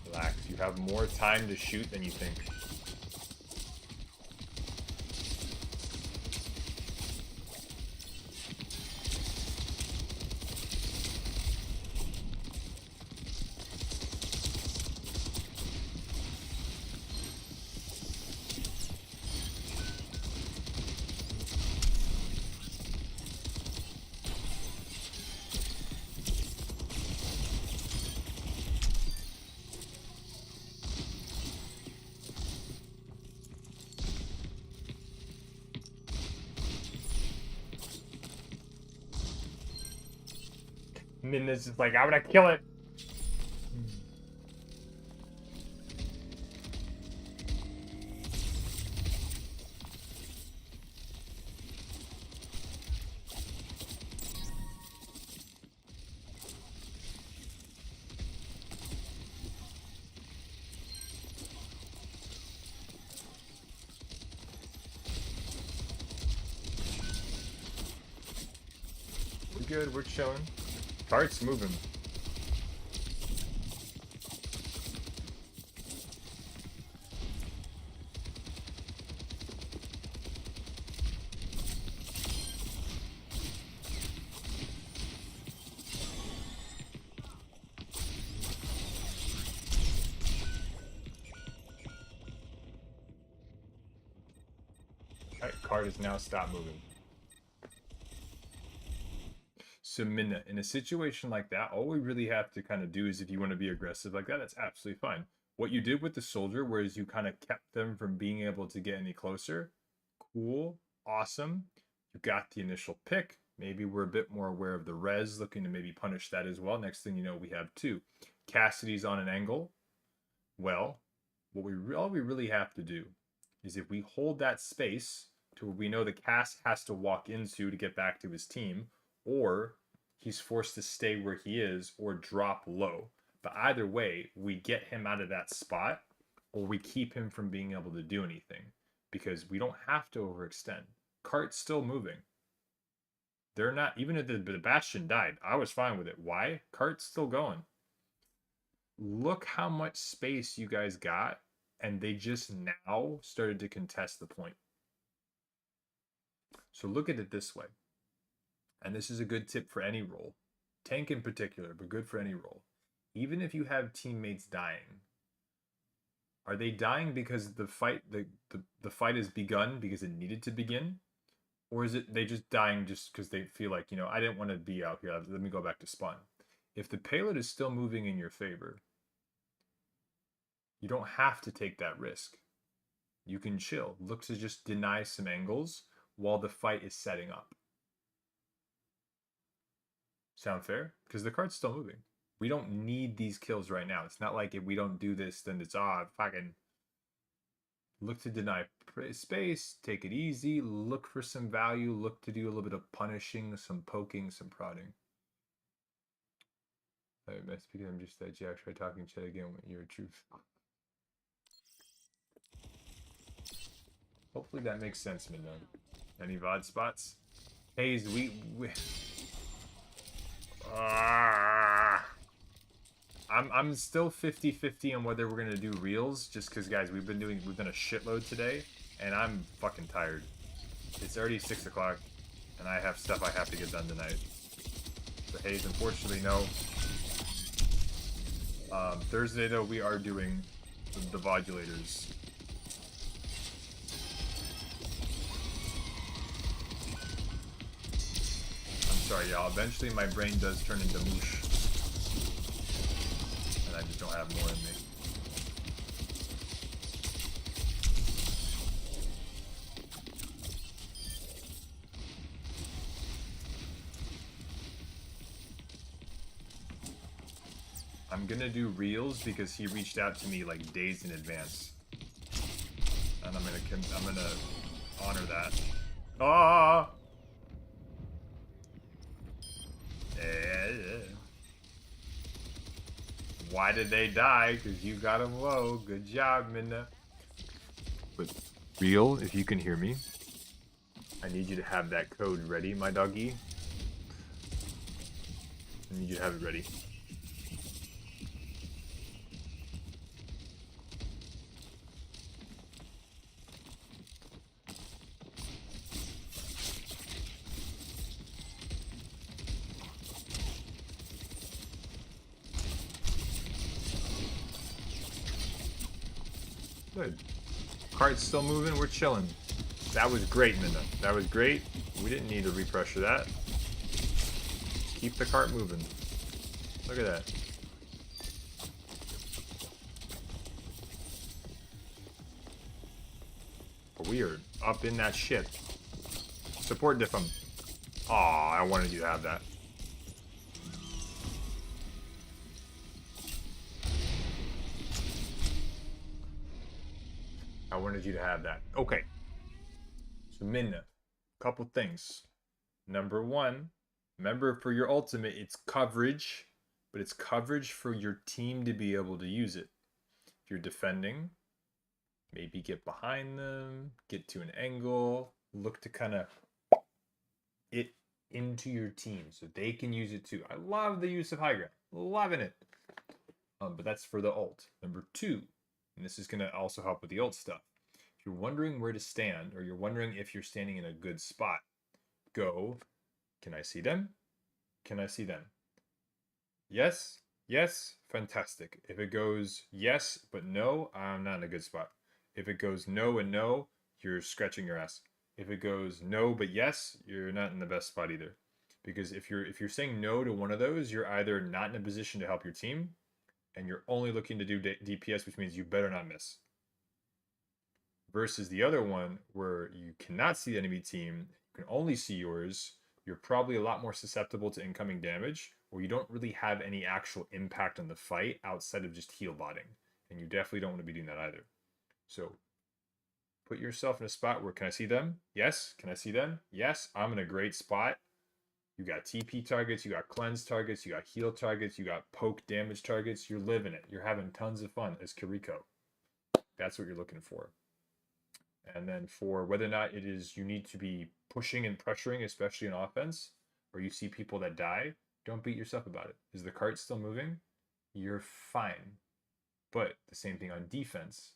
Relax. You have more time to shoot than you think. And then it's just like, I'm gonna kill it. We're good, we're chilling. Cart's moving. Alright, cart has now stopped moving. So Minna, in a situation like that, all we really have to kind of do is if you want to be aggressive like that, that's absolutely fine. What you did with the soldier, whereas you kind of kept them from being able to get any closer, cool, awesome. You got the initial pick. Maybe we're a bit more aware of the res, looking to maybe punish that as well. Next thing you know, we have 2. Cassidy's on an angle. Well, all we really have to do is if we hold that space to where we know the Cass has to walk into to get back to his team, or he's forced to stay where he is or drop low. But either way, we get him out of that spot or we keep him from being able to do anything because we don't have to overextend. Cart's still moving. They're not, even if the Bastion died, I was fine with it. Why? Cart's still going. Look how much space you guys got, and they just now started to contest the point. So look at it this way. And this is a good tip for any role. Tank in particular, but good for any role. Even if you have teammates dying, are they dying because the fight has begun because it needed to begin? Or is it they just dying just because they feel like, you know, I didn't want to be out here. Let me go back to spawn. If the payload is still moving in your favor, you don't have to take that risk. You can chill. Look to just deny some angles while the fight is setting up. Sound fair? Because the card's still moving. We don't need these kills right now. It's not like if we don't do this, then it's, fucking... Look to deny space, take it easy, look for some value, look to do a little bit of punishing, some poking, some prodding. I'm just that Jack. Try talking shit again when you're truth. Hopefully that makes sense, Midnight. Any VOD spots? Hayes, I'm still 50-50 on whether we're gonna do reels, just because, guys, we've done a shitload today, and I'm fucking tired. It's already 6 o'clock, and I have stuff I have to get done tonight. So Hayes, unfortunately, no. Thursday, though, we are doing the vodulators. I'm sorry, y'all. Eventually, my brain does turn into moosh. And I just don't have more in me. I'm gonna do reels because he reached out to me like days in advance, and I'm gonna honor that. Ah! Why did they die? Because you got them low. Good job, Minna. But real, if you can hear me, I need you to have that code ready, my doggy. I need you to have it ready. Good. Cart's still moving. We're chilling. That was great, Minna. That was great. We didn't need to repressure that. Just keep the cart moving. Look at that. We are up in that shit. Support diff him. Aw, I wanted you to have that. I wanted you to have that. Okay. So Minna, couple things. Number one, remember for your ultimate, it's coverage, but it's coverage for your team to be able to use it. If you're defending, maybe get behind them, get to an angle, look to kind of it into your team so they can use it too. I love the use of high ground. Loving it. But that's for the ult. Number two, and this is going to also help with the ult stuff. If you're wondering where to stand, or you're wondering if you're standing in a good spot, go, can I see them? Can I see them? Yes, yes, fantastic. If it goes yes, but no, I'm not in a good spot. If it goes no and no, you're scratching your ass. If it goes no but yes, you're not in the best spot either. Because if you're saying no to one of those, you're either not in a position to help your team, and you're only looking to do DPS, which means you better not miss. Versus the other one, where you cannot see the enemy team, you can only see yours, you're probably a lot more susceptible to incoming damage, or you don't really have any actual impact on the fight outside of just heal botting. And you definitely don't want to be doing that either. So put yourself in a spot where, can I see them? Yes. Can I see them? Yes. I'm in a great spot. You got TP targets, you got cleanse targets, you got heal targets, you got poke damage targets. You're living it. You're having tons of fun as Kiriko. That's what you're looking for. And then for whether or not it is you need to be pushing and pressuring, especially in offense, or you see people that die, don't beat yourself about it. Is the cart still moving? You're fine. But the same thing on defense.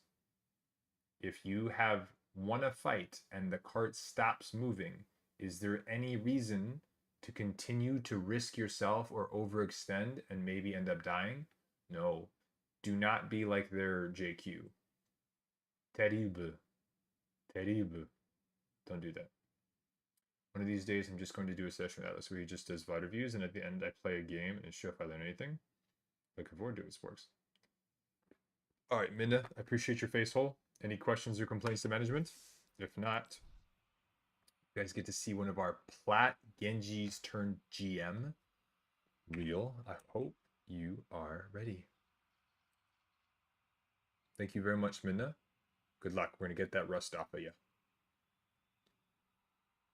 If you have won a fight and the cart stops moving, is there any reason to continue to risk yourself or overextend and maybe end up dying? No. Do not be like their JQ. Terrible. Terrible. Don't do that. One of these days, I'm just going to do a session with Atlas where he just does VOD reviews, and at the end, I play a game and show if I learn anything. Looking forward to it, Sporks. All right, Minda, I appreciate your face hole. Any questions or complaints to management? If not, you guys get to see one of our Plat Genjis turned GM. Real. I hope you are ready. Thank you very much, Minda. Good luck. We're going to get that rust off of you.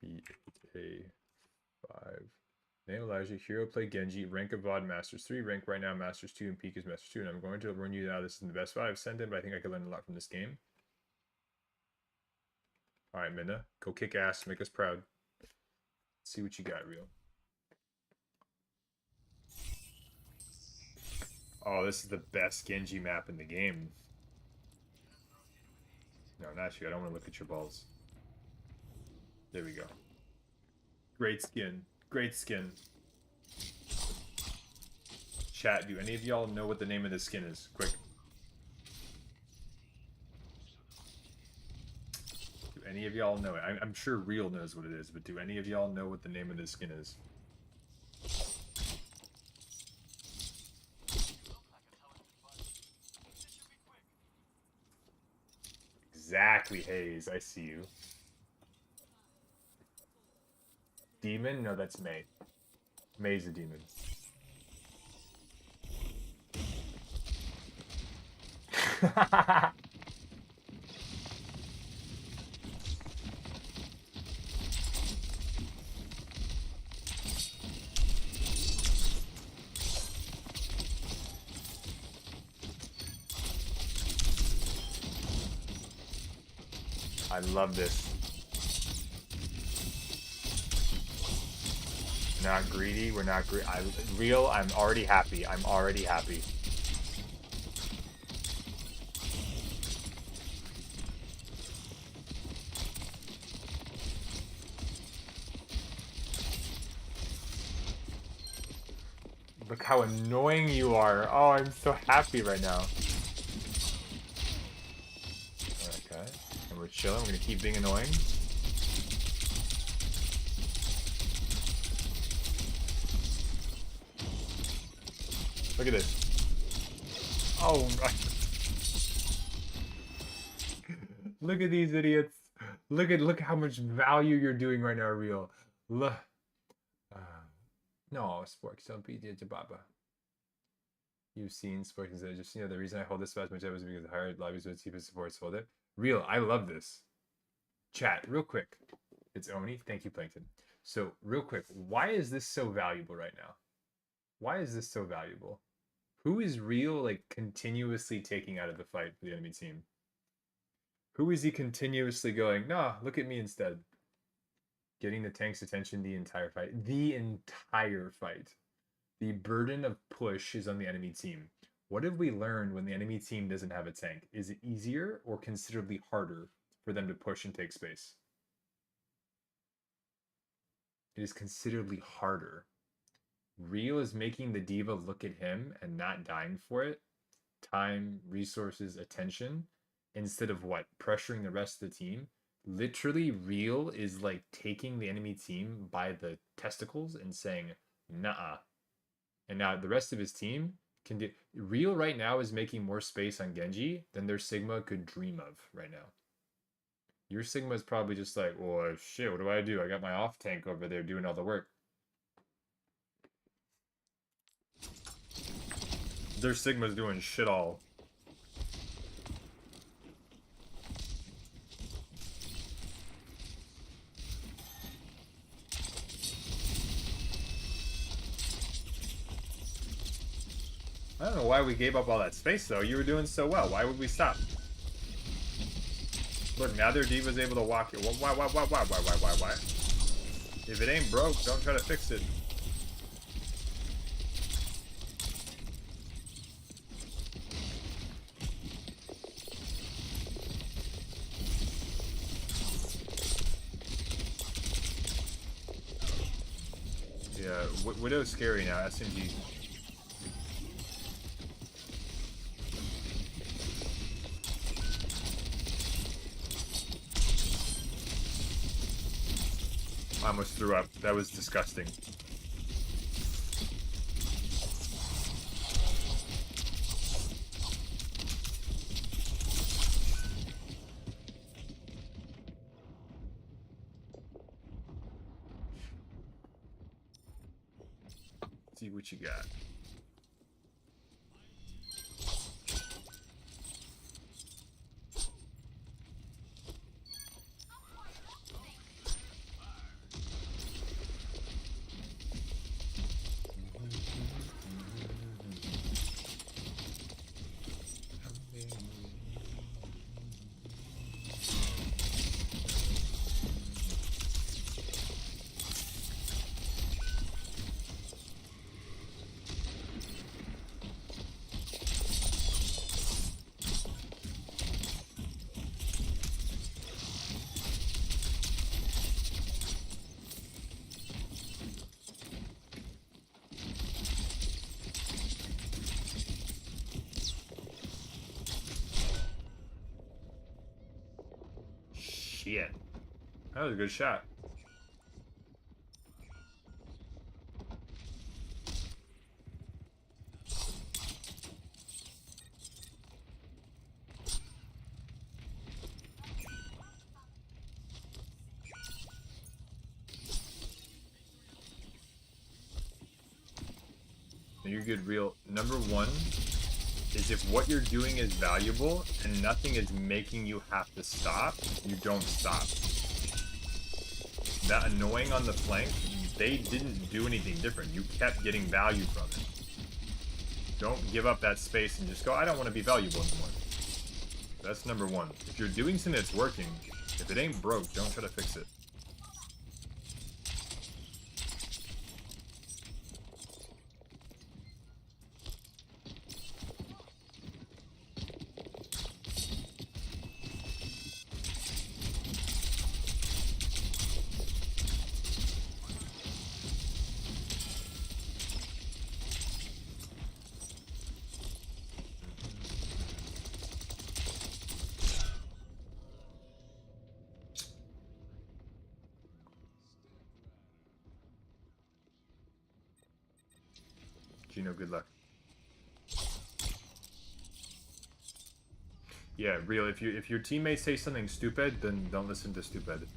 B8A5. Name Elijah. Hero play Genji. Rank of VOD Masters 3. Rank right now Masters 2 and peak is Masters 2. And I'm going to run you now. This is the best VOD I've sent in, but I think I could learn a lot from this game. Alright, Minda. Go kick ass. Make us proud. Let's see what you got, Real. Oh, this is the best Genji map in the game. No, not you. I don't want to look at your balls. There we go. Great skin. Great skin. Chat, do any of y'all know what the name of this skin is? Quick. Do any of y'all know it? I'm sure Real knows what it is, but do any of y'all know what the name of this skin is? Exactly, Hayes. I see you. Demon? No, that's May. May's a demon. I love this. Not greedy. We're not greedy. Real. I'm already happy. I'm already happy. Look how annoying you are. Oh, I'm so happy right now. Okay. And we're chilling. We're gonna keep being annoying. Look at this. Oh my. Look at these idiots. Look how much value you're doing right now, Real. Look. No, Sporks, don't be the Baba. You've seen Sporks and just, the reason I hold this as much was because the higher lobbies with cheapest supports hold it. Real, I love this. Chat, real quick. It's Oni. Thank you, Plankton. So, real quick, why is this so valuable right now? Why is this so valuable? Who is Real, continuously taking out of the fight for the enemy team? Who is he continuously going, nah, look at me instead? Getting the tank's attention the entire fight. The entire fight. The burden of push is on the enemy team. What have we learned when the enemy team doesn't have a tank? Is it easier or considerably harder for them to push and take space? It is considerably harder. Real is making the diva look at him and not dying for it. Time, resources, attention. Instead of what? Pressuring the rest of the team. Literally, Real is taking the enemy team by the testicles and saying, nah. And now the rest of his team can do. Real right now is making more space on Genji than their Sigma could dream of right now. Your Sigma is probably just like, well, shit, what do? I got my off tank over there doing all the work. Their Sigma's doing shit all. I don't know why we gave up all that space, though. You were doing so well. Why would we stop? Look, now their diva's able to walk it. Why? If it ain't broke, don't try to fix it. Yeah, Widow's scary now. SMG. almost threw up. That was disgusting. See what you got. Shit. That was a good shot. You're good, real. Number one is if what you're doing is valuable and nothing is making you have to stop, you don't stop. That annoying on the flank, they didn't do anything different. You kept getting value from it. Don't give up that space and just go, I don't want to be valuable anymore. That's number one. If you're doing something that's working, if it ain't broke, don't try to fix it. Gino, good luck. Yeah, real. If your teammates say something stupid, then don't listen to stupid.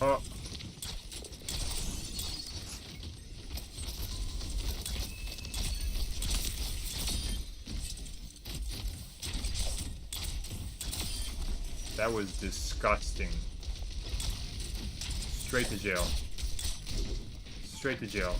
Oh. That was disgusting. Straight to jail. Straight to jail.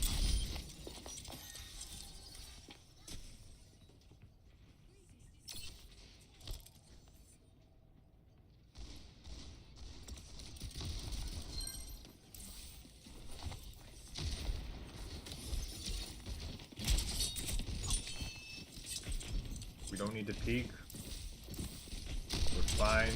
We don't need to peek. We're fine.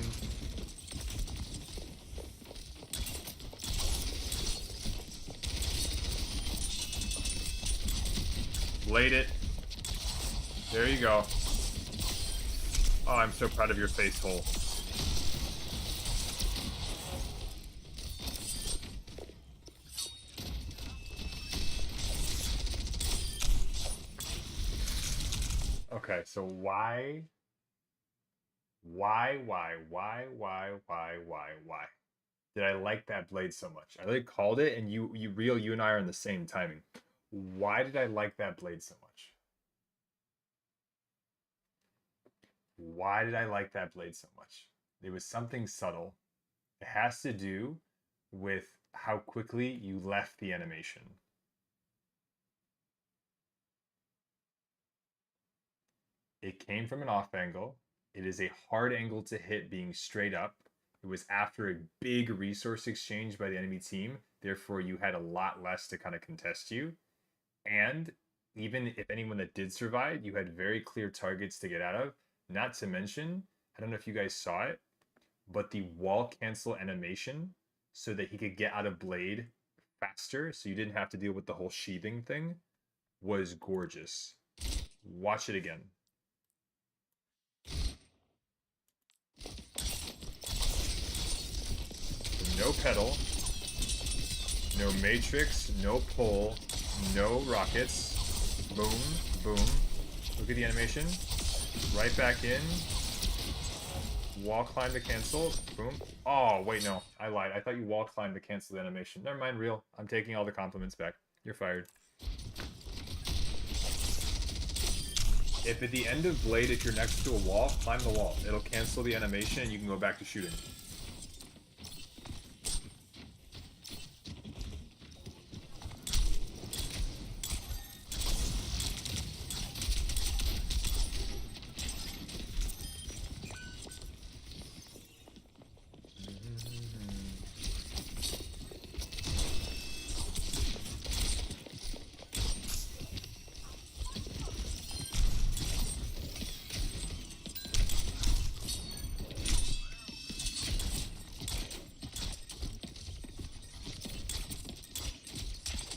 Blade it. There you go. Oh, I'm so proud of your face hole. Okay, so why did I like that blade so much? I like called it, and you and I are in the same timing. Why did I like that blade so much? Why did I like that blade so much? It was something subtle. It has to do with how quickly you left the animation. It came from an off angle. It is a hard angle to hit being straight up. It was after a big resource exchange by the enemy team. Therefore, you had a lot less to kind of contest you. And even if anyone that did survive, you had very clear targets to get out of. Not to mention I don't know if you guys saw it, but the wall cancel animation so that he could get out of blade faster so you didn't have to deal with the whole sheathing thing was gorgeous. Watch it again. No pedal, no matrix, no pull, no rockets. Boom, boom. Look at the animation. Right back in. Wall climb to cancel. Boom. Oh, wait, no. I lied. I thought you wall climbed to cancel the animation. Never mind, real. I'm taking all the compliments back. You're fired. If at the end of Blade, if you're next to a wall, climb the wall. It'll cancel the animation and you can go back to shooting.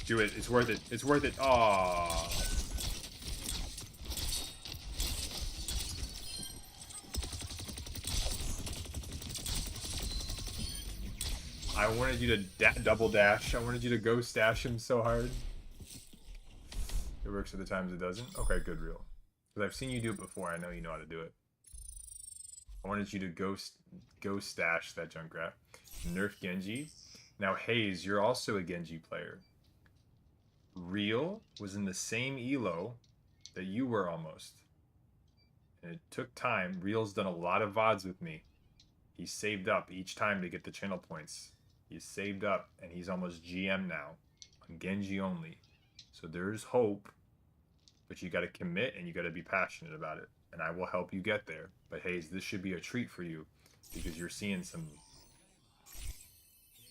Do it. It's worth it. It's worth it. Aww. I wanted you to double dash. I wanted you to go stash him so hard. It works at the times it doesn't. Okay, good, real. Because I've seen you do it before. I know you know how to do it. I wanted you to go stash that Junkrat. Nerf Genji. Now, Hayes, you're also a Genji player. Real was in the same elo that you were almost. And it took time. Real's done a lot of VODs with me. He saved up each time to get the channel points. He's saved up, and he's almost GM now. On Genji only. So there's hope. But you got to commit, and you got to be passionate about it. And I will help you get there. But Hayes, this should be a treat for you. Because you're seeing some...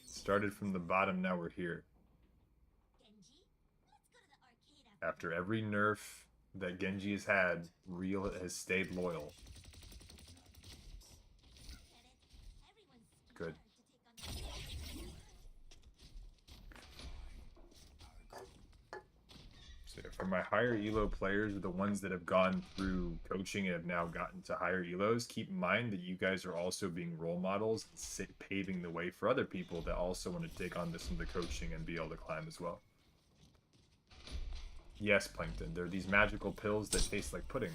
Started from the bottom, now we're here. After every nerf that Genji has had, Real has stayed loyal. Good. So for my higher elo players, the ones that have gone through coaching and have now gotten to higher elos, keep in mind that you guys are also being role models and paving the way for other people that also want to take on some of the coaching and be able to climb as well. Yes, Plankton. They're these magical pills that taste like pudding.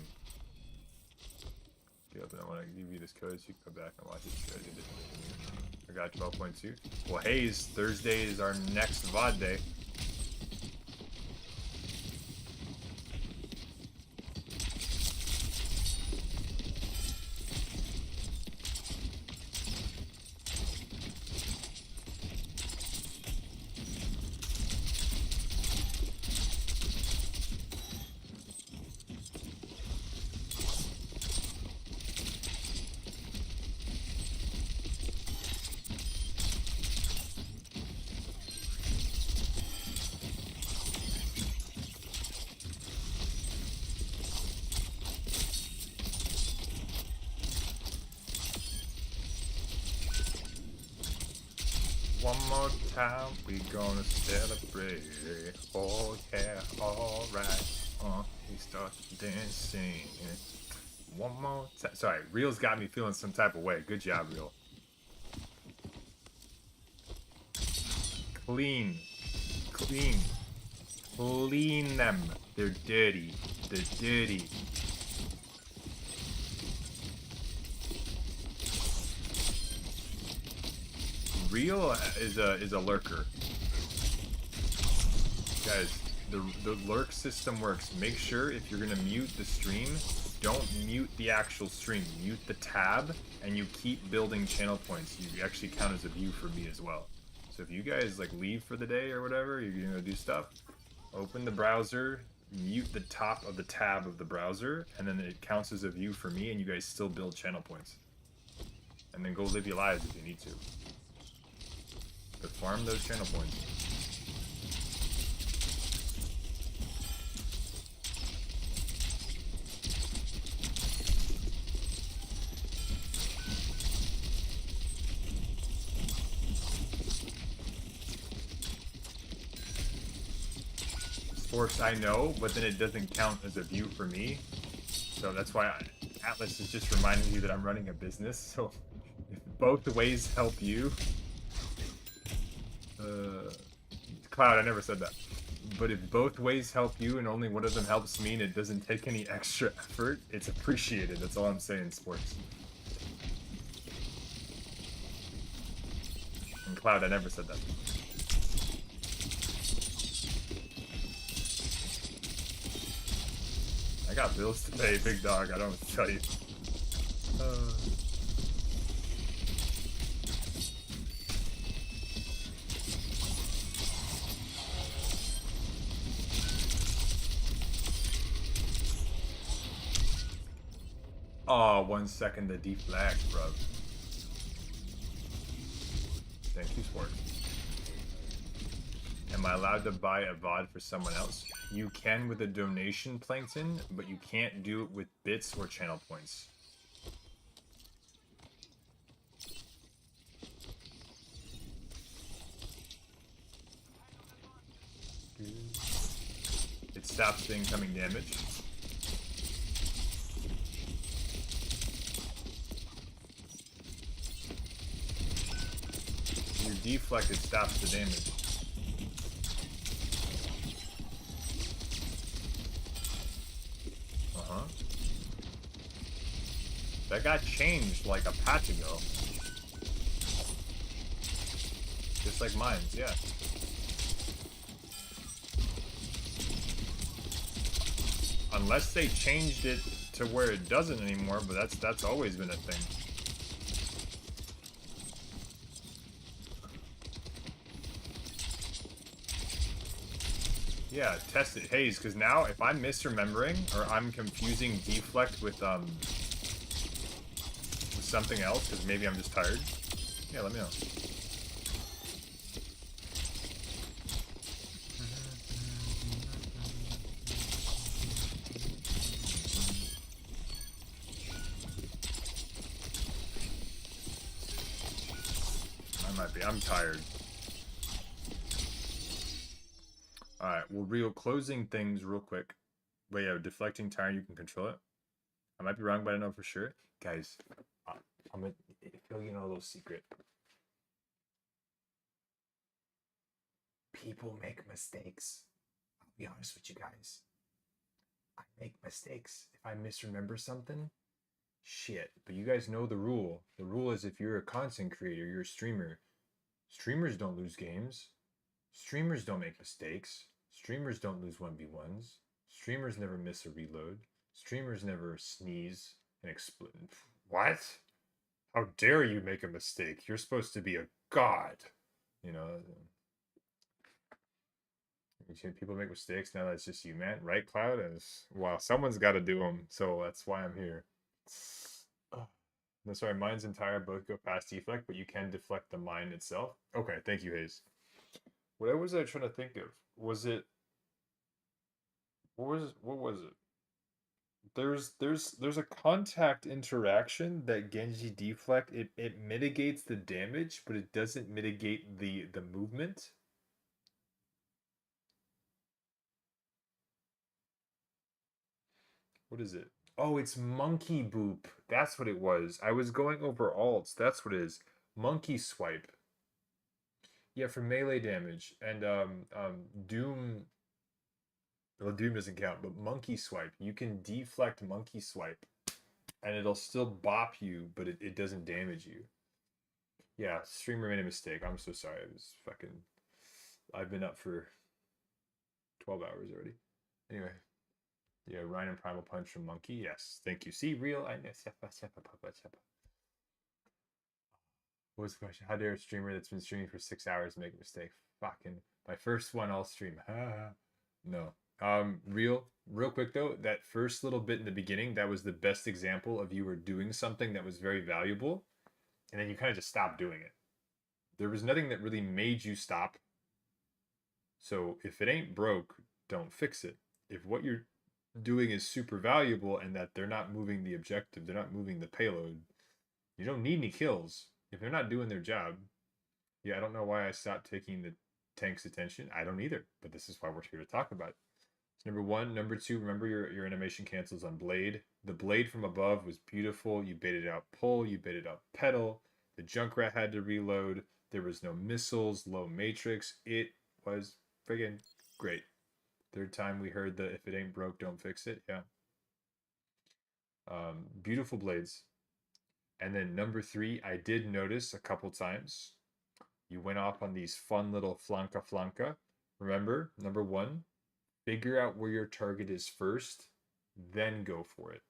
Okay, I want to give you this code so you can go back and watch it. I got 12.2. Well, Hayes, Thursday is our next VOD day. One more time, we gonna celebrate. Oh yeah, alright. We start dancing. One more time. Sorry, Real's got me feeling some type of way. Good job, Real. Clean. Clean. Clean them. They're dirty. They're dirty. Real is a lurker. Guys, the lurk system works. Make sure if you're gonna mute the stream, don't mute the actual stream. Mute the tab, and you keep building channel points. You actually count as a view for me as well. So if you guys like leave for the day or whatever, you're gonna do stuff, open the browser, mute the top of the tab of the browser, and then it counts as a view for me, and you guys still build channel points. And then go live your lives if you need to. But farm those channel points. Force, I know, but then it doesn't count as a view for me. So that's why Atlas is just reminding you that I'm running a business. So if both ways help you, Cloud, I never said that. But if both ways help you and only one of them helps me and it doesn't take any extra effort, it's appreciated. That's all I'm saying, sports. And Cloud, I never said that. I got bills to pay, big dog. I don't know what to tell you. Oh, 1 second to deflag, bro. Thank you, Sport. Am I allowed to buy a VOD for someone else? You can with a donation, Plankton, but you can't do it with bits or channel points. It stops the incoming damage. You deflect, it stops the damage. That got changed like a patch ago. Just like mine's, yeah. Unless they changed it to where it doesn't anymore, but that's always been a thing. Yeah, test it, Haze, because now if I'm misremembering or I'm confusing deflect with something else, because maybe I'm just tired, yeah, let me know. I might be, I'm tired. Alright, well, real closing things real quick. But yeah, deflecting tire, you can control it. I might be wrong, but I know for sure. Guys, I'm gonna fill you in a little secret. People make mistakes. I'll be honest with you guys. I make mistakes. If I misremember something, shit. But you guys know the rule. The rule is if you're a content creator, you're a streamer. Streamers don't lose games. Streamers don't make mistakes. Streamers don't lose 1v1s. Streamers never miss a reload. Streamers never sneeze and explode. What? How dare you make a mistake? You're supposed to be a god. You know? People make mistakes. Now that's just you, man. Right, Cloud? Well, someone's got to do them. So that's why I'm here. No, sorry, mine's entire both go past deflect, but you can deflect the mine itself. Okay, thank you, Haze. What was I trying to think of? Was it... What was it? There's a contact interaction that Genji deflect. It mitigates the damage, but it doesn't mitigate the movement. What is it? Oh, it's monkey boop. That's what it was. I was going over alts. That's what it is. Monkey swipe. Yeah, for melee damage. And Doom. Well, Doom doesn't count, but monkey swipe. You can deflect monkey swipe, and it'll still bop you, but it doesn't damage you. Yeah, streamer made a mistake. I'm so sorry. I've been up for 12 hours already. Anyway. Yeah, Ryan and Primal Punch from Monkey. Yes, thank you. See, real. I know. What was the question? How dare a streamer that's been streaming for 6 hours make a mistake? Fucking my first one, I'll stream. No. Real quick though, that first little bit in the beginning, that was the best example of you were doing something that was very valuable, and then you kind of just stopped doing it. There was nothing that really made you stop. So if it ain't broke, don't fix it. If what you're doing is super valuable and that they're not moving the objective, they're not moving the payload, you don't need any kills. If they're not doing their job, yeah, I don't know why I stopped taking the tank's attention. I don't either, but this is why we're here to talk about it. Number one. Number two, remember your animation cancels on blade. The blade from above was beautiful. You baited out pull, you baited out pedal. The Junkrat had to reload. There was no missiles, low matrix. It was friggin' great. Third time we heard the if it ain't broke, don't fix it. Yeah. Beautiful blades. And then number three, I did notice a couple times you went off on these fun little flanca flanca. Remember, number one, figure out where your target is first, then go for it.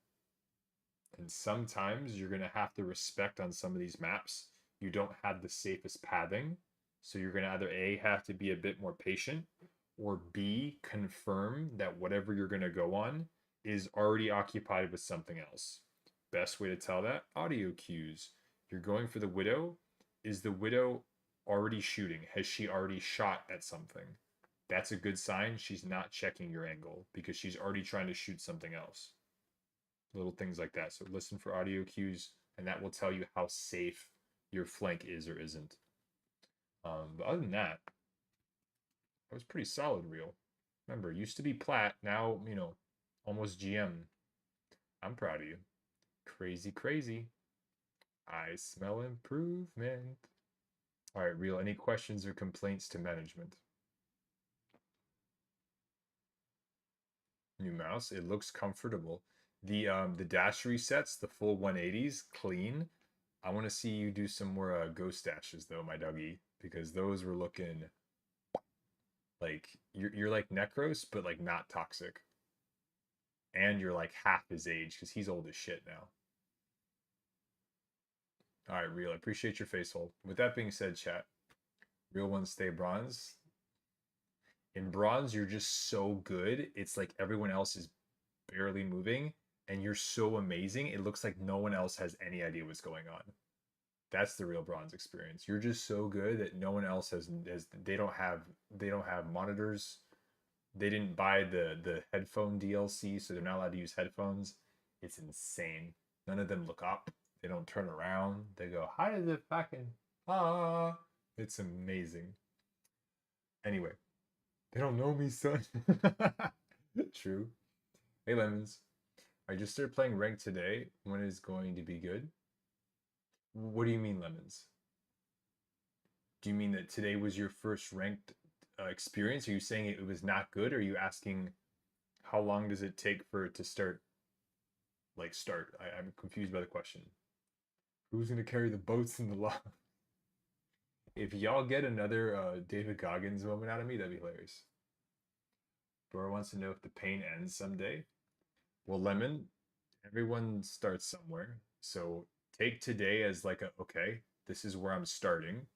And sometimes you're going to have to respect on some of these maps. You don't have the safest pathing. So you're going to either A, have to be a bit more patient, or B, confirm that whatever you're going to go on is already occupied with something else. Best way to tell that, audio cues. You're going for the Widow. Is the Widow already shooting? Has she already shot at something? That's a good sign she's not checking your angle because she's already trying to shoot something else. Little things like that. So listen for audio cues, and that will tell you how safe your flank is or isn't. But other than that, that was pretty solid, real. Remember, it used to be plat, now, almost GM. I'm proud of you. Crazy, crazy. I smell improvement. All right, real. Any questions or complaints to management? New mouse. It looks comfortable. The dash resets, the full 180s, clean. I want to see you do some more ghost dashes though, my doggy, because those were looking like you're like Necros, but like not toxic. And you're like half his age because he's old as shit now. All right, real. I appreciate your face hold. With that being said, chat, real ones stay bronze. In bronze, you're just so good. It's like everyone else is barely moving, and you're so amazing. It looks like no one else has any idea what's going on. That's the real bronze experience. You're just so good that no one else has they don't have monitors. They didn't buy the headphone DLC, so they're not allowed to use headphones. It's insane. None of them look up. They don't turn around. They go, "How does it fucking ah?" It's amazing. Anyway, they don't know me, son. True. Hey, Lemons. I just started playing ranked today. When is going to be good? What do you mean, Lemons? Do you mean that today was your first ranked experience? Are you saying it was not good? Or are you asking how long does it take for it to start? I'm confused by the question. Who's going to carry the boats in the law? If y'all get another David Goggins moment out of me, that'd be hilarious. Dora wants to know if the pain ends someday. Well, Lemon, everyone starts somewhere. So take today as like okay, this is where I'm starting.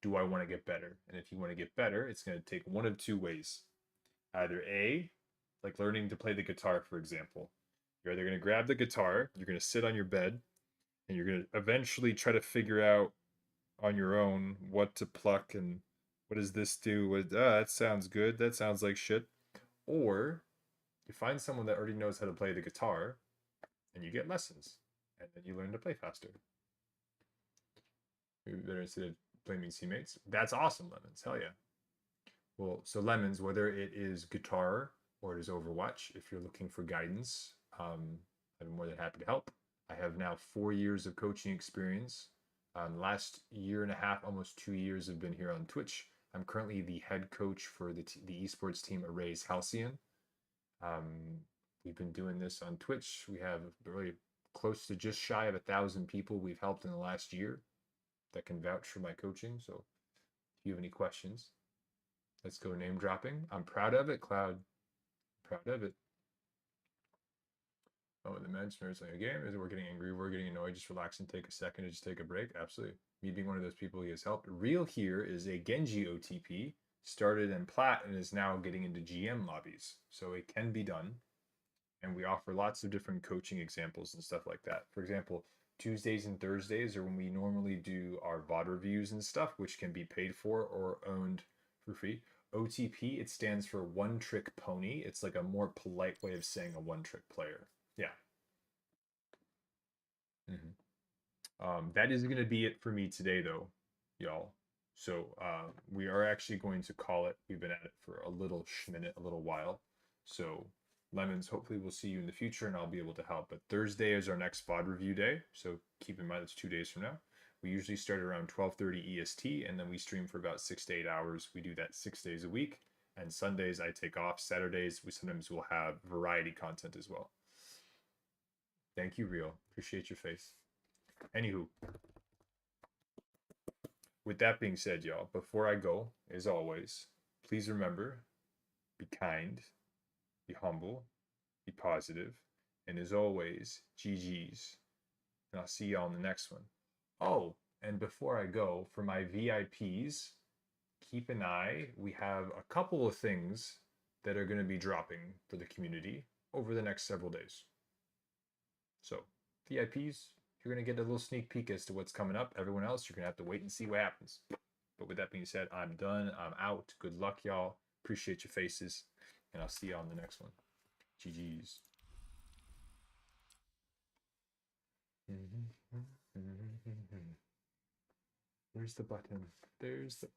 Do I want to get better? And if you want to get better, it's going to take one of two ways. Either A, like learning to play the guitar, for example. You're either going to grab the guitar, you're going to sit on your bed, and you're going to eventually try to figure out on your own what to pluck and what does this do? That sounds good. That sounds like shit. Or you find someone that already knows how to play the guitar and you get lessons and then you learn to play faster. Better instead of blaming teammates. That's awesome, Lemons. Hell yeah. Well, so Lemons, whether it is guitar or it is Overwatch, if you're looking for guidance, I'm more than happy to help. I have now 4 years of coaching experience. Last year and a half, almost 2 years, have been here on Twitch. I'm currently the head coach for the esports team Arrays Halcyon. We've been doing this on Twitch. We have really close to just shy of 1,000 people we've helped in the last year that can vouch for my coaching. So if you have any questions, let's go name dropping. I'm proud of it, Cloud. Proud of it. Oh, the mentioners like a game is we're getting angry, we're getting annoyed. Just relax and take a second to just take a break. Absolutely. Me being one of those people he has helped. Real here is a Genji OTP, started in Plat and is now getting into GM lobbies. So it can be done. And we offer lots of different coaching examples and stuff like that. For example, Tuesdays and Thursdays are when we normally do our VOD reviews and stuff, which can be paid for or owned for free. OTP, it stands for One Trick Pony. It's like a more polite way of saying a one-trick player. Yeah. That is going to be it for me today, though, y'all. So we are actually going to call it. We've been at it for a little minute, a little while. So, Lemons, hopefully we'll see you in the future and I'll be able to help. But Thursday is our next VOD review day. So keep in mind it's 2 days from now. We usually start around 12:30 EST and then we stream for about 6 to 8 hours. We do that 6 days a week. And Sundays I take off. Saturdays we sometimes will have variety content as well. Thank you, Rio. Appreciate your face. Anywho, with that being said, y'all, before I go, as always, please remember, be kind, be humble, be positive, and as always, GG's. And I'll see y'all in the next one. Oh, and before I go, for my VIPs, keep an eye. We have a couple of things that are going to be dropping for the community over the next several days. So, VIPs, you're going to get a little sneak peek as to what's coming up. Everyone else, you're going to have to wait and see what happens. But with that being said, I'm done. I'm out. Good luck, y'all. Appreciate your faces. And I'll see y'all on the next one. GG's. Where's the button? There's the